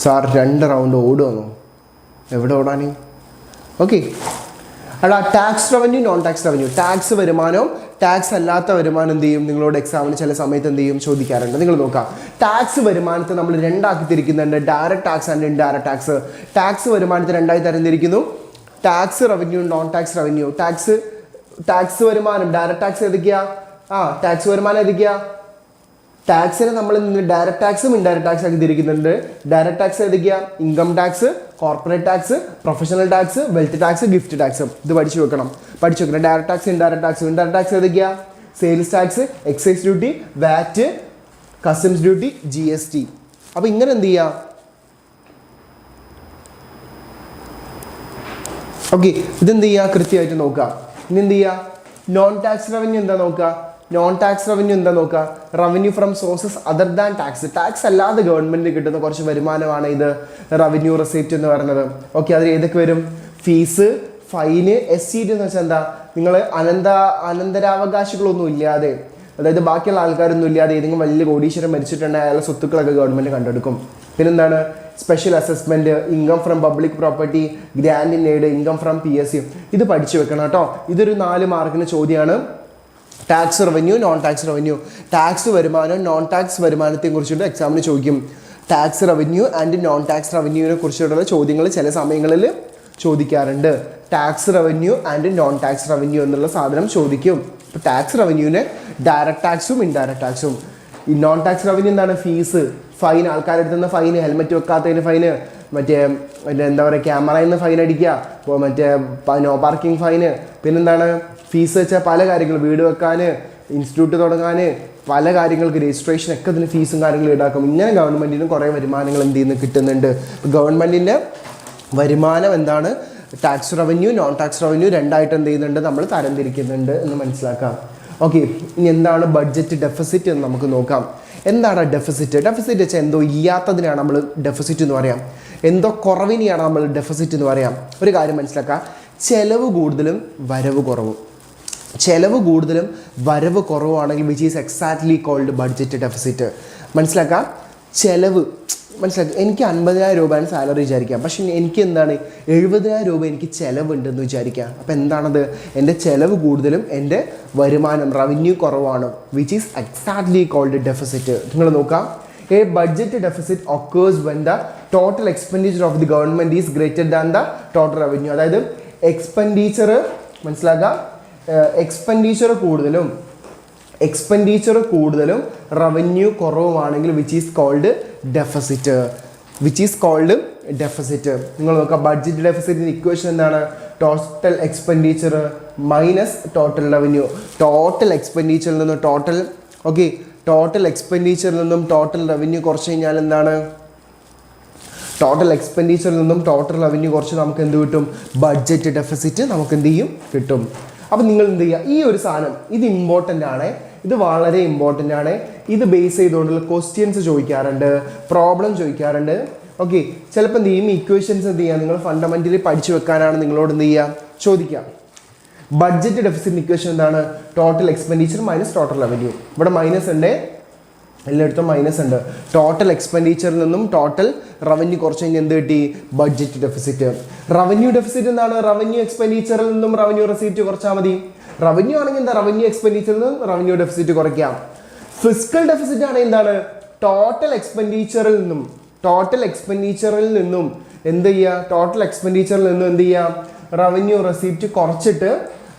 സാർ 2 റൗണ്ട് ഓടുവന്നോ? എവിടെ ഓടാൻ? ഓക്കെ, അടാ tax revenue, non tax revenue. Tax വരുമാനവും ടാക്സ് അല്ലാത്ത വരുമാനം എന്ത് ചെയ്യും? നിങ്ങളോട് എക്സാമിന് ചില സമയത്ത് എന്ത് ചെയ്യും? ചോദിക്കാറുണ്ട്. നിങ്ങൾ നോക്കാം, ടാക്സ് വരുമാനത്തെ നമ്മൾ 2 ആക്കി തിരിക്കുന്നുണ്ട്, direct tax and indirect tax. Tax വരുമാനത്തെ 2 ആയി തരംതിരിക്കുന്നു. Tax revenue, non tax revenue. Tax വരുമാനം ഡയറക്റ്റ് ടാക്സ് ഏതൊക്കെയാ? ടാക്സ് വരുമാനം ഏതൊക്കെയാ? ടാക്സിനെ നമ്മൾ ഡയറക്റ്റ് ടാക്സും ഇൻഡയറക്റ്റ് ടാക്സ് ആക്കി തിരിക്കുന്നുണ്ട്. ഡയറക്റ്റ് ടാക്സ് ഏതൊക്കെയാ? Income tax, corporate tax, professional tax, wealth tax, gift tax. ഇത് പഠിച്ചു വെക്കണം. Direct tax, indirect tax. Indirect tax ഏതൊക്കെയാ? Sales tax, excise duty, VAT, customs duty, GST. അപ്പോൾ ഇങ്ങനെ എന്ത് ചെയ്യുക? ഓക്കെ, ഇതെന്ത് ചെയ്യുക, കൃത്യമായിട്ട് നോക്കുക. ഇനി എന്ത് ചെയ്യുക, നോൺ ടാക്സ് റവന്യൂ എന്താ നോക്കുക. നോൺ ടാക്സ് റവന്യൂ എന്താ നോക്കുക, revenue from sources other than tax. Tax അല്ലാതെ ഗവൺമെന്റിന് കിട്ടുന്ന കുറച്ച് വരുമാനമാണ് ഇത് റവന്യൂ റെസിപ്റ്റ് എന്ന് പറയുന്നത്. ഓക്കെ, അതിൽ ഏതൊക്കെ വരും, ഫീസ്, ഫൈന്, SCERT എന്ന് വെച്ചാൽ എന്താ, നിങ്ങൾ അനന്തരാവകാശികളൊന്നും ഇല്ലാതെ, അതായത് ബാക്കിയുള്ള ആൾക്കാരൊന്നും ഇല്ലാതെ ഏതെങ്കിലും വലിയ കോടീശ്വരൻ മരിച്ചിട്ടുണ്ടെങ്കിൽ അയാളുടെ സ്വത്തുക്കളൊക്കെ ഗവൺമെന്റ് കണ്ടെടുക്കും. പിന്നെന്താണ്, special assessment, income from public property, grant in aid, income from PSC. ഇത് പഠിച്ചു വെക്കണം കേട്ടോ. ഇതൊരു 4 മാർക്കിന് ചോദ്യമാണ്. Tax revenue, non tax revenue. Tax വരുമാനം, നോൺ ടാക്സ് വരുമാനത്തെ കുറിച്ചിട്ട് എക്സാമിന് ചോദിക്കും. Tax revenue and non tax റവന്യൂവിനെ കുറിച്ചിട്ടുള്ള ചോദ്യങ്ങൾ ചില സമയങ്ങളിൽ ചോദിക്കാറുണ്ട്. Tax revenue and non tax revenue എന്നുള്ള സാധനം ചോദിക്കും. ഇപ്പോൾ ടാക്സ് റവന്യൂവിന് ഡയറക്റ്റ് ടാക്സും ഇൻഡയറക്റ്റ് ടാക്സും. ഈ നോൺ ടാക്സ് റവന്യൂ എന്താണ്, ഫീസ്, ഫൈൻ, ആൾക്കാരെടുത്ത് നിന്ന് ഫൈന്, ഹെൽമെറ്റ് വെക്കാത്തതിന് ഫൈന്, മറ്റേ എന്താ പറയുക ക്യാമറയിൽ നിന്ന് ഫൈൻ അടിക്കുക, ഇപ്പോൾ മറ്റേ നോ പാർക്കിംഗ് ഫൈന്. പിന്നെന്താണ്, ഫീസ് വെച്ചാൽ പല കാര്യങ്ങൾ, വീട് വെക്കാൻ, ഇൻസ്റ്റിറ്റ്യൂട്ട് തുടങ്ങാൻ, പല കാര്യങ്ങൾക്ക് രജിസ്ട്രേഷൻ ഒക്കെ ഇതിന് ഫീസും കാര്യങ്ങളും ഈടാക്കും. ഇങ്ങനെ ഗവൺമെൻറ്റിന് കുറേ വരുമാനങ്ങൾ എന്ത് ചെയ്യുന്നു കിട്ടുന്നുണ്ട്. ഗവൺമെൻറ്റിൻ്റെ വരുമാനം എന്താണ്, tax revenue, non tax revenue രണ്ടായിട്ട് എന്ത് ചെയ്യുന്നുണ്ട്, നമ്മൾ തരംതിരിക്കുന്നുണ്ട് എന്ന് മനസ്സിലാക്കാം. ഓക്കെ, ഇനി എന്താണ് ബഡ്ജറ്റ് ഡെഫിസിറ്റ് എന്ന് നമുക്ക് നോക്കാം. എന്താണ് ഡെഫിസിറ്റ്? ഡെഫിസിറ്റ് വെച്ചാൽ എന്തോ ഇല്ലാത്തതിനാണ് നമ്മൾ ഡെഫിസിറ്റ് എന്ന് പറയാം, എന്തോ കുറവിനെയാണ് നമ്മൾ ഡെഫിസിറ്റ് എന്ന് പറയാം. ഒരു കാര്യം മനസ്സിലാക്കാം, ചെലവ് കൂടുതലും വരവ് കുറവും. ചെലവ് കൂടുതലും വരവ് കുറവാണെങ്കിൽ which is exactly called budget deficit. മനസ്സിലാക്കാം, ചെലവ് മനസ്സിലാക്കുക. എനിക്ക് 50,000 രൂപയാണ് സാലറി വിചാരിക്കാം, പക്ഷേ എനിക്ക് എന്താണ് 70,000 രൂപ എനിക്ക് ചിലവുണ്ടെന്ന് വിചാരിക്കാം. അപ്പോൾ എന്താണത്, എൻ്റെ ചിലവ് കൂടുതലും എൻ്റെ വരുമാനം റവന്യൂ കുറവാണ്, which is exactly called deficit. നിങ്ങൾ നോക്കാം, a budget deficit occurs when the total expenditure of the government is greater than the total revenue. അതായത് എക്സ്പെൻഡിച്ചർ മനസ്സിലാക്കുക, എക്സ്പെൻഡിച്ചർ കൂടുതലും റവന്യൂ കുറവുമാണെങ്കിൽ വിച്ച് ഈസ് കോൾഡ് ഡെഫിസിറ്റ്. നിങ്ങൾ നോക്കാം, ബഡ്ജറ്റ് ഡെഫിസിറ്റിൻ്റെ ഇക്വേഷൻ എന്താണ്, total expenditure minus total revenue. Total എക്സ്പെൻഡിച്ചറിൽ നിന്നും ടോട്ടൽ എക്സ്പെൻഡിച്ചറിൽ നിന്നും ടോട്ടൽ റവന്യൂ കുറച്ച് കഴിഞ്ഞാൽ എന്താണ്, ടോട്ടൽ എക്സ്പെൻഡിച്ചറിൽ നിന്നും ടോട്ടൽ റവന്യൂ കുറച്ച് നമുക്ക് എന്ത് കിട്ടും, ബഡ്ജറ്റ് ഡെഫിസിറ്റ് നമുക്ക് എന്ത് ചെയ്യും, കിട്ടും. അപ്പം നിങ്ങൾ എന്ത് ചെയ്യുക, ഈ ഒരു സാധനം ഇത് ഇമ്പോർട്ടൻ്റ് ആണ്, ഇത് വളരെ ഇമ്പോർട്ടൻ്റ് ആണ്. ഇത് ബേസ് ചെയ്തുകൊണ്ടുള്ള ക്വസ്റ്റ്യൻസ് ചോദിക്കാറുണ്ട്, പ്രോബ്ലം ചോദിക്കാറുണ്ട്. ഓക്കെ, ചിലപ്പോൾ എന്ത് ചെയ്യും, ഇക്വേഷൻസ് എന്ത് ചെയ്യുക, നിങ്ങൾ ഫണ്ടമെൻ്റലി പഠിച്ചു വെക്കാനാണ് നിങ്ങളോട് എന്ത് ചെയ്യുക, ചോദിക്കുക. ബഡ്ജറ്റ് ഡെഫിസിറ്റ് ഇക്വേഷൻ എന്താണ്, total expenditure minus total revenue. ഇവിടെ മൈനസ് ഉണ്ട്, എല്ലായിടത്തും മൈനസ് ഉണ്ട്. ടോട്ടൽ എക്സ്പെൻഡിച്ചറിൽ നിന്നും ടോട്ടൽ റവന്യൂ കുറച്ച് കഴിഞ്ഞാൽ എന്ത് കിട്ടി, ബഡ്ജറ്റ് ഡെഫിസിറ്റ്. റവന്യൂ ഡെഫിസിറ്റ് എന്താണ്, റവന്യൂ എക്സ്പെൻഡിച്ചറിൽ നിന്നും റവന്യൂ റെസീപ്റ്റ് കുറച്ചാൽ മതി. റവന്യൂ ആണെങ്കിൽ എന്താ, റവന്യൂ എക്സ്പെൻഡിച്ചറിൽ നിന്നും റവന്യൂ ഡെഫിസിറ്റ് കുറയ്ക്കാം. ഫിസ്ക്കൽ ഡെഫിസിറ്റ് ആണെങ്കിൽ എന്താണ്, ടോട്ടൽ എക്സ്പെൻഡിച്ചറിൽ നിന്നും എന്ത് ചെയ്യുക, എന്ത് ചെയ്യുക, റവന്യൂ റെസീപ്റ്റ് കുറച്ചിട്ട്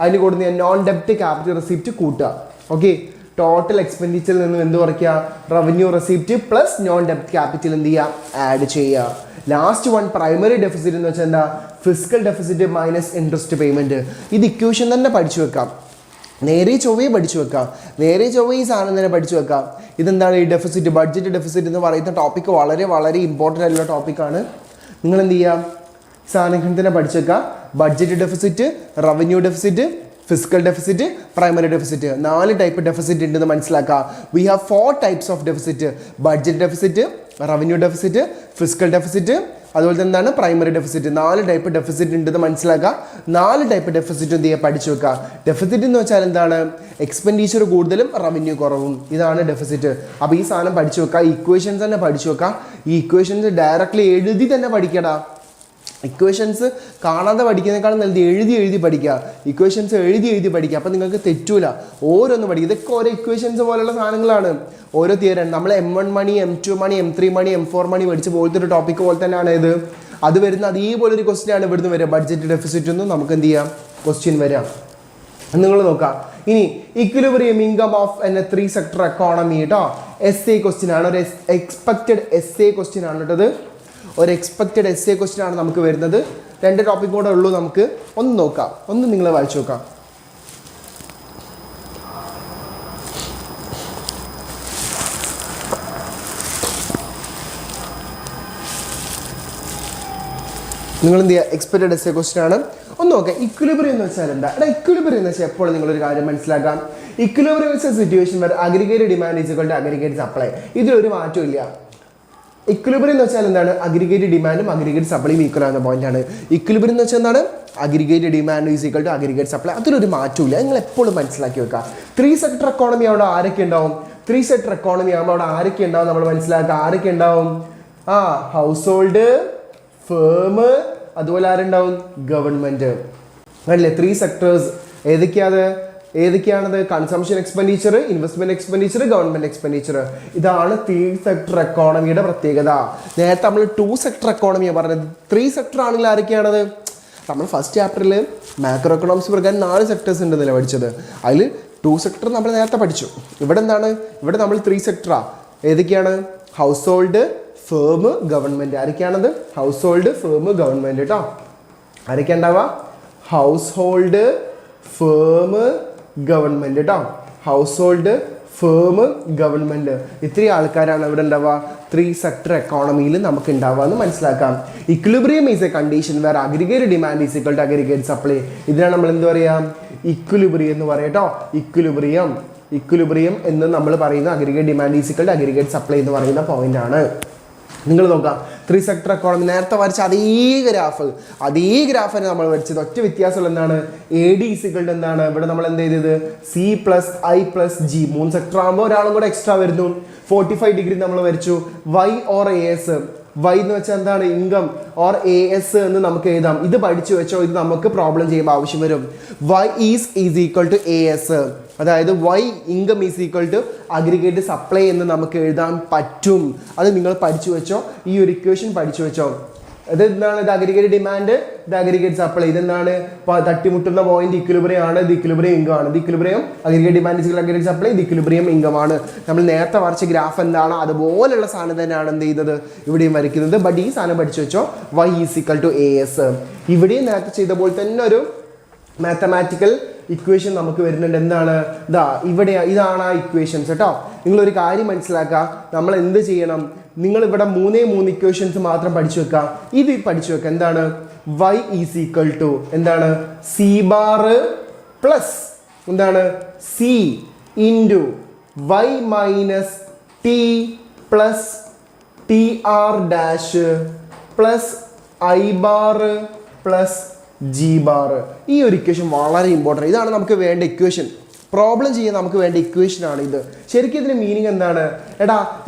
അതിന് കൊടുക്കുന്ന നോൺ ഡെപ്റ്റ് ക്യാപിറ്റൽ റെസീപ്റ്റ് കൂട്ടുക. ഓക്കെ, ടോട്ടൽ എക്സ്പെൻഡിച്ചറിൽ നിന്നും എന്ത് കുറയ്ക്കുക, റവന്യൂ റെസീപ്റ്റ് പ്ലസ് നോൺ ഡെപ്റ്റ് ക്യാപിറ്റൽ എന്ത് ചെയ്യുക, ആഡ് ചെയ്യുക. ലാസ്റ്റ് വൺ പ്രൈമറി ഡെഫിസിറ്റ് എന്ന് വെച്ചാൽ എന്താ, fiscal deficit minus interest payment. ഇത് ഇക്വേഷൻ തന്നെ പഠിച്ചു വെക്കാം, നേരെ ചൊവ്വയെ പഠിച്ചു വെക്കാം, ഈ സാധനം തന്നെ പഠിച്ചു വെക്കാം. ഇതെന്താണ് ഈ ഡെഫിസിറ്റ്, ബഡ്ജറ്റ് ഡെഫിസിറ്റ് എന്ന് പറയുന്ന ടോപ്പിക്ക് വളരെ വളരെ ഇമ്പോർട്ടൻ്റ് ആയിട്ടുള്ള ടോപ്പിക്കാണ്. നിങ്ങൾ എന്ത് ചെയ്യുക, സാധനം തന്നെ പഠിച്ചു വെക്കുക. Budget deficit, revenue deficit, fiscal deficit, primary deficit, 4 type deficit ഉണ്ടെന്ന് മനസ്സിലാക്കുക. We have 4 types of deficit, budget deficit, revenue deficit, fiscal deficit, അതുപോലെ തന്നെ എന്താണ് പ്രൈമറി ഡെഫിസിറ്റ്. 4 ടൈപ്പ് ഡെഫിസിറ്റ് ഉണ്ടെന്ന് മനസ്സിലാക്കുക. 4 ടൈപ്പ് ഡെഫിസിറ്റ് എന്ത് ചെയ്യുക, പഠിച്ചു വെക്കുക. ഡെഫിസിറ്റ് എന്ന് വെച്ചാൽ എന്താണ്, എക്സ്പെൻഡിച്ചർ കൂടുതലും റവന്യൂ കുറവും, ഇതാണ് ഡെഫിസിറ്റ്. അപ്പോൾ ഈ സാധനം പഠിച്ചു വെക്കുക, ഇക്വേഷൻസ് തന്നെ പഠിച്ചു വെക്കുക. ഈ ഇക്വേഷൻസ് ഡയറക്റ്റ്ലി എഴുതി തന്നെ പഠിക്കടാ. ഇക്വേഷൻസ് കാണാതെ പഠിക്കുന്നതിനേക്കാളും നല്ലത് എഴുതി പഠിക്കുക. ഇക്വേഷൻസ് എഴുതി പഠിക്കുക, അപ്പോൾ നിങ്ങൾക്ക് തെറ്റൂല. ഓരോന്ന് പഠിക്കുക, ഇതൊക്കെ ഓരോ ഇക്വേഷൻസ് പോലുള്ള സാധനങ്ങളാണ്, ഓരോ തിയറി. നമ്മൾ M1 മണി, M2 മണി, M3 മണി, M4 മണി പഠിച്ച് പോലത്തെ ഒരു ടോപ്പിക്ക് പോലെ തന്നെയാണ് ഇത്. അത് വരുന്ന അതേപോലെ ഒരു ക്വസ്റ്റ്യൻ ആണ് ഇവിടുന്ന് വരിക. ബഡ്ജറ്റ് ഡെഫിസിറ്റ് ഒന്നും നമുക്ക് എന്ത് ചെയ്യാം, ക്വസ്റ്റ്യൻ വരാം. നിങ്ങൾ നോക്കാം. ഇനി ഇക്വിലിബ്രിയം ഇൻകം ഓഫ് എന്ന 3 സെക്ടർ എക്കോണമി കേട്ടോ, essay ക്വസ്റ്റ്യൻ ആണ്, ഒരു എക്സ്പെക്റ്റഡ് essay ക്വസ്റ്റ്യൻ ആണ് കേട്ടത്. ഒരു എക്സ്പെക്റ്റഡ് essay ക്വസ്റ്റ്യൻ ആണ് നമുക്ക് വരുന്നത്. 2 ടോപ്പിക് കൂടെ ഉള്ളൂ, നമുക്ക് ഒന്ന് നോക്കാം, ഒന്ന് നിങ്ങൾ വായിച്ചു നോക്കാം. നിങ്ങൾ എന്ത് ചെയ്യുക, എക്സ്പെക്റ്റഡ് essay ക്വസ്റ്റ്യൻ ആണ്. ഒന്ന് നോക്കാം ഇക്വിലിബ്രിയം എന്ന് വെച്ചാൽ എന്താ? ഇക്വിലിബ്രിയം എന്ന് വെച്ചാൽ എപ്പോഴും നിങ്ങളൊരു കാര്യം മനസ്സിലാക്കാം. Equilibrium is a situation where aggregate demand is equal to aggregate supply. ഇതിലൊരു മാറ്റവും ഇല്ല. ഇക്വിലിബ്രിയം എന്ന് വെച്ചാൽ എന്താണ്? അഗ്രിഗേറ്റ് ഡിമാൻഡും അഗ്രിഗേറ്റ് സപ്ലൈയും ഈക്വൽ ആകുന്ന പോയിന്റാണ്. ഇക്വിലിബ്രിയം എന്ന് വെച്ചാൽ എന്താണ്? Aggregate demand is equal to aggregate supply. അതിലൊരു മാറ്റവും ഇല്ല. നിങ്ങൾ എപ്പോഴും മനസ്സിലാക്കി വെക്കുക. 3 സെക്ടർ എക്കോണമി അവിടെ ആരൊക്കെ ഉണ്ടാവും? 3 സെക്ടർ എക്കോണമി ആകുമ്പോൾ അവിടെ ആരൊക്കെ ഉണ്ടാവും നമ്മൾ മനസ്സിലാക്കുക. ആരൊക്കെ ഉണ്ടാവും? ഹൗസ് ഹോൾഡ്, ഫേം, അതുപോലെ ആരുണ്ടാവും? ഗവൺമെന്റ്. അല്ലേ 3 സെക്ടേഴ്സ്. ഏതൊക്കെയാണത്? Consumption expenditure, investment expenditure, government expenditure. ഇതാണ് 3 സെക്ടർ എക്കോണമിയുടെ പ്രത്യേകത. നേരത്തെ നമ്മൾ 2 സെക്ടർ എക്കോണമിയാണ് പറഞ്ഞത്. 3 സെക്ടർ ആണെങ്കിൽ ആരൊക്കെയാണത്? നമ്മൾ ഫസ്റ്റ് ചാപ്റ്ററിൽ മാക്രോ എക്കണോമിക്സ് പ്രകാരം 4 സെക്ടേഴ്സ് ഉണ്ടെന്നല്ലേ പഠിച്ചത്. അതിൽ 2 സെക്ടർ നമ്മൾ നേരത്തെ പഠിച്ചു. ഇവിടെ എന്താണ്? ഇവിടെ നമ്മൾ 3 സെക്ടറാ. ഏതൊക്കെയാണ്? Household, firm, government. ആരൊക്കെയാണത്? ഹൗസ് ഹോൾഡ്, ഫേം, ഗവൺമെന്റ് കേട്ടോ. ആരൊക്കെ ഉണ്ടാവുക? ഹൗസ് ഹോൾഡ്, ഫേം, ഗവൺമെന്റ് കേട്ടോ. Household, firm, government. ഇത്രയും ആൾക്കാരാണ് ഇവിടെ ഉണ്ടാവുക 3 സെക്ടർ എക്കോണമിയിൽ നമുക്ക് ഉണ്ടാവുക എന്ന് മനസ്സിലാക്കാം. Equilibrium is a condition where aggregate demand is equal to aggregate supply. ഇതിനാണ് നമ്മൾ എന്ത് പറയാം? ഇക്വിലിബ്രിയം എന്ന് പറയാം കേട്ടോ. ഇക്വിലിബ്രിയം എന്ന് നമ്മൾ പറയുന്ന aggregate demand is equal to aggregate supply എന്ന് പറയുന്ന പോയിന്റ് ആണ്. നിങ്ങൾ നോക്കാം 3 സെക്ടർ എക്കോണമി നേരത്തെ വരച്ച അതേ ഗ്രാഫാണ് നമ്മൾ വരച്ചത്. ഒറ്റ വ്യത്യാസമുള്ള എന്താണ്? AD ഈക്വൽ ടു എന്താണ്? ഇവിടെ നമ്മൾ എന്ത് ചെയ്തത്? C+I+G. 3 സെക്ടർ ആകുമ്പോൾ ഒരാളും കൂടെ എക്സ്ട്രാ വരുന്നു. 45 ഡിഗ്രി നമ്മൾ വരച്ചു. Y or AS. Y എന്ന് വെച്ചാൽ എന്താണ്? ഇൻകം ഓർ AS എന്ന് നമുക്ക് എഴുതാം. ഇത് പഠിച്ചു വെച്ചോ. ഇത് നമുക്ക് പ്രോബ്ലം ചെയ്യുമ്പോൾ ആവശ്യം വരും. Y is equal to AS. അതായത് Y income is equal to aggregate supply എന്ന് നമുക്ക് എഴുതാൻ പറ്റും. അത് നിങ്ങൾ പഠിച്ചു വെച്ചോ. ഈ ഒരു ഇക്വേഷൻ പഠിച്ചു വെച്ചോ. ഇത് എന്താണ്? ഇത് അഗ്രിഗേറ്റ് ഡിമാൻഡ്, ഇത് അഗ്രിഗേറ്റ് സപ്ലൈ. ഇതെന്താണ്? തട്ടിമുട്ടുന്ന പോയിന്റ് ഇക്വിലിബ്രിയം ആണ്. ഇത് ഇക്വിലിബ്രിയം ഇൻകം ആണ്. ഇത് equilibrium aggregate demand is aggregate supply. ഇത് ഇക്വിലിബ്രിയം ഇൻകം ആണ്. നമ്മൾ നേരത്തെ വരച്ച ഗ്രാഫ് എന്താണ്? അതുപോലുള്ള സാധനം തന്നെയാണ് എന്ത് ചെയ്യുന്നത്? ഇവിടെയും വരയ്ക്കുന്നത്. ബട്ട് ഈ സാധനം പഠിച്ചു വെച്ചോ. Y is equal to AS. ഇവിടെയും നേരത്തെ ചെയ്ത പോലെ തന്നെ ഒരു മാത്തമാറ്റിക്കൽ ഇക്വേഷൻ നമുക്ക് വരുന്നുണ്ട്. എന്താണ്? ഇതാണ് ആ ഇക്വേഷൻസ് കേട്ടോ. നിങ്ങളൊരു കാര്യം മനസ്സിലാക്കുക. നമ്മൾ എന്ത് ചെയ്യണം? നിങ്ങൾ ഇവിടെ 3 ഇക്വേഷൻസ് മാത്രം പഠിച്ചു വെക്കുക. ഇത് പഠിച്ചു വെക്കുക. എന്താണ്? Y ഈസ് ഈക്വൽ ടു എന്താണ്? C ബാർ പ്ലസ് എന്താണ്? C into Y minus T plus TR dash plus I bar plus G bar. ഈ ഒരു ഇക്വേഷൻ വളരെ ഇമ്പോർട്ടൻ്റ്. ഇതാണ് നമുക്ക് വേണ്ട ഇക്വേഷൻ. പ്രോബ്ലം ചെയ്യാൻ നമുക്ക് വേണ്ട ഇക്വേഷൻ ആണ് ഇത്. ശരിക്കും ഇതിന്റെ മീനിങ് എന്താണ്?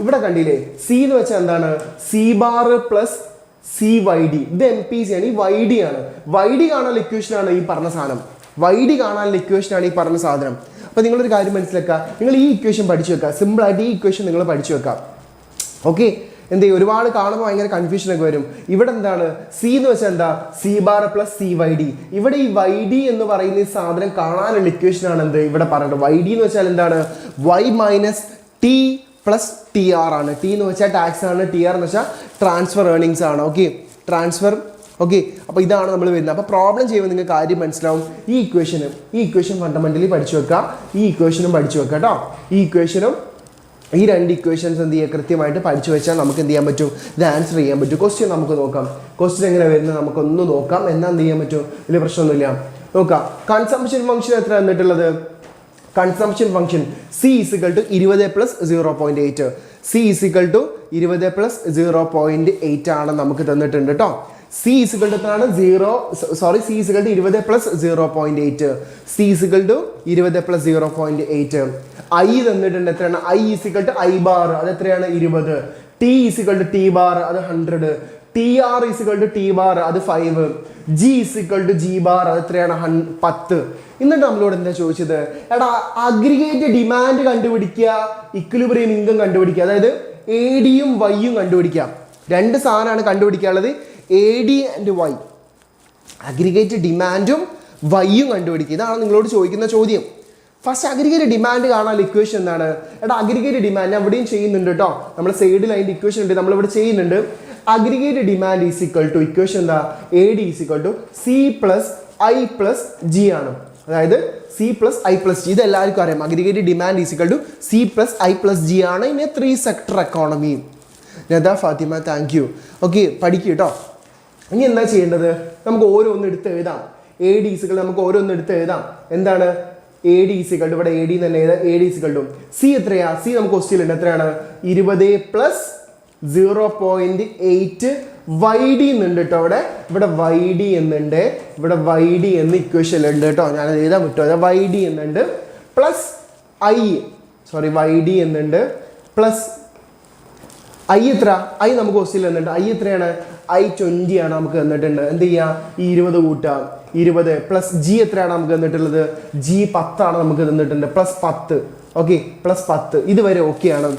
ഇവിടെ കണ്ടില്ലേ? C എന്ന് വെച്ചാൽ എന്താണ്? C bar plus CYD. ഇത് MPC ആണ്. ഈ YD ആണ്. YD കാണാനുള്ള ഇക്വേഷൻ ആണ് ഈ പറഞ്ഞ സാധനം. അപ്പോൾ നിങ്ങളൊരു കാര്യം മനസ്സിലാക്കുക. നിങ്ങൾ ഈ ഇക്വേഷൻ പഠിച്ചു വെക്കുക. സിമ്പിളായിട്ട് ഈ ഇക്വേഷൻ നിങ്ങൾ പഠിച്ചു വെക്കാം. ഓക്കെ. എന്ത് ചെയ്യും? ഒരുപാട് കാണുമ്പോൾ ഭയങ്കര കൺഫ്യൂഷനൊക്കെ വരും. ഇവിടെ എന്താണ്? C എന്ന് വെച്ചാൽ എന്താ? C bar plus CYD. ഇവിടെ ഈ YD എന്ന് പറയുന്ന ഈ സാധനം കാണാനുള്ള ഇക്വേഷൻ ആണ് എന്ത് ഇവിടെ പറയുന്നത്? YD എന്ന് വെച്ചാൽ എന്താണ്? Y minus T plus TR ആണ്. T എന്ന് വെച്ചാൽ ടാക്സ് ആണ്. TR എന്ന് വെച്ചാൽ ട്രാൻസ്ഫർ ഏർണിങ്സ് ആണ്. ഓക്കെ. ഓക്കെ. അപ്പോൾ ഇതാണ് നമ്മൾ വരുന്നത്. അപ്പോൾ പ്രോബ്ലം ചെയ്യുമ്പോൾ നിങ്ങൾക്ക് കാര്യം മനസ്സിലാവും. ഈ ഇക്വേഷൻ ഫണ്ടമെന്റലി പഠിച്ചു വെക്കുക. ഈ ഇക്വേഷനും പഠിച്ചു വെക്കുക കേട്ടോ. ഈ 2 ഇക്വേഷൻസ് എന്ത് ചെയ്യുക? കൃത്യമായിട്ട് പഠിച്ചു വെച്ചാൽ നമുക്ക് എന്ത് ചെയ്യാൻ പറ്റും? ഇത് ആൻസർ ചെയ്യാൻ പറ്റും. ക്വസ്റ്റ്യൻ നമുക്ക് നോക്കാം. ക്വസ്റ്റ്യൻ എങ്ങനെ വരുന്നത് നമുക്കൊന്ന് നോക്കാം. എന്നാൽ എന്ത് ചെയ്യാൻ പറ്റും? വലിയ പ്രശ്നമൊന്നുമില്ല. നോക്കാം. കൺസംഷൻ ഫംഗ്ഷൻ എത്ര തന്നിട്ടുള്ളത്? Consumption function C is equal to 20 plus 0.8. C is equal to 20 plus 0.8 ആണ് നമുക്ക് തന്നിട്ടുണ്ട് കേട്ടോ. C ഈസ് ഈക്വൽ ടു എത്രയാണ്? C is equal to 20 plus 0.8. C is equal to 20 plus 0.8. I തന്നിട്ടുണ്ട്. എത്രയാണ്? I is equal to I bar. അത് എത്രയാണ്? 20. T is equal to T bar. അത് 100. TR is equal to T bar. അത് 5. G is equal to G bar. അത് എത്രയാണ്? 10. എന്നിട്ട് നമ്മളോട് എന്താ ചോദിച്ചത്? അഗ്രിഗേറ്റ് ഡിമാൻഡ് കണ്ടുപിടിക്കുക, ഇക്വിലിബ്രിയം ഇൻകം കണ്ടുപിടിക്കുക. അതായത് ADയും Yയും കണ്ടുപിടിക്കാം. 2 സാധനമാണ് കണ്ടുപിടിക്കാനുള്ളത്. AD and Y. അഗ്രിഗേറ്റ് ഡിമാൻഡും Yയും കണ്ടുപിടിക്കുക. ഇതാണ് നിങ്ങളോട് ചോദിക്കുന്ന ചോദ്യം. ഫസ്റ്റ് അഗ്രിഗേറ്റ് ഡിമാൻഡ് കാണാനുള്ള ഇക്വേഷൻ എന്താണ്? അഗ്രിഗേറ്റ് ഡിമാൻഡ് എവിടെയും ചെയ്യുന്നുണ്ട് കേട്ടോ. നമ്മൾ സൈഡിൽ അതിൻ്റെ ഇക്വേഷൻ ഉണ്ട്. നമ്മളിവിടെ ചെയ്യുന്നുണ്ട്. Aggregate demand is equal to equation എന്താ? AD is equal to C plus I plus G ആണ്. അതായത് C plus I plus G. ഇത് എല്ലാവർക്കും അറിയാം. Aggregate demand is equal to C plus I plus G ആണ്. ഇനി 3 sector economy. Nada Fathima, thank you. Okay, പഠിക്കുക കേട്ടോ. ഇനി എന്താ ചെയ്യേണ്ടത്? നമുക്ക് ഓരോന്ന് എടുത്ത് എഴുതാം. എ ഡി ഈസിക്കൾ നമുക്ക് ഓരോന്നും എടുത്ത് എഴുതാം. എന്താണ് എ ഡി ഈസിക്കൾ ടു, ഇവിടെ എ ഡി തന്നെ എഴുതാം. A D is equal to C എത്രയാ? സി നമുക്ക് ക്വസ്റ്റ്യൻ ഉണ്ട്. എത്രയാണ്? 20 പ്ലസ് 0.8 വൈ ഡി എന്നുണ്ട് കേട്ടോ. ഇവിടെ വൈ ഡി എന്നുണ്ട്, ഇവിടെ വൈ ഡി എന്ന് ഇക്വേഷൻ ഉണ്ട് കേട്ടോ. ഞാൻ എഴുതാൻ വിട്ടു. അത് വൈ ഡി എന്നുണ്ട് പ്ലസ് വൈ ഡി എന്നുണ്ട് പ്ലസ് ഐ എത്ര? ഐ നമുക്ക് ക്വസ്റ്റ്യൻ തന്നിട്ടുണ്ട്. ഐ എത്രയാണ്? ഐ 20 ആണ് നമുക്ക് തന്നിട്ടുണ്ട്. എന്ത് ചെയ്യാം? ഈ 20 കൂട്ടാം. 20 പ്ലസ് ജി എത്രയാണ് നമുക്ക് തന്നിട്ടുള്ളത്? ജി 10 ആണ് നമുക്ക് തന്നിട്ടുണ്ട്. പ്ലസ് 10. Okay, plus 10. ഇതുവരെ ഓക്കെ ആണ്.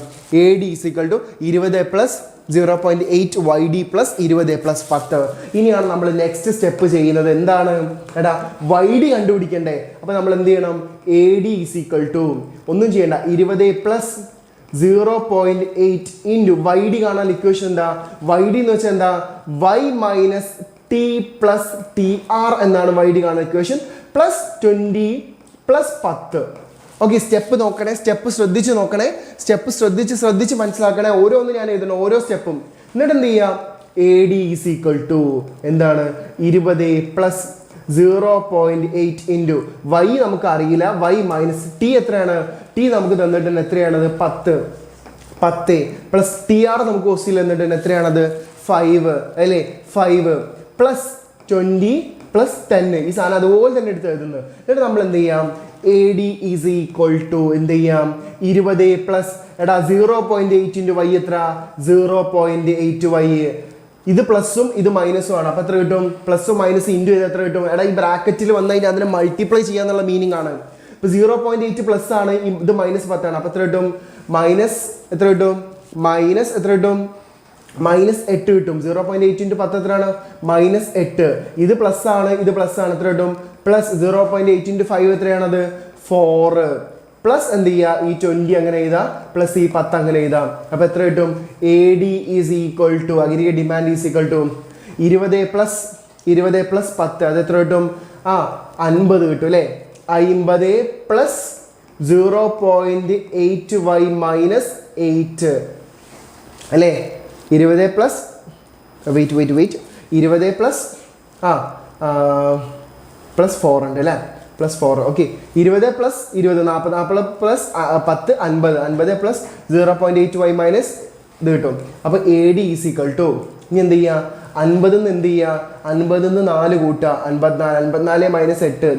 A D is equal to 20 plus 0.8 Y D plus 20 plus 10. ഇനിയാണ് നമ്മൾ നെക്സ്റ്റ് സ്റ്റെപ്പ് ചെയ്യുന്നത്. എന്താണ്? എടാ വൈ ഡി കണ്ടുപിടിക്കണ്ടേ? അപ്പോൾ നമ്മൾ എന്ത് ചെയ്യണം? എ ഡി ഈസിക്വൽ ടു ഒന്നും ചെയ്യണ്ട, 20 പ്ലസ് 0.8 ഇൻറ്റു വൈ ഡി കാണാൻ ഇക്വേഷൻ എന്താ? വൈ ഡി എന്ന് വെച്ചാൽ എന്താ? Y minus T plus T R എന്നാണ് വൈ ഡി കാണാൻ equation. Plus 20 plus 10. Okay, step നോക്കണേ, സ്റ്റെപ്പ് ശ്രദ്ധിച്ച് നോക്കണേ, സ്റ്റെപ്പ് ശ്രദ്ധിച്ച് മനസ്സിലാക്കണേ. ഓരോന്ന് ഞാൻ എഴുതണം, ഓരോ സ്റ്റെപ്പും. എന്നിട്ട് എന്ത് ചെയ്യാം? A D is equal to എന്താണ്? 20 പ്ലസ് 0.8 ഇൻറ്റു വൈ നമുക്ക് അറിയില്ല, വൈ മൈനസ് ടി എത്രയാണ്? ടി നമുക്ക് തന്നിട്ടുണ്ട്. എത്രയാണത്? 10 പ്ലസ് ടി ആർ നമുക്ക് ക്വസ്റ്റ്യൻ തന്നിട്ടുണ്ട്. എത്രയാണത്? 5 അല്ലേ? 5 പ്ലസ് 20 പ്ലസ് 10. ഈ സാധനം അതുപോലെ തന്നെ എടുത്ത് എഴുതുന്നത്. എന്നിട്ട് നമ്മൾ എന്ത് ചെയ്യാം? A D is equal to എന്ത് ചെയ്യാം? 20 പ്ലസ് 0.8 ഇൻറ്റു വൈ എത്ര? 0.8 വൈ. ഇത് പ്ലസും ഇത് മൈനസും ആണ്. അപ്പോൾ എത്ര കിട്ടും? പ്ലസും മൈനസ് ഇൻറ്റു ചെയ്ത് എത്ര കിട്ടും? ഈ ബ്രാക്കറ്റിൽ വന്നു കഴിഞ്ഞാൽ അതിനെ മൾട്ടിപ്ലൈ ചെയ്യാന്നുള്ള മീനിങ് ആണ്. ഇപ്പോൾ 0.8 പ്ലസ് ആണ്, ഇത് മൈനസ് 10 ആണ്. അപ്പോൾ എത്ര കിട്ടും? മൈനസ് എത്ര കിട്ടും? മൈനസ് എത്ര കിട്ടും? മൈനസ് 8 കിട്ടും. 0.8 ഇൻറ്റു 10 എത്രയാണ്? മൈനസ് 8. ഇത് പ്ലസ് ആണ്, ഇത് പ്ലസ് ആണ്. എത്ര കിട്ടും? Plus 0.8 into 5 എത്രയാണത്? 4 പ്ലസ് എന്ത് ചെയ്യുക? ഈ 20 അങ്ങനെ എഴുതാം, പ്ലസ് ഈ 10 അങ്ങനെ എഴുതാം. അപ്പോൾ എത്ര കിട്ടും? A D is equal to aggregate demand is equal to 20 plus 10. അത് എത്ര കിട്ടും? 50 കിട്ടും അല്ലേ? 50 പ്ലസ് 0.8 വൈ മൈനസ് 8 അല്ലേ? 20 പ്ലസ് വെയിറ്റ് 20 പ്ലസ് പ്ലസ് 4 ഉണ്ട് അല്ലേ? Plus 4. Okay, 20 plus 20 40 plus 10 50 plus 0.8 Y minus ഇത് കിട്ടും. അപ്പോൾ എ ഡി ഈസ് ഈക്വൽ ടു ഇനി എന്ത് ചെയ്യുക? 50 എന്ത് ചെയ്യുക? 50 4 കൂട്ടുക. 54 മൈനസ് 8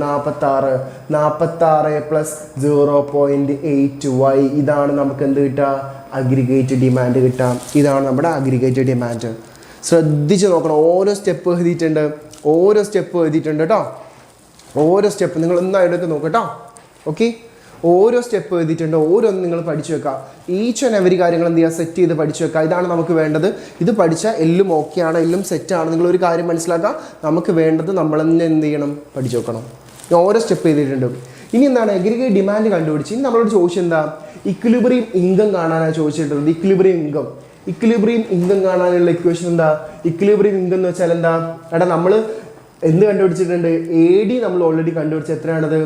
46 പ്ലസ് 0.8 വൈ. ഇതാണ് നമുക്ക് എന്ത് കിട്ടുക? അഗ്രിഗേറ്റ് ഡിമാൻഡ് കിട്ടാം. ഇതാണ് നമ്മുടെ അഗ്രിഗേറ്റ് ഡിമാൻഡ്. ശ്രദ്ധിച്ച് നോക്കണം. ഓരോ സ്റ്റെപ്പ് എഴുതിയിട്ടുണ്ട് കേട്ടോ. ഓരോ സ്റ്റെപ്പ് നിങ്ങൾ ഒന്നായിട്ടൊക്കെ നോക്കട്ടോ. ഓക്കെ, ഓരോ സ്റ്റെപ്പ് എഴുതിയിട്ടുണ്ട്. ഓരോന്നും നിങ്ങൾ പഠിച്ചു വെക്കുക. ഈച്ച് ആൻഡ് എവരി കാര്യങ്ങൾ എന്ത് ചെയ്യുക? സെറ്റ് ചെയ്ത് പഠിച്ചു വെക്കുക. ഇതാണ് നമുക്ക് വേണ്ടത്. ഇത് പഠിച്ചാൽ എല്ലാം ഓക്കെയാണ്, എല്ലാം സെറ്റാണ്. നിങ്ങളൊരു കാര്യം മനസ്സിലാക്കുക, നമുക്ക് വേണ്ടത് നമ്മൾ തന്നെ എന്ത് ചെയ്യണം? പഠിച്ചു വെക്കണം. ഓരോ സ്റ്റെപ്പ് എഴുതിയിട്ടുണ്ട്. ഇനി എന്താണ്? അഗ്രിഗേറ്റ് ഡിമാൻഡ് കണ്ടുപിടിച്ച് ഇനി നമ്മളോട് ചോദിച്ചത് എന്താ? ഇക്വിലിബ്രിയം ഇൻകം കാണാനാണ് ചോദിച്ചിട്ടുള്ളത്. ഇക്വിലിബ്രിയം ഇൻകം കാണാനുള്ള ഇക്വേഷൻ എന്താ? ഇക്വിലിബ്രിയം ഇൻകം എന്ന് വെച്ചാൽ എന്താ? നമ്മൾ എന്ത് കണ്ടുപിടിച്ചിട്ടുണ്ട്? എ ഡി നമ്മൾ ഓൾറെഡി കണ്ടുപിടിച്ച എത്രയാണത്?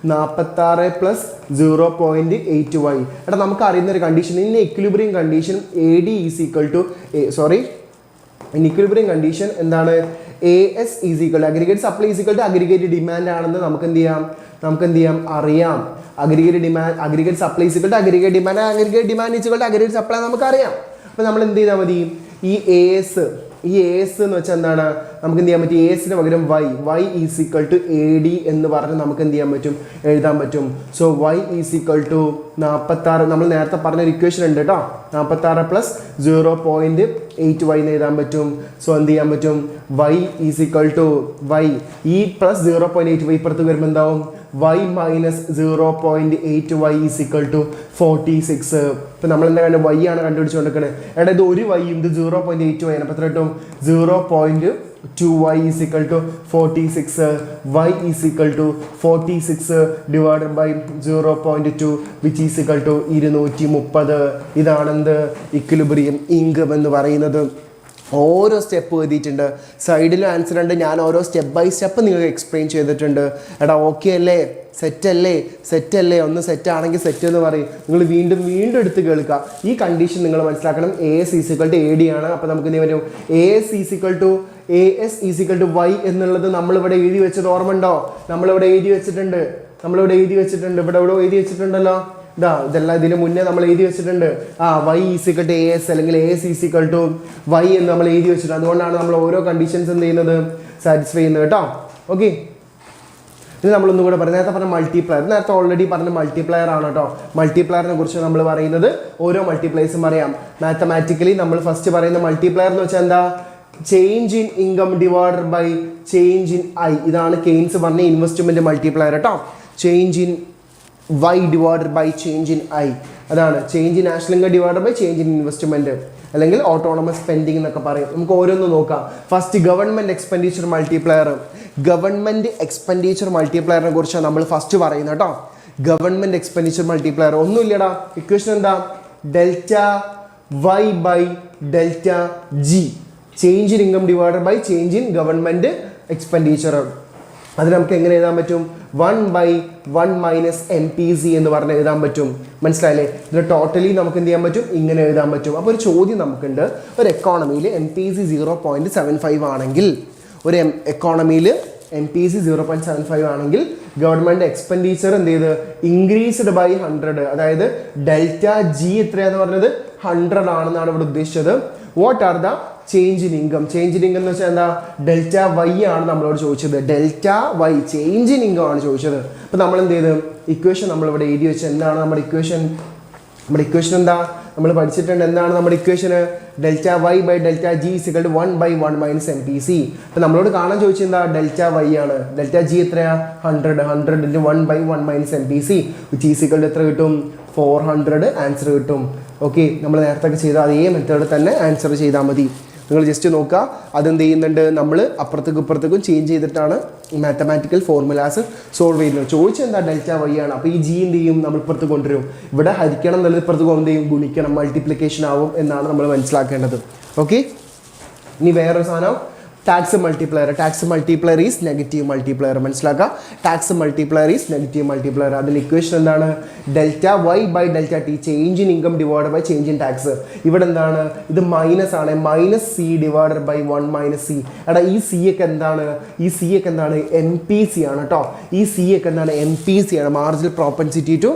46 പ്ലസ് 0.8 വൈ. നമുക്ക് അറിയുന്ന ഒരു condition in equilibrium condition A D is equal to in equilibrium condition എന്താണ്? A S is equal aggregate supply is equal to aggregate demand ആണെന്ന് നമുക്ക് എന്ത് ചെയ്യാം? അറിയാം. Aggregate supply is equal to aggregate demand is equal to aggregate supply നമുക്കറിയാം. അപ്പോൾ നമ്മൾ എന്ത് ചെയ്താൽ മതി? ഈ എ എസ് എന്ന് വെച്ചാൽ എന്താണ്? നമുക്ക് എന്ത് ചെയ്യാൻ പറ്റും? എ എസിന് പകരം Y is equal to A D എന്ന് പറഞ്ഞ് നമുക്ക് എന്ത് ചെയ്യാൻ പറ്റും? എഴുതാൻ പറ്റും. So Y is equal to 46. നമ്മൾ നേരത്തെ പറഞ്ഞൊരു ഇക്വേഷൻ ഉണ്ട് കേട്ടോ. 46 പ്ലസ് 0.8 വൈ എന്ന് എഴുതാൻ പറ്റും. സോ എന്ത് ചെയ്യാൻ പറ്റും? വൈ ഈസ് ഈക്വൽ ടു ഈ പ്ലസ് 0.8 വൈ ഇപ്പുറത്ത് വരുമ്പോൾ എന്താവും? Y minus 0.8 Y is equal to 46. ഇപ്പം നമ്മൾ എന്താ കണ്ടത്? വൈ ആണ് കണ്ടുപിടിച്ചുകൊണ്ടിരിക്കുന്നത്. ഇത് ഒരു വൈയും ഇത് 0.8 വൈ ആണ്. അപ്പോൾ എത്ര കിട്ടും? 0.2 Y is equal to 46. Y is equal to 46 divided by 0.2 which is equal to 230. ഇതാണെന്ത്? ഇക്വിലിബ്രിയം ഇൻകം എന്ന് പറയുന്നത്. ഓരോ സ്റ്റെപ്പ് എഴുതിയിട്ടുണ്ട്. സൈഡിലും ആൻസർ ഉണ്ട്. ഞാൻ ഓരോ സ്റ്റെപ്പ് ബൈ സ്റ്റെപ്പ് നിങ്ങൾക്ക് എക്സ്പ്ലെയിൻ ചെയ്തിട്ടുണ്ട്. ഓക്കെ അല്ലേ? സെറ്റല്ലേ? ഒന്ന് സെറ്റാണെങ്കിൽ സെറ്റ് എന്ന് പറയും. നിങ്ങൾ വീണ്ടും എടുത്ത് കേൾക്കുക. ഈ കണ്ടീഷൻ നിങ്ങൾ മനസ്സിലാക്കണം. A S is equal to A D ആണ്. അപ്പോൾ നമുക്ക് എന്ത് വരും? A S is equal to AS is equal to Y എന്നുള്ളത് നമ്മളിവിടെ എഴുതി വെച്ചത് ഓർമ്മ ഉണ്ടോ? നമ്മളിവിടെ എഴുതി വെച്ചിട്ടുണ്ട്, ഇവിടെ എഴുതി വെച്ചിട്ടുണ്ടല്ലോ. ഇതെല്ലാം ഇതിന് മുന്നേ നമ്മൾ എഴുതി വെച്ചിട്ടുണ്ട്. Y is equal to AS അല്ലെങ്കിൽ AS is equal to Y എന്ന് നമ്മൾ എഴുതി വെച്ചിട്ടുണ്ട്. അതുകൊണ്ടാണ് നമ്മൾ ഓരോ കണ്ടീഷൻസ് എന്ത് ചെയ്യുന്നത്, സാറ്റിസ്ഫൈ ചെയ്യുന്നത് കേട്ടോ. ഓക്കെ, ഇനി നമ്മളൊന്നും കൂടെ പറയാം. നേരത്തെ പറഞ്ഞ മൾട്ടിപ്ലയർ, നേരത്തെ ഓൾറെഡി പറഞ്ഞ മൾട്ടിപ്ലയർ ആണ് കേട്ടോ. മൾട്ടിപ്ലയറിനെ കുറിച്ച് നമ്മൾ പറയുന്നത് ഓരോ മൾട്ടിപ്ലൈസും പറയാം. മാത്തമാറ്റിക്കലി നമ്മൾ ഫസ്റ്റ് പറയുന്ന മൾട്ടിപ്ലയർ എന്ന് വെച്ചാൽ എന്താ, change in income divided by change in I. ഇതാണ് കെയ്ൻസ് പറഞ്ഞ ഇൻവെസ്റ്റ്മെന്റ് മൾട്ടിപ്ലയർ കേട്ടോ. Change in Y divided by change in I. അതാണ് change in national income divided by change in investment അല്ലെങ്കിൽ ഓട്ടോണമസ് സ്പെൻഡിങ് എന്നൊക്കെ പറയും. നമുക്ക് ഓരോന്ന് നോക്കാം. First government expenditure multiplier. Government expenditure മൾട്ടിപ്ലയറിനെ കുറിച്ചാണ് നമ്മൾ ഫസ്റ്റ് പറയുന്നത് കേട്ടോ. ഗവൺമെന്റ് എക്സ്പെൻഡിച്ചർ മൾട്ടിപ്ലയർ ഒന്നുമില്ലടാ, ഇക്വേഷൻ എന്താ, delta Y by delta G. Change in income divided by change in government expenditure. അത് നമുക്ക് എങ്ങനെ എഴുതാൻ പറ്റും, 1/1 മൈനസ് MPC എന്ന് പറഞ്ഞ് എഴുതാൻ പറ്റും. മനസ്സിലായില്ലേ? ഇതിന് ടോട്ടലി നമുക്ക് എന്ത് ചെയ്യാൻ പറ്റും, ഇങ്ങനെ എഴുതാൻ പറ്റും. അപ്പോൾ ഒരു ചോദ്യം നമുക്കുണ്ട്, ഒരു എക്കോണമിയിൽ MPC 0.75 ആണെങ്കിൽ, ഒരു എക്കോണമിയിൽ MPC 0.75 ആണെങ്കിൽ ഗവൺമെന്റ് എക്സ്പെൻഡിച്ചർ എന്ത് ചെയ്ത്, ഇൻക്രീസ്ഡ് ബൈ 100. അതായത് ഡെൽറ്റ G എത്രയാന്ന് പറഞ്ഞത് 100 ആണെന്നാണ് ഇവിടെ ഉദ്ദേശിച്ചത്. What are the change in income? Change in income എന്ന് വെച്ചാൽ എന്താ, ഡെൽറ്റ Y ആണ് നമ്മളോട് ചോദിച്ചത്. Delta Y change in income ആണ് ചോദിച്ചത്. അപ്പോൾ നമ്മൾ എന്ത് ചെയ്ത്, ഇക്വേഷൻ നമ്മളിവിടെ എഴുതി വെച്ച്, എന്താണ് നമ്മുടെ ഇക്വേഷൻ? നമ്മുടെ ഇക്വേഷൻ എന്താ, നമ്മൾ പഠിച്ചിട്ടുണ്ട്. എന്താണ് നമ്മുടെ ഇക്വേഷന്? Delta Y by delta G is equal to 1/1 minus MPC. അപ്പോൾ നമ്മളോട് കാണാൻ ചോദിച്ചത് എന്താ, ഡെൽറ്റ Y ആണ്. ഡെൽറ്റ G എത്രയാ, 100 into 1/1 minus MPC which is equal to എത്ര കിട്ടും, 400 ആൻസർ കിട്ടും. ഓക്കെ, നമ്മൾ നേരത്തെ ചെയ്ത അതേ മെത്തേഡ് തന്നെ ആൻസർ ചെയ്താൽ മതി. നിങ്ങൾ ജസ്റ്റ് നോക്കുക, അതെന്ത് ചെയ്യുന്നുണ്ട്, നമ്മൾ അപ്പുറത്തേക്കും ഇപ്പുറത്തേക്കും ചേഞ്ച് ചെയ്തിട്ടാണ് മാത്തമാറ്റിക്കൽ ഫോർമുലാസ് സോൾവ് ചെയ്യുന്നത്. ചോദിച്ചത് എന്താ, ഡെൽറ്റ Y ആണ്. അപ്പോൾ ഈ G എന്ത് ചെയ്യും, നമ്മൾ ഇപ്പുറത്ത് കൊണ്ടുവരും. ഇവിടെ ഹരിക്കണം എന്നുള്ളത് ഇപ്പുറത്ത് എന്ത് ചെയ്യും, ഗുണിക്കണം, മൾട്ടിപ്ലിക്കേഷൻ ആവും എന്നാണ് നമ്മൾ മനസ്സിലാക്കേണ്ടത്. ഓക്കെ, ഇനി വേറൊരു സാധനം, tax multiplier. Tax multiplier is negative multiplier. മനസ്സിലാക്കുക, tax multiplier is negative multiplier. അതിൽ ഇക്വേഷൻ എന്താണ്, delta Y by delta T change in income divide by change in tax. ഇവിടെ എന്താണ്, ഇത് മൈനസ് ആണ്, minus C divided by 1 minus C. എടാ ഈ C ഒക്കെ എന്താണ്, ഈ C ഒക്കെ എന്താണ്, MPC ആണ് കേട്ടോ. ഈ C ഒക്കെ എന്താണ്, MPC ആണ്, മാർജിനൽ പ്രോപ്പൻസിറ്റി ടു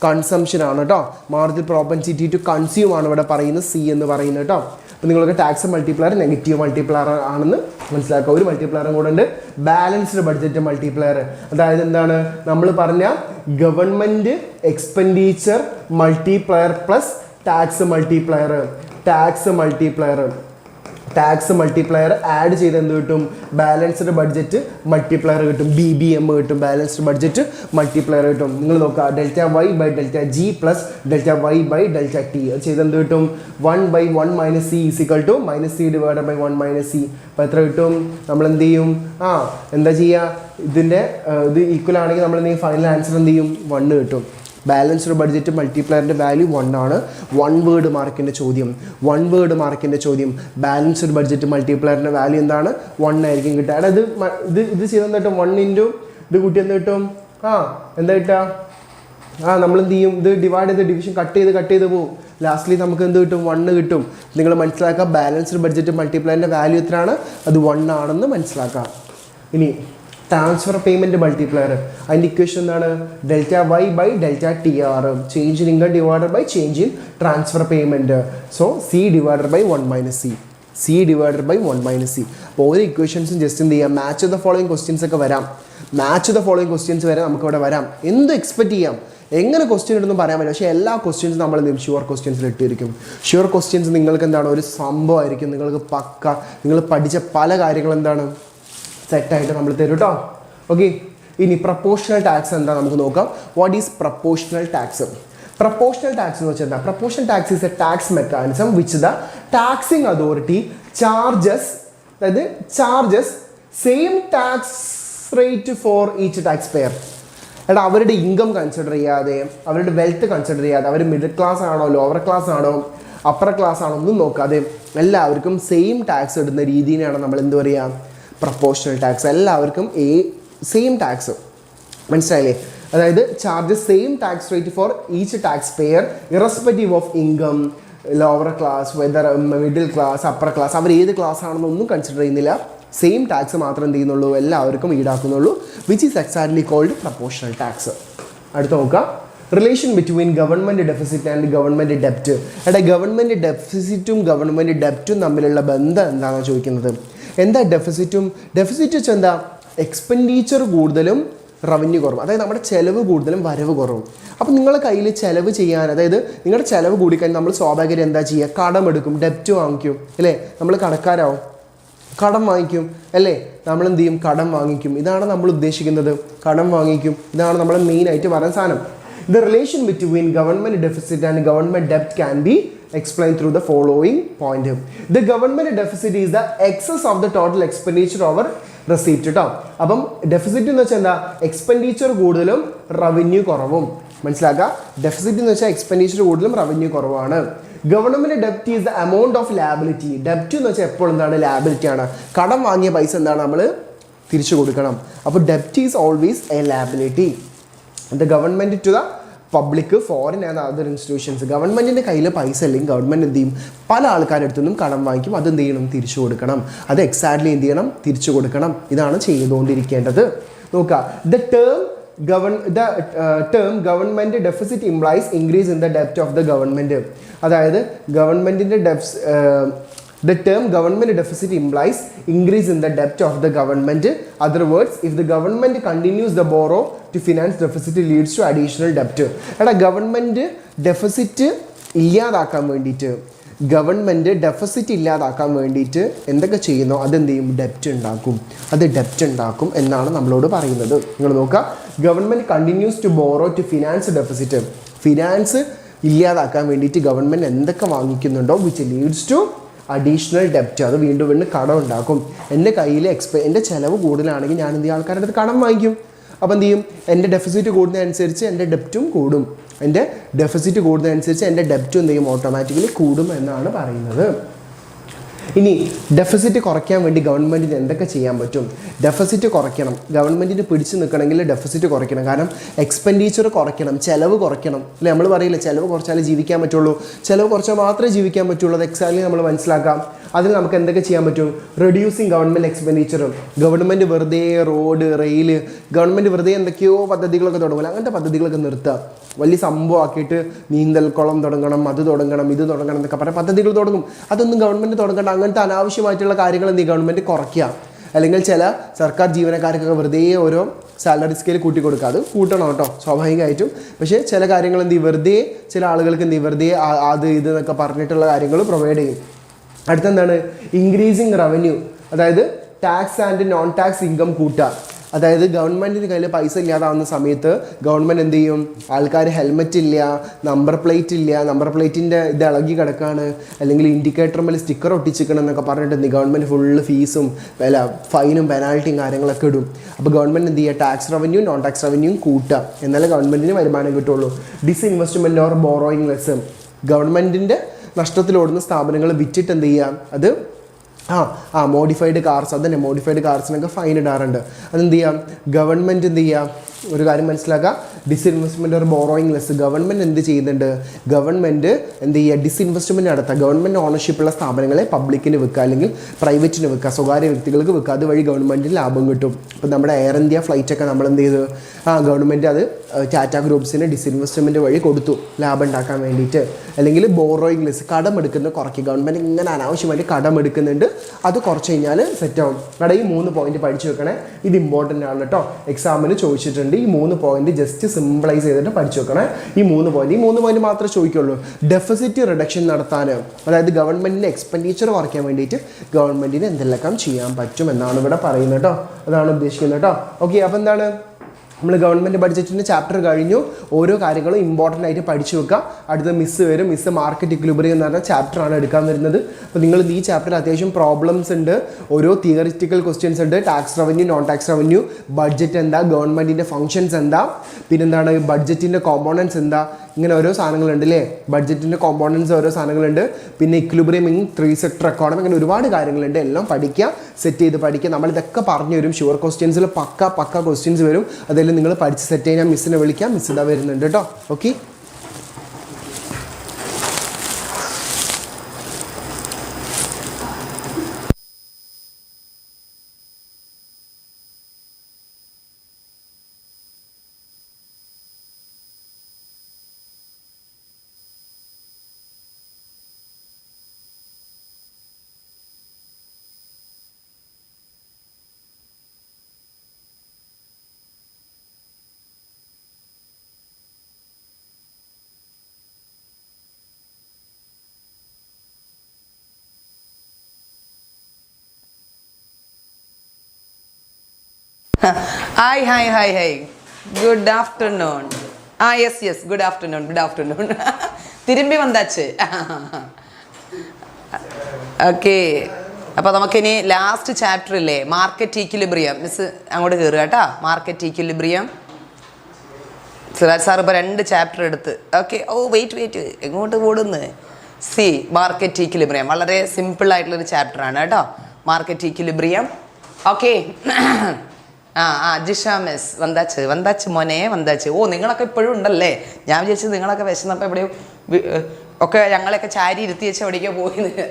കൺസംഷൻ ആണ് കേട്ടോ. മാർജിനൽ പ്രോപ്പൻസിറ്റി ടു കൺസ്യൂം ആണ് ഇവിടെ പറയുന്നത് C എന്ന് പറയുന്നത് കേട്ടോ. അപ്പോൾ നിങ്ങൾക്ക് ടാക്സ് മൾട്ടിപ്ലയർ നെഗറ്റീവ് മൾട്ടിപ്ലയർ ആണെന്ന് മനസ്സിലാക്കുക. ഒരു മൾട്ടിപ്ലയറും കൂടെ ഉണ്ട്, ബാലൻസ്ഡ് ബഡ്ജറ്റ് മൾട്ടിപ്ലയർ. അതായത് എന്താണ്, നമ്മൾ പറഞ്ഞ government expenditure multiplier plus tax multiplier. Tax multiplier add ചെയ്ത് എന്ത് കിട്ടും, ബാലൻസ്ഡ് ബഡ്ജറ്റ് മൾട്ടിപ്ലയർ കിട്ടും. BBM കിട്ടും, ബാലൻസ്ഡ് ബഡ്ജറ്റ് മൾട്ടിപ്ലയർ കിട്ടും. നിങ്ങൾ നോക്കുക, delta Y by delta G plus delta Y by delta T ചെയ്ത് എന്ത് കിട്ടും, 1/1 minus C is equal to minus C divide by 1 minus C. അപ്പോൾ എത്ര കിട്ടും, നമ്മൾ എന്ത് ചെയ്യും, എന്താ ചെയ്യുക, ഇതിൻ്റെ ഇത് ഈക്വൽ ആണെങ്കിൽ നമ്മൾ എന്ത് ചെയ്യും, ഫൈനൽ ആൻസർ എന്ത് ചെയ്യും, 1 കിട്ടും. ബാലൻസ്ഡ് ബഡ്ജറ്റ് മൾട്ടിപ്ലയറിൻ്റെ വാല്യൂ 1 ആണ്. 1 വേർഡ് മാർക്കിൻ്റെ ചോദ്യം. ബാലൻസ്ഡ് ബഡ്ജറ്റ് മൾട്ടിപ്ലയറിൻ്റെ വാല്യൂ എന്താണ്, 1 ആയിരിക്കും കിട്ടുക. അതായത് ഇത് ചെയ്തെന്ന് കിട്ടും, 1 ഇൻറ്റു ഇത് കൂട്ടി എന്ത് കിട്ടും, എന്താ കിട്ടുക, നമ്മൾ എന്ത് ചെയ്യും, ഇത് ഡിവൈഡ് ചെയ്ത് ഡിവിഷൻ കട്ട് ചെയ്ത് പോകും. ലാസ്റ്റ്ലി നമുക്ക് എന്ത് കിട്ടും, 1 കിട്ടും. നിങ്ങൾ മനസ്സിലാക്കുക, ബാലൻസ്ഡ് ബഡ്ജറ്റ് മൾട്ടിപ്ലയറിൻ്റെ വാല്യൂ എത്രയാണ്, അത് 1 ആണെന്ന് മനസ്സിലാക്കാം. ഇനി ട്രാൻസ്ഫർ പേയ്മെൻറ്റ് മൾട്ടിപ്ലയർ, അതിൻ്റെ ഇക്വേഷൻ എന്താണ്, delta Y by delta TR change in income divided by change in transfer payment. So C divided by 1 minus C. അപ്പോൾ ഓരോ ഇക്വേഷൻസും ജസ്റ്റ് എന്ത് ചെയ്യാം, മാച്ച് ദ ഫോളോയിങ് ക്വസ്റ്റ്യൻസ് ഒക്കെ വരാം. വരെ നമുക്കിവിടെ വരാം. എന്ത് എക്സ്പെക്ട് ചെയ്യാം, എങ്ങനെ ക്വസ്റ്റ്യൻ ഇടുന്നു പറയാൻ പറ്റില്ല. പക്ഷേ എല്ലാ ക്വസ്റ്റ്യൻസും നമ്മൾ എന്ത് ചെയ്യും, ഷുവർ ക്വസ്റ്റ്യൻസിൽ ഇട്ടിരിക്കും. ഷുവർ ക്വസ്റ്റ്യൻസ് നിങ്ങൾക്ക് എന്താണ്, ഒരു സംഭവമായിരിക്കും. നിങ്ങൾക്ക് പക്ക നിങ്ങൾ പഠിച്ച പല കാര്യങ്ങളും എന്താണ് സെറ്റായിട്ട് നമ്മൾ തരും കേട്ടോ. ഓക്കെ, ഇനി പ്രപ്പോർഷണൽ ടാക്സ് എന്താ നമുക്ക് നോക്കാം. What is proportional tax? Proportional tax എന്ന് വെച്ചാൽ എന്താ, proportional tax is a tax mechanism which the taxing authority charges same tax rate for each taxpayer. എടാ അവരുടെ ഇൻകം കൺസിഡർ ചെയ്യാതെ, അവരുടെ വെൽത്ത് കൺസിഡർ ചെയ്യാതെ, അവർ മിഡിൽ ക്ലാസ് ആണോ ലോവർ ക്ലാസ് ആണോ അപ്പർ ക്ലാസ് ആണോ ഒന്നും നോക്കാതെ എല്ലാവർക്കും സെയിം ടാക്സ് ഇടുന്ന രീതിയിലാണ് നമ്മൾ എന്ത് പറയുക, പ്രപ്പോർഷണൽ ടാക്സ്. എല്ലാവർക്കും സെയിം ടാക്സ്, മനസ്സിലായില്ലേ? അതായത് charges same tax rate for each taxpayer irrespective of income, lower class, whether middle class, upper class, അവർ ഏത് ക്ലാസ് ആണെന്നൊന്നും കൺസിഡർ ചെയ്യുന്നില്ല. സെയിം ടാക്സ് മാത്രം എന്ത് ചെയ്യുന്നുള്ളൂ, എല്ലാവർക്കും ഈടാക്കുന്നുള്ളൂ, which is exactly called proportional tax. അടുത്ത നോക്കാം, relation between government deficit and government ഡെപ്റ്റ്. എടാ ഗവൺമെൻറ് ഡെഫിസിറ്റും ഗവൺമെൻറ് ഡെപ്റ്റും തമ്മിലുള്ള ബന്ധം എന്താണെന്ന് ചോദിക്കുന്നത്. എന്താ ഡെഫിസിറ്റും? ഡെഫിസിറ്റ് വെച്ചാൽ എന്താ, എക്സ്പെൻഡിച്ചർ കൂടുതലും റവന്യൂ കുറവും, അതായത് നമ്മുടെ ചിലവ് കൂടുതലും വരവ് കുറവും. അപ്പോൾ നിങ്ങളുടെ കയ്യിൽ ചിലവ് ചെയ്യാൻ, അതായത് നിങ്ങളുടെ ചിലവ് കൂടിക്കഴിഞ്ഞാൽ നമ്മൾ സ്വാഭാവികമായിട്ട് എന്താ ചെയ്യുക, കടം എടുക്കും, ഡെപ്റ്റ് വാങ്ങിക്കും അല്ലേ, നമ്മൾ കടക്കാരാവും, കടം വാങ്ങിക്കും അല്ലേ, നമ്മൾ എന്ത് ചെയ്യും, കടം വാങ്ങിക്കും. ഇതാണ് നമ്മൾ ഉദ്ദേശിക്കുന്നത്, കടം വാങ്ങിക്കും. ഇതാണ് നമ്മൾ മെയിനായിട്ട് പറയുന്ന സാധനം. The relation between government deficit and government debt can be explained through the following point. The government deficit is the excess of the total expenditure over receipt. കേട്ടോ, അപ്പം ഡെഫിസിറ്റ് എന്ന് വെച്ചാൽ എന്താ, എക്സ്പെൻഡിച്ചർ കൂടുതലും റവന്യൂ കുറവും. മനസ്സിലാക്കുക, ഡെഫിസിറ്റ് എന്ന് വെച്ചാൽ എക്സ്പെൻഡിച്ചർ കൂടുതലും റവന്യൂ കുറവാണ്. Government ഡെപ്റ്റ് is the amount of liability. ഡെപ്റ്റ് എന്ന് വെച്ചാൽ എപ്പോഴും എന്താണ്, ലാബിലിറ്റി ആണ്. കടം വാങ്ങിയ പൈസ എന്താണ്, നമ്മൾ തിരിച്ചു കൊടുക്കണം. അപ്പോൾ ഡെപ്റ്റ് is always a liability. The government to the public, foreign and other institutions. ഗവൺമെൻറ്റിൻ്റെ കയ്യിൽ പൈസ അല്ലെങ്കിൽ ഗവൺമെൻറ് എന്ത് ചെയ്യും, പല ആൾക്കാരുടെ അടുത്തു നിന്നും കടം വാങ്ങിക്കും, അത് എന്ത് ചെയ്യണം, തിരിച്ചു കൊടുക്കണം. അത് എക്സാക്ട്ലി എന്ത് ചെയ്യണം, തിരിച്ചു കൊടുക്കണം. ഇതാണ് ചെയ്തുകൊണ്ടിരിക്കേണ്ടത്. നോക്കുക, the term government deficit implies increase in the debt of the government. അതായത് ഗവൺമെൻറ്റിൻ്റെ The term government deficit implies increase in the debt of the government. Other words, if the government continues to borrow to finance deficit, leads to additional debt. എടാ government deficit ഇല്ലാതാക്കാൻ വേണ്ടിയിട്ട്, government deficit ഇല്ലാതാക്കാൻ വേണ്ടിയിട്ട് എന്തൊക്കെ ചെയ്യുന്നോ അതെന്ത് ചെയ്യും, ഡെപ്റ്റ് ഉണ്ടാക്കും. അത് ഡെപ്റ്റ് ഉണ്ടാക്കും എന്നാണ് നമ്മളോട് പറയുന്നത്. നിങ്ങൾ നോക്കുക, government continues to borrow to finance deficit. Finance ഇല്ലാതാക്കാൻ വേണ്ടിയിട്ട് ഗവൺമെൻറ് എന്തൊക്കെ വാങ്ങിക്കുന്നുണ്ടോ, വിച്ച് ലീഡ്സ് ടു അഡീഷണൽ ഡെപ്റ്റ്. അത് വീണ്ടും വീണ്ടും കടം ഉണ്ടാക്കും. എൻ്റെ കയ്യിൽ എൻ്റെ ചിലവ് കൂടുതലാണെങ്കിൽ ഞാൻ എന്ത് ചെയ്യും, ആൾക്കാരുടെ അടുത്ത് കടം വാങ്ങിക്കും. അപ്പോൾ എന്ത് ചെയ്യും, എൻ്റെ ഡെഫിസിറ്റ് കൂടുന്നതനുസരിച്ച് എൻ്റെ ഡെപ്റ്റും കൂടും. എൻ്റെ ഡെഫിസിറ്റ് കൂടുന്നതനുസരിച്ച് എൻ്റെ ഡെപ്റ്റും എന്ത് ചെയ്യും, ഓട്ടോമാറ്റിക്കലി കൂടും എന്നാണ് പറയുന്നത്. ഇനി ഡെഫിസിറ്റ് കുറയ്ക്കാൻ വേണ്ടി ഗവൺമെൻറ്റിന് എന്തൊക്കെ ചെയ്യാൻ പറ്റും? ഡെഫിസിറ്റ് കുറയ്ക്കണം, ഗവൺമെൻറ്റിന് പിടിച്ചു നിൽക്കണമെങ്കിൽ ഡെഫിസിറ്റ് കുറയ്ക്കണം. കാരണം എക്സ്പെൻഡിച്ചർ കുറയ്ക്കണം, ചിലവ് കുറയ്ക്കണം അല്ലേ. നമ്മൾ പറയില്ല ചിലവ് കുറച്ചാലേ ജീവിക്കാൻ പറ്റുള്ളൂ, ചിലവ് കുറച്ചാൽ മാത്രമേ ജീവിക്കാൻ പറ്റുള്ളൂ. അത് എക്സാക്ട്ലി നമ്മൾ മനസ്സിലാക്കാം. അതിൽ നമുക്ക് എന്തൊക്കെ ചെയ്യാൻ പറ്റും? റെഡ്യൂസിങ് ഗവൺമെൻറ് എക്സ്പെൻഡിച്ചറും. ഗവൺമെൻറ് വെറുതെ റോഡ്, റെയിൽ, ഗവൺമെൻറ് വെറുതെ എന്തൊക്കെയോ പദ്ധതികളൊക്കെ തുടങ്ങില്ല, അങ്ങനത്തെ പദ്ധതികളൊക്കെ നിർത്തുക. വലിയ സംഭവമാക്കിയിട്ട് നീന്തൽ കുളം തുടങ്ങണം, അത് തുടങ്ങണം, ഇത് തുടങ്ങണം എന്നൊക്കെ പറഞ്ഞ പദ്ധതികൾ തുടങ്ങും. അതൊന്നും ഗവൺമെൻറ് തുടങ്ങണ്ട. അങ്ങനത്തെ അനാവശ്യമായിട്ടുള്ള കാര്യങ്ങൾ എന്ത് ചെയ്യും, ഗവൺമെൻറ് കുറയ്ക്കുക. അല്ലെങ്കിൽ ചില സർക്കാർ ജീവനക്കാർക്കൊക്കെ വെറുതെ ഓരോ സാലറി സ്കെയിൽ കൂട്ടി കൊടുക്കുക. അത് കൂട്ടണം കേട്ടോ സ്വാഭാവികമായിട്ടും. പക്ഷേ ചില കാര്യങ്ങൾ എന്ത് ചെയ്യും, വെറുതെ ചില ആളുകൾക്ക് എന്ത് ചെയ്യും, വെറുതെ അത് ഇത് എന്നൊക്കെ പറഞ്ഞിട്ടുള്ള കാര്യങ്ങൾ പ്രൊവൈഡ് ചെയ്യും. അടുത്തെന്താണ്, ഇൻക്രീസിങ് റവന്യൂ. അതായത് tax and non tax income കൂട്ടുക. അതായത് ഗവൺമെൻറ്റിന് കയ്യിൽ പൈസ ഇല്ലാതാവുന്ന സമയത്ത് ഗവൺമെൻറ് എന്ത് ചെയ്യും, ആൾക്കാർ ഹെൽമെറ്റ് ഇല്ല, നമ്പർ പ്ലേറ്റ് ഇല്ല, നമ്പർ പ്ലേറ്റിൻ്റെ ഇത് ഇളകി കിടക്കാണ്, അല്ലെങ്കിൽ ഇൻഡിക്കേറ്റർ മേലെ സ്റ്റിക്കർ ഒട്ടിച്ചിക്കണം എന്നൊക്കെ പറഞ്ഞിട്ട് ഗവൺമെൻറ് ഫുള്ള് ഫീസും ഫൈനും പെനാൽറ്റിയും കാര്യങ്ങളൊക്കെ ഇടും. അപ്പോൾ ഗവൺമെൻറ് എന്ത് ചെയ്യുക, tax revenue non tax revenue കൂട്ടുക, എന്നാലേ ഗവൺമെൻറ്റിന് വരുമാനം കിട്ടുള്ളൂ. Disinvestment or borrowing less. ഗവൺമെൻറ്റിൻ്റെ നഷ്ടത്തിലോടുന്ന സ്ഥാപനങ്ങൾ വിറ്റിട്ട് എന്ത് ചെയ്യാം, അത് മോഡിഫൈഡ് കാർസ്, അതന്നെ മോഡിഫൈഡ് കാർസിനൊക്കെ ഫൈൻ ഇടാറുണ്ട്. അതെന്ത് ചെയ്യാം, ഗവൺമെൻറ് എന്ത് ചെയ്യാം, ഒരു കാര്യം മനസ്സിലാക്കുക, ഡിസ്ഇൻവെസ്റ്റ്മെൻറ്റ് ഒരു ബോറോയിങ് ലെസ്. ഗവൺമെൻറ് എന്ത് ചെയ്യുന്നുണ്ട്, ഗവൺമെൻറ് എന്ത് ചെയ്യുക, ഡിസ്ഇൻവെസ്റ്റ്മെൻറ്റ് നടത്തുക. ഗവൺമെൻറ് ഓണർഷിപ്പുള്ള സ്ഥാപനങ്ങളെ പബ്ലിക്കിന് വിൽക്കുക, അല്ലെങ്കിൽ പ്രൈവറ്റിന് വിൽക്കുക, സ്വകാര്യ വ്യക്തികൾക്ക് വിൽക്കുക. അതുവഴി ഗവൺമെൻറ്റിന് ലാഭം കിട്ടും. ഇപ്പോൾ നമ്മുടെ എയർ ഇന്ത്യ ഫ്ലൈറ്റൊക്കെ നമ്മൾ എന്ത് ചെയ്തു, ഗവൺമെൻറ് അത് ടാറ്റ ഗ്രൂപ്പ്സിന് ഡിസ്ഇൻവെസ്റ്റ്മെൻറ്റ് വഴി കൊടുത്തു ലാഭം ഉണ്ടാക്കാൻ വേണ്ടിയിട്ട്. അല്ലെങ്കിൽ ബോറോയിങ് ലെസ്, കടമെടുക്കുന്നത് കുറയ്ക്കുക. ഗവൺമെൻറ് ഇങ്ങനെ അനാവശ്യമായിട്ട് കടമെടുക്കുന്നുണ്ട്, അത് കുറച്ച് കഴിഞ്ഞാൽ സെറ്റാവും. അവിടെ ഈ 3 പോയിന്റ് പഠിച്ചു വെക്കണേ, ഇത് ഇമ്പോർട്ടൻ്റ് ആണ് കേട്ടോ. എക്സാമിന് ചോദിച്ചിട്ടുണ്ട്. ഈ 3 പോയിന്റ് ജസ്റ്റ് സിംപ്ലൈസ് ചെയ്തിട്ട് പഠിച്ചു വെക്കണേ. ഈ 3 പോയിന്റ് മാത്രമേ ചോദിക്കുള്ളൂ. ഡെഫിസിറ്റ് റിഡക്ഷൻ നടത്താൻ, അതായത് ഗവൺമെൻറ്റിൻ്റെ എക്സ്പെൻഡിച്ചർ കുറയ്ക്കാൻ വേണ്ടിയിട്ട് ഗവൺമെൻറ്റിന് എന്തെല്ലാം ചെയ്യാൻ പറ്റും എന്നാണ് ഇവിടെ പറയുന്നത് കേട്ടോ. അതാണ് ഉദ്ദേശിക്കുന്നത് കേട്ടോ. ഓക്കെ, അപ്പോൾ എന്താണ്, നമ്മൾ ഗവൺമെൻറ് ബഡ്ജറ്റിൻ്റെ ചാപ്റ്റർ കഴിഞ്ഞു. ഓരോ കാര്യങ്ങളും ഇമ്പോർട്ടൻ്റ് ആയിട്ട് പഠിച്ചു വെക്കുക. അടുത്ത മിസ് വരും. മിസ് മാർക്കറ്റ് ഇക്വിലിബ്രിയം എന്ന് പറഞ്ഞ ചാപ്റ്ററാണ് എടുക്കാൻ വരുന്നത്. അപ്പോൾ നിങ്ങൾ ഈ ചാപ്റ്ററിൽ അത്യാവശ്യം പ്രോബ്ലംസ് ഉണ്ട്, ഓരോ തിയറിറ്റിക്കൽ ക്വസ്റ്റ്യൻസ് ഉണ്ട്. Tax revenue, non tax revenue, budget എന്താ, ഗവൺമെൻറ്റിൻ്റെ ഫങ്ഷൻസ് എന്താ, പിന്നെന്താണ് ബഡ്ജറ്റിൻ്റെ കോമ്പോണൻസ് എന്താ, ഇങ്ങനെ ഓരോ സാധനങ്ങളുണ്ട് അല്ലേ. ബഡ്ജറ്റിൻ്റെ കോമ്പോണൻസ് ഓരോ സാധനങ്ങളുണ്ട്. പിന്നെ ഇക്വിലിബ്രിയം ഇൻ 3 സെക്ടർ എക്കോണമി, അങ്ങനെ ഒരുപാട് കാര്യങ്ങളുണ്ട്. എല്ലാം പഠിക്കുക, സെറ്റ് ചെയ്ത് പഠിക്കുക. നമ്മളിതൊക്കെ പറഞ്ഞു വരും. ഷുവർ ക്വസ്റ്റ്യൻസിൽ പക്ക ക്വസ്റ്റ്യൻസ് വരും. അതെല്ലാം നിങ്ങൾ പഠിച്ച് സെറ്റ് ചെയ്യാൻ മിസ്സിനെ വിളിക്കാം. മിസ് ഇതാ വരുന്നുണ്ട് കേട്ടോ. Okay. Hi. Good afternoon. Yes. Good afternoon. തിരുമ്പി വന്നാച്ച്. ഓക്കെ, അപ്പോൾ നമുക്കിനി ലാസ്റ്റ് ചാപ്റ്റർ ഇല്ലേ, മാർക്കറ്റ് ഈക്വിലിബ്രിയം. മിസ് അങ്ങോട്ട് കയറുക കേട്ടോ. മാർക്കറ്റ് ഈക്വിലിബ്രിയം സിറാജ് സാർ ഇപ്പോൾ 2 ചാപ്റ്റർ എടുത്ത്. ഓക്കെ, വെയിറ്റ് എങ്ങോട്ട് കൂടുന്നു? സി മാർക്കറ്റ് ഈക്വിലിബ്രിയം വളരെ സിമ്പിളായിട്ടുള്ളൊരു ചാപ്റ്ററാണ് കേട്ടോ, market equilibrium. Okay, Jisha miss വന്താച്ച് മോനെ വന്താച്ച്. നിങ്ങളൊക്കെ ഇപ്പോഴും ഉണ്ടല്ലേ? ഞാൻ വിചാരിച്ചത് നിങ്ങളൊക്കെ വിശന്നപ്പോൾ എവിടെയോ ഒക്കെ ഞങ്ങളെയൊക്കെ ചാരി ഇരുത്തി വെച്ച് എവിടേക്കോ പോയിന്ന്.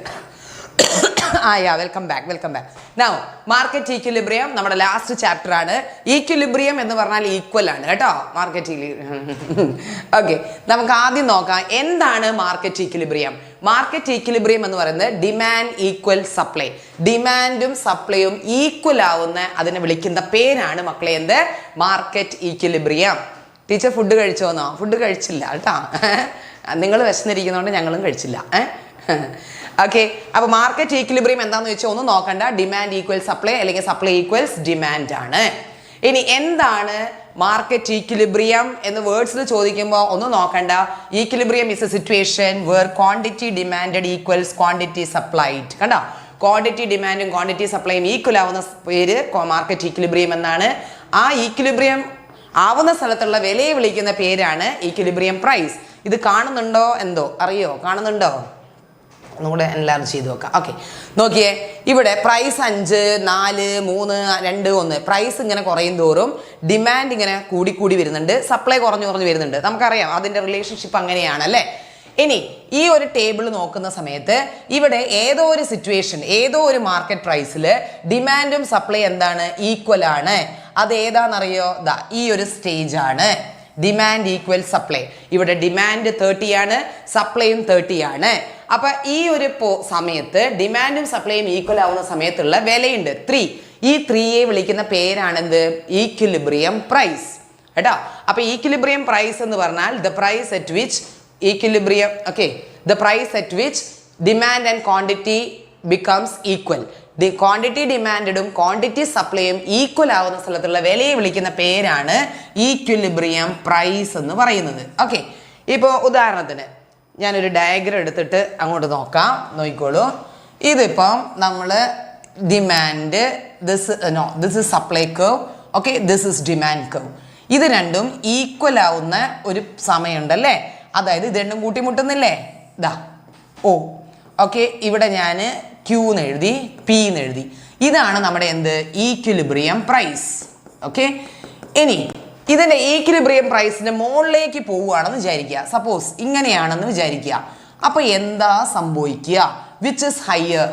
Welcome back. Now market equilibrium നമ്മുടെ ലാസ്റ്റ് ചാപ്റ്റർ ആണ്. ഈക്വിലിബ്രിയം എന്ന് പറഞ്ഞാൽ ഈക്വൽ ആണ് കേട്ടോ, മാർക്കറ്റ് ഓക്കെ, നമുക്ക് ആദ്യം നോക്കാം എന്താണ് മാർക്കറ്റ് ഈക്വിലിബ്രിയം. മാർക്കറ്റ് ഈക്വിലിബ്രിയം എന്ന് പറയുന്നത് ഡിമാൻഡ് ഈക്വൽ സപ്ലൈ. ഡിമാൻഡും സപ്ലൈയും ഈക്വൽ ആവുന്ന അതിനെ വിളിക്കുന്ന പേരാണ് മക്കളെ എന്ത്? Market equilibrium. ടീച്ചർ ഫുഡ് കഴിച്ചോന്നോ? ഫുഡ് കഴിച്ചില്ല കേട്ടോ, നിങ്ങൾ വിശന്നിരിക്കുന്നതുകൊണ്ട് ഞങ്ങളും കഴിച്ചില്ല. ഓക്കെ, അപ്പോൾ മാർക്കറ്റ് ഈക്വിലിബ്രിയം എന്താണെന്ന് വെച്ചാൽ ഒന്നും നോക്കണ്ട, ഡിമാൻഡ് ഈക്വൽ സപ്ലൈ അല്ലെങ്കിൽ സപ്ലൈ ഈക്വൽസ് ഡിമാൻഡ് ആണ്. ഇനി എന്താണ് മാർക്കറ്റ് ഈക്വിലിബ്രിയം എന്ന് വേർഡ്സിൽ ചോദിക്കുമ്പോൾ ഒന്നും നോക്കണ്ട. Equilibrium is a situation where quantity demanded equals quantity supplied. കണ്ടോ, ക്വാണ്ടിറ്റി ഡിമാൻഡും ക്വാണ്ടിറ്റി സപ്ലൈയും ഈക്വൽ ആവുന്ന പേര് മാർക്കറ്റ് ഈക്വിലിബ്രിയം എന്നാണ്. ആ ഈക്വിലിബ്രിയം ആവുന്ന സ്ഥലത്തുള്ള വിലയെ വിളിക്കുന്ന പേരാണ് ഈക്വിലിബ്രിയം പ്രൈസ്. ഇത് കാണുന്നുണ്ടോ എന്തോ അറിയോ? കാണുന്നുണ്ടോ? ഒന്നുകൂടെ എല്ലാവരും ചെയ്ത് നോക്കാം. ഓക്കെ, നോക്കിയേ, ഇവിടെ പ്രൈസ് 5, 4, 3, 2, 1. പ്രൈസ് ഇങ്ങനെ കുറയും തോറും ഡിമാൻഡ് ഇങ്ങനെ കൂടി വരുന്നുണ്ട്, സപ്ലൈ കുറഞ്ഞു വരുന്നുണ്ട്. നമുക്കറിയാം അതിൻ്റെ റിലേഷൻഷിപ്പ് അങ്ങനെയാണല്ലേ. ഇനി ഈ ഒരു ടേബിൾ നോക്കുന്ന സമയത്ത് ഇവിടെ ഏതോ ഒരു സിറ്റുവേഷൻ, ഏതോ ഒരു മാർക്കറ്റ് പ്രൈസിൽ ഡിമാൻഡും സപ്ലൈ എന്താണ്? ഈക്വൽ ആണ്. അത് ഏതാണെന്നറിയോ? ഈ ഒരു സ്റ്റേജ് ആണ് ഡിമാൻഡ് ഈക്വൽ സപ്ലൈ. ഇവിടെ ഡിമാൻഡ് 30 ആണ്, സപ്ലൈയും 30 ആണ്. അപ്പൊ ഈ ഒരു സമയത്ത് ഡിമാൻഡും സപ്ലൈയും ഈക്വൽ ആവുന്ന സമയത്തുള്ള വിലയുണ്ട് 3. ഈ 3യെ വിളിക്കുന്ന പേരാണെന്ത്? ഈക്വിലിബ്രിയം പ്രൈസ് കേട്ടോ. അപ്പൊ ഈക്വിലിബ്രിയം പ്രൈസ് എന്ന് പറഞ്ഞാൽ the price at which equilibrium, okay, the price at which demand and quantity becomes equal. Quantity ഡിമാൻഡും ക്വാണ്ടിറ്റി സപ്ലൈയും ഈക്വൽ ആവുന്ന സ്ഥലത്തുള്ള വിലയെ വിളിക്കുന്ന പേരാണ് ഈക്വിലിബ്രിയം പ്രൈസ് എന്ന് പറയുന്നത്. ഓക്കെ, ഇപ്പോൾ ഉദാഹരണത്തിന് ഞാനൊരു ഡയഗ്രം എടുത്തിട്ട് അങ്ങോട്ട് നോക്കിക്കോളൂ. ഇതിപ്പം നമ്മൾ demand, this is supply curve, okay, this is demand curve. ഇത് രണ്ടും ഈക്വൽ ആവുന്ന ഒരു സമയമുണ്ടല്ലേ, അതായത് ഇത് രണ്ടും കൂട്ടിമുട്ടുന്നില്ലേ? ഓക്കെ, ഇവിടെ ഞാൻ Q എന്ന് എഴുതി, P എന്ന് എഴുതി. ഇതാണ് നമ്മുടെ എന്ത്? Equilibrium price. ഓക്കെ, ഇനി ഇതിൻ്റെ ഈക്വിലിബ്രിയം പ്രൈസിൻ്റെ മുകളിലേക്ക് പോവുകയാണെന്ന് വിചാരിക്കുക. സപ്പോസ് ഇങ്ങനെയാണെന്ന് വിചാരിക്കുക. അപ്പോൾ എന്താ സംഭവിക്കുക? Which is higher?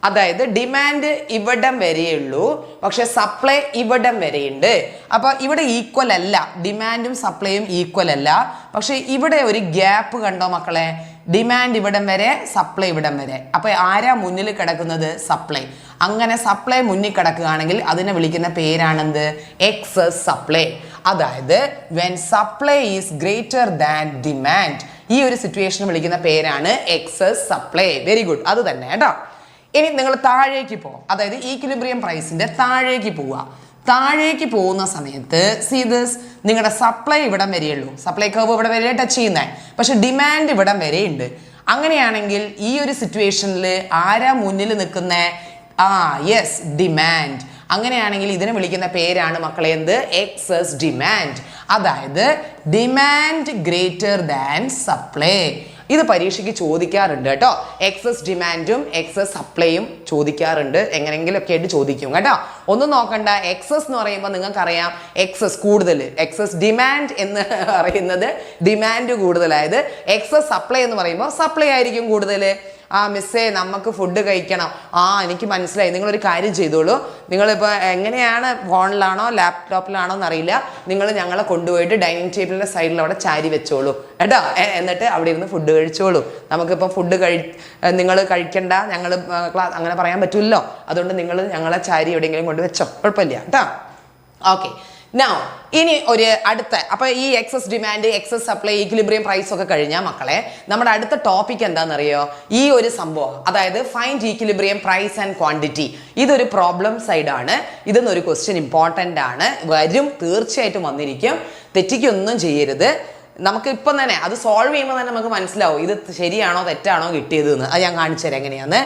അതായത് ഡിമാൻഡ് ഇവിടം വരെയുള്ളൂ, പക്ഷെ സപ്ലൈ ഇവിടം വരെയുണ്ട്. അപ്പോൾ ഇവിടെ ഈക്വൽ അല്ല, ഡിമാൻഡും സപ്ലൈയും ഈക്വൽ അല്ല. പക്ഷെ ഇവിടെ ഒരു ഗ്യാപ്പ് കണ്ടോ മക്കളെ? ഡിമാൻഡ് ഇവിടം വരെ, സപ്ലൈ ഇവിടം വരെ. അപ്പോൾ ആരാ മുന്നിൽ കിടക്കുന്നത്? സപ്ലൈ. അങ്ങനെ സപ്ലൈ മുന്നിൽ കിടക്കുകയാണെങ്കിൽ അതിനെ വിളിക്കുന്ന പേരാണെന്ത്? Excess supply. അതായത് when supply is greater than demand, ഈ ഒരു സിറ്റുവേഷൻ വിളിക്കുന്ന പേരാണ് എക്സസ് സപ്ലൈ. വെരി ഗുഡ്, അത് തന്നെ കേട്ടോ. ഇനി നിങ്ങൾ താഴേക്ക് പോകും, അതായത് ഈക്വിലിബ്രിയം പ്രൈസിന്റെ താഴേക്ക് പോവുക. താഴേക്ക് പോകുന്ന സമയത്ത് സീ ദിസ്, നിങ്ങളുടെ സപ്ലൈ ഇവിടം വരെയുള്ളൂ, സപ്ലൈ കർവ് ഇവിടെ വരെ ടച്ച് ചെയ്യുന്നത്, പക്ഷെ ഡിമാൻഡ് ഇവിടം വരെ ഉണ്ട്. അങ്ങനെയാണെങ്കിൽ ഈ ഒരു സിറ്റുവേഷനിൽ ആരാ മുന്നിൽ നിൽക്കുന്നത്? Yes, demand. അങ്ങനെയാണെങ്കിൽ ഇതിനെ വിളിക്കുന്ന പേരാണ് മക്കളെ എന്ത്? Excess demand. അതായത് ഡിമാൻഡ് ഗ്രേറ്റർ ദാൻ സപ്ലൈ. ഇത് പരീക്ഷയ്ക്ക് ചോദിക്കാറുണ്ട് കേട്ടോ. എക്സസ് ഡിമാൻഡും എക്സസ് സപ്ലൈയും ചോദിക്കാറുണ്ട്, എങ്ങനെയെങ്കിലും ഒക്കെ ആയിട്ട് ചോദിക്കും കേട്ടോ. ഒന്നും നോക്കണ്ട, എക്സസ് എന്ന് പറയുമ്പോൾ നിങ്ങൾക്കറിയാം എക്സസ് കൂടുതൽ, എക്സസ് ഡിമാൻഡ് എന്ന് പറയുന്നത് ഡിമാൻഡ് കൂടുതലായത്, എക്സസ് സപ്ലൈ എന്ന് പറയുമ്പോൾ സപ്ലൈ ആയിരിക്കും കൂടുതൽ. മിസ്സേ നമുക്ക് ഫുഡ് കഴിക്കണം. എനിക്ക് മനസ്സിലായി, നിങ്ങളൊരു കാര്യം ചെയ്തോളൂ, നിങ്ങളിപ്പോൾ എങ്ങനെയാണ്, ഫോണിലാണോ ലാപ്ടോപ്പിലാണോ എന്നറിയില്ല, നിങ്ങൾ ഞങ്ങളെ കൊണ്ടുപോയിട്ട് ഡൈനിങ് ടേബിളിൻ്റെ സൈഡിൽ അവിടെ ചാരി വെച്ചോളൂ കേട്ടോ. എന്നിട്ട് അവിടെ ഇരുന്ന് ഫുഡ് കഴിച്ചോളൂ. നമുക്കിപ്പോൾ ഫുഡ് നിങ്ങൾ കഴിക്കണ്ട, ഞങ്ങൾ ക്ലാസ് അങ്ങനെ പറയാൻ പറ്റില്ലല്ലോ, അതുകൊണ്ട് നിങ്ങൾ ഞങ്ങളെ ചാരി എവിടെയെങ്കിലും കൊണ്ട് വെച്ചോ, കുഴപ്പമില്ല കേട്ടോ. ഓക്കെ, നൗ ഇനി ഒരു അടുത്ത അപ്പോൾ ഈ excess demand excess supply equilibrium price ഒക്കെ കഴിഞ്ഞാൽ മക്കളെ നമ്മുടെ അടുത്ത ടോപ്പിക് എന്താണെന്നറിയോ ഈ ഒരു സംഭവം അതായത് find equilibrium price and quantity ഇതൊരു പ്രോബ്ലം സൈഡാണ് ഇതെന്നൊരു ക്വസ്റ്റ്യൻ ഇമ്പോർട്ടൻ്റ് ആണ് വരും തീർച്ചയായിട്ടും വന്നിരിക്കും തെറ്റിക്കൊന്നും ചെയ്യരുത് നമുക്ക് ഇപ്പം തന്നെ അത് സോൾവ് ചെയ്യുമ്പോൾ തന്നെ നമുക്ക് മനസ്സിലാവും ഇത് ശരിയാണോ തെറ്റാണോ കിട്ടിയത് എന്ന് അത് ഞാൻ കാണിച്ചു തരാം എങ്ങനെയാന്ന്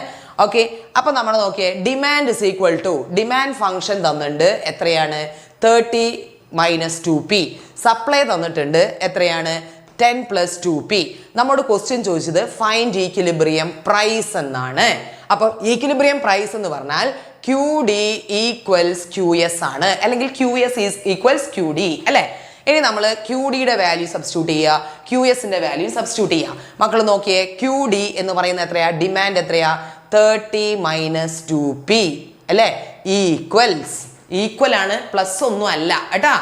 ഓക്കെ അപ്പം നമ്മൾ നോക്കിയേ demand is equal to demand function തന്നിട്ടുണ്ട് എത്രയാണ് 30 minus 2p സപ്ലൈ തന്നിട്ടുണ്ട് എത്രയാണ് 10 plus 2p നമ്മോട് ക്വസ്റ്റ്യൻ ചോദിച്ചത് ഫൈൻഡ് ഈക്വിലിബ്രിയം പ്രൈസ് എന്നാണ് അപ്പം ഈക്വിലിബ്രിയം പ്രൈസ് എന്ന് പറഞ്ഞാൽ QD ഈക്വൽസ് QS ആണ് അല്ലെങ്കിൽ QS ഈസ് ഈക്വൽസ് QD അല്ലേ ഇനി നമ്മൾ QDയുടെ വാല്യൂ സബ്സ്റ്റിറ്റ്യൂട്ട് ചെയ്യുക QSന്റെ വാല്യൂ സബ്സ്റ്റിറ്റ്യൂട്ട് ചെയ്യുക മക്കൾ നോക്കിയേ QD എന്ന് പറയുന്നത് എത്രയാ ഡിമാൻഡ് എത്രയാ 30 minus 2p അല്ലേ ഈക്വൽസ് ഈക്വൽ ആണ് പ്ലസ് ഒന്നും അല്ല കേട്ടാ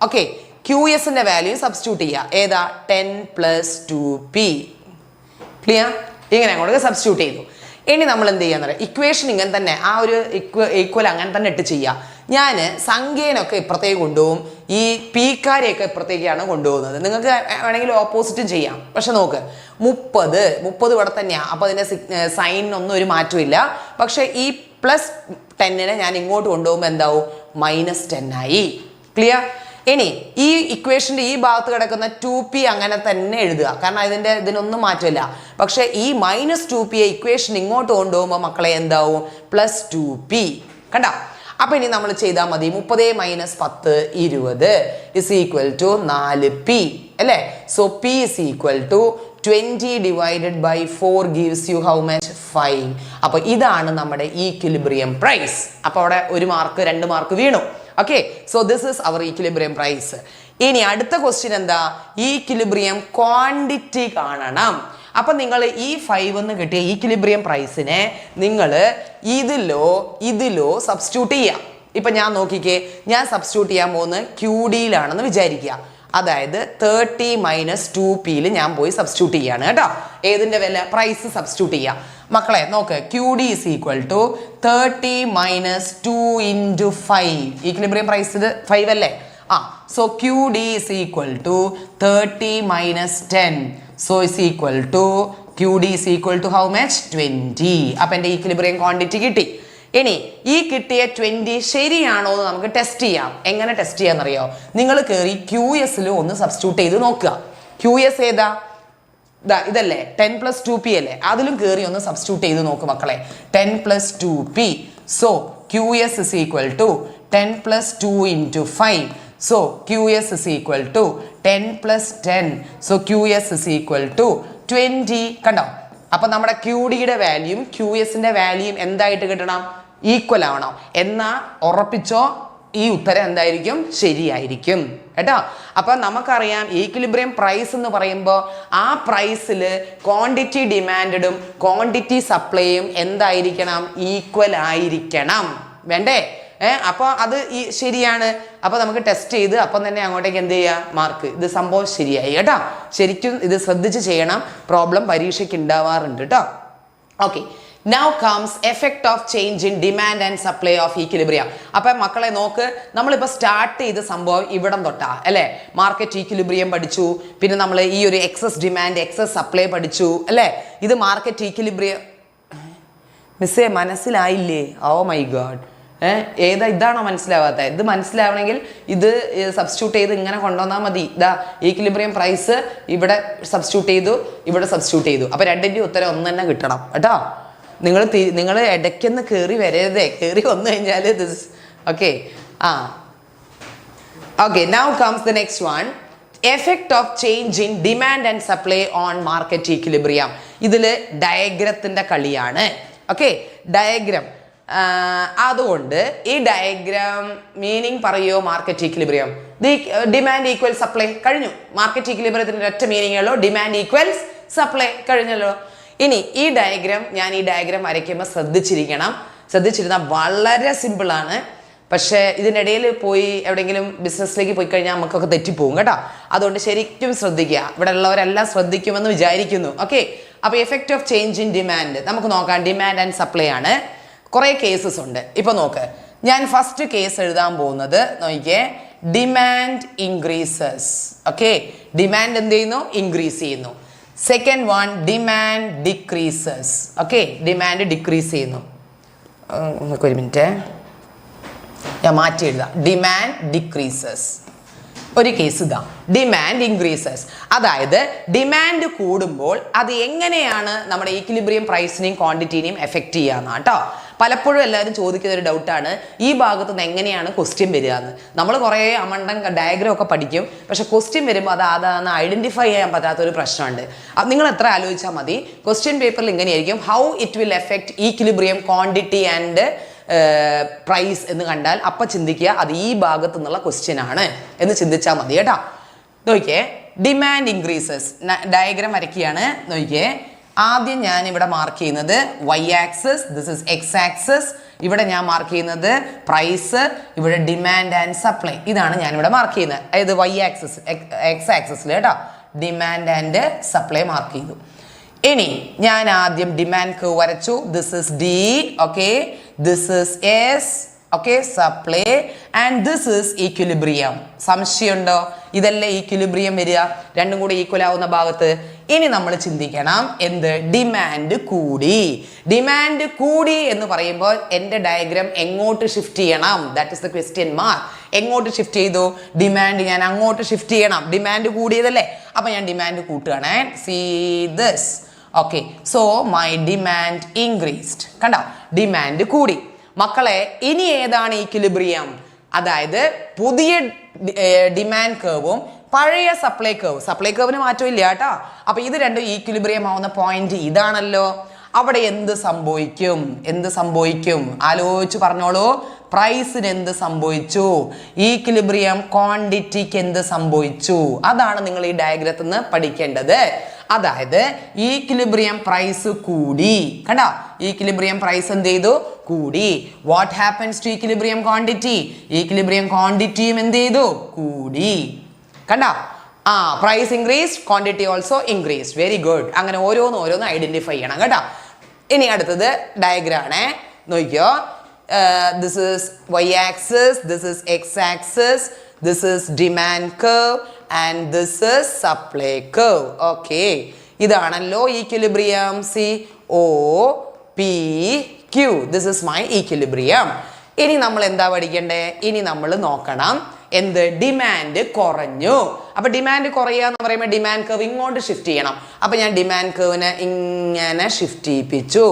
ഓക്കെ QSന്റെ വാല്യൂ സബ്സ്റ്റിറ്റ്യൂട്ട് ചെയ്യുക ഏതാ 10 plus 2p ക്ലിയർ ഇങ്ങനെ അങ്ങോട്ട് സബ്സ്റ്റിറ്റ്യൂട്ട് ചെയ്തു ഇനി നമ്മൾ എന്ത് ചെയ്യാന്ന് പറയാം ഇക്വേഷൻ ഇങ്ങനെ തന്നെ ആ ഒരു ഈക്വൽ അങ്ങനെ തന്നെ ഇട്ട് ചെയ്യാം ഞാൻ സംഖ്യേനൊക്കെ ഇപ്പുറത്തേക്ക് കൊണ്ടുപോകും ഈ പീക്കാരെയൊക്കെ ഇപ്പുറത്തേക്കാണ് കൊണ്ടുപോകുന്നത് നിങ്ങൾക്ക് വേണമെങ്കിൽ ഓപ്പോസിറ്റും ചെയ്യാം പക്ഷെ നോക്ക് 30 ഇവിടെ തന്നെയാണ് അപ്പോൾ അതിൻ്റെ സൈനൊന്നും ഒരു മാറ്റമില്ല പക്ഷെ ഈ പ്ലസ് 10നെ ഞാൻ ഇങ്ങോട്ട് കൊണ്ടുപോകുമ്പോൾ എന്താവും -10 ആയി ക്ലിയർ ഇനി ഈ ഇക്വേഷൻ്റെ ഈ ഭാഗത്ത് കിടക്കുന്ന 2p അങ്ങനെ തന്നെ എഴുതുക കാരണം ഇതിനൊന്നും മാറ്റമില്ല പക്ഷെ ഈ -2p ഇക്വേഷൻ ഇങ്ങോട്ട് കൊണ്ടുപോകുമ്പോൾ മക്കളെ എന്താവും +2p കണ്ടോ അപ്പോൾ ഇനി നമ്മൾ ചെയ്താൽ മതി 30 - 10 20 is equal to 4p അല്ലേ so p is equal to 20 divided by 4 gives you how much 5 അപ്പോൾ ഇതാണ് നമ്മുടെ ഈക്വിലിബ്രിയം പ്രൈസ് അപ്പോൾ അവിടെ 1 മാർക്ക് 2 മാർക്ക് വീണു okay so this is our equilibrium price ഇനി അടുത്ത ക്വസ്റ്റ്യൻ എന്താ ഈക്വിലിബ്രിയം ക്വാണ്ടിറ്റി കാണണം അപ്പൊ നിങ്ങൾ ഈ 5 എന്ന് കിട്ടിയ ഈക്വിലിബ്രിയം പ്രൈസിനെ നിങ്ങൾ ഇതിലോ സബ്സ്റ്റിറ്റ്യൂട്ട് ചെയ്യാം ഇപ്പൊ ഞാൻ നോക്കിക്കേ ഞാൻ സബ്സ്റ്റിറ്റ്യൂട്ട് ചെയ്യാൻ പോകുന്നത് QDയിലാണെന്ന് വിചാരിക്കുക അതായത് 30 - 2pയിൽ ഞാൻ പോയി സബ്സ്റ്റിറ്റ്യൂട്ട് ചെയ്യാണ് കേട്ടോ ഏതിന്റെ വില പ്രൈസ് സബ്സ്റ്റിറ്റ്യൂട്ട് ചെയ്യാം മക്കളെ നോക്ക് QD is equal to 30 - 2 into 5 equilibrium price 5 അല്ലേ so QD is equal to 30 - 10 so is equal to QD is equal to how much 20 അപ്പം എൻ്റെ ഈക്വിലിബ്രിയം ക്വാണ്ടിറ്റി കിട്ടി ഇനി ഈ കിട്ടിയ 20 ശരിയാണോ എന്ന് നമുക്ക് ടെസ്റ്റ് ചെയ്യാം എങ്ങനെ ടെസ്റ്റ് ചെയ്യാന്നറിയോ നിങ്ങൾ കയറി QSൽ ഒന്ന് സബ്സ്റ്റിറ്റ്യൂട്ട് ചെയ്ത് നോക്കുക QS ഏതാ ഇതല്ലേ 10 plus 2p അല്ലേ അതിലും കയറി ഒന്ന് സബ്സ്റ്റിറ്റ്യൂട്ട് ചെയ്ത് നോക്ക് മക്കളെ 10 plus 2p so QS is equal to 10 plus 2 into 5 so QS is equal to 10 plus 10 so QS is equal to 20 കണ്ടോ അപ്പം നമ്മുടെ QDയുടെ വാല്യൂം QSന്റെ വാല്യൂം എന്തായിട്ട് കിട്ടണം ഈക്വൽ ആവണം എന്നാ ഉറപ്പിച്ചോ ഈ ഉത്തരം എന്തായിരിക്കും ശരിയായിരിക്കും കേട്ടോ അപ്പം നമുക്കറിയാം ഈക്വിലിബ്രിയം പ്രൈസ് എന്ന് പറയുമ്പോൾ ആ പ്രൈസിൽ ക്വാണ്ടിറ്റി ഡിമാൻഡും ക്വാണ്ടിറ്റി സപ്ലൈയും എന്തായിരിക്കണം ഈക്വൽ ആയിരിക്കണം വേണ്ടേ അപ്പോൾ അത് ശരിയാണ് അപ്പോൾ നമുക്ക് ടെസ്റ്റ് ചെയ്ത് അപ്പം തന്നെ അങ്ങോട്ടേക്ക് എന്ത് ചെയ്യുക മാർക്ക് ഇത് സംഭവം ശരിയായി കേട്ടോ ശരിക്കും ഇത് ശ്രദ്ധിച്ച് ചെയ്യണം പ്രോബ്ലം പരീക്ഷയ്ക്ക് ഉണ്ടാവാറുണ്ട് കേട്ടോ okay Now comes effect of change in demand and supply of equilibrium. അപ്പം മക്കളെ നോക്ക് നമ്മളിപ്പോൾ സ്റ്റാർട്ട് ചെയ്ത സംഭവം ഇവിടം തൊട്ടാ അല്ലേ മാർക്കറ്റ് ഈക്വിലിബ്രിയം പഠിച്ചു പിന്നെ നമ്മൾ ഈ ഒരു എക്സസ് ഡിമാൻഡ് എക്സസ് സപ്ലൈ പഠിച്ചു അല്ലേ ഇത് മാർക്കറ്റ് ഈക്വിലിബ്രിയം മിസ്സേ മനസ്സിലായില്ലേ ഓ മൈ ഗോഡ് ഇതാണോ മനസ്സിലാവാത്തത് ഇത് മനസ്സിലാവണമെങ്കിൽ ഇത് സബ്സ്റ്റിറ്റ്യൂട്ട് ചെയ്ത് ഇങ്ങനെ കൊണ്ടുവന്നാൽ മതി ഈക്വിലിബ്രിയം പ്രൈസ് ഇവിടെ സബ്സ്റ്റിറ്റ്യൂട്ട് ചെയ്തു ഇവിടെ സബ്സ്റ്റിറ്റ്യൂട്ട് ചെയ്തു അപ്പോൾ രണ്ടിൻ്റെ ഉത്തരം ഒന്ന് തന്നെ കിട്ടണം കേട്ടോ നിങ്ങൾ ഇടയ്ക്കൊന്ന് കയറി വരരുതേ കയറി വന്നു കഴിഞ്ഞാൽ this okay okay now comes the next one effect of change in demand and supply on market equilibrium ഇതിൽ ഡയഗ്രത്തിൻ്റെ കളിയാണ് ഓക്കെ ഡയഗ്രാം അതുകൊണ്ട് ഈ ഡയഗ്രാം മീനിങ് പറയുമോ market equilibrium demand equal supply കഴിഞ്ഞു മാർക്കറ്റ് ഈക്വിലിബ്രിയത്തിൻ്റെ ഒറ്റ മീനിങ് ഉള്ളൂ ഡിമാൻഡ് ഈക്വൽസ് സപ്ലൈ കഴിഞ്ഞല്ലോ ഇനി ഈ ഡയഗ്രാം ഞാൻ ഈ ഡയഗ്രാം വരയ്ക്കുമ്പോൾ ശ്രദ്ധിച്ചിരുന്നാൽ വളരെ സിമ്പിളാണ് പക്ഷേ ഇതിനിടയിൽ പോയി എവിടെയെങ്കിലും ബിസിനസ്സിലേക്ക് പോയി കഴിഞ്ഞാൽ നമുക്കൊക്കെ തെറ്റിപ്പോകും കേട്ടോ അതുകൊണ്ട് ശരിക്കും ശ്രദ്ധിക്കുക ഇവിടെ ഉള്ളവരെല്ലാം ശ്രദ്ധിക്കുമെന്ന് വിചാരിക്കുന്നു ഓക്കെ അപ്പോൾ effect of change in demand നമുക്ക് നോക്കാം ഡിമാൻഡ് ആൻഡ് സപ്ലൈ ആണ് കുറേ കേസസ് ഉണ്ട് ഇപ്പോൾ നോക്ക് ഞാൻ ഫസ്റ്റ് കേസ് എഴുതാൻ പോകുന്നത് നോക്കിയേ ഡിമാൻഡ് ഇൻക്രീസസ്. ഓക്കെ, ഡിമാൻഡ് എന്ത് ചെയ്യുന്നു? ഇൻക്രീസ് ചെയ്യുന്നു. Second one demand decreases. Okay, demand decrease ചെയ്യുന്നു. ഒരു മിനിറ്റ്, ഞാൻ മാറ്റി എഴുതാം. Demand decreases. ഒരു കേസ് ഇതാ, ഡിമാൻഡ് ഇൻക്രീസസ്. അതായത് ഡിമാൻഡ് കൂടുമ്പോൾ അത് എങ്ങനെയാണ് നമ്മുടെ ഈക്വിലിബ്രിയം പ്രൈസിനെയും ക്വാണ്ടിറ്റീനെയും എഫക്റ്റ് ചെയ്യാന്ന് കേട്ടോ. പലപ്പോഴും എല്ലാവരും ചോദിക്കുന്ന ഒരു ഡൗട്ടാണ്, ഈ ഭാഗത്ത് നിന്ന് എങ്ങനെയാണ് ക്വസ്റ്റ്യൻ വരിക എന്ന്. നമ്മൾ കുറേ അമണ്ടൻ ഡയഗ്രം ഒക്കെ പഠിക്കും, പക്ഷെ ക്വസ്റ്റ്യൻ വരുമ്പോൾ അത് അതാണെന്ന് ഐഡന്റിഫൈ ചെയ്യാൻ പറ്റാത്തൊരു പ്രശ്നമുണ്ട്. അത് നിങ്ങൾ എത്ര ആലോചിച്ചാൽ മതി, ക്വസ്റ്റ്യൻ പേപ്പറിൽ ഇങ്ങനെയായിരിക്കും, how it will effect equilibrium quantity and price എന്ന് കണ്ടാൽ അപ്പം ചിന്തിക്കുക അത് ഈ ഭാഗത്തു നിന്നുള്ള ക്വസ്റ്റ്യൻ ആണ് എന്ന് ചിന്തിച്ചാൽ മതി കേട്ടോ. നോക്കിയേ, ഡിമാൻഡ് ഇൻക്രീസസ്. ഡയഗ്രാം വരയ്ക്കുകയാണ്. നോക്കിയേ, ആദ്യം ഞാൻ ഇവിടെ മാർക്ക് ചെയ്യുന്നത് Y axis, this is X axis. ഇവിടെ ഞാൻ മാർക്ക് ചെയ്യുന്നത് പ്രൈസ്, ഇവിടെ ഡിമാൻഡ് ആൻഡ് സപ്ലൈ. ഇതാണ് ഞാൻ ഇവിടെ മാർക്ക് ചെയ്യുന്നത്. അതായത് വൈ ആക്സിസ്, എക്സ് ആക്സിസിൽ കേട്ടോ ഡിമാൻഡ് ആൻഡ് സപ്ലൈ മാർക്ക് ചെയ്തു. ഇനി ഞാൻ ആദ്യം ഡിമാൻഡ് കർവ് വരച്ചു. This is D, okay, this is S, okay, supply, and this is equilibrium. സംശയമുണ്ടോ? ഇതല്ലേ ഈക്വിലിബ്രിയം വരിക, രണ്ടും കൂടി ഈക്വൽ ആവുന്ന ഭാഗത്ത്. ഇനി നമ്മൾ ചിന്തിക്കണം എന്ത്? ഡിമാൻഡ് കൂടി. ഡിമാൻഡ് കൂടി എന്ന് പറയുമ്പോൾ എൻ്റെ ഡയഗ്രാം എങ്ങോട്ട് ഷിഫ്റ്റ് ചെയ്യണം? That is the question mark. എങ്ങോട്ട് ഷിഫ്റ്റ് ചെയ്തു? ഡിമാൻഡ് ഞാൻ അങ്ങോട്ട് ഷിഫ്റ്റ് ചെയ്യണം. ഡിമാൻഡ് കൂടിയതല്ലേ, അപ്പൊ ഞാൻ ഡിമാൻഡ് കൂട്ടുകയാണ്. See this. Okay, so my demand increased. കണ്ടോ, ഡിമാൻഡ് കൂടി. മക്കളെ, ഇനി ഏതാണ് ഈക്വിലിബ്രിയം? അതായത് പുതിയ ഡിമാൻഡ് കർവും പഴയ സപ്ലൈ കർവ്. സപ്ലൈ കർവിന് മാറ്റമില്ല കേട്ടോ. അപ്പൊ ഇത് രണ്ടും ഈക്വിലിബ്രിയം ആവുന്ന പോയിന്റ് ഇതാണല്ലോ. അവിടെ എന്ത് സംഭവിക്കും? എന്ത് സംഭവിക്കും? ആലോചിച്ച് പറഞ്ഞോളൂ. പ്രൈസിന് എന്ത് സംഭവിച്ചു? ഈക്വിലിബ്രിയം ക്വാണ്ടിറ്റിക്ക് എന്ത് സംഭവിച്ചു? അതാണ് നിങ്ങൾ ഈ ഡയഗ്രത്തിൽ നിന്ന് പഠിക്കേണ്ടത്. അതായത് ഈക്വിലിബ്രിയം പ്രൈസ് കൂടി. കണ്ടോ, ഈക്വിലിബ്രിയം പ്രൈസ് എന്ത് ചെയ്തു? കൂടി. What happens to equilibrium quantity? Equilibrium ക്വാണ്ടിറ്റിയും എന്ത് ചെയ്തു? കൂടി. കണ്ടോ, price increased, quantity also increased. Very good. അങ്ങനെ ഓരോന്ന് ഐഡന്റിഫൈ ചെയ്യണം കേട്ടോ. ഇനി അടുത്തത് ഡയഗ്രാം ആണ്. നോക്കിയോ, this is Y axis, this is X axis, this is demand curve and this is supply curve. Okay, ഇതാണല്ലോ equilibrium. C O P Q, this is my equilibrium. ഇനി നമ്മൾ എന്താ പഠിക്കണ്ടേ? ഇനി നമ്മൾ നോക്കണം എന്ത്? ഡിമാൻഡ് കുറഞ്ഞു. അപ്പൊ ഡിമാൻഡ് കുറയുക എന്ന് പറയുമ്പോൾ ഡിമാൻഡ് കർവ് ഇങ്ങോട്ട് ഷിഫ്റ്റ് ചെയ്യണം. അപ്പൊ ഞാൻ ഡിമാൻഡ് കർവിനെ ഇങ്ങനെ ഷിഫ്റ്റ് ചെയ്യിപ്പിച്ചു.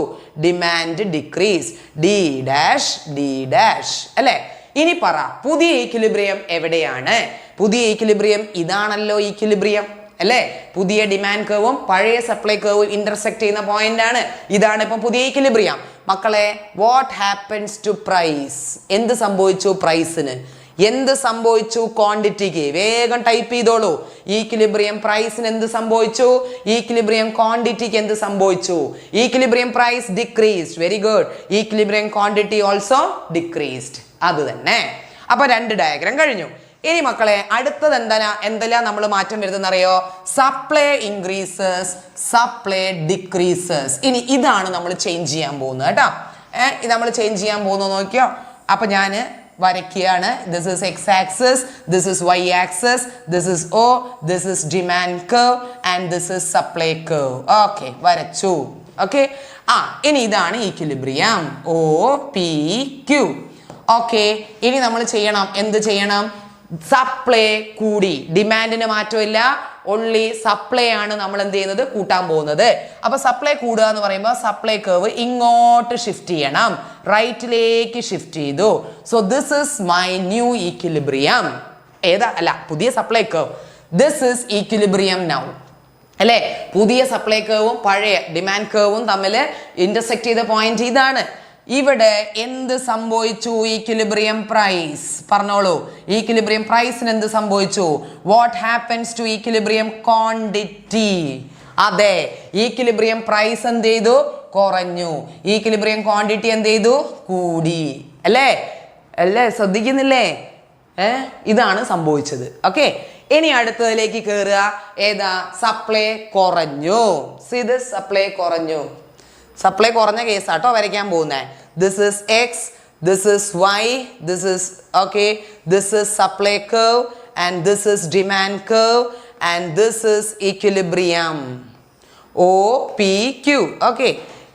Demand decrease, D dash D dash അല്ലേ. ഇനി പറ, പുതിയ ഈക്വിലിബ്രിയം എവിടെയാണ്? പുതിയ ഈക്വിലിബ്രിയം ഇതാണല്ലോ ഈക്വിലിബ്രിയം അല്ലേ. പുതിയ ഡിമാൻഡ് കർവും പഴയ സപ്ലൈ കർവും ഇന്റർസെക്ട് ചെയ്യുന്ന പോയിന്റ് ആണ്. ഇതാണ് ഇപ്പം പുതിയ ഈക്വിലിബ്രിയം. മക്കളെ, വാട്ട് ഹാപ്പൻസ് ടു പ്രൈസ്? എന്ത് സംഭവിച്ചു പ്രൈസിന്? എന്ത് സംഭവിച്ചു ക്വാണ്ടിറ്റിക്ക്? വേഗം ടൈപ്പ് ചെയ്തോളൂ. ഈക്വിലിബ്രിയം പ്രൈസിന് എന്ത് സംഭവിച്ചു? ഈക്വിലിബ്രിയം ക്വാണ്ടിറ്റിക്ക് എന്ത് സംഭവിച്ചു? Equilibrium price decreased. Very good. Equilibrium quantity also decreased. അത് തന്നെ. അപ്പൊ രണ്ട് ഡയഗ്രാം കഴിഞ്ഞു. ഇനി മക്കളെ, അടുത്തത് എന്തെല്ലാം നമ്മൾ മാറ്റം വരുത്തുന്നറിയോ? Supply increases, supply decreases. ഇനി ഇതാണ് നമ്മൾ ചേഞ്ച് ചെയ്യാൻ പോകുന്നത് കേട്ടോ. ഇത് നമ്മൾ ചേഞ്ച് ചെയ്യാൻ പോകുന്നത് നോക്കിയോ. അപ്പൊ ഞാൻ വരയ്ക്കുകയാണ്. This is X axis, this is Y axis, this is O, this is demand curve and this is supply curve. Okay, വരച്ചു. ഓക്കെ, ഇനി ഇതാണ് equilibrium. O P Q. Okay, ഇനി നമ്മൾ ചെയ്യണം, എന്ത് ചെയ്യണം? സപ്ലൈ കൂടി. ഡിമാൻഡിന് മാറ്റമില്ല, ഓൺലി സപ്ലൈ ആണ് നമ്മൾ എന്ത് ചെയ്യുന്നത്? കൂട്ടാൻ പോകുന്നത്. അപ്പൊ സപ്ലൈ കൂടുക എന്ന് പറയുമ്പോൾ സപ്ലൈ കർവ് ഇങ്ങോട്ട് ഷിഫ്റ്റ് ചെയ്യണം. റൈറ്റിലേക്ക് ഷിഫ്റ്റ് ചെയ്തു. So this is my new equilibrium. ഏതാ? അല്ല, പുതിയ supply curve. This is equilibrium now അല്ലേ. പുതിയ സപ്ലൈ കർവും പഴയ ഡിമാൻഡ് കർവും തമ്മിൽ ഇന്റർസെക്ട് ചെയ്ത പോയിന്റ് ഇതാണ്. ഇവിടെ എന്ത് സംഭവിച്ചു? Equilibrium price. പറഞ്ഞോളൂ, ഈക്വിലിബ്രിയം പ്രൈസിന് എന്ത് സംഭവിച്ചു? What happens to equilibrium quantity? അതെ, ഈക്വിലിബ്രിയം പ്രൈസ് എന്ത് ചെയ്തു? കുറഞ്ഞു. ഈക്വിലിബ്രിയം ക്വാണ്ടിറ്റി എന്ത് ചെയ്തു? കൂടി. അല്ലേ അല്ലേ, ശ്രദ്ധിക്കുന്നില്ലേ? ഇതാണ് സംഭവിച്ചത്. ഓക്കെ, ഇനി അടുത്തതിലേക്ക് കയറുക. ഏതാ? സപ്ലൈ കുറഞ്ഞു. ഇത് സപ്ലൈ കുറഞ്ഞു. സപ്ലൈ കുറഞ്ഞ കേസാട്ടോ വരയ്ക്കാൻ പോകുന്നത്. This is X, this is Y, this is okay, this is supply curve, and this is demand curve, and this is equilibrium. OPQ. Okay.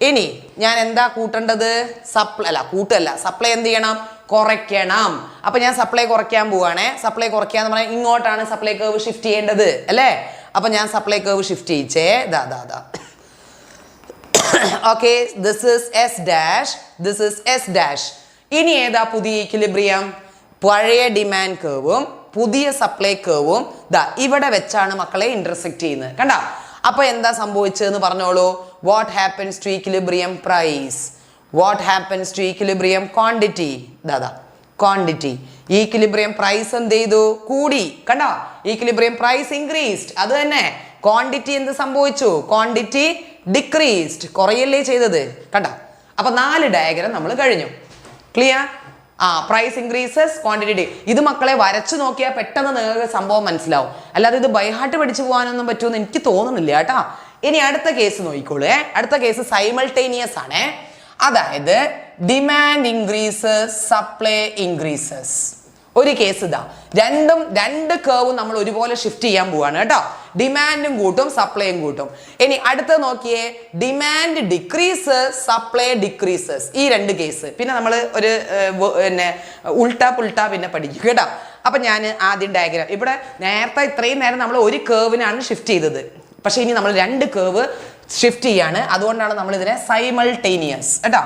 ഇനി ഞാൻ എന്താ കൂട്ടേണ്ടത്? സപ്ലൈ അല്ല, കൂട്ടല്ല, സപ്ലൈ എന്ത് ചെയ്യണം? കുറയ്ക്കണം. അപ്പൊ ഞാൻ സപ്ലൈ കുറയ്ക്കാൻ പോവാണേ. സപ്ലൈ കുറയ്ക്കാന്ന് പറഞ്ഞാൽ ഇങ്ങോട്ടാണ് സപ്ലൈ കർവ് ഷിഫ്റ്റ് ചെയ്യേണ്ടത് അല്ലേ? അപ്പൊ ഞാൻ സപ്ലൈ കർവ് ഷിഫ്റ്റ് ചെയ്യിച്ചേ. ദാ okay, this is S dash, this is S dash. ഇനി ഏതാ പുതിയ ഇക്വിലിബ്രിയം? പഴയ ഡിമാൻഡ് കർവും പുതിയ സപ്ലൈ കർവും ദാ ഇവിടെ വെച്ചാണ് മക്കളെ ഇന്റർസെക്ട് ചെയ്യുന്നത്. കണ്ടോ? അപ്പൊ എന്താ സംഭവിച്ചതെന്ന് പറഞ്ഞോളൂ. What happens to equilibrium price? What happens to equilibrium quantity? ദാ ക്വാണ്ടിറ്റി. ഈക്വിലിബ്രിയം പ്രൈസ് എന്ത് ചെയ്തു? കൂടി. കണ്ടോ? Equilibrium price increased. അത് തന്നെ. ക്വാണ്ടിറ്റി എന്ത് സംഭവിച്ചു? Quantity decreased. കുറയല്ലേ ചെയ്തത്? കണ്ടോ? അപ്പൊ 4 ഡയഗ്രം നമ്മൾ കഴിഞ്ഞു. ക്ലിയർ? Price increases, quantity. ഇത് മക്കളെ വരച്ചു നോക്കിയാൽ പെട്ടെന്ന് നിങ്ങൾക്ക് സംഭവം മനസ്സിലാവും. അല്ലാതെ ഇത് ബൈഹാർട്ട് പഠിച്ചു പോകാനൊന്നും പറ്റുമെന്ന് എനിക്ക് തോന്നുന്നില്ല കേട്ടാ. ഇനി അടുത്ത കേസ് നോക്കിക്കോളൂ. അടുത്ത കേസ് സൈമൾട്ടേനിയസ് ആണ്. അതായത് ഡിമാൻഡ് ഇൻക്രീസസ്, സപ്ലൈ ഇൻക്രീസസ്. ഒരു കേസ് ഇതാ, രണ്ട് കേർവും നമ്മൾ ഒരുപോലെ ഷിഫ്റ്റ് ചെയ്യാൻ പോവാണ് കേട്ടോ. ഡിമാൻഡും കൂട്ടും സപ്ലൈയും കൂട്ടും. ഇനി അടുത്ത നോക്കിയേ, ഡിമാൻഡ് ഡിക്രീസസ്, സപ്ലൈ ഡിക്രീസസ്. ഈ 2 കേസ്. പിന്നെ നമ്മൾ ഒരു പിന്നെ ഉൾട്ടാ പുൾട്ടാ പിന്നെ പഠിക്കും കേട്ടോ. അപ്പൊ ഞാൻ ആദ്യം ഡയഗ്രാം ഇവിടെ നേരത്തെ ഇത്രയും നേരം നമ്മൾ ഒരു കേർവിനാണ് ഷിഫ്റ്റ് ചെയ്തത്. പക്ഷെ ഇനി നമ്മൾ 2 കേർവ് ഷിഫ്റ്റ് ചെയ്യാണ്. അതുകൊണ്ടാണ് നമ്മൾ ഇതിനെ സൈമൾട്ടേനിയസ് കേട്ടോ.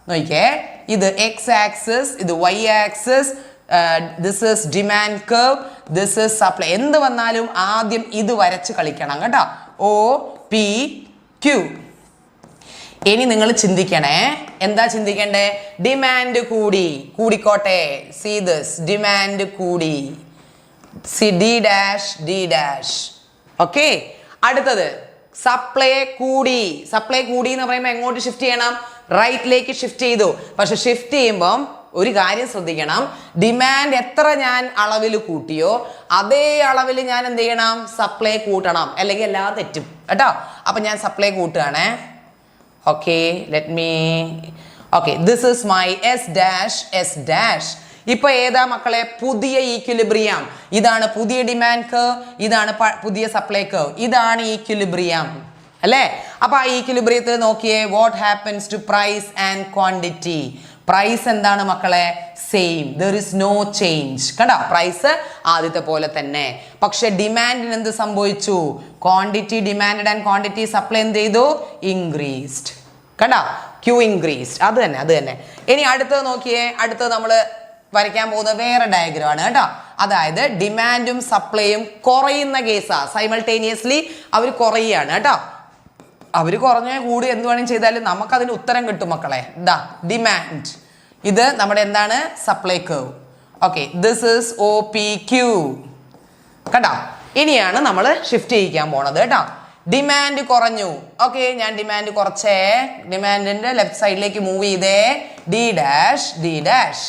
നോക്കിയേ, ഇത് എക്സ് ആക്സിസ്, ഇത് Y axis, this is demand curve, this is supply. എന്ത് വന്നാലും ആദ്യം ഇത് വരച്ച് കളിക്കണം കേട്ടോ. OPQ. ഇനി നിങ്ങൾ ചിന്തിക്കണേ. എന്താ ചിന്തിക്കണ്ടേ? ഡിമാൻഡ് കൂടിക്കോട്ടെ. സീ ദിസ്, ഡിമാൻഡ് കൂടി. C D dash. ഓക്കെ. അടുത്തത് സപ്ലൈ കൂടി. സപ്ലൈ കൂടി എന്ന് പറയുമ്പോൾ എങ്ങോട്ട് ഷിഫ്റ്റ് ചെയ്യണം? റൈറ്റിലേക്ക് ഷിഫ്റ്റ് ചെയ്തു. പക്ഷെ ഷിഫ്റ്റ് ചെയ്യുമ്പം ഒരു കാര്യം ശ്രദ്ധിക്കണം. ഡിമാൻഡ് എത്ര ഞാൻ അളവിൽ കൂട്ടിയോ അതേ അളവിൽ ഞാൻ എന്ത് ചെയ്യണം? സപ്ലൈ കൂട്ടണം. അല്ലെങ്കിൽ എല്ലാം തെറ്റും കേട്ടോ. അപ്പൊ ഞാൻ സപ്ലൈ കൂട്ടുകയാണേ. Okay, let me. Okay, this is my S dash. ഇപ്പൊ ഏതാ മക്കളെ? പുതിയ ഈക്വിലിബ്രിയം. ഇതാണ് പുതിയ ഡിമാൻഡ് കർവ്, ഇതാണ് പുതിയ സപ്ലൈ കർവ്. ഇതാണ് ഈക്വിലിബ്രിയം അല്ലേ? അപ്പൊ ആ ഈക്വിലിബ്രിയത്തിൽ നോക്കിയേ, what happens to price and quantity? Price എന്താണ് മക്കളെ? Same, there is no change. കണ്ടോ? പ്രൈസ് ആദ്യത്തെ പോലെ തന്നെ. പക്ഷെ ഡിമാൻഡിന് എന്ത് സംഭവിച്ചു? Quantity demand and quantity supply എന്ത് ചെയ്തു? ഇൻക്രീസ്ഡ്. കണ്ടോ? Q increased. അത് തന്നെ. ഇനി അടുത്തത് നോക്കിയേ. അടുത്തത് നമ്മൾ വരയ്ക്കാൻ പോകുന്നത് വേറെ ഡയഗ്രം ആണ് കേട്ടോ. അതായത് ഡിമാൻഡും സപ്ലൈയും കുറയുന്ന കേസാ. സൈമൾട്ടേനിയസ്ലി അവർ കുറയുകയാണ് കേട്ടോ. അവർ കുറഞ്ഞ കൂടി എന്ത് വേണമെങ്കിലും ചെയ്താലും നമുക്കതിന് ഉത്തരം കിട്ടും മക്കളെ. ഇതാ ഡിമാൻഡ്, ഇത് നമ്മുടെ എന്താണ്? Supply curve. Okay, this is OPQ. കേട്ടോ? ഇനിയാണ് നമ്മൾ ഷിഫ്റ്റ് ചെയ്യിക്കാൻ പോണത് കേട്ടോ. ഡിമാൻഡ് കുറഞ്ഞു. ഓക്കെ, ഞാൻ ഡിമാൻഡ് കുറച്ചേ. ഡിമാൻഡിന്റെ ലെഫ്റ്റ് സൈഡിലേക്ക് മൂവ് ചെയ്തേ. D dash.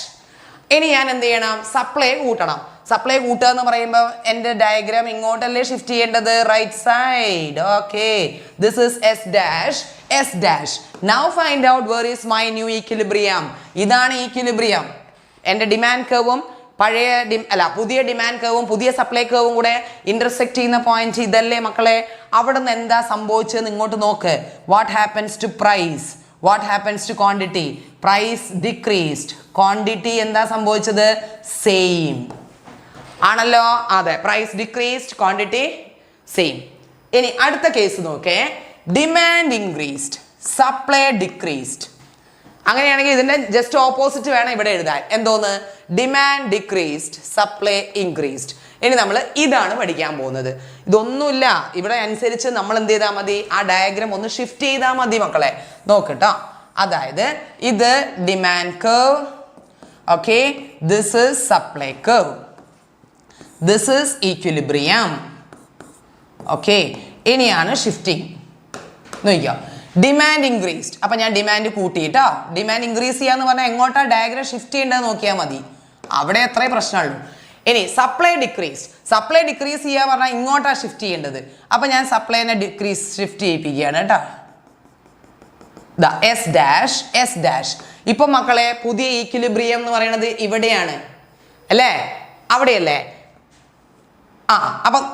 ഇനി ഞാൻ എന്ത് ചെയ്യണം? സപ്ലൈ കൂട്ടണം. സപ്ലൈ കൂട്ടുക എന്ന് പറയുമ്പോൾ എൻ്റെ ഡയഗ്രാം ഇങ്ങോട്ടല്ലേ ഷിഫ്റ്റ് ചെയ്യേണ്ടത്? Right side. Okay, this is S dash. Now find out where is my new equilibrium. ഇതാണ് ഈക്വിലിബ്രിയം. എൻ്റെ ഡിമാൻഡ് കർവും പുതിയ ഡിമാൻഡ് കർവും പുതിയ സപ്ലൈ കർവും കൂടെ ഇന്റർസെക്ട് ചെയ്യുന്ന പോയിന്റ് ഇതല്ലേ മക്കളെ? അവിടെ നിന്ന് എന്താ സംഭവിച്ചതെന്ന് ഇങ്ങോട്ട് നോക്ക്. What happens to price? What happens to quantity? Price decreased. Quantity എന്താ സംഭവിച്ചത്? സെയിം ആണല്ലോ. അതെ, പ്രൈസ് ഡിക്രീസ്ഡ്, ക്വാണ്ടിറ്റി സെയിം. ഇനി അടുത്ത കേസ് നോക്കേ. Demand increased, supply decreased. അങ്ങനെയാണെങ്കിൽ ഇതിന്റെ ജസ്റ്റ് ഓപ്പോസിറ്റ് വേണം ഇവിടെ എഴുതാൻ. എന്തോന്ന്? Demand decreased, supply increased. ഇനി നമ്മൾ ഇതാണ് പഠിക്കാൻ പോകുന്നത്. ഇതൊന്നുമില്ല ഇവിടെ അനുസരിച്ച് നമ്മൾ എന്ത് ചെയ്താൽ മതി? ആ ഡയഗ്രാം ഒന്ന് ഷിഫ്റ്റ് ചെയ്താൽ മതി മക്കളെ. നോക്കട്ടോ. അതായത് ഇത് demand curve. Okay, this is supply curve, this is equilibrium. Okay, ഇനിയാണ് ഷിഫ്റ്റിംഗ്. നോക്കിയോ, ഡിമാൻഡ് ഇൻക്രീസ്ഡ്. അപ്പൊ ഞാൻ ഡിമാൻഡ് കൂട്ടിയിട്ടോ. ഡിമാൻഡ് ഇൻക്രീസ് ചെയ്യാന്ന് പറഞ്ഞാൽ എങ്ങോട്ടാ ഡയഗ്രാം ഷിഫ്റ്റ് ചെയ്യേണ്ടത് നോക്കിയാൽ മതി. അവിടെ എത്രയും പ്രശ്നമുള്ളൂ. ഇനി സപ്ലൈ ഡിക്രീസ്. സപ്ലൈ ഡിക്രീസ് ചെയ്യാൻ പറഞ്ഞാൽ ഇങ്ങോട്ടാ ഷിഫ്റ്റ് ചെയ്യേണ്ടത്. അപ്പൊ ഞാൻ സപ്ലൈനെ ഷിഫ്റ്റ് ചെയ്യിപ്പിക്കുകയാണ് കേട്ടോ. S dash. ഇപ്പൊ മക്കളെ പുതിയ ഈക്വിലിബ്രിയം എന്ന് പറയുന്നത് ഇവിടെയാണ് അല്ലേ, അവിടെയല്ലേ? അപ്പം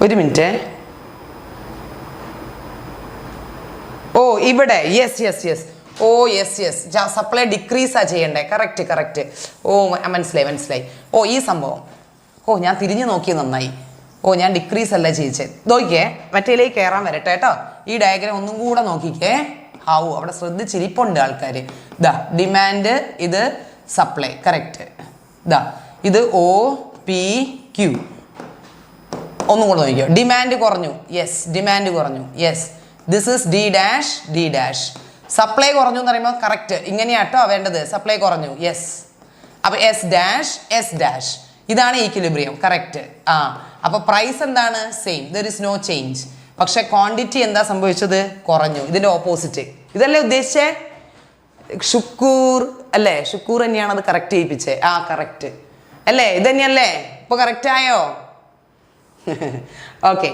ഒരു മിനിറ്റ്. ഓ ഇവിടെ യെസ് ഓ യെസ് സപ്ലൈ ഡിക്രീസാ ചെയ്യണ്ടേ. കറക്റ്റ്. ഓ മനസ്സിലായി. ഓ ഈ സംഭവം, ഓ ഞാൻ തിരിഞ്ഞു നോക്കി നന്നായി. ഓ ഞാൻ ഡിക്രീസ് അല്ല ചെയ്യിച്ചത്. നോക്കിയേ, മറ്റേലേക്ക് കയറാൻ വരട്ടെ കേട്ടോ. ഈ ഡയഗ്രാം ഒന്നും കൂടെ നോക്കിക്കേ. അവിടെ ശ്രദ്ധിച്ചിരിപ്പുണ്ട് ആൾക്കാർ. ഡിമാൻഡ്, ഇത് സപ്ലൈ. കറക്റ്റ്. ഇത് OPQ. ഒന്നും കൂടെ നോക്കിയോ. ഡിമാൻഡ് കുറഞ്ഞു. Yes this is D'. Supply കുറഞ്ഞു എന്ന് പറയുമ്പോൾ കറക്റ്റ് ഇങ്ങനെയാട്ടോ വേണ്ടത്. സപ്ലൈ കുറഞ്ഞു. യെസ്. അപ്പൊ S'. ഇതാണ് ഈക്വിലിബ്രിയം. കറക്റ്റ്. അപ്പൊ പ്രൈസ് എന്താണ്? Same. There is no change. പക്ഷെ ക്വാണ്ടിറ്റി എന്താ സംഭവിച്ചത്? കുറഞ്ഞു. ഇതിന്റെ ഓപ്പോസിറ്റ്. ഇതല്ലേ ഉദ്ദേശിച്ചേ? ഷുക്കൂർ അല്ലേ? ഷുക്കൂർ തന്നെയാണ് അത് കറക്റ്റ് ചെയ്യിപ്പിച്ചേ. കറക്റ്റ് അല്ലേ? ഇത് തന്നെയല്ലേ? ഇപ്പൊ കറക്റ്റ് ആയോ? ഓക്കെ.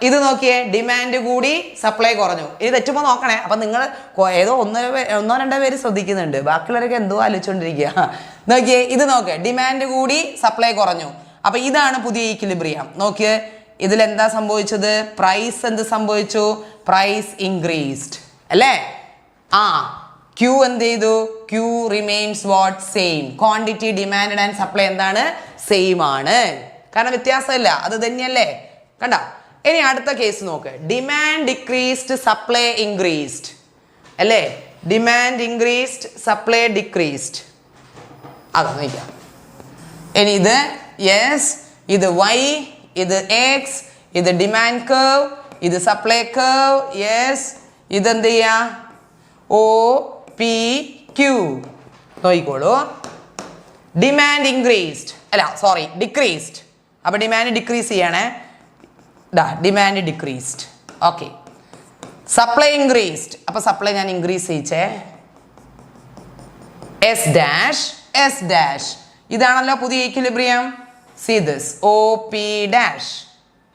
ഇത് നോക്കിയേ, ഡിമാൻഡ് കൂടി സപ്ലൈ കുറഞ്ഞു. ഇത് തെറ്റുമ്പോൾ നോക്കണേ. അപ്പൊ നിങ്ങൾ ഏതോ ഒന്നോ രണ്ടോ പേര് ശ്രദ്ധിക്കുന്നുണ്ട്, ബാക്കിയുള്ളവരൊക്കെ എന്തോ ആലോചിച്ചോണ്ടിരിക്കുക. നോക്കിയേ, ഇത് നോക്ക്, ഡിമാൻഡ് കൂടി സപ്ലൈ കുറഞ്ഞു. അപ്പൊ ഇതാണ് പുതിയ ഈക്വിലിബ്രിയം. നോക്കിയേ, ഇതിലെന്താ സംഭവിച്ചത്? പ്രൈസ് എന്ത് സംഭവിച്ചു? പ്രൈസ് ഇൻക്രീസ്ഡ് അല്ലേ? ക്യൂ എന്ത് ചെയ്തു? Q remains what? Same. Quantity, demand and supply എന്താണ്? സെയിം ആണ്. കാരണം വ്യത്യാസമില്ല, അത് തന്നെയല്ലേ? കണ്ട. ഇനി അടുത്ത കേസ് നോക്ക്. ഡിമാൻഡ് ഡിക്രീസ്ഡ്, സപ്ലൈ ഇൻക്രീസ്ഡ് അല്ലേ? Demand increased, supply decreased. അതാ നോക്കാം. ഇനി ഇത് യെസ്, ഇത് Y, ഇത് X, ഇത് ഡിമാൻഡ് കർവ്, ഇത് സപ്ലൈ കർവ്. യെസ്. ഇതെന്ത് ചെയ്യാ? OPQ. നോക്കിക്കോളൂ. ഡിമാൻഡ് ഇൻക്രീസ്ഡ് അല്ല, സോറി, ഡിക്രീസ്ഡ്. അപ്പൊ ഡിമാൻഡ് ഡിക്രീസ് ചെയ്യണേ. Demand decreased. Okay. Supply increased. അപ്പൊ സപ്ലൈ ഞാൻ ഇൻക്രീസ് ചെയ്യിച്ചേ. S'. ഇതാണല്ലോ പുതിയ ഈക്വിലിബ്രിയം. സീ ദിസ് OP'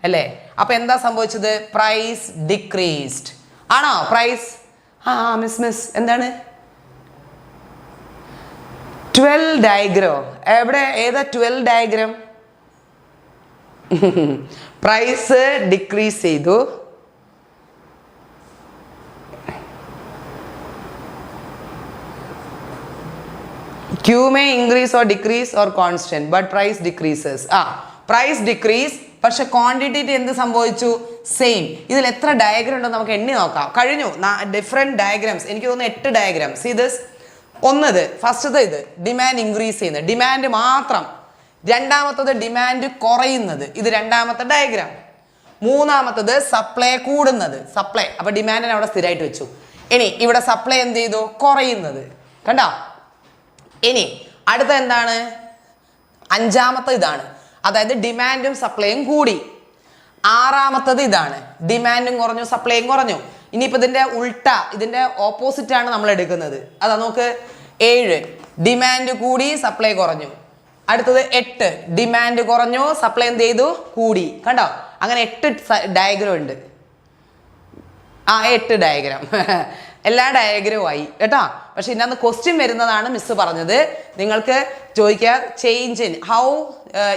അല്ലേ? അപ്പൊ എന്താ സംഭവിച്ചത്? പ്രൈസ് ഡിക്രീസ്ഡ് ആണോ? പ്രൈസ് മിസ് എന്താണ്? 12 ഡയഗ്രാം എവിടെ? ഏതാ 12 ഡയഗ്രാം? പ്രൈസ് ഡിക്രീസ് ചെയ്തു. Q may increase or decrease or constant, but price decreases. Price decrease, പക്ഷെ ക്വാണ്ടിറ്റി എന്ത് സംഭവിച്ചു? സെയിം. ഇതിൽ എത്ര ഡയഗ്രാം ഉണ്ടോ നമുക്ക് എണ്ണി നോക്കാം. കഴിഞ്ഞു. Different diagrams. എനിക്ക് തോന്നുന്നു 8 ഡയഗ്രാംസ്. ഇത് ഒന്നത് ഫസ്റ്റത്തെ, ഇത് ഡിമാൻഡ് ഇൻക്രീസ് ചെയ്യുന്നത്, ഡിമാൻഡ് മാത്രം. രണ്ടാമത്തത് ഡിമാൻഡ് കുറയുന്നത്, ഇത് രണ്ടാമത്തെ ഡയഗ്രാം. മൂന്നാമത്തത് സപ്ലൈ കൂടുന്നത്, സപ്ലൈ. അപ്പൊ ഡിമാൻഡിനെ അവിടെ സ്ഥിരമായിട്ട് വെച്ചു. ഇനി ഇവിടെ സപ്ലൈ എന്ത് ചെയ്തു? കുറയുന്നത്. കണ്ടോ? ഇനി അടുത്ത എന്താണ്? അഞ്ചാമത്തെ ഇതാണ്, അതായത് ഡിമാൻഡും സപ്ലൈയും കൂടി. ആറാമത്തത് ഇതാണ്, ഡിമാൻഡും കുറഞ്ഞു സപ്ലൈയും കുറഞ്ഞു. ഇനിയിപ്പോൾ ഇതിന്റെ ഉൾട്ട, ഇതിന്റെ ഓപ്പോസിറ്റ് ആണ് നമ്മൾ എടുക്കുന്നത്. അതാ നോക്ക്. 7 ഡിമാൻഡ് കൂടി സപ്ലൈ കുറഞ്ഞു. അടുത്തത് 8 ഡിമാൻഡ് കുറഞ്ഞു സപ്ലൈ എന്ത് ചെയ്തു? കൂടി. കണ്ടോ? അങ്ങനെ 8 ഡയഗ്രാം ഉണ്ട്. 8 ഡയഗ്രാം. എല്ലാ ഡയഗ്രാമും ആയി കേട്ടോ. പക്ഷെ ഇതിനകത്ത് ക്വസ്റ്റ്യൻ വരുന്നതാണ് മിസ് പറഞ്ഞത്. നിങ്ങൾക്ക് ചോദിക്കുക, change in how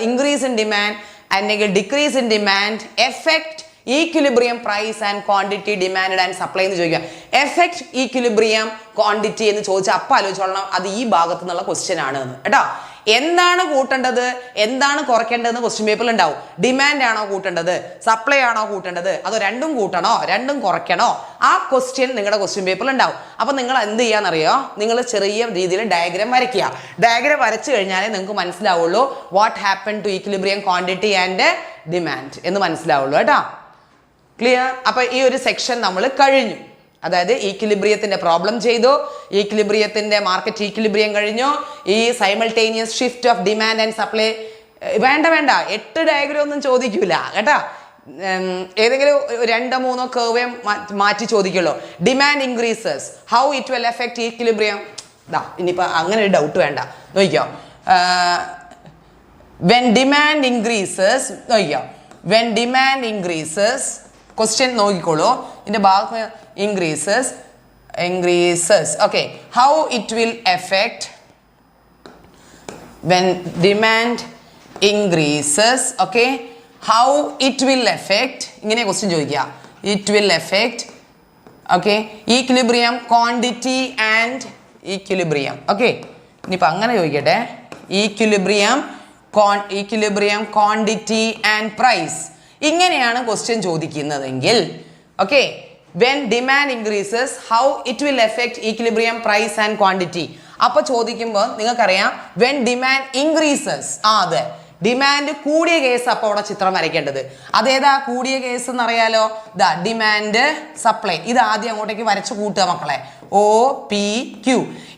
increase in demand and decrease in demand effect equilibrium price and quantity demand and supply എന്ന് ചോദിക്കുക. എഫക്ട് ഈക്വിലിബ്രിയം ക്വാണ്ടിറ്റി എന്ന് ചോദിച്ചാൽ അപ്പം ആലോചിച്ചോളണം അത് ഈ ഭാഗത്തു നിന്നുള്ള ക്വസ്റ്റ്യൻ ആണ് എന്ന് കേട്ടോ. എന്താണ് കൂട്ടേണ്ടത്, എന്താണ് കുറയ്ക്കേണ്ടതെന്ന് ക്വസ്റ്റ്യൻ പേപ്പറിൽ ഉണ്ടാവും. ഡിമാൻഡ് ആണോ കൂട്ടേണ്ടത്, സപ്ലൈ ആണോ കൂട്ടേണ്ടത്, അതോ രണ്ടും കൂട്ടണോ, രണ്ടും കുറയ്ക്കണോ, ആ ക്വസ്റ്റ്യൻ നിങ്ങളുടെ ക്വസ്റ്റ്യൻ പേപ്പറിൽ ഉണ്ടാവും. അപ്പം നിങ്ങൾ എന്ത് ചെയ്യാന്നറിയോ, നിങ്ങൾ ചെറിയ രീതിയിൽ ഡയഗ്രാം വരയ്ക്കുക. ഡയഗ്രാം വരച്ചു കഴിഞ്ഞാലേ നിങ്ങൾക്ക് മനസ്സിലാവുള്ളൂ what happen to equilibrium quantity and demand എന്ന് മനസ്സിലാവുള്ളൂ കേട്ടോ. ക്ലിയർ? അപ്പൊ ഈ ഒരു സെക്ഷൻ നമ്മൾ കഴിഞ്ഞു. അതായത് ഈക്വിലിബ്രിയത്തിന്റെ പ്രോബ്ലം ചെയ്തു, ഈക്വിലിബ്രിയത്തിന്റെ മാർക്കറ്റ് ഈക്വിലിബ്രിയം കഴിഞ്ഞു, ഈ simultaneous shift of demand and supply. വേണ്ട 8 ഡയഗ്രാം ഒന്നും ചോദിക്കൂല കേട്ടാ. ഏതെങ്കിലും 2-3 കർവേ മാറ്റി ചോദിക്കുള്ളൂ. Demand increases, how it will effect equilibrium. ഇനിയിപ്പോൾ അങ്ങനെ ഒരു ഡൗട്ട് വേണ്ട. നോക്കിയോ, വെൻ ഡിമാൻഡ് ഇൻക്രീസസ്, നോക്കിയോ, വെൻ ഡിമാൻഡ് ഇൻക്രീസസ് ക്വസ്റ്റ്യൻ നോക്കിക്കോളൂ. ഇതിൻ്റെ ഭാഗം increases. Okay, how it will affect when demand increases. Okay, how it will affect, ഇങ്ങനെ ക്വസ്റ്റ്യൻ ചോദിക്കുക. It will affect, okay, equilibrium, quantity and equilibrium. Okay, ഇനിയിപ്പോൾ അങ്ങനെ ചോദിക്കട്ടെ. equilibrium, quantity and price. ഇങ്ങനെയാണ് question ചോദിക്കുന്നതെങ്കിൽ okay, when demand increases, how it will affect equilibrium, price and quantity. അപ്പോൾ ചോദിക്കുമ്പോൾ നിങ്ങൾക്കറിയാം when demand increases, അതെ, ഡിമാൻഡ് കൂടിയ കേസ് അപ്പോൾ അവിടെ ചിത്രം വരയ്ക്കേണ്ടത്. അതേതാ കൂടിയ കേസ് എന്നറിയാലോ? ഇതാ ഡിമാൻഡ് സപ്ലൈ. ഇത് ആദ്യം അങ്ങോട്ടേക്ക് വരച്ച് കൂട്ടുക മക്കളെ. OPQ.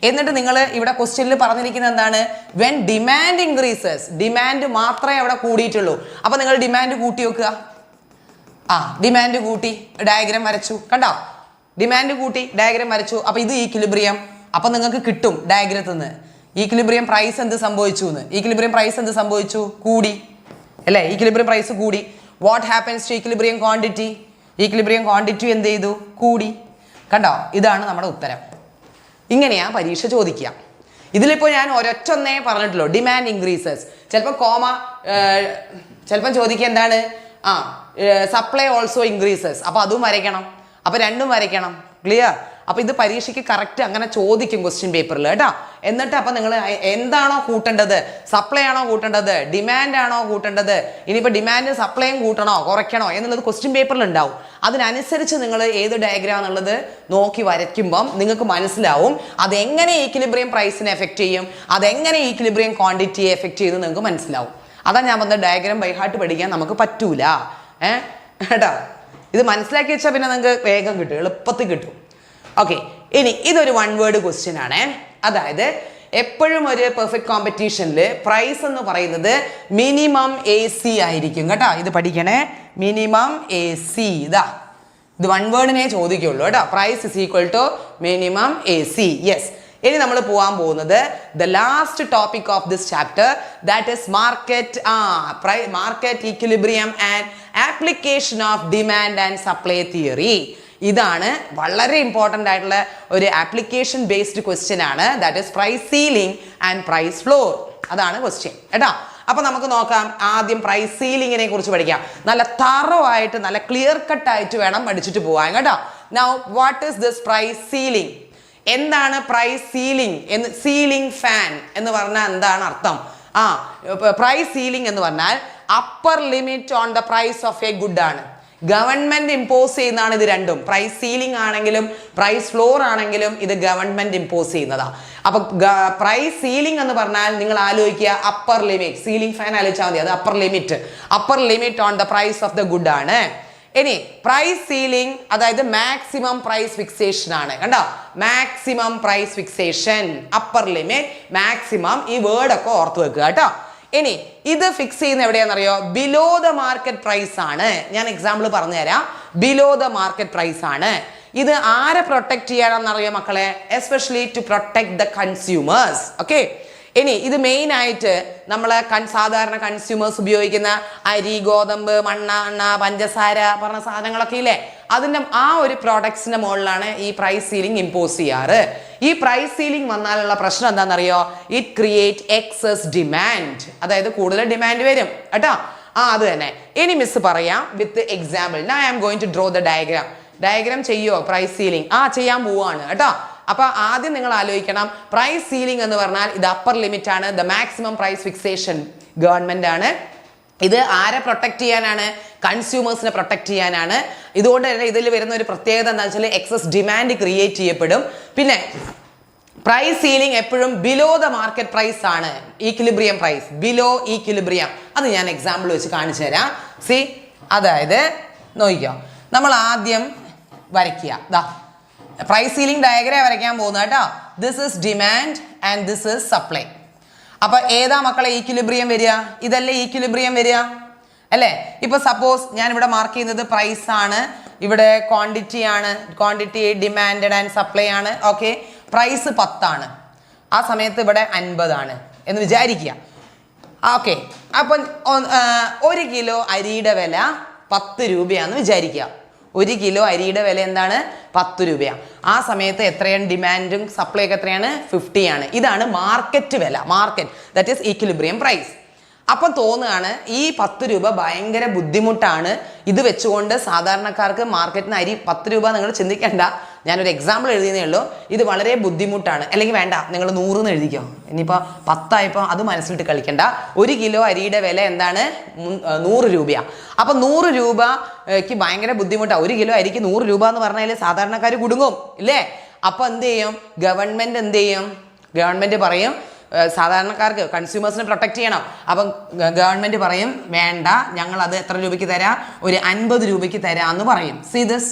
എന്നിട്ട് നിങ്ങൾ ഇവിടെ ക്വസ്റ്റ്യനിൽ പറഞ്ഞിരിക്കുന്നത് എന്താണ്? when demand increases, ഡിമാൻഡ് മാത്രമേ അവിടെ കൂടിയിട്ടുള്ളൂ. അപ്പോൾ നിങ്ങൾ ഡിമാൻഡ് കൂട്ടി വെക്കുക. ഡിമാൻഡ് കൂട്ടി ഡയഗ്രാം വരച്ചു. കണ്ടോ? ഡിമാൻഡ് കൂട്ടി ഡയഗ്രാം വരച്ചു. അപ്പോൾ ഇത് ഈക്വിലിബ്രിയം. അപ്പോൾ നിങ്ങൾക്ക് കിട്ടും ഡയഗ്രത്തിൽ നിന്ന് ഈക്വിലിബ്രിയം പ്രൈസ് എന്ത് സംഭവിച്ചു എന്ന്. ഈക്വിലിബ്രിയം പ്രൈസ് എന്ത് സംഭവിച്ചു? കൂടി അല്ലേ? ഈക്വിലിബ്രിയം പ്രൈസ് കൂടി. What happens to equilibrium quantity? Equilibrium quantity എന്ത് ചെയ്തു? കൂടി. കണ്ടോ? ഇതാണ് നമ്മുടെ ഉത്തരം. ഇങ്ങനെയാ പരീക്ഷ ചോദിക്കുക. ഇതിലിപ്പോൾ ഞാൻ ഒരൊറ്റൊന്നേ പറഞ്ഞിട്ടുള്ളൂ, ഡിമാൻഡ് ഇൻക്രീസസ്. ചിലപ്പോൾ ചിലപ്പം ചോദിക്കുക എന്താണ്? Supply also increases. അപ്പോൾ അതും വരയ്ക്കണം. അപ്പോൾ രണ്ടും വരയ്ക്കണം. ക്ലിയർ? അപ്പോൾ ഇത് പരീക്ഷയ്ക്ക് കറക്റ്റ് അങ്ങനെ ചോദിക്കും ക്വസ്റ്റ്യൻ പേപ്പറിൽ കേട്ടോ. എന്നിട്ട് അപ്പോൾ നിങ്ങൾ എന്താണോ കൂട്ടേണ്ടത്? സപ്ലൈ ആണോ കൂട്ടേണ്ടത്? ഡിമാൻഡ് ആണോ കൂട്ടേണ്ടത്? ഇനിയിപ്പോൾ ഡിമാൻഡ് സപ്ലൈയും കൂട്ടണോ കുറയ്ക്കണോ എന്നുള്ളത് ക്വസ്റ്റ്യൻ പേപ്പറിൽ ഉണ്ടാവും. അതിനനുസരിച്ച് നിങ്ങൾ ഏത് ഡയഗ്രാം എന്നുള്ളത് നോക്കി വരയ്ക്കുമ്പം നിങ്ങൾക്ക് മനസ്സിലാവും അതെങ്ങനെ ഈക്വിലിബ്രിയം പ്രൈസിനെ എഫക്റ്റ് ചെയ്യും, അതെങ്ങനെ ഈക്വിലിബ്രിയം ക്വാണ്ടിറ്റിയെ എഫക്റ്റ് ചെയ്യുന്നത് നിങ്ങൾക്ക് മനസ്സിലാവും. അതാ ഞാൻ പറഞ്ഞ ഡയഗ്രാം ബൈ ഹാർട്ട് പഠിക്കാൻ നമുക്ക് പറ്റൂല. കേട്ടോ? ഇത് മനസ്സിലാക്കി വെച്ചാൽ പിന്നെ നിങ്ങൾക്ക് വേഗം കിട്ടും, എളുപ്പത്തിൽ കിട്ടും. ഓക്കെ, ഇനി ഇതൊരു വൺ വേർഡ് ക്വസ്റ്റ്യൻ ആണ്. അതായത് എപ്പോഴും ഒരു പെർഫെക്റ്റ് കോമ്പറ്റീഷനിൽ പ്രൈസ് എന്ന് പറയുന്നത് മിനിമം AC ആയിരിക്കും കേട്ടോ. ഇത് പഠിക്കണേ. Minimum AC. ഇത് വൺ വേർഡിനെ ചോദിക്കുള്ളൂ കേട്ടോ. Price is equal to minimum AC. Yes. ഇനി നമ്മൾ പോകാൻ പോകുന്നത് the last topic of this chapter, that is market equilibrium and application of demand and supply theory. ഇതാണ് വളരെ ഇമ്പോർട്ടൻ്റ് ആയിട്ടുള്ള ഒരു ആപ്ലിക്കേഷൻ ബേസ്ഡ് ക്വസ്റ്റ്യൻ ആണ്. That is price ceiling and price floor. അതാണ് ക്വസ്റ്റ്യൻ കേട്ടോ. അപ്പോൾ നമുക്ക് നോക്കാം. ആദ്യം പ്രൈസ് സീലിങ്ങിനെ കുറിച്ച് പഠിക്കാം. നല്ല തറോ ആയിട്ട് നല്ല ക്ലിയർ കട്ട് ആയിട്ട് വേണം പഠിച്ചിട്ട് പോകാൻ കേട്ടോ. Now what is this price ceiling? എന്താണ് പ്രൈസ് സീലിംഗ് എന്ന്? സീലിംഗ് ഫാൻ എന്ന് പറഞ്ഞാൽ എന്താണ് അർത്ഥം? പ്രൈസ് സീലിംഗ് എന്ന് പറഞ്ഞാൽ upper limit on the price of a good ആണ്. ഗവൺമെന്റ് ഇമ്പോസ് ചെയ്യുന്നതാണ് ഇത് രണ്ടും. പ്രൈസ് സീലിംഗ് ആണെങ്കിലും പ്രൈസ് ഫ്ലോർ ആണെങ്കിലും ഇത് ഗവൺമെന്റ് ഇമ്പോസ് ചെയ്യുന്നതാണ്. അപ്പൊ പ്രൈസ് സീലിംഗ് എന്ന് പറഞ്ഞാൽ നിങ്ങൾ ആലോചിക്കുക അപ്പർ ലിമിറ്റ്. സീലിംഗ് ഫാൻ ആലോചിച്ചാൽ മതി. അത് upper limit on the price of the good ആണ്. ഇനി പ്രൈസ് സീലിംഗ് അതായത് മാക്സിമം പ്രൈസ് ഫിക്സേഷൻ ആണ്. കണ്ടോ? Maximum price fixation, upper limit, maximum. ഈ വേർഡ് ഒക്കെ ഓർത്ത് വെക്കുക കേട്ടോ. ഇനി ഇത് ഫിക്സ് ചെയ്യുന്ന എവിടെയാണെന്നറിയോ? ബിലോ ദ മാർക്കറ്റ് പ്രൈസ് ആണ്. ഞാൻ എക്സാമ്പിൾ പറഞ്ഞു തരാം. ബിലോ ദ മാർക്കറ്റ് പ്രൈസ് ആണ്. ഇത് ആരെ പ്രൊട്ടക്ട് ചെയ്യാനെന്നറിയോ മക്കളെ? Especially to protect the consumers. Okay. ഇനി ഇത് മെയിൻ ആയിട്ട് നമ്മളെ സാധാരണ കൺസ്യൂമേഴ്സ് ഉപയോഗിക്കുന്ന അരി, ഗോതമ്പ്, മണ്ണെണ്ണ, പഞ്ചസാര പറഞ്ഞ സാധനങ്ങളൊക്കെ ഇല്ലേ, അതിൻ്റെ ആ ഒരു പ്രോഡക്ട്സിന്റെ മുകളിലാണ് ഈ പ്രൈസ് സീലിംഗ് ഇമ്പോസ് ചെയ്യാറ്. ഈ പ്രൈസ് സീലിംഗ് വന്നാലുള്ള പ്രശ്നം എന്താണെന്നറിയോ? It create excess demand. അതായത് കൂടുതൽ ഡിമാൻഡ് വരും കേട്ടോ. അത് തന്നെ. ഇനി മിസ് പറയാം with example. Now I am going to draw the diagram ചെയ്യോ പ്രൈസ് സീലിംഗ്? ചെയ്യാൻ പോവാണ് കേട്ടോ. അപ്പൊ ആദ്യം നിങ്ങൾ ആലോചിക്കണം, പ്രൈസ് സീലിംഗ് എന്ന് പറഞ്ഞാൽ ഇത് അപ്പർ ലിമിറ്റ് ആണ്. The maximum price fixation government ആണ്. ഇത് ആരെ പ്രൊട്ടക്ട് ചെയ്യാനാണ്? കൺസ്യൂമേഴ്സിനെ പ്രൊട്ടക്ട് ചെയ്യാനാണ്. ഇതുകൊണ്ട് തന്നെ ഇതിൽ വരുന്ന ഒരു പ്രത്യേകത എന്താണെന്ന് വെച്ചാൽ എക്സസ് ഡിമാൻഡ് ക്രിയേറ്റ് ചെയ്യപ്പെടും. പിന്നെ പ്രൈസ് സീലിംഗ് എപ്പോഴും ബിലോ ദ മാർക്കറ്റ് പ്രൈസ് ആണ്. Equilibrium price below equilibrium. അത് ഞാൻ എക്സാമ്പിൾ വെച്ച് കാണിച്ചു തരാം. സി, അതായത് നോക്കിക്കോ, നമ്മൾ ആദ്യം വരയ്ക്കുക. പ്രൈസ് സീലിംഗ് ഡയഗ്രാം വരയ്ക്കാൻ പോകുന്നത് കേട്ടോ. This is demand and this is supply. അപ്പൊ ഏതാ മക്കളെ ഈക്വിലിബ്രിയം വരിക? ഇതല്ലേ ഈക്വിലിബ്രിയം വരിക അല്ലേ? ഇപ്പൊ സപ്പോസ് ഞാൻ ഇവിടെ മാർക്ക് ചെയ്യുന്നത് പ്രൈസ് ആണ്, ഇവിടെ ക്വാണ്ടിറ്റി ആണ്. ക്വാണ്ടിറ്റി ഡിമാൻഡ് ആൻഡ് സപ്ലൈ ആണ്. ഓക്കെ. പ്രൈസ് 10 ആണ്. ആ സമയത്ത് ഇവിടെ 50 ആണ് എന്ന് വിചാരിക്കുക. ഓക്കെ. അപ്പം 1 കിലോ അരിയുടെ വില 10 രൂപയാണെന്ന് വിചാരിക്കുക. 1 കിലോ അരിയുടെ വില എന്താണ് 10 രൂപയാണ്. ആ സമയത്ത് എത്രയാണ് ഡിമാൻഡും സപ്ലൈ ഒക്കെ എത്രയാണ് 50 ആണ്. ഇതാണ് മാർക്കറ്റ് വില, market that is equilibrium price. അപ്പം തോന്നുകയാണ് ഈ 10 രൂപ ഭയങ്കര ബുദ്ധിമുട്ടാണ്, ഇത് വെച്ചുകൊണ്ട് സാധാരണക്കാർക്ക് മാർക്കറ്റിന് അരി 10 രൂപ നിങ്ങൾ ചിന്തിക്കേണ്ട, ഞാനൊരു എക്സാമ്പിൾ എഴുതിയതേ ഉള്ളൂ, ഇത് വളരെ ബുദ്ധിമുട്ടാണ്. അല്ലെങ്കിൽ വേണ്ട, നിങ്ങൾ 100 എന്ന് എഴുതിക്കോ, ഇനിയിപ്പോൾ 10 ആയപ്പോൾ അത് മനസ്സിലിട്ട് കളിക്കണ്ട. 1 കിലോ അരിയുടെ വില എന്താണ് 100 രൂപയാണ്. അപ്പം 100 രൂപയ്ക്ക് ഭയങ്കര ബുദ്ധിമുട്ടാണ്. 1 കിലോ അരിക്ക് 100 രൂപ എന്ന് പറഞ്ഞാൽ സാധാരണക്കാർ കുടുങ്ങും ഇല്ലേ? അപ്പോൾ എന്ത് ചെയ്യും ഗവൺമെൻറ്? എന്ത് ചെയ്യും ഗവൺമെൻറ്? പറയും സാധാരണക്കാർക്ക് കൺസ്യൂമേഴ്സിനെ പ്രൊട്ടക്ട് ചെയ്യണം. അപ്പം ഗവൺമെൻറ് പറയും വേണ്ട, ഞങ്ങളത് എത്ര രൂപയ്ക്ക് തരാം, ഒരു 50 രൂപയ്ക്ക് തരാമെന്ന് പറയും. സീ ദിസ്,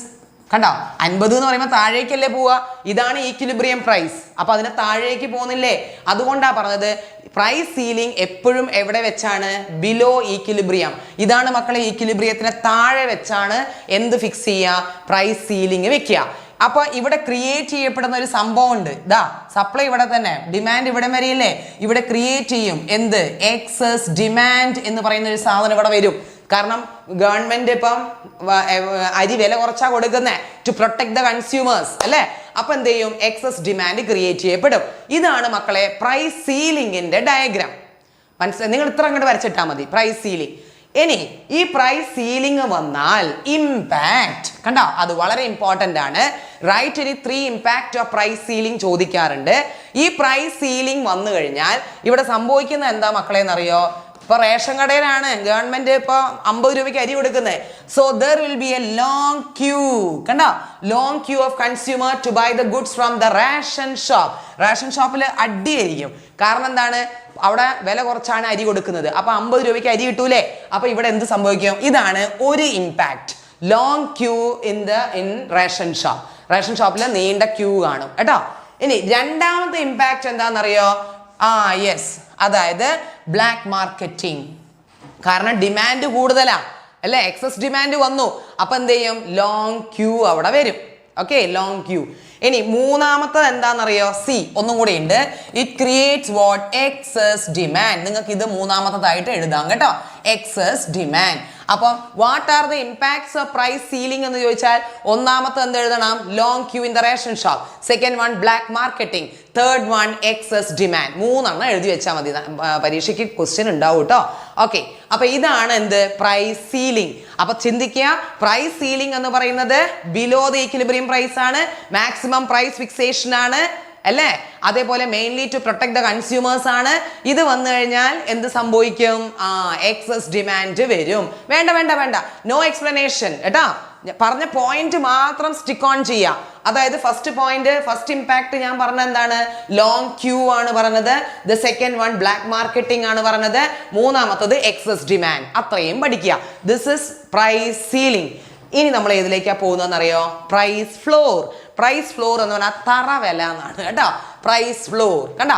കണ്ടോ? 50 എന്ന് പറയുമ്പോൾ താഴേക്കല്ലേ പോവുക? ഇതാണ് ഈക്വിലിബ്രിയം പ്രൈസ്. അപ്പം അതിന് താഴേക്ക് പോകുന്നില്ലേ? അതുകൊണ്ടാണ് പറഞ്ഞത് പ്രൈസ് സീലിംഗ് എപ്പോഴും എവിടെ വെച്ചാണ്? Below equilibrium. ഇതാണ് മക്കളെ ഈക്വിലിബ്രിയത്തിന് താഴെ വെച്ചാണ് എന്ത് ഫിക്സ് ചെയ്യുക? പ്രൈസ് സീലിംഗ് വെക്കുക. അപ്പോൾ ഇവിടെ ക്രിയേറ്റ് ചെയ്യപ്പെടുന്ന ഒരു സംഭവം ഉണ്ട്. ഇതാ സപ്ലൈ ഇവിടെ തന്നെ, ഡിമാൻഡ് ഇവിടെ വരെയില്ലേ? ഇവിടെ ക്രിയേറ്റ് ചെയ്യും എന്ത്? എക്സസ് ഡിമാൻഡ് എന്ന് പറയുന്ന ഒരു സാധനം ഇവിടെ വരും. കാരണം ഗവൺമെന്റ് ഇപ്പം അരി വില കുറച്ചാ കൊടുക്കുന്നത് ടു പ്രൊട്ടക്ട് ദ കൺസ്യൂമേഴ്സ് അല്ലേ? അപ്പൊ എന്ത് ചെയ്യും? എക്സസ് ഡിമാൻഡ് ക്രിയേറ്റ് ചെയ്യപ്പെടും. ഇതാണ് മക്കളെ പ്രൈസ് സീലിംഗിന്റെ ഡയഗ്രാം. മനസ്സിലായി? നിങ്ങൾ ഇത്ര അങ്ങോട്ട് വരച്ചിട്ടാൽ മതി പ്രൈസ് സീലിംഗ്. ഇനി ഈ പ്രൈസ് സീലിംഗ് വന്നാൽ ഇമ്പാക്ട് കണ്ടോ? അത് വളരെ ഇമ്പോർട്ടൻ്റ് ആണ്. റൈറ്റ് ഇനി 3 ഇമ്പാക്ട് ഓഫ് പ്രൈസ് സീലിംഗ് ചോദിക്കാറുണ്ട്. ഈ പ്രൈസ് സീലിംഗ് വന്നു കഴിഞ്ഞാൽ ഇവിടെ സംഭവിക്കുന്നത് എന്താ മക്കളെ എന്നറിയോ? ഇപ്പൊ റേഷൻ കടയിലാണ് ഗവൺമെന്റ് ഇപ്പൊ 50 രൂപയ്ക്ക് അരി കൊടുക്കുന്നത്. So there will be a long queue. കണ്ടോ? Long queue of consumer to buy the goods from the ration shop. Ration ഷോപ്പിൽ അടിയായിരിക്കും. കാരണം എന്താണ്? അവിടെ വില കുറച്ചാണ് അരി കൊടുക്കുന്നത്. അപ്പൊ 50 രൂപയ്ക്ക് അരി കിട്ടൂലേ? അപ്പൊ ഇവിടെ എന്ത് സംഭവിക്കും? ഇതാണ് ഒരു impact. Long queue in ration shop. Ration ഷോപ്പിൽ നീണ്ട ക്യൂ കാണും കേട്ടോ. ഇനി രണ്ടാമത്തെ ഇമ്പാക്ട് എന്താണെന്നറിയോ? യെസ്, അതായത് ബ്ലാക്ക് മാർക്കറ്റിംഗ്. കാരണം ഡിമാൻഡ് കൂടുതലാ അല്ലേ? എക്സസ് ഡിമാൻഡ് വന്നു. അപ്പൊ എന്ത് ചെയ്യും? ലോങ് ക്യൂ അവിടെ വരും. Okay, long queue. ഇനി മൂന്നാമത്തെ എന്താണെന്നറിയോ? സി ഒന്നും കൂടി ഉണ്ട്. It creates what? Excess demand. നിങ്ങൾക്ക് ഇത് മൂന്നാമത്തതായിട്ട് എഴുതാം കേട്ടോ, എക്സസ് ഡിമാൻഡ്. അപ്പം what are the impacts of price ceiling എന്ന് ചോദിച്ചാൽ ഒന്നാമത്തെ എന്ത് എഴുതണം? Long queue in the ration shop. Second one black marketing. Third one excess demand. 3 എഴുതി വെച്ചാൽ മതി, പരീക്ഷയ്ക്ക് ക്വസ്റ്റ്യൻ ഉണ്ടാവും കേട്ടോ. ഓക്കെ, അപ്പൊ ഇതാണ് എന്ത്? Price ceiling. അപ്പൊ ചിന്തിക്കുക, പ്രൈസ് സീലിംഗ് എന്ന് പറയുന്നത് ബിലോ ദ ഈക്വിലിബ്രിയം പ്രൈസ് ആണ്, മാക്സിമം പ്രൈസ് ഫിക്സേഷൻ ആണ് അല്ലേ? അതേപോലെ mainly to protect the consumers ആണ്. ഇത് വന്നു കഴിഞ്ഞാൽ എന്ത് സംഭവിക്കും? എക്സസ് ഡിമാൻഡ് വരും. വേണ്ട വേണ്ട വേണ്ട, നോ എക്സ്പ്ലനേഷൻ കേട്ടാ. പറഞ്ഞ പോയിന്റ് മാത്രം സ്റ്റിക്ക് ഓൺ ചെയ്യുക. അതായത് ഫസ്റ്റ് പോയിന്റ്, ഫസ്റ്റ് ഇമ്പാക്ട് ഞാൻ പറഞ്ഞ എന്താണ്? ലോങ് ക്യൂ ആണ് പറഞ്ഞത്. The second one black marketing ആണ് പറഞ്ഞത്. മൂന്നാമത്തത് എക്സസ് ഡിമാൻഡ്. അത്രയും പഠിക്കുക. This is price ceiling. ഇനി നമ്മൾ ഏതിലേക്കാ പോകുന്നതെന്നറിയോ? Price floor. പ്രൈസ് ഫ്ലോർ എന്ന് പറഞ്ഞാൽ തറ വില എന്നാണ് കേട്ടോ, പ്രൈസ് ഫ്ലോർ. കണ്ടോ?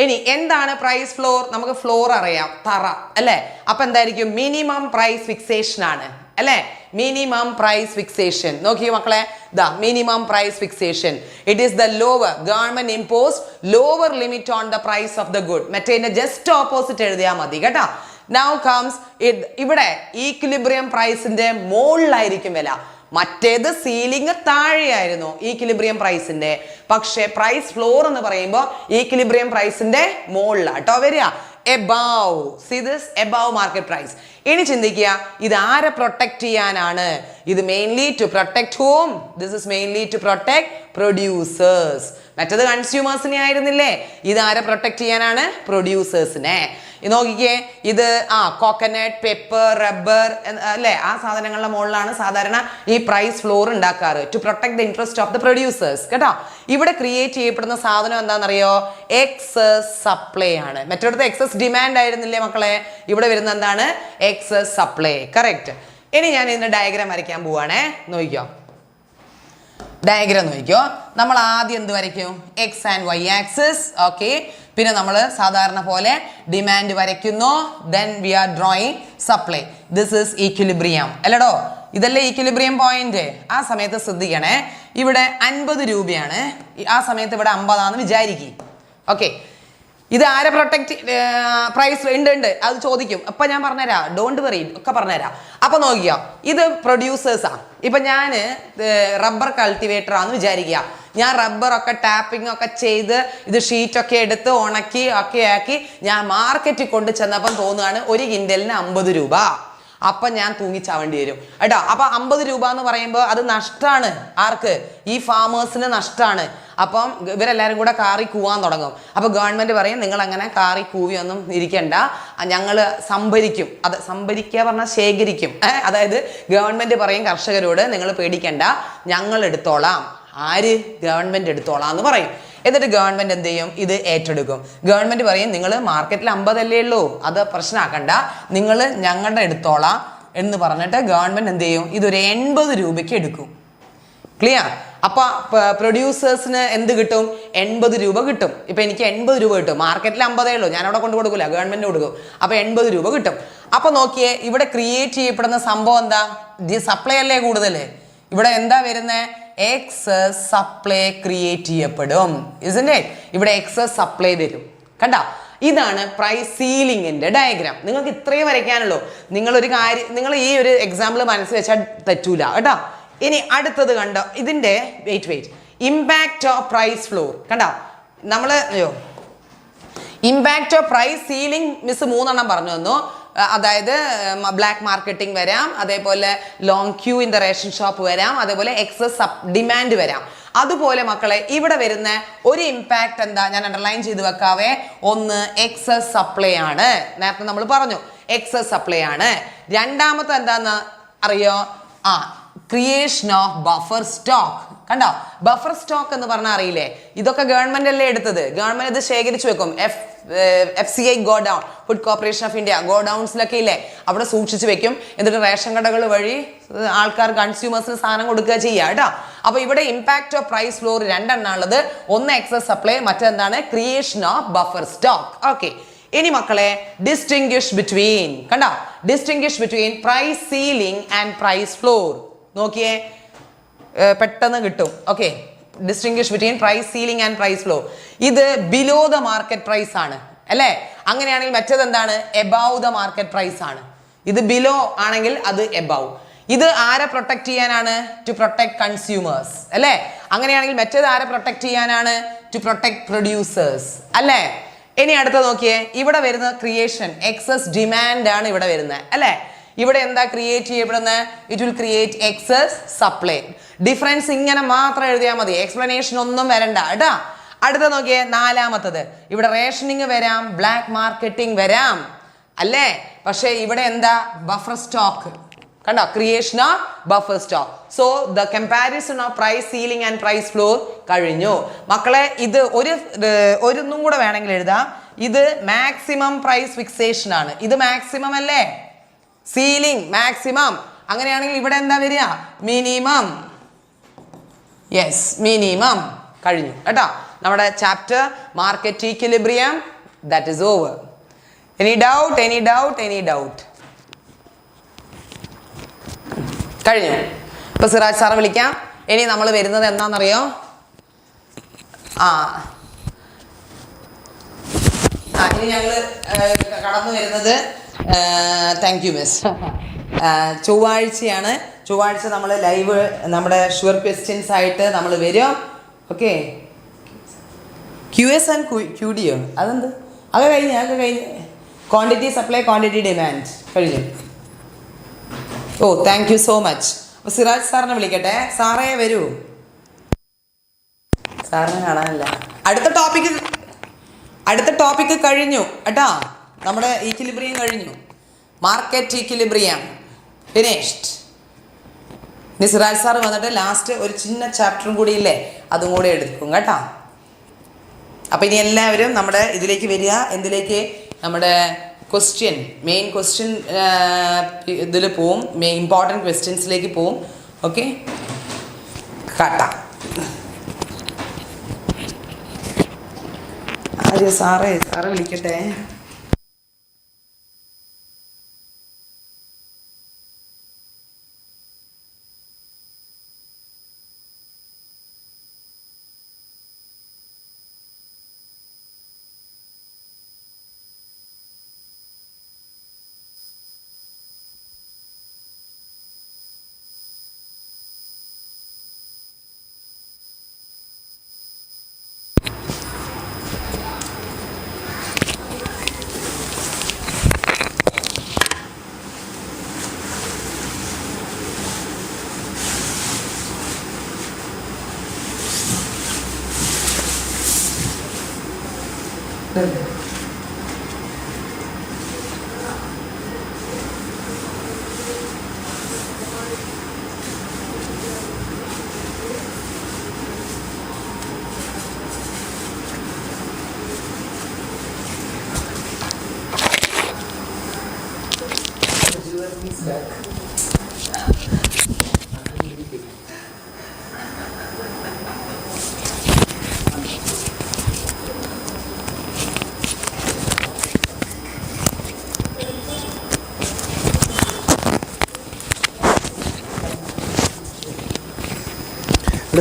ഇനി എന്താണ് പ്രൈസ് ഫ്ലോർ? നമുക്ക് ഫ്ലോർ അറിയാം, തറ അല്ലേ? അപ്പൊ എന്തായിരിക്കും? മിനിമം പ്രൈസ് ഫിക്സേഷൻ ആണ് അല്ലേ? Minimum price fixation. നോക്കിയോ മക്കളെ, ദാ minimum price fixation. It is the lower government impose lower limit on the price of the good. മറ്റേ ജസ്റ്റ് ഓപ്പോസിറ്റ് എഴുതിയാൽ മതി കേട്ടോ. Now comes ഇവിടെ ഈക്വിലിബ്രിയം പ്രൈസിന്റെ മുകളിലായിരിക്കും വില. മറ്റേത് സീലിംഗ് താഴെയായിരുന്നു ഈക്വിലിബ്രിയം പ്രൈസിന്റെ. പക്ഷേ പ്രൈസ് ഫ്ലോർ എന്ന് പറയുമ്പോൾ ഈക്വിലിബ്രിയം പ്രൈസിന്റെ മുകളിലാട്ടോ വരിക. Above, see this, above market price. ഇനി ചിന്തിക്കുക, ഇത് ആരെ പ്രൊട്ടക്ട് ചെയ്യാനാണ്? ഇത് mainly to protect whom? This is mainly to protect producers. മറ്റത് കൺസ്യൂമേഴ്സിനെ ആയിരുന്നില്ലേ? ഇത് ആരെ പ്രൊട്ടക്ട് ചെയ്യാനാണ്? പ്രൊഡ്യൂസേഴ്സിനെ. നോക്കിക്കേ, ഇത് കോക്കനട്ട്, പെപ്പർ, റബ്ബർ അല്ലേ, ആ സാധനങ്ങളുടെ മുകളിലാണ് സാധാരണ ഈ പ്രൈസ് ഫ്ലോർ ഉണ്ടാക്കാറ് to protect the interest of the producers കേട്ടോ. ഇവിടെ ക്രിയേറ്റ് ചെയ്യപ്പെടുന്ന സാധനം എന്താണെന്നറിയോ? എക്സസ് സപ്ലൈ ആണ്. മറ്റൊരിടത്ത് എക്സസ് ഡിമാൻഡ് ആയിരുന്നില്ലേ മക്കളെ? ഇവിടെ വരുന്ന എന്താണ്? Excess supply. കറക്റ്റ്. ഇനി ഞാൻ ഇതിന്റെ ഡയഗ്രാം വരയ്ക്കാൻ പോവാണേ. നോക്കിക്കോ, ഡയഗ്രാം നോക്കിക്കോ. നമ്മൾ ആദ്യം എന്ത് വരയ്ക്കും? X and Y axis. Okay, പിന്നെ നമ്മൾ സാധാരണ പോലെ ഡിമാൻഡ് വരയ്ക്കുന്നു. Then we are drawing supply. This is equilibrium അല്ലടോ? ഇതല്ലേ ഈക്വിലിബ്രിയം പോയിന്റ്? ആ സമയത്ത് ശ്രദ്ധിക്കണേ, ഇവിടെ 50 രൂപയാണ്, ആ സമയത്ത് ഇവിടെ 50 ആണെന്ന് വിചാരിക്കും. ഓക്കെ, ഇത് ആരെ പ്രൊട്ടക്ട് പ്രൈസ് ഉണ്ട് അത് ചോദിക്കും. അപ്പം ഞാൻ പറഞ്ഞുതരാം, ഡോണ്ട് വറി ഒക്കെ പറഞ്ഞുതരാം. അപ്പം നോക്കിയോ, ഇത് പ്രൊഡ്യൂസേഴ്സാണ്. ഇപ്പം ഞാൻ റബ്ബർ കൾട്ടിവേറ്ററാന്ന് വിചാരിക്കുക. ഞാൻ റബ്ബറൊക്കെ ടാപ്പിംഗ് ഒക്കെ ചെയ്ത് ഇത് ഷീറ്റൊക്കെ എടുത്ത് ഉണക്കി ഒക്കെ ആക്കി ഞാൻ മാർക്കറ്റിൽ കൊണ്ട് ചെന്നപ്പം തോന്നുകയാണ് 1 കിൻഡലിന് 50 രൂപ. അപ്പം ഞാൻ തൂങ്ങിച്ചാവേണ്ടി വരും കേട്ടോ. അപ്പം 50 രൂപ എന്ന് പറയുമ്പോൾ അത് നഷ്ടമാണ്. ആർക്ക്? ഈ ഫാമേഴ്സിന് നഷ്ടമാണ്. അപ്പം ഇവരെല്ലാവരും കൂടെ കാറി കൂവാൻ തുടങ്ങും. അപ്പോൾ ഗവൺമെൻറ് പറയും നിങ്ങൾ അങ്ങനെ കാറി കൂവിയൊന്നും ഇരിക്കണ്ട, ഞങ്ങൾ സംഭരിക്കും. അത് സംഭരിക്കുക പറഞ്ഞാൽ ശേഖരിക്കും. അതായത് ഗവൺമെൻറ് പറയും കർഷകരോട് നിങ്ങൾ പേടിക്കണ്ട, ഞങ്ങൾ എടുത്തോളാം. ആര്? ഗവൺമെൻറ് എടുത്തോളാം എന്ന് പറയും. എന്നിട്ട് ഗവൺമെൻറ് എന്ത് ചെയ്യും? ഇത് ഏറ്റെടുക്കും. ഗവൺമെൻറ് പറയും നിങ്ങൾ മാർക്കറ്റിൽ 50 അല്ലേ ഉള്ളൂ, അത് പ്രശ്നമാക്കണ്ട, നിങ്ങൾ ഞങ്ങളുടെ എടുത്തോളാം എന്ന് പറഞ്ഞിട്ട് ഗവൺമെൻറ് എന്ത് ചെയ്യും? ഇതൊരു 80 രൂപയ്ക്ക് എടുക്കും. ക്ലിയർ? അപ്പം പ്രൊഡ്യൂസേഴ്സിന് എന്ത് കിട്ടും? 80 രൂപ കിട്ടും. ഇപ്പം എനിക്ക് 80 രൂപ കിട്ടും. മാർക്കറ്റിൽ 50 ഉള്ളൂ, ഞാൻ അവിടെ കൊണ്ട് കൊടുക്കില്ല, ഗവൺമെൻറ് കൊടുക്കും. അപ്പം 80 രൂപ കിട്ടും. അപ്പം നോക്കിയേ, ഇവിടെ ക്രിയേറ്റ് ചെയ്യപ്പെടുന്ന സംഭവം എന്താ? സപ്ലൈ അല്ലേ കൂടുതൽ. ഇവിടെ എന്താ വരുന്നത്? എക്സസ് സപ്ലൈ ക്രിയേറ്റ് ചെയ്യപ്പെടും. ഇസ്ന്റ് ഇറ്റ്? ഇവിടെ എക്സസ് സപ്ലൈ വരും. കണ്ടോ? ഇതാണ് പ്രൈസ് സീലിംഗിന്റെ ഡയഗ്രാം. നിങ്ങൾക്ക് ഇത്രയും വരയ്ക്കാനുള്ളൂ. നിങ്ങളൊരു കാര്യം, നിങ്ങൾ ഈ ഒരു എക്സാമ്പിൾ മനസ്സിൽ വെച്ചാൽ തെറ്റൂല കേട്ടോ. ഇനി അടുത്തത് കണ്ടോ, ഇതിന്റെ wait impact of price floor. കണ്ടോ നമ്മൾ impact of price ceiling miss 3 എണ്ണം പറഞ്ഞു തന്നു. അതായത് ബ്ലാക്ക് മാർക്കറ്റിംഗ് വരാം, അതേപോലെ long queue in the ration shop വരാം, അതേപോലെ എക്സസ് ഡിമാൻഡ് വരാം. അതുപോലെ മക്കളെ ഇവിടെ വരുന്ന ഒരു ഇമ്പാക്റ്റ് എന്താ? ഞാൻ അണ്ടർലൈൻ ചെയ്ത് വെക്കാവേ. ഒന്ന് എക്സസ് സപ്ലൈ ആണ്. നേരത്തെ നമ്മൾ പറഞ്ഞു എക്സസ് സപ്ലൈ ആണ്. രണ്ടാമത്തെ എന്താന്ന് അറിയോ? Creation of buffer stock. കണ്ടോ? ബഫർ സ്റ്റോക്ക് എന്ന് പറഞ്ഞാൽ അറിയില്ലേ? ഇതൊക്കെ ഗവൺമെന്റ് അല്ലേ എടുത്തത്. ഗവൺമെന്റ് ഇത് ശേഖരിച്ചു വെക്കും. FCI godown, food corporation of India ഗോഡൗൺസിലൊക്കെ ഇല്ലേ, അവിടെ സൂക്ഷിച്ചു വെക്കും. എന്നിട്ട് റേഷൻ കടകൾ വഴി ആൾക്കാർ കൺസ്യൂമേഴ്സിന് സാധനം കൊടുക്കുക ചെയ്യുക കേട്ടോ. അപ്പൊ ഇവിടെ ഇമ്പാക്ട് ഓഫ് പ്രൈസ് ഫ്ലോർ 2 എണ്ണം ഉള്ളത്. ഒന്ന് എക്സസ് സപ്ലൈ, മറ്റെന്താണ്? Creation of buffer stock. Okay, ഇനി മക്കളെ ഡിസ്റ്റിംഗ്വിഷ് ബിറ്റ്വീൻ. കണ്ടോ? Distinguish between price ceiling and price floor. നോക്കിയേ, പെട്ടെന്ന് കിട്ടും. Okay, distinguish between price ceiling and price floor. ഇത് ബിലോ ദ മാർക്കറ്റ് പ്രൈസ് ആണ് അല്ലേ? അങ്ങനെയാണെങ്കിൽ മറ്റേത് എന്താണ്? എബവ് ദ മാർക്കറ്റ് പ്രൈസ് ആണ്. ഇത് ബിലോ ആണെങ്കിൽ അത് എബവ്. ഇത് ആരെ പ്രൊട്ടക്ട് ചെയ്യാനാണ്? ടു പ്രൊട്ടക്ട് കൺസ്യൂമേഴ്സ് അല്ലേ? അങ്ങനെയാണെങ്കിൽ മറ്റേത് ആരെ പ്രൊട്ടക്ട് ചെയ്യാനാണ്? ടു പ്രൊട്ടക്ട് പ്രൊഡ്യൂസേഴ്സ് അല്ലേ? ഇനി അടുത്ത നോക്കിയേ, ഇവിടെ വരുന്ന ക്രിയേഷൻ എക്സസ് ഡിമാൻഡ് ആണ് ഇവിടെ വരുന്നത് അല്ലേ? ഇവിടെ എന്താ ക്രിയേറ്റ് ചെയ്യപ്പെടുന്നത്? It will create excess supply. Difference ഇങ്ങനെ മാത്രം എഴുതിയാൽ മതി, എക്സ്പ്ലനേഷൻ ഒന്നും വരണ്ട കേട്ടാ. അടുത്ത നോക്കിയേ, 4ാമത്തത്. ഇവിടെ റേഷനിങ് വരാം, ബ്ലാക്ക് മാർക്കറ്റിംഗ് വരാം അല്ലേ? പക്ഷേ ഇവിടെ എന്താ? Buffer stock. കണ്ടോ? Creation of buffer stock. So the comparison of price ceiling and price floor കഴിഞ്ഞു മക്കളെ. ഇത് ഒന്നും കൂടെ വേണമെങ്കിൽ എഴുതാം. ഇത് മാക്സിമം പ്രൈസ് ഫിക്സേഷൻ ആണ്. ഇത് മാക്സിമം അല്ലേ? Ceiling maximum. അങ്ങനെയാണെങ്കിൽ ഇവിടെ എന്താ വരിക? മിനിമം. Yes, minimum. കഴിഞ്ഞു കേട്ടോ. നമ്മുടെ chapter market equilibrium that is over. Any doubt? Any doubt? Any doubt? കഴിഞ്ഞു. ഇപ്പൊ സിറാജ് സാറെ വിളിക്കാം. ഇനി നമ്മൾ വരുന്നത് എന്താണെന്നറിയോ? ഇനി ഞങ്ങൾ കടന്നു വരുന്നത്, താങ്ക് യു മിസ്, ചൊവ്വാഴ്ചയാണ്. ചൊവ്വാഴ്ച നമ്മൾ ലൈവ് നമ്മുടെ ഷുവർ ക്വസ്റ്റ്യൻസ് ആയിട്ട് നമ്മൾ വരും. ഓക്കെ, QS ആൻഡ് QDO അതെന്ത്? അതൊക്കെ കഴിഞ്ഞ് ക്വാണ്ടിറ്റി സപ്ലൈ, ക്വാണ്ടിറ്റി ഡിമാൻഡ് കഴിഞ്ഞു. ഓ, താങ്ക് യു സോ മച്ച്. അപ്പോൾ സിറാജ് സാറിനെ വിളിക്കട്ടെ. സാറേ വരൂ. സാറിനെ കാണാനില്ല. അടുത്ത ടോപ്പിക്ക് കഴിഞ്ഞു കേട്ടോ. നമ്മുടെ ഈക്വിലിബ്രിയം കഴിഞ്ഞു. Market equilibrium finished. ഇനി സിറാജ് സാർ വന്നിട്ട് ലാസ്റ്റ് ഒരു ചിന്ന ചാപ്റ്ററും കൂടി ഇല്ലേ, അതും കൂടി എടുക്കും കേട്ടോ. അപ്പം ഇനി എല്ലാവരും നമ്മുടെ ഇതിലേക്ക് വരിക. എന്തിലേക്ക്? നമ്മുടെ ക്വസ്റ്റ്യൻ, മെയിൻ ക്വസ്റ്റ്യൻ ഇതിൽ പോവും, ഇമ്പോർട്ടൻറ്റ് ക്വസ്റ്റ്യൻസിലേക്ക് പോവും. ഓക്കെ, കാട്ടാ. സാറേ വിളിക്കട്ടെ.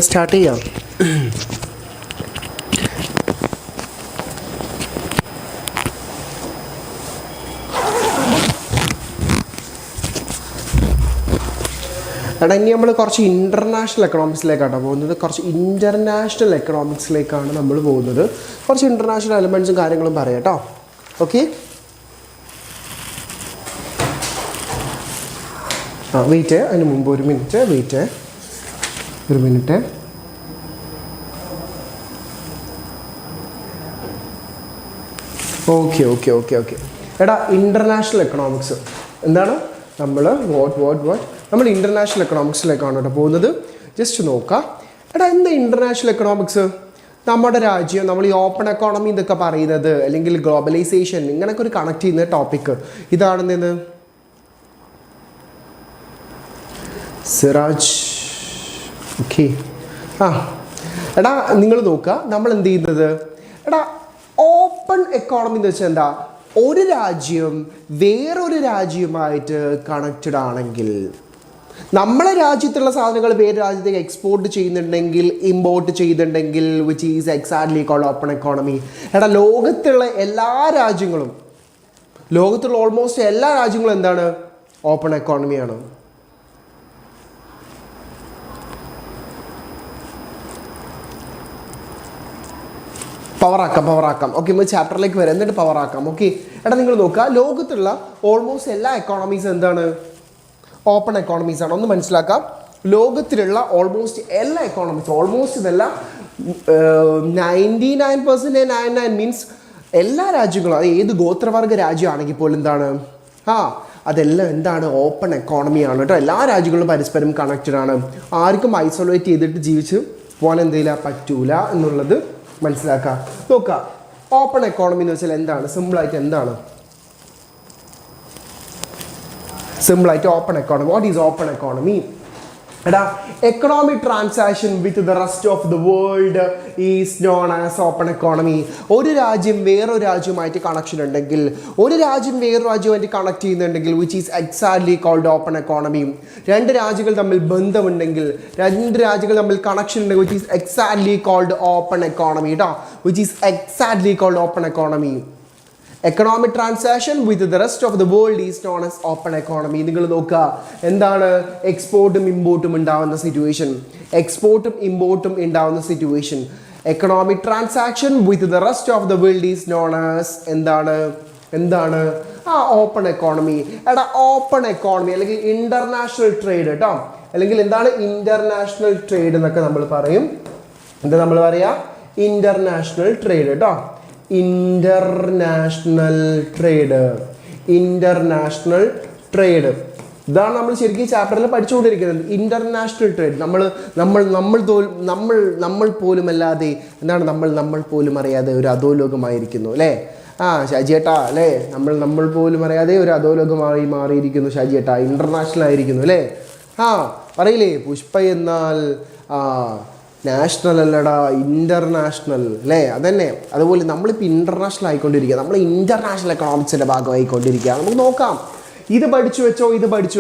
സ്റ്റാർട്ട് ചെയ്യാം. എടാ ഇനി നമ്മൾ കുറച്ച് ഇൻ്റർനാഷണൽ എക്കണോമിക്സിലേക്കാണ് പോകുന്നത്. കുറച്ച് ഇൻ്റർനാഷണൽ എക്കണോമിക്സിലേക്കാണ് നമ്മൾ പോകുന്നത്. കുറച്ച് ഇൻ്റർനാഷണൽ എലമെൻറ്റ്സും കാര്യങ്ങളും പറയാം കേട്ടോ. ഓക്കെ, വെയിറ്റ്, അതിന് മുമ്പ് ഒരു മിനിറ്റ് വെയിറ്റ്, ഒരു minute. Okay okay okay okay എടാ ഇൻ്റർനാഷണൽ എക്കണോമിക്സ് എന്താണ്? നമ്മൾ നമ്മൾ ഇൻ്റർനാഷണൽ എക്കണോമിക്സിലേക്കാണ് കേട്ടോ പോകുന്നത്. ജസ്റ്റ് നോക്കാം. എടാ എന്താ ഇൻ്റർനാഷണൽ എക്കണോമിക്സ്? നമ്മുടെ രാജ്യം, നമ്മൾ ഈ ഓപ്പൺ എക്കോണമി എന്നൊക്കെ പറയുന്നത്, അല്ലെങ്കിൽ ഗ്ലോബലൈസേഷൻ, ഇങ്ങനെയൊക്കെ ഒരു കണക്ട് ചെയ്യുന്ന ടോപ്പിക്ക് ഇതാണെന്ന് സിറാജ്. ഓക്കെ, എടാ നിങ്ങൾ നോക്കുക, നമ്മൾ എന്ത് ചെയ്യുന്നത്, എടാ ഓപ്പൺ എക്കോണമി എന്ന് വെച്ചാൽ എന്താ? ഒരു രാജ്യം വേറൊരു രാജ്യവുമായിട്ട് കണക്റ്റഡ് ആണെങ്കിൽ, നമ്മളെ രാജ്യത്തുള്ള സാധനങ്ങൾ വേറെ രാജ്യത്തേക്ക് എക്സ്പോർട്ട് ചെയ്യുന്നുണ്ടെങ്കിൽ, ഇമ്പോർട്ട് ചെയ്യുന്നുണ്ടെങ്കിൽ, which is exactly called open economy. എടാ ലോകത്തുള്ള എല്ലാ രാജ്യങ്ങളും, ലോകത്തുള്ള ഓൾമോസ്റ്റ് എല്ലാ രാജ്യങ്ങളും എന്താണ്? ഓപ്പൺ എക്കോണമിയാണ്. പവറാക്കാം. ഓക്കെ, നമ്മൾ ചാപ്റ്ററിലേക്ക് വരാം, എന്നിട്ട് പവറാക്കാം. ഓക്കെ, എടാ നിങ്ങൾ നോക്കുക, ലോകത്തുള്ള ഓൾമോസ്റ്റ് എല്ലാ എക്കോണമീസ് എന്താണ്? ഓപ്പൺ എക്കോണമീസ് ആണ്. ഒന്ന് മനസ്സിലാക്കാം, ലോകത്തിലുള്ള ഓൾമോസ്റ്റ് എല്ലാ എക്കോണമീസ്, ഓൾമോസ്റ്റ് ഇതല്ല 99% മീൻസ് എല്ലാ രാജ്യങ്ങളും, അത് ഏത് ഗോത്രവർഗ രാജ്യമാണെങ്കിൽ പോലും എന്താണ്? അതെല്ലാം എന്താണ്? ഓപ്പൺ എക്കോണമിയാണ് കേട്ടോ. എല്ലാ രാജ്യങ്ങളും പരസ്പരം കണക്റ്റഡ് ആണ്. ആർക്കും ഐസൊലേറ്റ് ചെയ്തിട്ട് ജീവിച്ച് പോകാൻ എന്തെയില്ല, പറ്റൂല എന്നുള്ളത് മനസ്സിലാക്കാം. നോക്കുക, ഓപ്പൺ എക്കോണമി എന്ന് വെച്ചാൽ എന്താണ്? സിമ്പിളായിട്ട് എന്താണ്? സിമ്പിളായിട്ട് open economy, what is open economy? എടാ economic transaction with the rest of the world is known as open economy. ഒരു രാജ്യം വേറൊരു രാജ്യവുമായിട്ട് കണക്ഷൻ ഉണ്ടെങ്കിൽ, ഒരു രാജ്യം വേറൊരു രാജ്യവുമായിട്ട് കണക്ട് ചെയ്യുന്നുണ്ടെങ്കിൽ, which is exactly called open economy. രണ്ട് രാജ്യങ്ങൾ തമ്മിൽ ബന്ധമുണ്ടെങ്കിൽ, രണ്ട് രാജ്യങ്ങൾ തമ്മിൽ കണക്ഷൻ ഉണ്ടെങ്കിൽ, which is exactly called open economy കേട്ടോ. Which is exactly called open economy. Economic transaction with the rest of the world is known as open economy. നിങ്ങൾ നോക്കുക, എന്താണ്? എക്സ്പോർട്ടും ഇമ്പോർട്ടും ഉണ്ടാവുന്ന സിറ്റുവേഷൻ, എക്സ്പോർട്ടും ഇമ്പോർട്ടും ഉണ്ടാവുന്ന situation. Economic transaction with the rest of the world is known as എന്താണ്? Open economy. എടാ ഓപ്പൺ എക്കോണമി അല്ലെങ്കിൽ ഇന്റർനാഷണൽ ട്രേഡ് കേട്ടോ, അല്ലെങ്കിൽ എന്താണ് ഇന്റർനാഷണൽ ട്രേഡ് എന്നൊക്കെ നമ്മൾ പറയും. എന്താ നമ്മൾ പറയാ? ഇന്റർനാഷണൽ ട്രേഡ് കേട്ടോ. ഇന്റർനാഷണൽ ട്രേഡ് ഇതാണ് നമ്മൾ ശരിക്കും ചാപ്റ്ററിൽ പഠിച്ചുകൊണ്ടിരിക്കുന്നത്. ഇന്റർനാഷണൽ ട്രേഡ് നമ്മൾ പോലും അല്ലാതെ എന്താണ്? നമ്മൾ പോലും അറിയാതെ ഒരു അധോലോകമായിരിക്കുന്നു അല്ലേ? ഷാജിയേട്ടാ അല്ലേ? നമ്മൾ പോലും അറിയാതെ ഒരു അധോലോകമായി മാറിയിരിക്കുന്നു ഷാജിയേട്ടാ. ഇന്റർനാഷണൽ ആയിരിക്കുന്നു അല്ലേ? പറയില്ലേ, പുഷ്പ എന്നാൽ നാഷണൽ അല്ലടാ, ഇൻ്റർനാഷണൽ അല്ലേ? അതന്നെ. അതുപോലെ നമ്മളിപ്പോൾ ഇൻ്റർനാഷണൽ ആയിക്കൊണ്ടിരിക്കുക, നമ്മൾ ഇൻ്റർനാഷണൽ എക്കണോമിക്സിൻ്റെ ഭാഗമായിക്കൊണ്ടിരിക്കുക. നമുക്ക് നോക്കാം, ഇത് പഠിച്ചു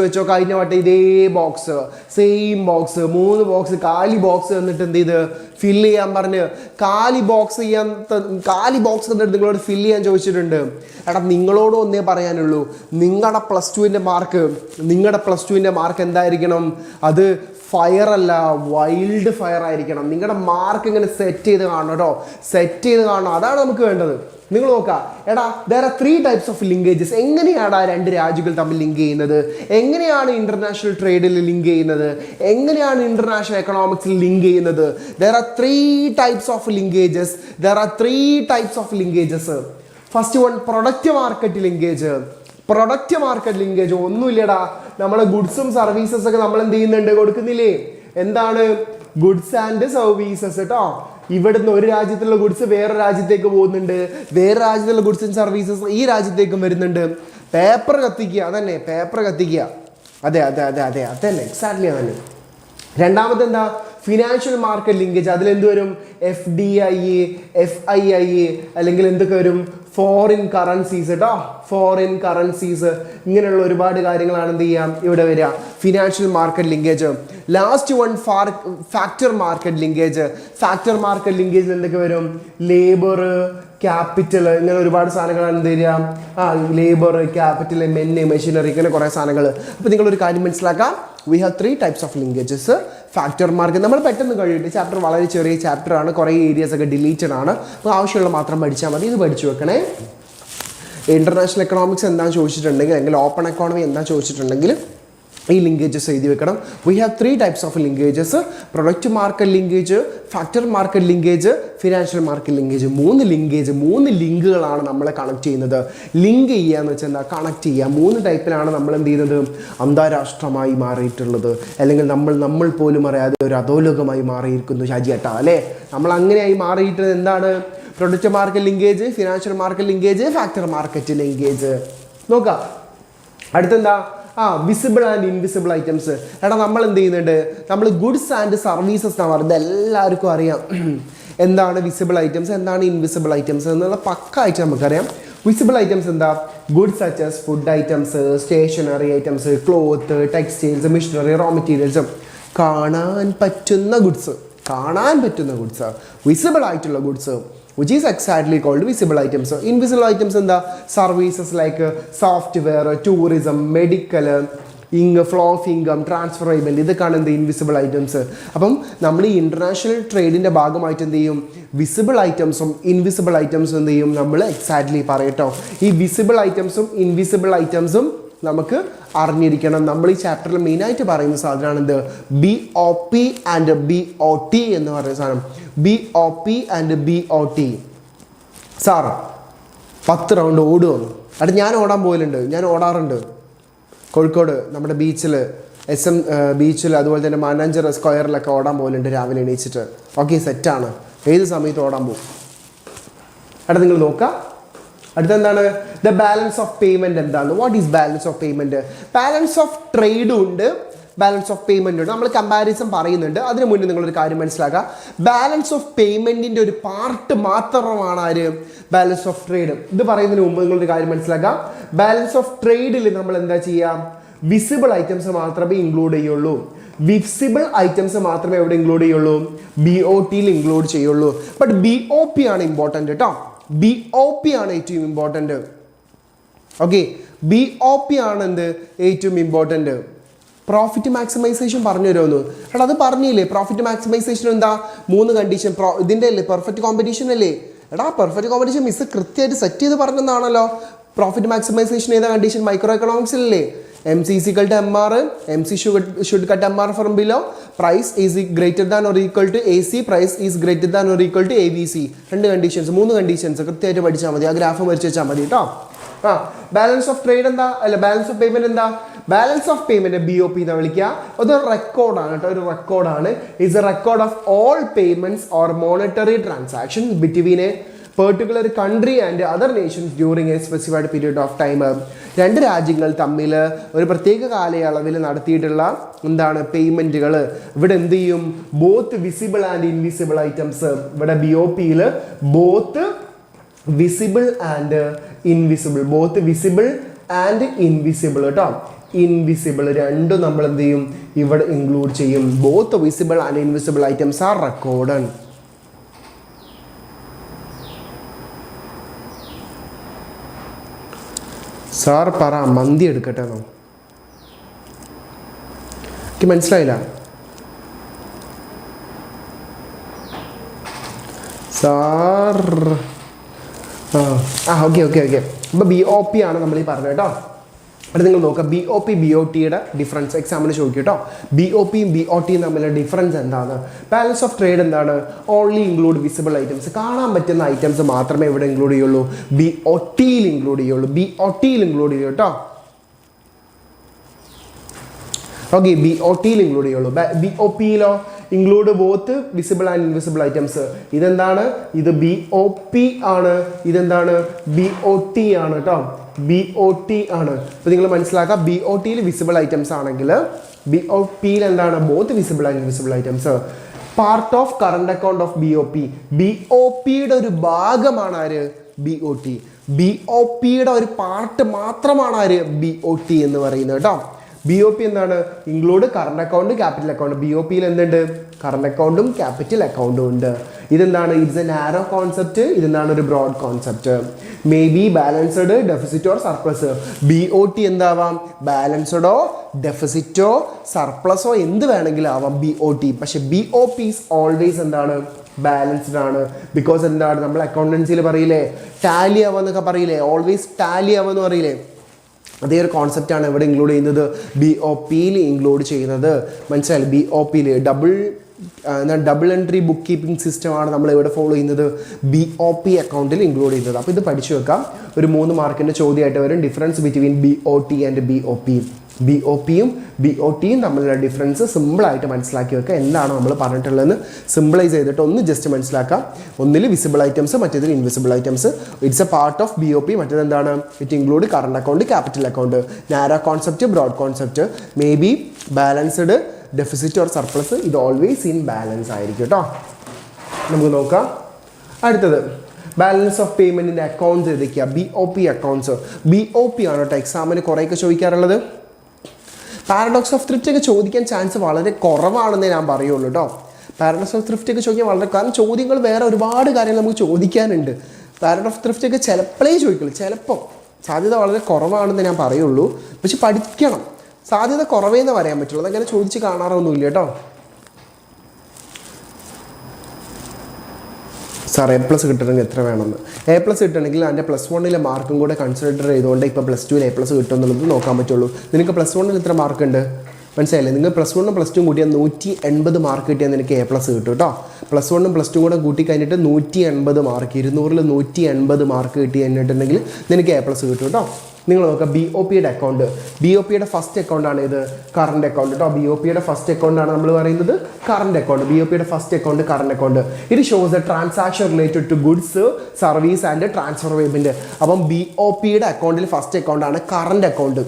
വെച്ചോ. കഴിഞ്ഞ വട്ടം ഇതേ ബോക്സ്, സെയിം ബോക്സ്, 3 ബോക്സ്, കാലി ബോക്സ് എന്നിട്ട് എന്ത് ചെയ്ത് ഫില്ല് ചെയ്യാൻ പറഞ്ഞ്, കാലി ബോക്സ് എന്നിട്ട് നിങ്ങളോട് ഫില്ല് ചെയ്യാൻ ചോദിച്ചിട്ടുണ്ട്. എടാ നിങ്ങളോട് ഒന്നേ പറയാനുള്ളൂ, നിങ്ങളുടെ പ്ലസ് ടുവിൻ്റെ മാർക്ക് എന്തായിരിക്കണം? അത് ഫയർ അല്ല, വൈൽഡ് ഫയർ ആയിരിക്കണം. നിങ്ങളുടെ മാർക്ക് ഇങ്ങനെ സെറ്റ് ചെയ്ത് കാണണം കേട്ടോ, അതാണ് നമുക്ക് വേണ്ടത്. നിങ്ങൾ നോക്കുക, എടാ there are 3 types of linkages. എങ്ങനെയാണ് ആ രണ്ട് രാജ്യങ്ങൾ തമ്മിൽ ലിങ്ക് ചെയ്യുന്നത്, എങ്ങനെയാണ് ഇന്റർനാഷണൽ ട്രേഡിൽ ലിങ്ക് ചെയ്യുന്നത്, എങ്ങനെയാണ് ഇന്റർനാഷണൽ എക്കണോമിക്സിൽ ലിങ്ക് ചെയ്യുന്നത്? there are 3 types of linkages. there are 3 types of linkages. First one product market linkage. Product market linkage ഒന്നുമില്ലടാ, നമ്മളെ ഗുഡ്സും സർവീസസ് ഒക്കെ നമ്മൾ എന്ത് ചെയ്യുന്നുണ്ട്, കൊടുക്കുന്നില്ലേ? എന്താണ് ഗുഡ്സ് ആൻഡ് സർവീസസ് കേട്ടോ. ഇവിടുന്ന് ഒരു രാജ്യത്തുള്ള ഗുഡ്സ് വേറെ രാജ്യത്തേക്ക് പോകുന്നുണ്ട്, വേറെ രാജ്യത്തുള്ള ഗുഡ്സ് ആൻഡ് സർവീസസ് ഈ രാജ്യത്തേക്കും വരുന്നുണ്ട്. പേപ്പർ കത്തിക്കുക, അതന്നെ പേപ്പർ കത്തിക്കുക. അതെ അതെ അതെ അതെ അതന്നെ എക്സാക്ട്ലി അതന്നെ. രണ്ടാമത്തെ എന്താ, ഫിനാൻഷ്യൽ മാർക്കറ്റ് ലിങ്കേജ്. അതിലെന്ത് വരും? FDI, FII, അല്ലെങ്കിൽ എന്തൊക്കെ വരും? ഫോറിൻ കറൻസീസ് കേട്ടോ, ഫോറിൻ കറൻസീസ്. ഇങ്ങനെയുള്ള ഒരുപാട് കാര്യങ്ങളാണ് എന്ത് ചെയ്യാം ഇവിടെ വരിക, financial market linkage. Last one factor market linkage. Factor market ലിങ്കേജിൽ എന്തൊക്കെ വരും? ലേബർ, ക്യാപിറ്റൽ, ഇങ്ങനെ ഒരുപാട് സാധനങ്ങളാണ് എന്ത് വരിക. ലേബർ, ക്യാപിറ്റൽ, മെഷീനറി, ഇങ്ങനെ കുറേ സാധനങ്ങൾ. അപ്പോൾ നിങ്ങളൊരു കാര്യം മനസ്സിലാക്കാം, we have 3 types of linkages. Factor market നമ്മൾ പെട്ടെന്ന് കഴിയിട്ട്, ചാപ്റ്റർ വളരെ ചെറിയ ചാപ്റ്ററാണ്, കുറേ ഏരിയാസ് ഒക്കെ ഡിലീറ്റഡ് ആണ്. അപ്പോൾ ആവശ്യമുള്ള മാത്രം പഠിച്ചാൽ മതി. ഇത് പഠിച്ചു വെക്കണേ. ഇന്റർനാഷണൽ എക്കണോമിക്സ് എന്താണെന്ന് ചോദിച്ചിട്ടുണ്ടെങ്കിൽ, അല്ലെങ്കിൽ ഓപ്പൺ എക്കോണമി എന്താണെന്ന് ചോദിച്ചിട്ടുണ്ടെങ്കിൽ ഈ ലിങ്കേജസ് എഴുതി വെക്കണം. We have 3 types of linkages. Product market linkage, factor market linkage, financial market linkage. 3 ലിങ്കുകളാണ് നമ്മളെ കണക്ട് ചെയ്യുന്നത്. ലിങ്ക് ചെയ്യുക എന്ന് വെച്ചാൽ എന്താ, കണക്ട് ചെയ്യുക. 3 ടൈപ്പിലാണ് നമ്മൾ എന്ത് ചെയ്യുന്നത്, അന്താരാഷ്ട്രമായി മാറിയിട്ടുള്ളത്, അല്ലെങ്കിൽ നമ്മൾ പോലും അറിയാതെ ഒരു അധോലോകമായി മാറിയിരിക്കുന്നു ഷാജിയേട്ടാ, അല്ലേ? നമ്മൾ അങ്ങനെയായി മാറിയിട്ട് എന്താണ്, product market linkage, financial market linkage, factor market linkage. നോക്കാം അടുത്തെന്താ, വിസിബിൾ ആൻഡ് ഇൻവിസിബിൾ ഐറ്റംസ്. എടാ നമ്മൾ എന്ത് ചെയ്യുന്നുണ്ട്, നമ്മൾ ഗുഡ്സ് ആൻഡ് സർവീസസ് എന്നാണ് പറയുന്നത്. എല്ലാവർക്കും അറിയാം എന്താണ് വിസിബിൾ ഐറ്റംസ്, എന്താണ് ഇൻവിസിബിൾ ഐറ്റംസ് എന്നുള്ള പക്കായിട്ട് നമുക്കറിയാം. വിസിബിൾ ഐറ്റംസ് എന്താ, goods such as food items, stationery items, cloth, textiles, machinery, raw materials. കാണാൻ പറ്റുന്ന ഗുഡ്സ്, വിസിബിൾ ആയിട്ടുള്ള goods, which is exactly called visible items. Invisible items എന്താ, services like software, tourism, medical, flow of income, transfer payment, ഇതൊക്കെയാണ് എന്ത് invisible items. അപ്പം നമ്മൾ ഈ international ട്രേഡിൻ്റെ ഭാഗമായിട്ട് എന്ത് ചെയ്യും, വിസിബിൾ ഐറ്റംസും ഇൻവിസിബിൾ ഐറ്റംസും എന്ത് ചെയ്യും നമ്മൾ എക്സാക്ട്ലി പറയട്ടോ. ഈ വിസിബിൾ ഐറ്റംസും ഇൻവിസിബിൾ ഐറ്റംസും നമുക്ക് അറിഞ്ഞിരിക്കണം. നമ്മൾ ഈ ചാപ്റ്ററിൽ മെയിനായിട്ട് പറയുന്ന സാധനമാണ് എന്ത്, BOP ആൻഡ് BOT എന്ന് പറയുന്ന സാധനം. BOP and BOT. Sir 10 round ഓടുമെന്ന്. അത് ഞാൻ ഓടാൻ പോലുണ്ട്, ഞാൻ ഓടാറുണ്ട് കോഴിക്കോട് നമ്മുടെ ബീച്ചിൽ, SM ബീച്ചിൽ, അതുപോലെ തന്നെ മാനാഞ്ചർ സ്ക്വയറിലൊക്കെ ഓടാൻ പോലുണ്ട് രാവിലെ എണീച്ചിട്ട്. ഓക്കെ, സെറ്റാണ്, ഏത് സമയത്ത് ഓടാൻ പോകും. അവിടെ നിങ്ങൾ നോക്കാം. അടുത്തെന്താണ്, ദ ബാലൻസ് ഓഫ് പേയ്മെൻറ്റ് എന്താണ്? What is balance of payment? Balance of ട്രേഡും ഉണ്ട്, ബാലൻസ് ഓഫ് പേയ്മെൻറ്റ് ഉണ്ട്. നമ്മൾ കമ്പാരിസൺ പറയുന്നുണ്ട്. അതിന് മുന്നേ നിങ്ങളൊരു കാര്യം മനസ്സിലാക്കുക, ബാലൻസ് ഓഫ് പേയ്മെൻറ്റിൻ്റെ ഒരു പാർട്ട് മാത്രമാണ് ആര്, ബാലൻസ് ഓഫ് ട്രേഡ്. ഇത് പറയുന്നതിന് മുമ്പ് നിങ്ങളൊരു കാര്യം മനസ്സിലാക്കുക, ബാലൻസ് ഓഫ് ട്രേഡിൽ നമ്മൾ എന്താ ചെയ്യുക, വിസിബിൾ ഐറ്റംസ് മാത്രമേ ഇൻക്ലൂഡ് ചെയ്യുള്ളൂ. വിസിബിൾ ഐറ്റംസ് മാത്രമേ എവിടെ ഇൻക്ലൂഡ് ചെയ്യുള്ളൂ, BOTയിൽ ഇൻക്ലൂഡ് ചെയ്യുള്ളൂ. ബട്ട് BOP ആണ് ഇമ്പോർട്ടൻ്റ് കേട്ടോ. BOP ആണ് ഏറ്റവും ഇമ്പോർട്ടൻ്റ്. ഓക്കെ, BOP ആണ് എന്ത് ഏറ്റവും ഇമ്പോർട്ടൻ്റ്. പ്രോഫിറ്റ് മാക്സിമൈസേഷൻ പറഞ്ഞു തരുമെന്ന്. എടാ അത് പറഞ്ഞില്ലേ, പ്രോഫിറ്റ് മാക്സിമൈസേഷൻ എന്താ, 3 കണ്ടീഷൻ. ഇതിൻ്റെ അല്ലേ പെർഫെക്റ്റ് കോമ്പറ്റീഷൻ അല്ലേ? എടാ പെർഫെക്റ്റ് കോമ്പറ്റീഷൻ മിസ് കൃത്യമായിട്ട് സെറ്റ് ചെയ്ത് പറഞ്ഞതാണല്ലോ. പ്രോഫിറ്റ് മാക്സിമൈസേഷൻ ഏതാ കണ്ടീഷൻ, മൈക്രോ എക്കണോമിക്സിലല്ലേ? MC is equal to MR, MC should cut MR from below, price is greater than or equal to AC, price is greater than or equal to ABC. 2 conditions, 3 conditions കൃത്യമായിട്ട് പഠിച്ചാൽ മതി. ആ graph വരച്ച് വെച്ചാൽ മതി കേട്ടോ. Balance of trade എന്താ, അല്ല ബാലൻസ് ഓഫ് പേയ്മെന്റ് എന്താ, ബാലൻസ് ഓഫ് പേയ്മെന്റ് BOP എന്ന് വിളിക്കുക. അതൊരു റെക്കോർഡാണ് കേട്ടോ, ഒരു റെക്കോർഡാണ്. Is a record of all payments or monetary transaction between a particular country and other nations during a specified period of time. 2 രാജ്യങ്ങൾ തമ്മിൽ ഒരു പ്രത്യേക കാലയളവിൽ നടത്തിയിട്ടുള്ള എന്താണ് പേയ്മെൻറ്റുകൾ. ഇവിടെ എന്ത് ചെയ്യും, both visible and invisible items. ഇവിടെ BOPയിൽ both visible and invisible, both visible and invisible കേട്ടോ. ഇൻവിസിബിൾ രണ്ടും നമ്മൾ എന്ത് ചെയ്യും ഇവിടെ ഇൻക്ലൂഡ് ചെയ്യും. Both visible and invisible items are recorded. Sir പറ, മന്തി എടുക്കട്ടെ എന്നോ? എനിക്ക് മനസ്സിലായില്ല. സാർ ഓക്കെ അപ്പോൾ BOP ആണ് നമ്മൾ ഈ പറഞ്ഞത് കേട്ടോ. അപ്പോൾ നിങ്ങൾ നോക്കുക BOP BOTയുടെ ഡിഫറൻസ് എക്സാമിന് ചോദിക്കും കേട്ടോ. BOPയും BOTയും തമ്മിലുള്ള ഡിഫറൻസ് എന്താണ്? ബാലൻസ് ഓഫ് ട്രേഡ് എന്താണ്? ഓൺലി ഇൻക്ലൂഡ് വിസിബിൾ ഐറ്റംസ്, കാണാൻ പറ്റുന്ന ഐറ്റംസ് മാത്രമേ ഇവിടെ ഇൻക്ലൂഡ് ചെയ്യുള്ളൂ. BOTയിൽ ഇൻക്ലൂഡ് ചെയ്യും കേട്ടോ. ഓക്കെ, BOTയിൽ ഇൻക്ലൂഡ് ചെയ്യുള്ളൂ. BOPയിലോ include both visible and invisible items. ഇതെന്താണ്? ഇത് BOP ആണ്. ഇതെന്താണ്? BOT ആണ് കേട്ടോ. BOT ആണ്. അപ്പോൾ നിങ്ങൾ മനസ്സിലാക്കുക, BOTയിൽ വിസിബിൾ ഐറ്റംസ് ആണെങ്കിൽ BOPയിൽ എന്താണ്? Both visible and invisible items. Part of current account of BOPയുടെ ഒരു ഭാഗമാണ് ആര്? BOT. BOPയുടെ ഒരു പാർട്ട് മാത്രമാണ് ആര്? BOT എന്ന് പറയുന്നത് കേട്ടോ. BOP എന്താണ്? Include current account, capital account. BOPയിൽ എന്തുണ്ട്? കറണ്ട് അക്കൗണ്ടും ക്യാപിറ്റൽ അക്കൗണ്ടും ഉണ്ട്. ഇതെന്താണ്? It's a narrow concept. ഇതെന്താണ്? ഒരു broad concept. May be balanced, deficit or surplus. BOT എന്താവാം? ബാലൻസ്ഡോ ഡെഫിസിറ്റോ സർപ്ലസോ എന്ത് വേണമെങ്കിലും ആവാം BOT. പക്ഷെ BOP ഈസ് ഓൾവേസ് എന്താണ്? ബാലൻസ്ഡ് ആണ്. ബിക്കോസ് എന്താണ്? നമ്മൾ അക്കൗണ്ടൻസിയിൽ പറയില്ലേ ടാലി ആവാന്നൊക്കെ പറയില്ലേ, ഓൾവേസ് ടാലി ആവാന്ന് പറയില്ലേ, അതേ ഒരു കോൺസെപ്റ്റാണ് ഇവിടെ ഇൻക്ലൂഡ് ചെയ്യുന്നത്, BOPയിൽ ഇൻക്ലൂഡ് ചെയ്യുന്നത്. മനസ്സിലായി? BOPയിൽ ഡബിൾ എൻട്രി ബുക്ക് കീപ്പിംഗ് സിസ്റ്റമാണ് നമ്മൾ ഇവിടെ ഫോളോ ചെയ്യുന്നത്, BOP അക്കൗണ്ടിൽ ഇൻക്ലൂഡ് ചെയ്യുന്നത്. അപ്പോൾ ഇത് പഠിച്ചു വെക്കാം. ഒരു 3 മാർക്കിൻ്റെ ചോദ്യമായിട്ട് വരും. Difference between BOT and BOP. BOPയും BOTയും തമ്മിലുള്ള ഡിഫറൻസ് സിമ്പിളായിട്ട് മനസ്സിലാക്കി വെക്കുക. എന്താണ് നമ്മൾ പറഞ്ഞിട്ടുള്ളതെന്ന് സിമ്പിളൈസ് ചെയ്തിട്ട് ഒന്ന് ജസ്റ്റ് മനസ്സിലാക്കാം. ഒന്നിൽ വിസിബിൾ ഐറ്റംസ്, മറ്റേതിൽ invisible items. It's a part of BOP. മറ്റേത് എന്താണ്? It include current account, capital account. Narrow concept, broad concept. May be balanced, deficit or surplus. ഇത് ഓൾവേസ് ഇൻ ബാലൻസ് ആയിരിക്കും കേട്ടോ. നമുക്ക് നോക്കാം. അടുത്തത് ബാലൻസ് ഓഫ് പേയ്മെൻറ്റിൻ്റെ അക്കൗണ്ട്സ് ഏതൊക്കെയാണ്? BOP accounts. BOP ആണ് കേട്ടോ എക്സാമിന് കുറേയൊക്കെ ചോദിക്കാറുള്ളത്. പാരഡോക്സ് ഓഫ് ത്രിഫ്റ്റ് ഒക്കെ ചോദിക്കാൻ ചാൻസ് വളരെ കുറവാണെന്നേ ഞാൻ പറയുള്ളൂ കേട്ടോ. പാരഡോക്സ് ഓഫ് ത്രിഫ്റ്റ് ഒക്കെ ചോദിക്കാൻ വളരെ, കാരണം ചോദ്യങ്ങൾ വേറെ ഒരുപാട് കാര്യങ്ങൾ നമുക്ക് ചോദിക്കാനുണ്ട്. പാരഡോക്സ് ഓഫ് ത്രിഫ്റ്റ് ഒക്കെ ചിലപ്പോഴേ ചോദിക്കുള്ളൂ, ചിലപ്പോൾ സാധ്യത വളരെ കുറവാണെന്ന് ഞാൻ പറയുള്ളൂ. പക്ഷെ പഠിക്കണം, സാധ്യത കുറവേന്ന് പറയാൻ പറ്റുള്ളൂ. അതങ്ങനെ ചോദിച്ച് കാണാറൊന്നുമില്ല കേട്ടോ. സാർ A+ കിട്ടണമെങ്കിൽ എത്ര വേണമെന്ന്? A+ കിട്ടണമെങ്കിൽ അതിൻ്റെ +1 മാർക്കും കൂടെ കൺസിഡർ ചെയ്തുകൊണ്ട് ഇപ്പോൾ +2 A+ കിട്ടും എന്നുള്ളത് നോക്കാൻ പറ്റുള്ളൂ. നിനക്ക് +1 എത്ര മാർക്കുണ്ട്? മനസ്സിലായില്ലേ? നിങ്ങൾ +1 +2 കൂട്ടിയാൽ 180 മാർക്ക് കിട്ടിയാൽ നിനക്ക് A+ കിട്ടും കേട്ടോ. +1 +2 കൂടെ കൂട്ടി കഴിഞ്ഞിട്ട് 180 മാർക്ക്, 200-ൽ 180 മാർക്ക് കിട്ടി കഴിഞ്ഞിട്ടുണ്ടെങ്കിൽ നിനക്ക് A+ കിട്ടും കേട്ടോ. നിങ്ങൾ നോക്കുക BOPയുടെ അക്കൗണ്ട്. BOPയുടെ ഫസ്റ്റ് അക്കൗണ്ടാണ് ഇത് കറണ്ട് അക്കൗണ്ട് കേട്ടോ. BOPയുടെ ഫസ്റ്റ് അക്കൗണ്ടാണ് നമ്മൾ പറയുന്നത് കറണ്ട് അക്കൗണ്ട്. BOPയുടെ ഫസ്റ്റ് അക്കൗണ്ട് കറണ്ട് അക്കൗണ്ട്. ഇത് shows a transaction related to goods, service and transfer payment. അപ്പം BOPയുടെ അക്കൗണ്ടിൽ ഫസ്റ്റ് അക്കൗണ്ടാണ് കറണ്ട് അക്കൗണ്ട്.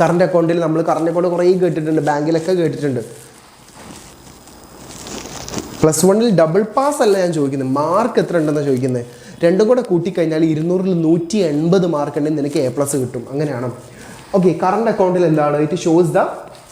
കറണ്ട് അക്കൗണ്ടിൽ നമ്മൾ കറണ്ട് അക്കൗണ്ട് കുറേ കേട്ടിട്ടുണ്ട്, ബാങ്കിലൊക്കെ കേട്ടിട്ടുണ്ട്. +1 ഡബിൾ പാസ് അല്ല ഞാൻ ചോദിക്കുന്നത്, മാർക്ക് എത്ര ഉണ്ടെന്നാണ് ചോദിക്കുന്നത്. രണ്ടും കൂടെ കൂട്ടിക്കഴിഞ്ഞാൽ 200-ൽ 180 മാർക്ക് ഉണ്ടെങ്കിൽ നിനക്ക് A+ കിട്ടും. അങ്ങനെയാണ്. ഓക്കെ, കറണ്ട് അക്കൗണ്ടിൽ എന്താണ്? It shows the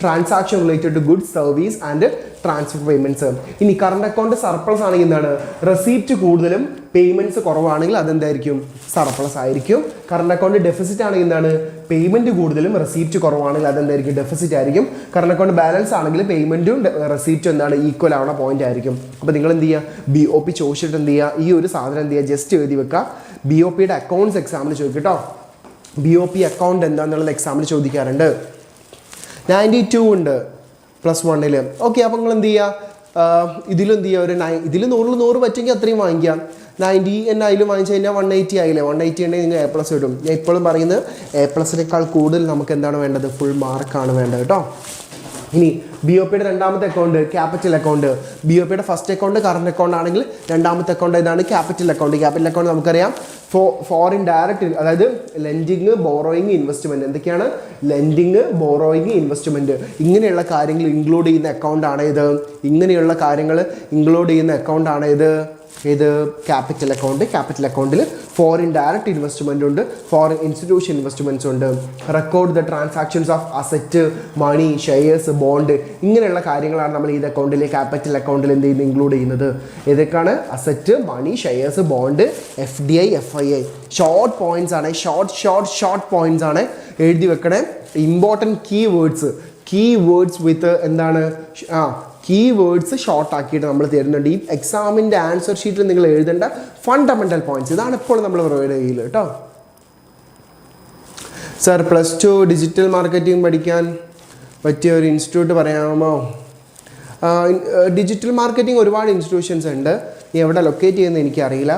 transaction related to goods, service and transfer payments. ഇനി കറണ്ട് അക്കൗണ്ട് സർപ്ലസ് ആണെങ്കിൽ എന്താണ്? റെസീപ്റ്റ് കൂടുതലും പേയ്മെൻറ്റ്സ് കുറവാണെങ്കിൽ അതെന്തായിരിക്കും? സർപ്ലസ് ആയിരിക്കും. കറണ്ട് അക്കൗണ്ട് ഡെഫിസിറ്റ് ആണെങ്കിൽ എന്താണ്? പേയ്മെൻറ്റ് കൂടുതലും റെസീപ്റ്റ് കുറവാണെങ്കിൽ അതെന്തായിരിക്കും? ഡെഫിസിറ്റ് ആയിരിക്കും. കറണ്ട് അക്കൗണ്ട് ബാലൻസ് ആണെങ്കിൽ പേയ്മെൻറ്റും റെസീപ്റ്റും എന്താണ്? ഈക്വൽ ആവുന്ന പോയിന്റ് ആയിരിക്കും. അപ്പോൾ നിങ്ങൾ എന്ത് ചെയ്യുക? BOP ചോദിച്ചിട്ട് എന്ത് ചെയ്യുക? ഈ ഒരു സാധനം എന്ത് ചെയ്യുക? ജസ്റ്റ് എഴുതി വെക്കുക. BOPയുടെ അക്കൗണ്ട്സ് എക്സാമിന് ചോദിക്കും കേട്ടോ. BOP അക്കൗണ്ട് എന്താണെന്നുള്ളത് എക്സാമിന് ചോദിക്കാറുണ്ട്. 92 ഉണ്ട് +1-ൽ. ഓക്കെ, അപ്പോൾ നിങ്ങൾ എന്ത് ചെയ്യുക? ഇതിലും എന്ത് ചെയ്യുക? ഇതിൽ 100-ൽ 100 പറ്റുമെങ്കിൽ അത്രയും വാങ്ങിക്കാം. 90 അതിലും വാങ്ങിച്ചു കഴിഞ്ഞാൽ 180 ആയില്ലേ? 180 ഉണ്ടെങ്കിൽ നിങ്ങൾ A+ കിട്ടും. ഞാൻ ഇപ്പോഴും പറയുന്നത് A+നേക്കാൾ കൂടുതൽ നമുക്ക് എന്താണ് വേണ്ടത്? ഫുൾ മാർക്കാണ് വേണ്ടത് കേട്ടോ. ഇനി BOPയുടെ രണ്ടാമത്തെ അക്കൗണ്ട് ക്യാപിറ്റൽ അക്കൗണ്ട്. BOPയുടെ ഫസ്റ്റ് അക്കൗണ്ട് കറണ്ട് അക്കൗണ്ട് ആണെങ്കിൽ രണ്ടാമത്തെ അക്കൗണ്ട് ഏതാണ്? Capital account. ക്യാപിറ്റൽ അക്കൗണ്ട് നമുക്കറിയാം ഫോറിൻ ഡയറക്റ്റ്, അതായത് ലെൻഡിങ്, ബോറോയിങ്, ഇൻവെസ്റ്റ്മെൻറ്റ്. എന്തൊക്കെയാണ്? Lending, borrowing, investment. ഇങ്ങനെയുള്ള കാര്യങ്ങൾ ഇൻക്ലൂഡ് ചെയ്യുന്ന അക്കൗണ്ടാണ് ഇത്. ഇങ്ങനെയുള്ള കാര്യങ്ങൾ ഇൻക്ലൂഡ് ചെയ്യുന്ന അക്കൗണ്ടാണ് ഇത്. ഇത് ക്യാപിറ്റൽ അക്കൗണ്ട്. ക്യാപിറ്റൽ അക്കൗണ്ടിൽ ഫോറിൻ ഡയറക്റ്റ് ഇൻവെസ്റ്റ്മെൻ്റ് ഉണ്ട്, ഫോറിൻ ഇൻസ്റ്റിറ്റ്യൂഷൻ ഇൻവെസ്റ്റ്മെൻറ്റ്സ് ഉണ്ട്. Record the transactions of asset, money, shares, bond. ഇങ്ങനെയുള്ള കാര്യങ്ങളാണ് നമ്മൾ ഈ അക്കൗണ്ടിൽ, ക്യാപിറ്റൽ അക്കൗണ്ടിൽ എന്ത് ചെയ്യുന്നത്? ഇൻക്ലൂഡ് ചെയ്യുന്നത്. ഏതൊക്കെയാണ്? Asset, money, shares, bond, FDI, FII. Short points ആണ്, ഷോർട്ട് പോയിന്റ്സ് ആണ്. എഴുതി വെക്കണേ. ഇമ്പോർട്ടൻറ്റ് കീ വേർഡ്സ് വിത്ത് എന്താണ്? കീവേഡ്സ് ഷോർട്ട് ആക്കിയിട്ട് നമ്മൾ തരുന്നുണ്ട്. ഈ എക്സാമിൻ്റെ ആൻസർ ഷീറ്റിൽ നിങ്ങൾ എഴുതേണ്ട ഫണ്ടമെൻ്റൽ പോയിന്റ്സ് ഇതാണ് ഇപ്പോൾ നമ്മൾ പ്രൊവൈഡ് ചെയ്യില്ല കേട്ടോ. സർ +2 ഡിജിറ്റൽ മാർക്കറ്റിംഗ് പഠിക്കാൻ പറ്റിയ ഒരു ഇൻസ്റ്റിറ്റ്യൂട്ട് പറയാമോ? ഡിജിറ്റൽ മാർക്കറ്റിംഗ് ഒരുപാട് ഇൻസ്റ്റിറ്റ്യൂഷൻസ് ഉണ്ട്. എവിടെ ലൊക്കേറ്റ് ചെയ്യുന്നത് എനിക്കറിയില്ല.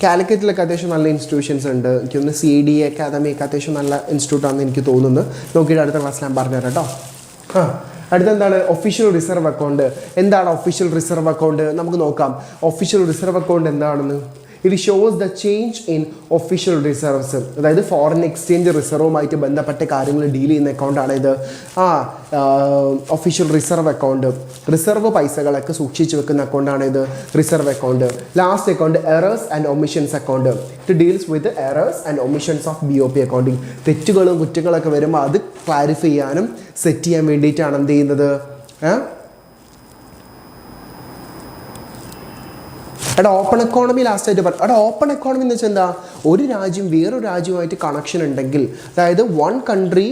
കാലിക്കറ്റിലൊക്കെ അത്യാവശ്യം നല്ല ഇൻസ്റ്റിറ്റ്യൂഷൻസ് ഉണ്ട്. എനിക്കൊന്ന് CDA അക്കാദമി ഒക്കെ അത്യാവശ്യം നല്ല ഇൻസ്റ്റിറ്റ്യൂട്ടാണെന്ന് എനിക്ക് തോന്നുന്നു. നോക്കിയിട്ട് അടുത്ത ക്ലാസ്സിൽ ഞാൻ പറഞ്ഞുതരാം കേട്ടോ. അടുത്തെന്താണ് ഒഫീഷ്യൽ റിസർവ് അക്കൗണ്ട്. എന്താണ് ഒഫീഷ്യൽ റിസർവ് അക്കൗണ്ട്? നമുക്ക് നോക്കാം ഒഫീഷ്യൽ റിസർവ് അക്കൗണ്ട് എന്താണെന്ന്. It shows the change in official reserves. അതായത് ഫോറിൻ എക്സ്ചേഞ്ച് റിസർവുമായിട്ട് ബന്ധപ്പെട്ട കാര്യങ്ങൾ ഡീൽ ചെയ്യുന്ന അക്കൗണ്ടാണ് ഇത്. Official reserve account. റിസർവ് പൈസകളൊക്കെ സൂക്ഷിച്ച് വെക്കുന്ന അക്കൗണ്ടാണ് ഇത് reserve account. Last account errors and omissions account. It deals with errors and omissions of BOP accounting. തെറ്റുകളും കുറ്റങ്ങളൊക്കെ വരുമ്പോൾ അത് ക്ലാരിഫൈ ചെയ്യാനും സെറ്റ് ചെയ്യാൻ വേണ്ടിയിട്ടാണ് എന്ത് ചെയ്യുന്നത്. എടാ ഓപ്പൺ എക്കോണമി ലാസ്റ്റായിട്ട് പറഞ്ഞു. എടാ ഓപ്പൺ എക്കോണമി എന്ന് വെച്ചാൽ എന്താ? ഒരു രാജ്യം വേറൊരു രാജ്യവുമായിട്ട് കണക്ഷൻ ഉണ്ടെങ്കിൽ, അതായത് one country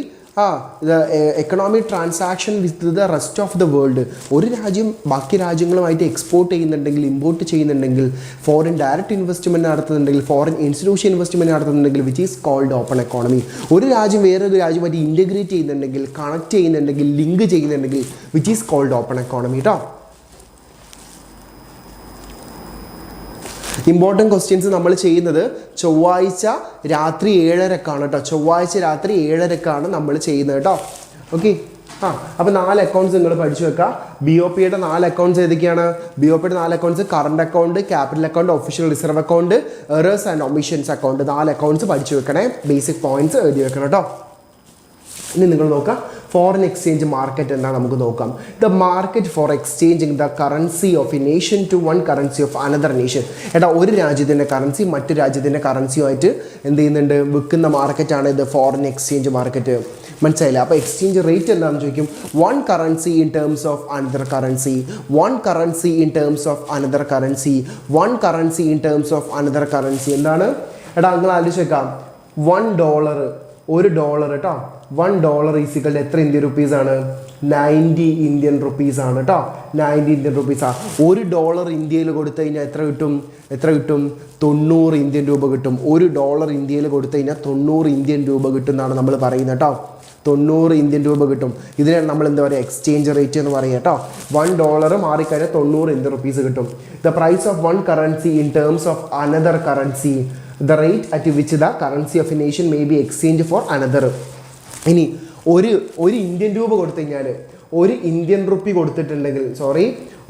economic transaction with the rest of the world. ഒരു രാജ്യം ബാക്കി രാജ്യങ്ങളുമായിട്ട് എക്സ്പോർട്ട് ചെയ്യുന്നുണ്ടെങ്കിൽ, ഇമ്പോർട്ട് ചെയ്യുന്നുണ്ടെങ്കിൽ, ഫോറിൻ ഡയറക്റ്റ് ഇൻവെസ്റ്റ്മെൻറ്റ് നടത്തുന്നുണ്ടെങ്കിൽ, ഫോറിൻ ഇൻസ്റ്റിറ്റ്യൂഷൻ ഇൻവെസ്റ്റ്മെൻറ്റ് നടത്തുന്നുണ്ടെങ്കിൽ, which is called open economy. ഒരു രാജ്യം വേറൊരു രാജ്യമായിട്ട് ഇൻറ്റഗ്രേറ്റ് ചെയ്യുന്നുണ്ടെങ്കിൽ, കണക്ട് ചെയ്യുന്നുണ്ടെങ്കിൽ, ലിങ്ക് ചെയ്യുന്നുണ്ടെങ്കിൽ, which is called open economy കേട്ടോ. ഇമ്പോർട്ടൻറ്റ് ക്വസ്റ്റ്യൻസ് നമ്മൾ ചെയ്യുന്നത് ചൊവ്വാഴ്ച രാത്രി 7:30 കേട്ടോ. ചൊവ്വാഴ്ച രാത്രി 7:30 നമ്മൾ ചെയ്യുന്നത് കേട്ടോ. ഓക്കെ. അപ്പോൾ 4 അക്കൗണ്ട്സ് നിങ്ങൾ പഠിച്ചു വെക്കുക. BOPയുടെ 4 അക്കൗണ്ട്സ് ഏതൊക്കെയാണ്? BOPയുടെ 4 accounts current account, capital account, official reserve account, errors and omissions account. 4 accounts പഠിച്ചു വെക്കണേ. ബേസിക് പോയിന്റ്സ് എഴുതി വെക്കണം കേട്ടോ. ഇനി നിങ്ങൾ നോക്കാം ഫോറിൻ എക്സ്ചേഞ്ച് മാർക്കറ്റ് എന്താ നമുക്ക് നോക്കാം. The market for exchanging the currency of a nation to one currency of another nation. എടാ ഒരു രാജ്യത്തിൻ്റെ കറൻസി മറ്റു രാജ്യത്തിൻ്റെ കറൻസിയുമായിട്ട് എന്ത് ചെയ്യുന്നുണ്ട്? വിൽക്കുന്ന മാർക്കറ്റാണ് ഇത് ഫോറിൻ എക്സ്ചേഞ്ച് മാർക്കറ്റ്. മനസ്സിലായില്ല? അപ്പോൾ എക്സ്ചേഞ്ച് റേറ്റ് എന്താണെന്ന് ചോദിക്കും. One currency in terms of another currency, one currency in terms of another currency, one currency in terms of another currency. എന്താണ്? എടാ നിങ്ങൾ ആലോചിച്ച് വെക്കാം. $1 കേട്ടോ. $1 ഈസിക്കൽ എത്ര ഇന്ത്യൻ റുപ്പീസാണ്? 90 ഇന്ത്യൻ റുപ്പീസ് ആണ് കേട്ടോ. 90 ഇന്ത്യൻ റുപ്പീസാണ്. $1 ഇന്ത്യയിൽ കൊടുത്തു കഴിഞ്ഞാൽ എത്ര കിട്ടും? 90 ഇന്ത്യൻ രൂപ കിട്ടും. $1 ഇന്ത്യയിൽ കൊടുത്തു കഴിഞ്ഞാൽ 90 ഇന്ത്യൻ രൂപ കിട്ടും എന്നാണ് നമ്മൾ പറയുന്നത് കേട്ടോ. 90 ഇന്ത്യൻ രൂപ കിട്ടും. ഇതിനാണ് നമ്മൾ എന്താ പറയുക? എക്സ്ചേഞ്ച് റേറ്റ് എന്ന് പറയുക കേട്ടോ. $1 മാറിക്കഴിഞ്ഞാൽ 90 ഇന്ത്യൻ റുപ്പീസ് കിട്ടും. The price of one currency in terms of another currency, the rate at which the currency of a nation may be exchanged for another. ഇനി ഒരു ഇന്ത്യൻ രൂപ കൊടുത്തു കഴിഞ്ഞാൽ, ഒരു ഇന്ത്യൻ റുപ്പി കൊടുത്തിട്ടുണ്ടെങ്കിൽ,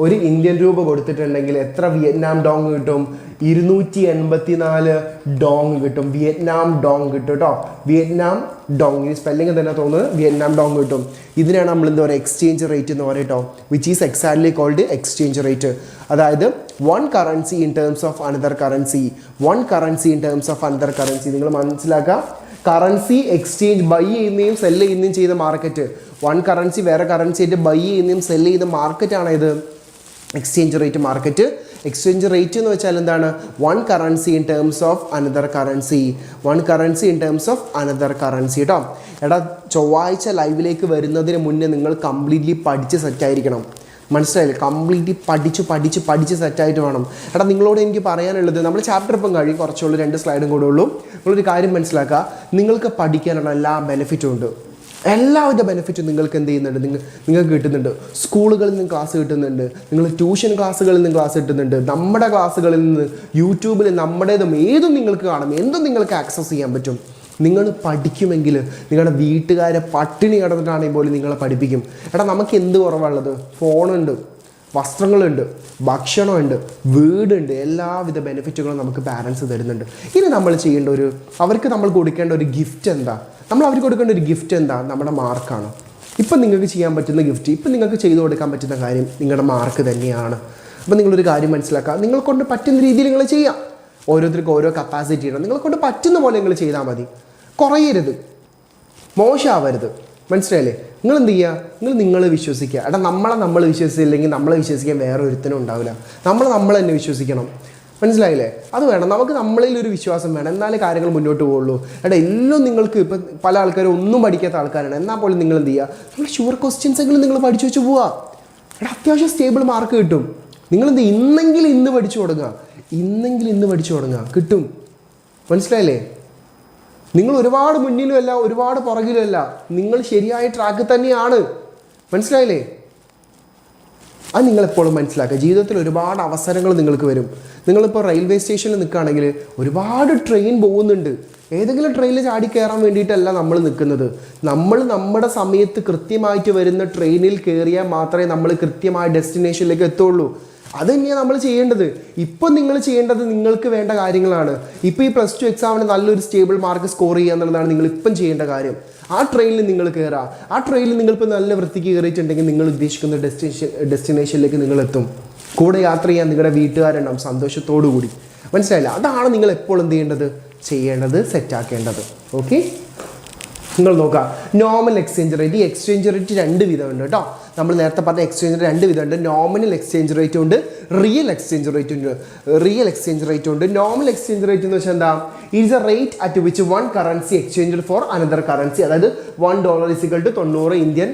ഒരു ഇന്ത്യൻ രൂപ കൊടുത്തിട്ടുണ്ടെങ്കിൽ എത്ര വിയറ്റ്നാം ഡോങ് കിട്ടും? 284 ഡോങ് കിട്ടും. വിയറ്റ്നാം ഡോങ് കിട്ടും കേട്ടോ. വിയറ്റ്നാം ഡോങ്, ഈ സ്പെല്ലിംഗ് തന്നെ തോന്നുന്നത് വിയറ്റ്നാം ഡോങ് കിട്ടും. ഇതിനാണ് നമ്മൾ എന്താ പറയുക? എക്സ്ചേഞ്ച് റേറ്റ് എന്ന് പറയും കേട്ടോ. Which is exactly called exchange rate. അതായത് one currency in terms of another currency, one currency in terms of another currency. നിങ്ങൾ മനസ്സിലാക്കുക, കറൻസി എക്സ്ചേഞ്ച് ബൈ ചെയ്യുന്നതും സെല്ല് ചെയ്യുന്നതും ചെയ്ത മാർക്കറ്റ്. വൺ കറൻസി വേറെ കറൻസി ആയിട്ട് ബൈ ചെയ്യുന്നതും സെല്ല് ചെയ്ത മാർക്കറ്റാണ് ഇത് exchange rate market. Exchange rate എന്ന് വെച്ചാൽ എന്താണ്? One currency in terms of another currency, one currency in terms of another currency കേട്ടോ. എടാ ചൊവ്വാഴ്ച ലൈവിലേക്ക് വരുന്നതിന് മുന്നേ നിങ്ങൾ കംപ്ലീറ്റ്ലി പഠിച്ച് സെറ്റായിരിക്കണം. മനസ്സിലായില്ലേ? കംപ്ലീറ്റ്ലി പഠിച്ച് സെറ്റായിട്ട് വേണം. എടാ നിങ്ങളോട് എനിക്ക് പറയാനുള്ളത്, നമ്മൾ ചാപ്റ്റർ ഇപ്പം കഴിയും, കുറച്ചുള്ളൂ, 2 സ്ലൈഡും കൂടെ ഉള്ളൂ. നിങ്ങളൊരു കാര്യം മനസ്സിലാക്കുക, നിങ്ങൾക്ക് പഠിക്കാനുള്ള എല്ലാ ബെനിഫിറ്റും ഉണ്ട്. എല്ലാവിധ ബെനിഫിറ്റും നിങ്ങൾക്ക് എന്ത് ചെയ്യുന്നുണ്ട്? നിങ്ങൾക്ക് കിട്ടുന്നുണ്ട്. സ്കൂളുകളിൽ നിന്ന് ക്ലാസ് കിട്ടുന്നുണ്ട്, നിങ്ങൾ ട്യൂഷൻ ക്ലാസ്സുകളിൽ നിന്ന് ക്ലാസ് കിട്ടുന്നുണ്ട്, നമ്മുടെ ക്ലാസ്സുകളിൽ നിന്ന്, യൂട്യൂബിൽ നമ്മുടേതും ഏതും നിങ്ങൾക്ക് കാണാം, എന്തും നിങ്ങൾക്ക് ആക്സസ് ചെയ്യാൻ പറ്റും. നിങ്ങൾ പഠിക്കുമെങ്കിൽ നിങ്ങളുടെ വീട്ടുകാരെ പട്ടിണി കിടന്നിട്ടാണെങ്കിൽ പോലും നിങ്ങളെ പഠിപ്പിക്കും. എടാ നമുക്ക് എന്ത് കുറവുള്ളത്? ഫോണുണ്ട്, വസ്ത്രങ്ങളുണ്ട്, ഭക്ഷണമുണ്ട്, വീടുണ്ട്, എല്ലാവിധ ബെനിഫിറ്റുകളും നമുക്ക് പാരൻസ് തരുന്നുണ്ട്. ഇനി നമ്മൾ ചെയ്യേണ്ട അവർക്ക് നമ്മൾ കൊടുക്കേണ്ട ഒരു ഗിഫ്റ്റ് എന്താ? നമ്മൾ അവർക്ക് കൊടുക്കേണ്ട ഒരു ഗിഫ്റ്റ് എന്താ? നമ്മുടെ മാർക്കാണ്. ഇപ്പം നിങ്ങൾക്ക് ചെയ്യാൻ പറ്റുന്ന ഗിഫ്റ്റ്, ഇപ്പം നിങ്ങൾക്ക് ചെയ്തു കൊടുക്കാൻ പറ്റുന്ന കാര്യം നിങ്ങളുടെ മാർക്ക് തന്നെയാണ്. അപ്പം നിങ്ങളൊരു കാര്യം മനസ്സിലാക്കുക, നിങ്ങളെ കൊണ്ട് പറ്റുന്ന രീതിയിൽ നിങ്ങൾ ചെയ്യാം. ഓരോരുത്തർക്കും ഓരോ കപ്പാസിറ്റി ആണ്. നിങ്ങളെ കൊണ്ട് പറ്റുന്ന പോലെ നിങ്ങൾ ചെയ്താൽ മതി. കുറയരുത്, മോശമാവരുത്. മനസ്സിലായില്ലേ? നിങ്ങൾ എന്ത് ചെയ്യുക? നിങ്ങൾ വിശ്വസിക്കുക. എടാ നമ്മൾ വിശ്വസിച്ചില്ലെങ്കിൽ നമ്മളെ വിശ്വസിക്കാൻ വേറെ ഒരുത്തനും ഉണ്ടാവില്ല. നമ്മൾ തന്നെ വിശ്വസിക്കണം. മനസ്സിലായില്ലേ? അത് വേണം. നമുക്ക് നമ്മളിൽ ഒരു വിശ്വാസം വേണം, എന്നാലേ കാര്യങ്ങൾ മുന്നോട്ട് പോകുള്ളൂ. എടാ എല്ലാം നിങ്ങൾക്ക് ഇപ്പം പല ആൾക്കാരും ഒന്നും പഠിക്കാത്ത ആൾക്കാരാണ്. എന്നാൽ പോലും നിങ്ങൾ എന്ത് ചെയ്യുക? നിങ്ങൾ ഷുവർ ക്വസ്റ്റ്യൻസ് എങ്കിലും നിങ്ങൾ പഠിച്ചു വെച്ച് പോവുക. എടാ അത്യാവശ്യം സ്റ്റേബിൾ മാർക്ക് കിട്ടും. നിങ്ങളെന്ത് ഇന്നെങ്കിലും ഇന്ന് പഠിച്ചു തുടങ്ങുക, കിട്ടും. മനസ്സിലായില്ലേ? നിങ്ങൾ ഒരുപാട് മുന്നിലുമല്ല ഒരുപാട് പുറകിലുമല്ല, നിങ്ങൾ ശരിയായ ട്രാക്ക് തന്നെയാണ്. മനസ്സിലായില്ലേ? അത് നിങ്ങളെപ്പോഴും മനസ്സിലാക്കുക. ജീവിതത്തിൽ ഒരുപാട് അവസരങ്ങൾ നിങ്ങൾക്ക് വരും. നിങ്ങളിപ്പോൾ റെയിൽവേ സ്റ്റേഷനിൽ നിൽക്കുകയാണെങ്കിൽ ഒരുപാട് ട്രെയിൻ പോകുന്നുണ്ട്. ഏതെങ്കിലും ട്രെയിനിൽ ചാടി കയറാൻ വേണ്ടിയിട്ടല്ല നമ്മൾ നിൽക്കുന്നത്. നമ്മൾ നമ്മുടെ സമയത്ത് കൃത്യമായിട്ട് വരുന്ന ട്രെയിനിൽ കയറിയാൽ മാത്രമേ നമ്മൾ കൃത്യമായ ഡെസ്റ്റിനേഷനിലേക്ക് എത്തുള്ളൂ. അത് തന്നെയാണ് നമ്മൾ ചെയ്യേണ്ടത്. ഇപ്പം നിങ്ങൾ ചെയ്യേണ്ടത് നിങ്ങൾക്ക് വേണ്ട കാര്യങ്ങളാണ്. ഇപ്പോൾ ഈ +2 എക്സാമിന് നല്ലൊരു സ്റ്റേബിൾ മാർക്ക് സ്കോർ ചെയ്യുക എന്നുള്ളതാണ് നിങ്ങൾ ഇപ്പം ചെയ്യേണ്ട കാര്യം. ആ ട്രെയിനിൽ നിങ്ങൾ കയറുക. ആ ട്രെയിനിൽ നിങ്ങളിപ്പോൾ നല്ല വൃത്തിക്ക് കയറിയിട്ടുണ്ടെങ്കിൽ നിങ്ങൾ ഉദ്ദേശിക്കുന്ന ഡെസ്റ്റിനേഷനിലേക്ക് നിങ്ങൾ എത്തും. കൂടെ യാത്ര ചെയ്യാൻ നിങ്ങളുടെ വീട്ടുകാരുണ്ടാവും സന്തോഷത്തോടു കൂടി. മനസ്സിലായില്ല? അതാണ് നിങ്ങൾ എപ്പോൾ എന്ത് ചെയ്യേണ്ടത് സെറ്റാക്കേണ്ടത്. ഓക്കെ, നിങ്ങൾ നോക്കുക. നോർമൽ എക്സ്ചേഞ്ച് റേറ്റ്, ഈ എക്സ്ചേഞ്ച് റേറ്റ് 2 വിധമുണ്ട് കേട്ടോ. നമ്മൾ നേരത്തെ പറഞ്ഞ എക്സ്ചേഞ്ച് 2 വിധമുണ്ട്. നോമിനൽ എക്സ്ചേഞ്ച് റേറ്റ് ഉണ്ട്, റിയൽ എക്സ്ചേഞ്ച് റേറ്റ് ഉണ്ട്. നോർമൽ എക്സ്ചേഞ്ച് റേറ്റ് എന്ന് വെച്ചാൽ എന്താ? Is A rate at which one currency exchange for another currency. അതായത് $1 = 90 ഇന്ത്യൻ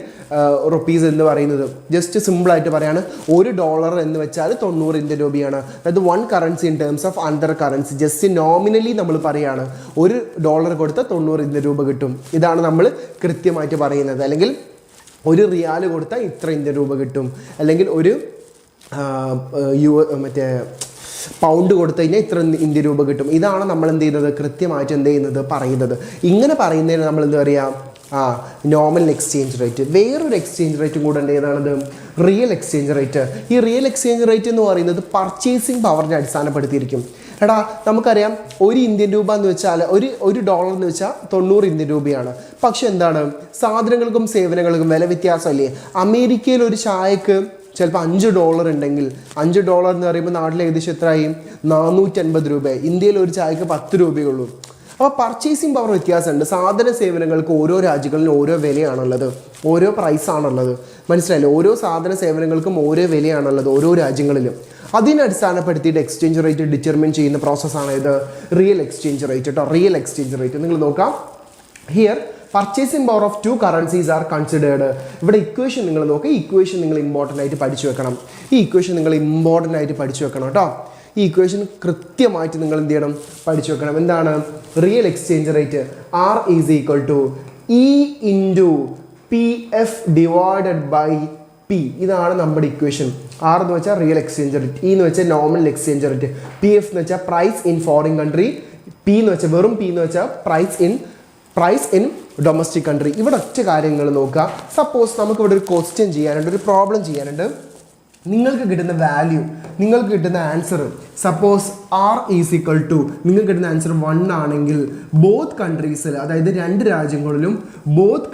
റുപ്പീസ് എന്ന് പറയുന്നത്. ജസ്റ്റ് സിമ്പിളായിട്ട് പറയാണ്, $1 എന്ന് വെച്ചാൽ 90 ഇന്ത്യൻ രൂപയാണ്. അതായത് 1 currency in terms of another currency. Just nominally നമ്മൾ പറയുകയാണ്, $1 കൊടുത്ത് 90 ഇന്ത്യൻ രൂപ കിട്ടും. ഇതാണ് നമ്മൾ കൃത്യമായിട്ട് പറയുന്നത്. അല്ലെങ്കിൽ $1 കൊടുത്താൽ ഇത്ര ഇന്ത്യൻ രൂപ കിട്ടും. അല്ലെങ്കിൽ പൗണ്ട് കൊടുത്തു കഴിഞ്ഞാൽ ഇത്ര ഇന്ത്യൻ രൂപ കിട്ടും. ഇതാണ് നമ്മൾ എന്ത് ചെയ്യുന്നത്, കൃത്യമായിട്ട് പറയുന്നത്. ഇങ്ങനെ പറയുന്നതിന് നമ്മൾ എന്താ പറയുക? Normal exchange rate. വേറൊരു എക്സ്ചേഞ്ച് റേറ്റും കൂടെ ഉണ്ട്. ഏതാണത്? Real exchange rate. ഈ റിയൽ എക്സ്ചേഞ്ച് റേറ്റ് എന്ന് പറയുന്നത് പർച്ചേസിങ് പവറിനെ അടിസ്ഥാനപ്പെടുത്തിയിരിക്കും. എടാ നമുക്കറിയാം, $1 ഇന്ത്യൻ രൂപ എന്ന് വെച്ചാൽ $1 എന്ന് വെച്ചാൽ 90 ഇന്ത്യൻ രൂപയാണ്. പക്ഷെ എന്താണ്, സാധനങ്ങൾക്കും സേവനങ്ങൾക്കും വില വ്യത്യാസമല്ലേ? അമേരിക്കയിൽ ഒരു ചായക്ക് ചിലപ്പോൾ $5 ഉണ്ടെങ്കിൽ, $5 എന്ന് പറയുമ്പോൾ നാട്ടിൽ ഏകദേശം എത്രയായി? 450 രൂപ. ഇന്ത്യയിൽ ഒരു ചായക്ക് 10 രൂപയേ ഉള്ളൂ. അപ്പോൾ പർച്ചേസിങ് പവർ വ്യത്യാസമുണ്ട്. സാധന സേവനങ്ങൾക്ക് ഓരോ രാജ്യങ്ങളിലും ഓരോ വിലയാണുള്ളത്, ഓരോ പ്രൈസാണുള്ളത്. മനസ്സിലായില്ലേ? ഓരോ സാധന സേവനങ്ങൾക്കും ഓരോ വിലയാണുള്ളത് ഓരോ രാജ്യങ്ങളിലും. അതിനെ അടിസ്ഥാനപ്പെടുത്തിയിട്ട് എക്സ്ചേഞ്ച് റേറ്റ് ഡിറ്റർമിൻ ചെയ്യുന്ന പ്രോസസ്സാണ് ഇത് റിയൽ എക്സ്ചേഞ്ച് റേറ്റ് കേട്ടോ. റിയൽ എക്സ്ചേഞ്ച് റേറ്റ് നിങ്ങൾ നോക്കാം. Here purchasing power of 2 currencies are considered. ഇവിടെ ഇക്വേഷൻ നിങ്ങൾ നോക്കുക. ഈ ഇക്വേഷൻ നിങ്ങൾ ഇമ്പോർട്ടൻ്റ് ആയിട്ട് പഠിച്ചു വെക്കണം. കേട്ടോ. ഈ ഇക്വേഷൻ കൃത്യമായിട്ട് നിങ്ങൾ എന്ത് ചെയ്യണം? പഠിച്ചു വെക്കണം. എന്താണ് real exchange rate? R = E × PF / P. ഇതാണ് നമ്മുടെ ഇക്വേഷൻ. R എന്ന് വെച്ചാൽ റിയൽ എക്സ്ചേഞ്ച് റേറ്റ്, E എന്ന് വെച്ചാൽ നോർമൽ എക്സ്ചേഞ്ച് റേറ്റ്, PF എന്ന് വെച്ചാൽ price in foreign country, P എന്ന് വെച്ചാൽ പ്രൈസ് ഇൻ ഡൊമസ്റ്റിക് കൺട്രി. ഇവിടെ ഒറ്റ കാര്യങ്ങൾ നോക്കുക. സപ്പോസ് നമുക്കിവിടെ ഒരു ക്വസ്റ്റ്യൻ ചെയ്യാനുണ്ട്, ഒരു പ്രോബ്ലം ചെയ്യാനുണ്ട്. നിങ്ങൾക്ക് കിട്ടുന്ന വാല്യൂ, നിങ്ങൾക്ക് കിട്ടുന്ന ആൻസർ സപ്പോസ് R = നിങ്ങൾക്ക് കിട്ടുന്ന ആൻസർ 1 ആണെങ്കിൽ ബോത്ത് കൺട്രീസിൽ, അതായത് 2 രാജ്യങ്ങളിലും ബോത്ത്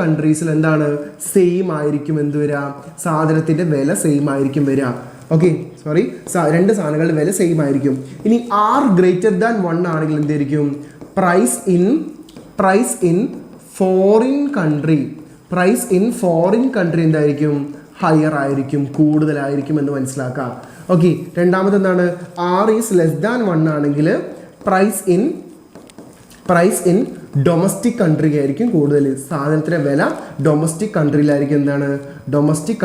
കൺട്രീസിൽ എന്താണ് സെയിം ആയിരിക്കും എന്ത് വരിക? സാധനത്തിൻ്റെ വില സെയിം ആയിരിക്കും വരിക. ഓക്കെ, സോറി, 2 സാധനങ്ങളുടെ വില സെയിം ആയിരിക്കും. ഇനി R > 1 ആണെങ്കിൽ എന്തായിരിക്കും? പ്രൈസ് ഇൻ ഫോറിൻ കൺട്രി എന്തായിരിക്കും? ഹയർ ആയിരിക്കും, കൂടുതലായിരിക്കും എന്ന് മനസ്സിലാക്കാം. ഓക്കെ, രണ്ടാമത് എന്താണ്? R < 1 ആണെങ്കിൽ പ്രൈസ് ഇൻ ഡൊമസ്റ്റിക് കൺട്രി ആയിരിക്കും കൂടുതൽ. സാധനത്തിൻ്റെ വില ഡൊമസ്റ്റിക്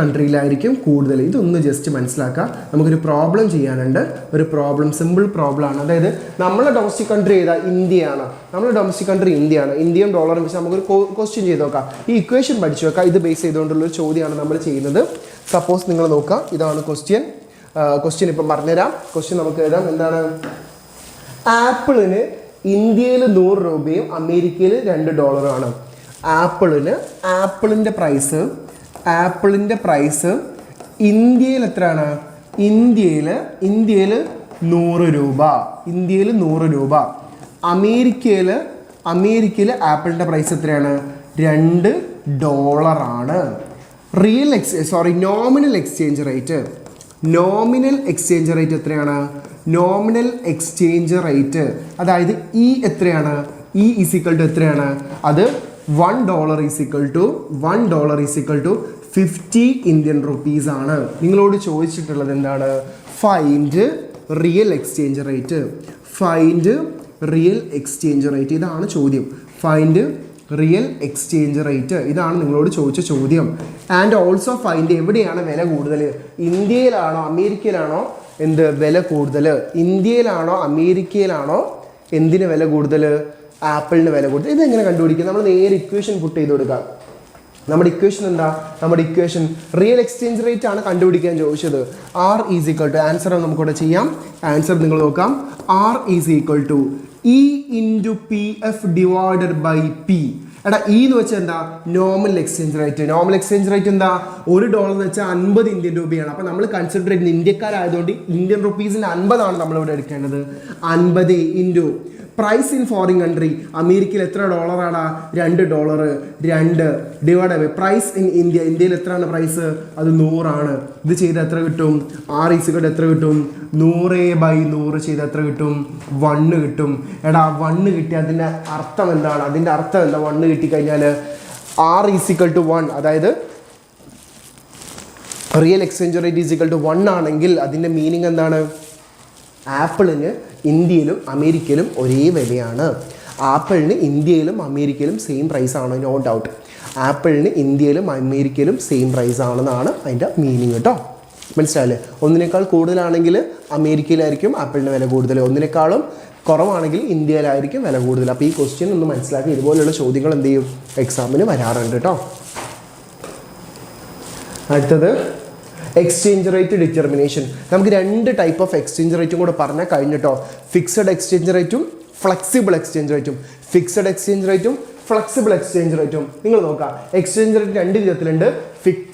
കൺട്രിയിലായിരിക്കും കൂടുതൽ. ഇതൊന്ന് ജസ്റ്റ് മനസ്സിലാക്കുക. നമുക്കൊരു പ്രോബ്ലം ചെയ്യാനുണ്ട്. ഒരു പ്രോബ്ലം, സിമ്പിൾ പ്രോബ്ലം ആണ്. അതായത് നമ്മളെ ഡൊമസ്റ്റിക് കൺട്രി ഏതാ? ഇന്ത്യയാണ്. ഇന്ത്യയും ഡോളറും വെച്ച് നമുക്കൊരു ക്വസ്റ്റ്യൻ ചെയ്ത് നോക്കാം. ഈ ഇക്വേഷൻ പഠിച്ചു വെക്കാം. ഇത് ബേസ് ചെയ്തുകൊണ്ടുള്ളൊരു ചോദ്യമാണ് നമ്മൾ ചെയ്യുന്നത്. സപ്പോസ് നിങ്ങൾ നോക്കുക, ഇതാണ് ക്വസ്റ്റ്യൻ. ഇപ്പം പറഞ്ഞുതരാം. ക്വസ്റ്റ്യൻ നമുക്ക് എഴുതാം. എന്താണ്? ആപ്പിളിന് ഇന്ത്യയിൽ 100 രൂപയും അമേരിക്കയിൽ $2 ആപ്പിളിൻ്റെ പ്രൈസ് ഇന്ത്യയിൽ എത്രയാണ്? ഇന്ത്യയിൽ 100 രൂപ. അമേരിക്കയിൽ ആപ്പിളിൻ്റെ പ്രൈസ് എത്രയാണ്? $2 ആണ്. നോമിനൽ എക്സ്ചേഞ്ച് റേറ്റ് എത്രയാണ്? നോമിനൽ എക്സ്ചേഞ്ച് റേറ്റ് അതായത് E എത്രയാണ്? E = എത്രയാണ്? അത് $1 = 50 ഇന്ത്യൻ റുപ്പീസ് ആണ്. നിങ്ങളോട് ചോദിച്ചിട്ടുള്ളത് എന്താണ്? Find real exchange rate. ഇതാണ് ചോദ്യം. Find real exchange rate. ഇതാണ് നിങ്ങളോട് ചോദിച്ച ചോദ്യം. ആൻഡ് ഓൾസോ ഫൈൻഡ് എവിടെയാണ് വില കൂടുതൽ, ഇന്ത്യയിലാണോ അമേരിക്കയിലാണോ എന്ത് വില കൂടുതൽ, ഇന്ത്യയിലാണോ അമേരിക്കയിലാണോ എന്തിന് വില കൂടുതൽ, ആപ്പിളിന് വില കൂടുതൽ. ഇതെങ്ങനെ കണ്ടുപിടിക്കുക? നമ്മൾ നേരെ ഇക്വേഷൻ പുട്ട് ചെയ്ത് കൊടുക്കാം. നമ്മുടെ ഇക്വേഷൻ എന്താ? നമ്മുടെ ഇക്വേഷൻ റിയൽ എക്സ്ചേഞ്ച് റേറ്റ് ആണ് കണ്ടുപിടിക്കാൻ ചോദിച്ചത്. R is equal to, answer നമുക്കിവിടെ ചെയ്യാം. ആൻസർ നിങ്ങൾ നോക്കാം. R is equal to E into P F divided by P. എടാ ഇ എന്ന് വെച്ചാൽ എന്താ? Normal exchange rate. Normal exchange rate എന്താ? $1 എന്ന് വെച്ചാൽ 50 ഇന്ത്യൻ രൂപയാണ്. അപ്പോൾ നമ്മൾ കൺസിഡർ ചെയ്യുന്നത് ഇന്ത്യക്കാരായതുകൊണ്ട് ഇന്ത്യൻ റുപ്പീസിന് 50 നമ്മളിവിടെ എടുക്കേണ്ടത്. 50 into price in foreign country. അമേരിക്കയിൽ എത്ര ഡോളറാണ്? $2. 2 divide by price in India. ഇന്ത്യയിൽ എത്രയാണ് പ്രൈസ്? അത് 100 ആണ്. ഇത് ചെയ്ത് എത്ര കിട്ടും? ആർ ഈസിക്കോട്ട് എത്ര കിട്ടും? 100/100 ചെയ്ത് എത്ര കിട്ടും? 1 കിട്ടും. എടാ 1 കിട്ടിയ അതിൻ്റെ അർത്ഥം എന്താണ്? അതിൻ്റെ അർത്ഥം എന്താ? 1 കിട്ടിക്കഴിഞ്ഞാൽ ആർ ഈസിക്കൽ ടു 1, അതായത് real exchange rate is equal to 1 ആണെങ്കിൽ അതിൻ്റെ മീനിങ് എന്താണ്? ആപ്പിളിന് ഇന്ത്യയിലും അമേരിക്കയിലും ഒരേ വിലയാണ്. ആപ്പിളിന് ഇന്ത്യയിലും അമേരിക്കയിലും സെയിം പ്രൈസ് ആണ്, നോ ഡൗട്ട്. ആപ്പിളിന് ഇന്ത്യയിലും അമേരിക്കയിലും സെയിം പ്രൈസ് ആണെന്നാണ് അതിൻ്റെ മീനിങ് കേട്ടോ. മനസ്സിലായില്ലേ? ഒന്നിനേക്കാൾ കൂടുതലാണെങ്കിൽ അമേരിക്കയിലായിരിക്കും ആപ്പിളിന് വില കൂടുതൽ, ഒന്നിനേക്കാളും കുറവാണെങ്കിൽ ഇന്ത്യയിലായിരിക്കും വില കൂടുതൽ. അപ്പോൾ ഈ ക്വസ്റ്റ്യൻ ഒന്ന് മനസ്സിലാക്കി. ഇതുപോലെയുള്ള ചോദ്യങ്ങൾ എന്ത് ചെയ്യും? എക്സാമിന് വരാറുണ്ട് കേട്ടോ. അടുത്തത് എക്സ്ചേഞ്ച് റേറ്റ് ഡിറ്റർമിനേഷൻ. നമുക്ക് 2 ടൈപ്പ് ഓഫ് എക്സ്ചേഞ്ച് റേറ്റും കൂടെ പറഞ്ഞാൽ കഴിഞ്ഞിട്ടോ. ഫിക്സഡ് എക്സ്ചേഞ്ച് റേറ്റും ഫ്ലെക്സിബിൾ എക്സ്ചേഞ്ച് റേറ്റും. ഫിക്സഡ് എക്സ്ചേഞ്ച് റേറ്റും ഫ്ലെക്സിബിൾ എക്സ്ചേഞ്ച് റേറ്റും. നിങ്ങൾ നോക്കാം, എക്സ്ചേഞ്ച് റേറ്റ് 2 വിധത്തിലുണ്ട്.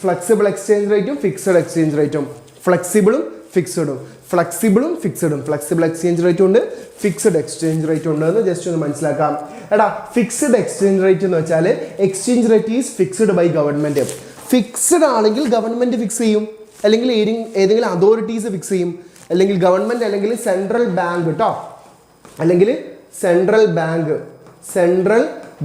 ഫ്ലെക്സിബിൾ എക്സ്ചേഞ്ച് റേറ്റും ഫിക്സഡ് എക്സ്ചേഞ്ച് റേറ്റും. ഫ്ലെക്സിബിളും ഫിക്സഡും. ഫ്ലെക്സിബിളും ഫിക്സഡും. ഫ്ലെക്സിബിൾ എക്സ്ചേഞ്ച് റേറ്റും ഉണ്ട്, ഫിക്സഡ് എക്സ്ചേഞ്ച് റേറ്റും ഉണ്ട് എന്ന് ജസ്റ്റ് ഒന്ന് മനസ്സിലാക്കാം. എടാ ഫിക്സഡ് എക്സ്ചേഞ്ച് റേറ്റ് എന്ന് വെച്ചാൽ exchange rate is fixed by government. Fixed ആണെങ്കിൽ ഗവൺമെൻറ് ഫിക്സ് ചെയ്യും, അല്ലെങ്കിൽ ഏതെങ്കിലും അതോറിറ്റീസ് ഫിക്സ് ചെയ്യും, അല്ലെങ്കിൽ ഗവൺമെൻറ്, അല്ലെങ്കിൽ സെൻട്രൽ ബാങ്ക് കേട്ടോ, അല്ലെങ്കിൽ സെൻട്രൽ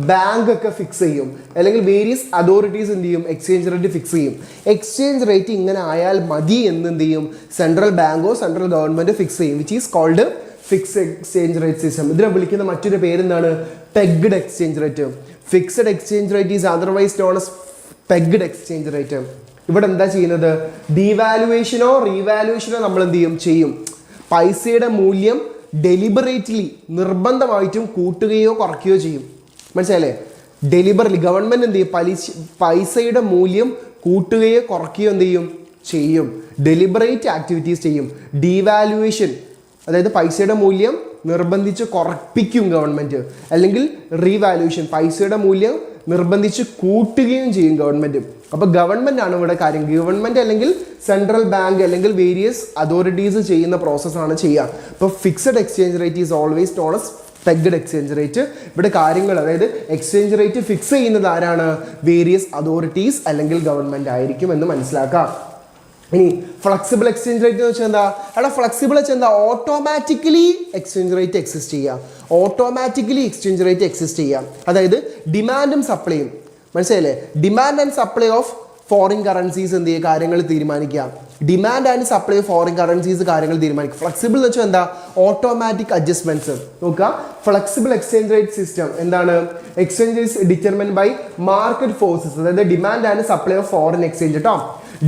ബാങ്ക് ഒക്കെ ഫിക്സ് ചെയ്യും, അല്ലെങ്കിൽ വേരിയസ് അതോറിറ്റീസ് എന്ത് ചെയ്യും? എക്സ്ചേഞ്ച് റേറ്റ് ഫിക്സ് ചെയ്യും. എക്സ്ചേഞ്ച് റേറ്റ് ഇങ്ങനെ ആയാൽ മതി എന്ന് എന്ത് ചെയ്യും? സെൻട്രൽ ബാങ്കോ സെൻട്രൽ ഗവൺമെൻറ് ഫിക്സ് ചെയ്യും, which is called fixed exchange rate system. ഇതിനെ വിളിക്കുന്ന മറ്റൊരു പേരെന്താണ്? Pegged exchange rate. Fixed exchange rate is otherwise known as pegged exchange rate. ഇവിടെ എന്താ ചെയ്യുന്നത്? ഡീവാലുവേഷനോ റീവാലുവേഷനോ നമ്മൾ എന്ത് ചെയ്യും? പൈസയുടെ മൂല്യം ഡെലിബറേറ്റ്ലി നിർബന്ധമായിട്ടും കൂട്ടുകയോ കുറയ്ക്കുകയോ ചെയ്യും. മനസ്സിലായില്ലേ? ഡെലിബറേറ്റ്ലി ഗവൺമെൻറ് എന്ത് ചെയ്യും? പൈസയുടെ മൂല്യം കൂട്ടുകയോ കുറയ്ക്കുകയോ എന്ത് ചെയ്യും? ഡെലിബറേറ്റ് ആക്ടിവിറ്റീസ് ചെയ്യും. ഡീവാലുവേഷൻ, അതായത് പൈസയുടെ മൂല്യം നിർബന്ധിച്ച് കുറപ്പിക്കും ഗവൺമെൻറ്, അല്ലെങ്കിൽ റീവാലുവേഷൻ, പൈസയുടെ മൂല്യം നിർബന്ധിച്ച് കൂട്ടുകയും ചെയ്യും ഗവൺമെൻറ്. അപ്പോൾ ഗവൺമെൻറ് ആണ് ഇവിടെ കാര്യം. ഗവൺമെൻറ് അല്ലെങ്കിൽ സെൻട്രൽ ബാങ്ക് അല്ലെങ്കിൽ വേരിയസ് അതോറിറ്റീസ് ചെയ്യുന്ന പ്രോസസ്സാണ് ചെയ്യുക. അപ്പോൾ fixed exchange rate is always non as pegged exchange rate. ഇവിടെ കാര്യങ്ങൾ, അതായത് എക്സ്ചേഞ്ച് റേറ്റ് ഫിക്സ് ചെയ്യുന്നത് ആരാണ്? വേരിയസ് അതോറിറ്റീസ് അല്ലെങ്കിൽ ഗവൺമെൻറ് ആയിരിക്കും എന്ന് മനസ്സിലാക്കാം. ഇനി ഫ്ലെക്സിബിൾ എക്സ്ചേഞ്ച് റേറ്റ് എന്ന് വെച്ചാൽ എന്താ? അവിടെ ഫ്ലെക്സിബിൾ വെച്ചാൽ എന്താ? ഓട്ടോമാറ്റിക്കലി എക്സ്ചേഞ്ച് റേറ്റ് എക്സിസ്റ്റ് ചെയ്യാം. ഓട്ടോമാറ്റിക്കലി എക്സ്ചേഞ്ച് റേറ്റ് എക്സിസ്റ്റ് ചെയ്യാം, അതായത് ഡിമാൻഡും സപ്ലൈയും. മനസ്സിലായില്ലേ? Demand and supply of foreign currencies എന്ത് ചെയ്യുക? കാര്യങ്ങൾ തീരുമാനിക്കാം. Demand and supply of foreign currencies കാര്യങ്ങൾ തീരുമാനിക്കും. ഫ്ലെക്സിബിൾ എന്ന് വെച്ചാൽ എന്താ? Automatic adjustments. നോക്കുക, ഫ്ലെക്സിബിൾ എക്സ്ചേഞ്ച് റേറ്റ് സിസ്റ്റം എന്താണ്? Exchange is determined by market forces, അതായത് demand and supply of foreign exchange കേട്ടോ.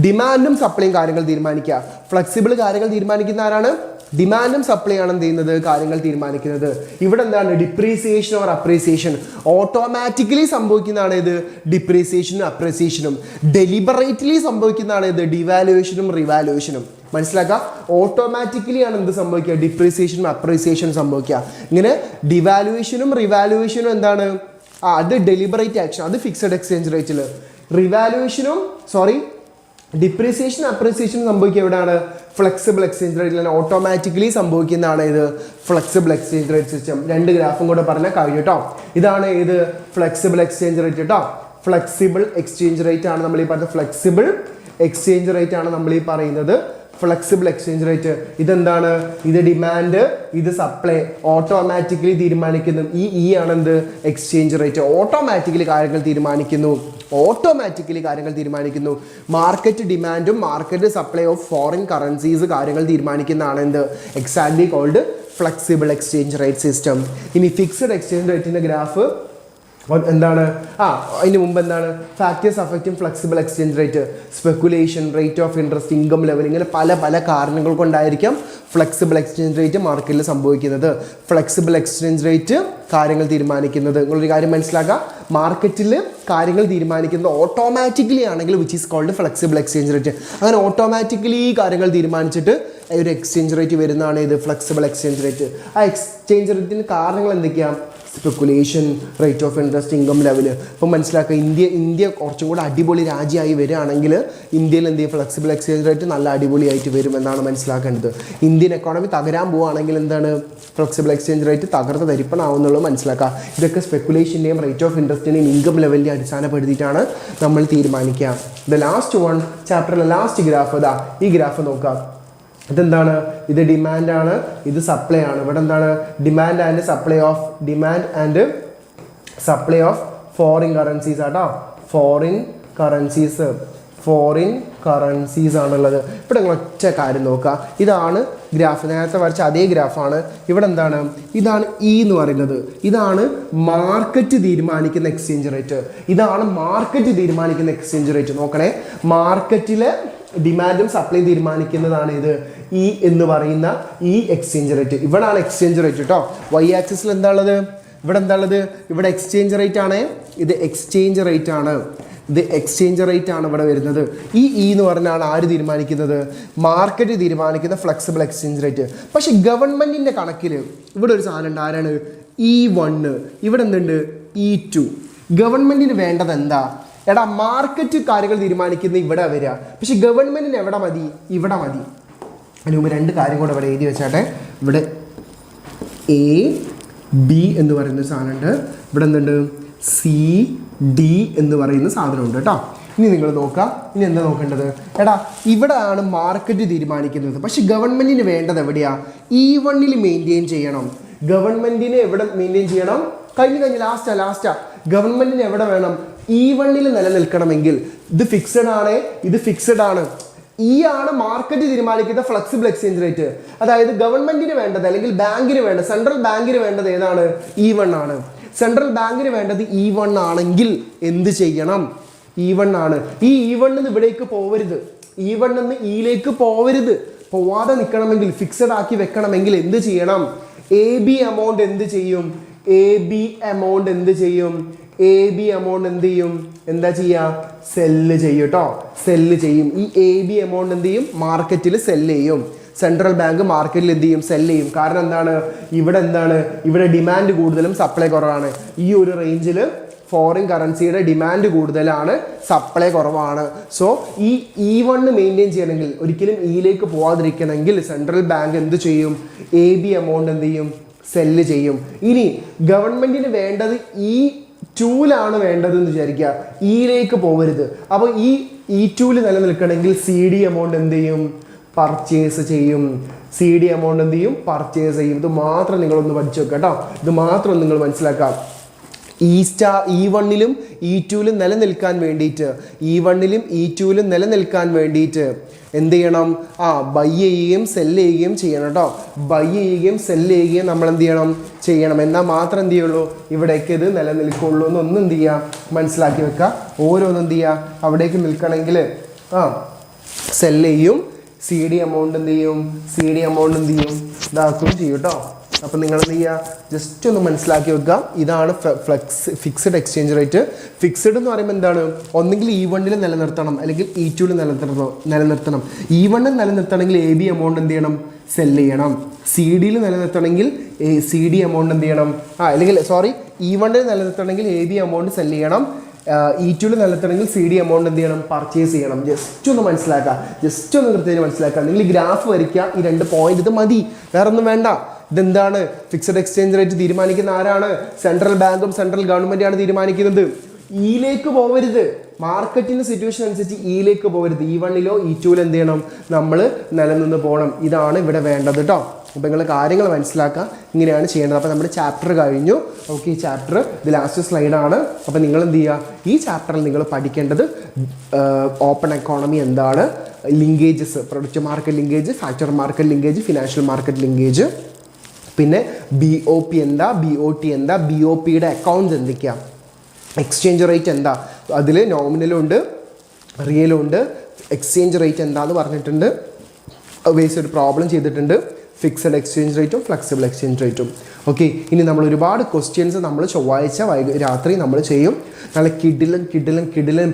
ഡിമാൻഡും സപ്ലൈയും കാര്യങ്ങൾ തീരുമാനിക്കുക. ഫ്ലെക്സിബിൾ കാര്യങ്ങൾ തീരുമാനിക്കുന്ന ആരാണ്? ഡിമാൻഡും സപ്ലൈ ആണ് എന്ത് ചെയ്യുന്നത്? കാര്യങ്ങൾ തീരുമാനിക്കുന്നത്. ഇവിടെ എന്താണ്? Depreciation or appreciation. ഓട്ടോമാറ്റിക്കലി സംഭവിക്കുന്നതാണ് ഇത് ഡിപ്രീസിയേഷനും അപ്രീസിയേഷനും. ഡെലിബറേറ്റ്ലി സംഭവിക്കുന്നതാണ് ഇത് ഡിവാലുവേഷനും റിവാലുവേഷനും. മനസ്സിലാക്കുക, ഓട്ടോമാറ്റിക്കലി ആണ് എന്ത് സംഭവിക്കുക? ഡിപ്രീസിയേഷനും അപ്രീസിയേഷനും സംഭവിക്കുക. ഇങ്ങനെ ഡിവാലുവേഷനും റിവാലുവേഷനും എന്താണ്? അത് ഡെലിബറേറ്റ് ആക്ഷൻ, അത് ഫിക്സഡ് എക്സ്ചേഞ്ച് റേറ്റിൽ. ഡിപ്രീസിയേഷൻ അപ്രീസിയേഷൻ സംഭവിക്കുക എവിടെയാണ്? ഫ്ലെക്സിബിൾ എക്സ്ചേഞ്ച് റേറ്റിൽ ഓട്ടോമാറ്റിക്കലി സംഭവിക്കുന്നതാണ് ഇത് ഫ്ലെക്സിബിൾ എക്സ്ചേഞ്ച് റേറ്റ് സിസ്റ്റം. 2 ഗ്രാഫും കൂടെ പറഞ്ഞാൽ കഴിഞ്ഞു കേട്ടോ. ഇതാണ് ഇത് ഫ്ലെക്സിബിൾ എക്സ്ചേഞ്ച് റേറ്റ് കേട്ടോ. ഫ്ലെക്സിബിൾ എക്സ്ചേഞ്ച് റേറ്റ് ആണ് നമ്മൾ ഈ പറഞ്ഞത്. ഫ്ലെക്സിബിൾ എക്സ്ചേഞ്ച് റേറ്റ് ആണ് നമ്മൾ ഈ പറയുന്നത്. ഫ്ലെക്സിബിൾ എക്സ്ചേഞ്ച് റേറ്റ് ഇതെന്താണ്? ഇത് ഡിമാൻഡ്, ഇത് സപ്ലൈ, ഓട്ടോമാറ്റിക്കലി തീരുമാനിക്കുന്നു. ഈ ആണെന്ത്? Exchange rate. ഓട്ടോമാറ്റിക്കലി കാര്യങ്ങൾ തീരുമാനിക്കുന്നു. മാർക്കറ്റ് ഡിമാൻഡും market supply of foreign currencies കാര്യങ്ങൾ തീരുമാനിക്കുന്നതാണ് എന്ത്? Exactly called flexible exchange rate system. ഇനി ഫിക്സഡ് എക്സ്ചേഞ്ച് റേറ്റിന്റെ ഗ്രാഫ് എന്താണ് അതിന് മുമ്പ് എന്താണ് factors affecting flexible exchange rate, speculation, rate of interest, income level, ഇങ്ങനെ പല പല കാരണങ്ങൾ കൊണ്ടായിരിക്കാം ഫ്ലെക്സിബിൾ എക്സ്ചേഞ്ച് റേറ്റ് മാർക്കറ്റിൽ സംഭവിക്കുന്നത്. ഫ്ലെക്സിബിൾ എക്സ്ചേഞ്ച് റേറ്റ് കാര്യങ്ങൾ തീരുമാനിക്കുന്നത്, നിങ്ങളൊരു കാര്യം മനസ്സിലാക്കുക, മാർക്കറ്റിൽ കാര്യങ്ങൾ തീരുമാനിക്കുന്നത് ഓട്ടോമാറ്റിക്കലി ആണെങ്കിൽ which is called flexible exchange rate. അങ്ങനെ ഓട്ടോമാറ്റിക്കലി കാര്യങ്ങൾ തീരുമാനിച്ചിട്ട് ഒരു എക്സ്ചേഞ്ച് റേറ്റ് വരുന്നതാണ് ഇത് ഫ്ലെക്സിബിൾ എക്സ്ചേഞ്ച് റേറ്റ്. ആ എക്സ്ചേഞ്ച് റേറ്റിന് കാരണങ്ങൾ എന്തൊക്കെയാണ്? Speculation, rate of interest, income level. ഇപ്പം മനസ്സിലാക്കുക, ഇന്ത്യ കുറച്ചും കൂടെ അടിപൊളി രാജ്യമായി വരികയാണെങ്കിൽ ഇന്ത്യയിൽ എന്ത് ചെയ്യും, ഫ്ലെക്സിബിൾ എക്സ്ചേഞ്ച് റേറ്റ് നല്ല അടിപൊളിയായിട്ട് വരും എന്നാണ് മനസ്സിലാക്കേണ്ടത്. ഇന്ത്യൻ എക്കോണമി തകരാൻ പോവുകയാണെങ്കിൽ എന്താണ്, ഫ്ലെക്സിബിൾ എക്സ്ചേഞ്ച് റേറ്റ് തകർത്ത് തരിപ്പണാവുന്നുള്ളത് മനസ്സിലാക്കുക. ഇതൊക്കെ സ്പെക്കുലേഷൻ്റെയും റേറ്റ് ഓഫ് ഇൻട്രസ്റ്റിൻ്റെയും ഇൻകം ലെവലിൻ്റെ അടിസ്ഥാനപ്പെടുത്തിയിട്ടാണ് നമ്മൾ തീരുമാനിക്കുക. ദ ലാസ്റ്റ് വൺ, ചാപ്റ്ററിലെ ലാസ്റ്റ് ഗ്രാഫ്, ഈ ഗ്രാഫ് നോക്കാം. ഇതെന്താണ്? ഇത് ഡിമാൻഡാണ്, ഇത് സപ്ലൈ ആണ്. ഇവിടെ എന്താണ്? Demand and supply of foreign currencies ആട്ടോ. ഫോറിൻ കറൻസീസ് ആണുള്ളത്. ഇവിടെ നിങ്ങൾ ഒറ്റ കാര്യം നോക്കുക, ഇതാണ് ഗ്രാഫ്, നേരത്തെ വരച്ച അതേ ഗ്രാഫാണ്. ഇവിടെ എന്താണ്? ഇതാണ് ഇ എന്ന് പറയുന്നത്, ഇതാണ് മാർക്കറ്റ് തീരുമാനിക്കുന്ന എക്സ്ചേഞ്ച് റേറ്റ്. ഇതാണ് മാർക്കറ്റ് തീരുമാനിക്കുന്ന എക്സ്ചേഞ്ച് റേറ്റ്. നോക്കണേ, മാർക്കറ്റിലെ ഡിമാൻഡും സപ്ലൈയും തീരുമാനിക്കുന്നതാണ് ഇത് ഇ എന്ന് പറയുന്ന ഈ എക്സ്ചേഞ്ച് റേറ്റ്. ഇവിടാണ് എക്സ്ചേഞ്ച് റേറ്റ് കേട്ടോ. വൈ ആക്സിസിൽ എന്താ ഉള്ളത്? ഇവിടെ എന്താ ഉള്ളത്? ഇവിടെ എക്സ്ചേഞ്ച് റേറ്റ് ആണ്. ഇത് എക്സ്ചേഞ്ച് റേറ്റ് ആണ് ഇവിടെ വരുന്നത്. ഈ എന്ന് പറഞ്ഞാണ് ആര് തീരുമാനിക്കുന്നത്? മാർക്കറ്റ് തീരുമാനിക്കുന്ന ഫ്ലെക്സിബിൾ എക്സ്ചേഞ്ച് റേറ്റ്. പക്ഷെ ഗവൺമെന്റിന്റെ കണക്കിൽ ഇവിടെ ഒരു സാധനം ഉണ്ട്. ആരാണ്? E1. ഇവിടെ എന്തുണ്ട്? E2. ഗവൺമെന്റിന് വേണ്ടത് എന്താ? എടാ, മാർക്കറ്റ് കാര്യങ്ങൾ തീരുമാനിക്കുന്ന ഇവിടെ വരിക, പക്ഷെ ഗവൺമെന്റിന് എവിടെ മതി? ഇവിടെ മതി. അതിന് മുമ്പ് രണ്ട് കാര്യം കൂടെ ഇവിടെ എഴുതി വെച്ചാട്ടെ. ഇവിടെ AB എന്ന് പറയുന്ന സാധനമുണ്ട്, ഇവിടെ എന്തുണ്ട്? CD എന്ന് പറയുന്ന സാധനമുണ്ട് കേട്ടോ. ഇനി നിങ്ങൾ നോക്കുക, ഇനി എന്താ നോക്കേണ്ടത്? എടാ, ഇവിടെയാണ് മാർക്കറ്റ് തീരുമാനിക്കുന്നത്, പക്ഷെ ഗവൺമെന്റിന് വേണ്ടത് എവിടെയാ? E1 മെയിൻറ്റെയിൻ ചെയ്യണം. ഗവൺമെന്റിന് എവിടെ മെയിൻറ്റെയിൻ ചെയ്യണം? കഴിഞ്ഞ ലാസ്റ്റാ ഗവൺമെന്റിന് എവിടെ വേണം? E1 നിലനിൽക്കണമെങ്കിൽ ഇത് ഫിക്സഡ് ആണ്, ഇത് ഫിക്സഡ് ആണ്. ഈ ആണ് മാർക്കറ്റ് തീരുമാനിക്കുന്ന ഫ്ലെക്സിബിൾ എക്സ്ചേഞ്ച് റേറ്റ്. അതായത് ഗവൺമെന്റിന് വേണ്ടത് അല്ലെങ്കിൽ ബാങ്കിന് വേണ്ടത്, സെൻട്രൽ ബാങ്കിന് വേണ്ടത് ഏതാണ്? E1 ആണ്. സെൻട്രൽ ബാങ്കിന് വേണ്ടത് E1 ആണെങ്കിൽ എന്ത് ചെയ്യണം? E1 ആണ്. ഈ E1 ഇവിടേക്ക് പോവരുത്, E1 ഇയിലേക്ക് പോവരുത്. പോവാതെ നിൽക്കണമെങ്കിൽ, ഫിക്സഡ് ആക്കി വെക്കണമെങ്കിൽ എന്ത് ചെയ്യണം? AB എമൗണ്ട് എന്ത് ചെയ്യും? AB എമൗണ്ട് എന്ത് ചെയ്യും? എന്താ ചെയ്യുക? സെല്ല് ചെയ്യും കേട്ടോ. സെല്ല് ചെയ്യും. ഈ AB എമൗണ്ട് എന്ത് ചെയ്യും? മാർക്കറ്റിൽ സെല്ല് ചെയ്യും. സെൻട്രൽ ബാങ്ക് മാർക്കറ്റിൽ എന്ത് ചെയ്യും? സെല്ല് ചെയ്യും. കാരണം എന്താണ്? ഇവിടെ ഡിമാൻഡ് കൂടുതലും സപ്ലൈ കുറവാണ്. ഈ ഒരു റേഞ്ചിൽ ഫോറിൻ കറൻസിയുടെ ഡിമാൻഡ് കൂടുതലാണ്, സപ്ലൈ കുറവാണ്. സോ ഈ E1 മെയിൻറ്റെയിൻ ചെയ്യണമെങ്കിൽ, ഒരിക്കലും ഇയിലേക്ക് പോവാതിരിക്കണമെങ്കിൽ സെൻട്രൽ ബാങ്ക് എന്ത് ചെയ്യും? AB എമൗണ്ട് എന്ത് ചെയ്യും? സെല്ല് ചെയ്യും. ഇനി ഗവൺമെന്റിന് വേണ്ടത് E2 വേണ്ടതെന്ന് വിചാരിക്കുക, ഇയിലേക്ക് പോകരുത്. അപ്പോൾ ഈ E2 നിലനിൽക്കണമെങ്കിൽ CD എമൗണ്ട് എന്ത് ചെയ്യും? പർച്ചേസ് ചെയ്യും. CD എമൗണ്ട് എന്ത് ചെയ്യും? പർച്ചേസ് ചെയ്യും. ഇത് മാത്രം നിങ്ങളൊന്ന് പഠിച്ചു വെക്കുക കേട്ടോ. ഇത് മാത്രം നിങ്ങൾ മനസ്സിലാക്കാം. E1 E2 നിലനിൽക്കാൻ വേണ്ടിയിട്ട്, E1 E2 നിലനിൽക്കാൻ വേണ്ടിയിട്ട് എന്ത് ചെയ്യണം? ബൈ ചെയ്യുകയും സെല്ല് ചെയ്യുകയും ചെയ്യണം കേട്ടോ. ബൈ ചെയ്യുകയും സെല്ല് ചെയ്യുകയും നമ്മൾ എന്ത് ചെയ്യണം. എന്നാൽ മാത്രം എന്ത് ചെയ്യുള്ളൂ? ഇവിടേക്ക് ഇത് നിലനിൽക്കുള്ളൂ എന്നൊന്നും എന്ത് ചെയ്യുക? മനസ്സിലാക്കി വെക്കുക. ഓരോന്നും എന്ത് ചെയ്യുക? അവിടേക്ക് നിൽക്കണമെങ്കിൽ സെല്ല് ചെയ്യും. CD എമൗണ്ട് എന്ത് ചെയ്യും? ഇതാക്കുകയും ചെയ്യും കേട്ടോ. അപ്പം നിങ്ങൾ എന്ത് ചെയ്യുക? ജസ്റ്റ് ഒന്ന് മനസ്സിലാക്കി വെക്കുക. ഇതാണ് ഫിക്സഡ് എക്സ്ചേഞ്ച് റേറ്റ്. ഫിക്സഡ് എന്ന് പറയുമ്പോൾ എന്താണ്? ഒന്നെങ്കിൽ E1 നിലനിർത്തണം, അല്ലെങ്കിൽ E2 നിലനിർത്തണം. E1 നിലനിർത്തണമെങ്കിൽ AB എമൗണ്ട് എന്ത് ചെയ്യണം? സെല്ല് ചെയ്യണം. CD നിലനിർത്തണമെങ്കിൽ CD എമൗണ്ട് എന്ത് ചെയ്യണം? അല്ലെങ്കിൽ E1 നിലനിർത്തണമെങ്കിൽ AB എമൗണ്ട് സെല്ല് ചെയ്യണം. E2 നിലനിർത്തണമെങ്കിൽ CD എമൗണ്ട് എന്ത് ചെയ്യണം? പർച്ചേസ് ചെയ്യണം. ജസ്റ്റ് ഒന്ന് മനസ്സിലാക്കുക, ജസ്റ്റ് ഒന്ന് കൃത്യമായിട്ട് മനസ്സിലാക്കുക. നിങ്ങൾ ഈ ഗ്രാഫ് വരയ്ക്കുക, ഈ 2 പോയിന്റ്, ഇത് മതി, വേറെ ഒന്നും വേണ്ട. ഇതെന്താണ്? ഫിക്സഡ് എക്സ്ചേഞ്ച് റേറ്റ് തീരുമാനിക്കുന്ന ആരാണ്? സെൻട്രൽ ബാങ്കും സെൻട്രൽ ഗവൺമെന്റാണ് തീരുമാനിക്കുന്നത്. ഇയിലേക്ക് പോവരുത്, മാർക്കറ്റിന്റെ സിറ്റുവേഷൻ അനുസരിച്ച് ഇയിലേക്ക് പോവരുത്. E1 E2 എന്ത് ചെയ്യണം? നമ്മൾ നിലനിന്ന് പോകണം. ഇതാണ് ഇവിടെ വേണ്ടത് കേട്ടോ. അപ്പോൾ നിങ്ങൾ കാര്യങ്ങൾ മനസ്സിലാക്കുക, ഇങ്ങനെയാണ് ചെയ്യേണ്ടത്. അപ്പോൾ നമ്മുടെ ചാപ്റ്റർ കഴിഞ്ഞു. ഓക്കെ, ഈ ചാപ്റ്റർ ഇത് ലാസ്റ്റ് സ്ലൈഡാണ്. അപ്പോൾ നിങ്ങൾ എന്ത് ചെയ്യുക? ഈ ചാപ്റ്ററിൽ നിങ്ങൾ പഠിക്കേണ്ടത് ഓപ്പൺ എക്കോണമി എന്താണ്, linkages, product market linkage, factor market linkage, financial market linkage, പിന്നെ BOP എന്താ, BOT എന്താ, BOPയുടെ അക്കൗണ്ട്സ് എന്തൊക്കെയാണ്, എക്സ്ചേഞ്ച് റേറ്റ് എന്താ, അതിൽ നോമിനലും ഉണ്ട് റിയലും ഉണ്ട്. എക്സ്ചേഞ്ച് റേറ്റ് എന്താന്ന് പറഞ്ഞിട്ടുണ്ട്, ബേസ് ഒരു പ്രോബ്ലം ചെയ്തിട്ടുണ്ട്, ഫിക്സഡ് എക്സ്ചേഞ്ച് റേറ്റും ഫ്ലെക്സിബിൾ എക്സ്ചേഞ്ച് റേറ്റും. ഓക്കെ, ഇനി നമ്മൾ ഒരുപാട് ക്വസ്റ്റ്യൻസ് നമ്മൾ ചൊവ്വാഴ്ച രാത്രി നമ്മൾ ചെയ്യും. നല്ല കിഡിലൻ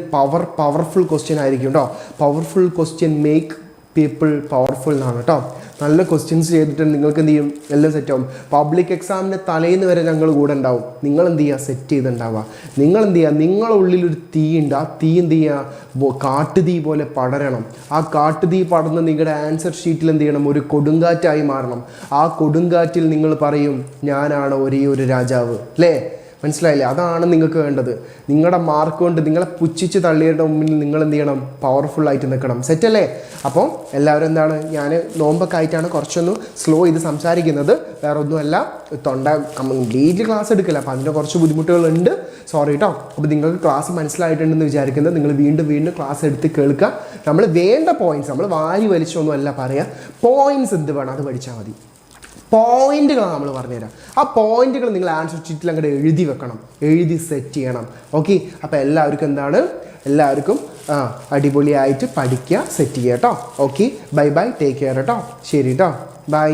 പവർഫുൾ ക്വസ്റ്റ്യൻ ആയിരിക്കും കേട്ടോ. Powerful question make people powerful എന്നാണ് കേട്ടോ. നല്ല ക്വസ്റ്റ്യൻസ് ചെയ്തിട്ട് നിങ്ങൾക്ക് എന്ത് ചെയ്യും, എല്ലാം സെറ്റാവും. പബ്ലിക് എക്സാമിൻ്റെ തലേന്ന് വരെ ഞങ്ങൾ കൂടെ ഉണ്ടാവും. നിങ്ങൾ എന്ത് ചെയ്യുക, സെറ്റ് ചെയ്തിട്ടുണ്ടാവുക. നിങ്ങൾ എന്ത് ചെയ്യുക, നിങ്ങളുടെ ഉള്ളിലൊരു തീ ഉണ്ട്, ആ തീ എന്ത് ചെയ്യുക, കാട്ടുതീ പോലെ പടരണം. ആ കാട്ടുതീ പടർന്ന് നിങ്ങളുടെ ആൻസർ ഷീറ്റിൽ എന്ത് ചെയ്യണം, ഒരു കൊടുങ്കാറ്റായി മാറണം. ആ കൊടുങ്കാറ്റിൽ നിങ്ങൾ പറയും ഞാനാണ് ഒരേ ഒരു രാജാവ്, അല്ലേ? മനസ്സിലായില്ലേ? അതാണ് നിങ്ങൾക്ക് വേണ്ടത്. നിങ്ങളുടെ മാർക്ക് കൊണ്ട് നിങ്ങളെ പുച്ഛിച്ച് തള്ളിയുടെ മുമ്പിൽ നിങ്ങൾ എന്ത് ചെയ്യണം, പവർഫുള്ളായിട്ട് നിൽക്കണം. സെറ്റല്ലേ? അപ്പോൾ എല്ലാവരും എന്താണ്, ഞാൻ നോമ്പൊക്കെ ആയിട്ടാണ് കുറച്ചൊന്ന് സ്ലോ ചെയ്ത് സംസാരിക്കുന്നത്, വേറെ ഒന്നുമല്ല. തൊണ്ട കംപ്ലീറ്റ് ക്ലാസ് എടുക്കില്ല, അപ്പോൾ അതിൻ്റെ കുറച്ച് ബുദ്ധിമുട്ടുകളുണ്ട്, സോറി കേട്ടോ. അപ്പോൾ നിങ്ങൾക്ക് ക്ലാസ് മനസ്സിലായിട്ടുണ്ടെന്ന് വിചാരിക്കുന്നത്, നിങ്ങൾ വീണ്ടും ക്ലാസ് എടുത്ത് കേൾക്കുക. നമ്മൾ വേണ്ട പോയിൻറ്റ്സ്, നമ്മൾ വാരി വലിച്ചൊന്നും അല്ല പറയുക, പോയിൻറ്റ്സ് എന്ത് വേണം അത് പഠിച്ചാൽ മതി. പോയിന്റുകളാണ് നമ്മൾ പറഞ്ഞുതരാം. ആ പോയിന്റുകൾ നിങ്ങൾ ആൻസർ ഷീറ്റിൽ അങ്ങോട്ട് എഴുതി വെക്കണം, എഴുതി സെറ്റ് ചെയ്യണം. ഓക്കെ, അപ്പോൾ എല്ലാവർക്കും എന്താണ്, എല്ലാവർക്കും അടിപൊളിയായിട്ട് പഠിക്കുക, സെറ്റ് ചെയ്യുക കേട്ടോ. ഓക്കെ, ബൈ, ടേക്ക് കെയർ കേട്ടോ. ശരി കേട്ടോ, ബൈ.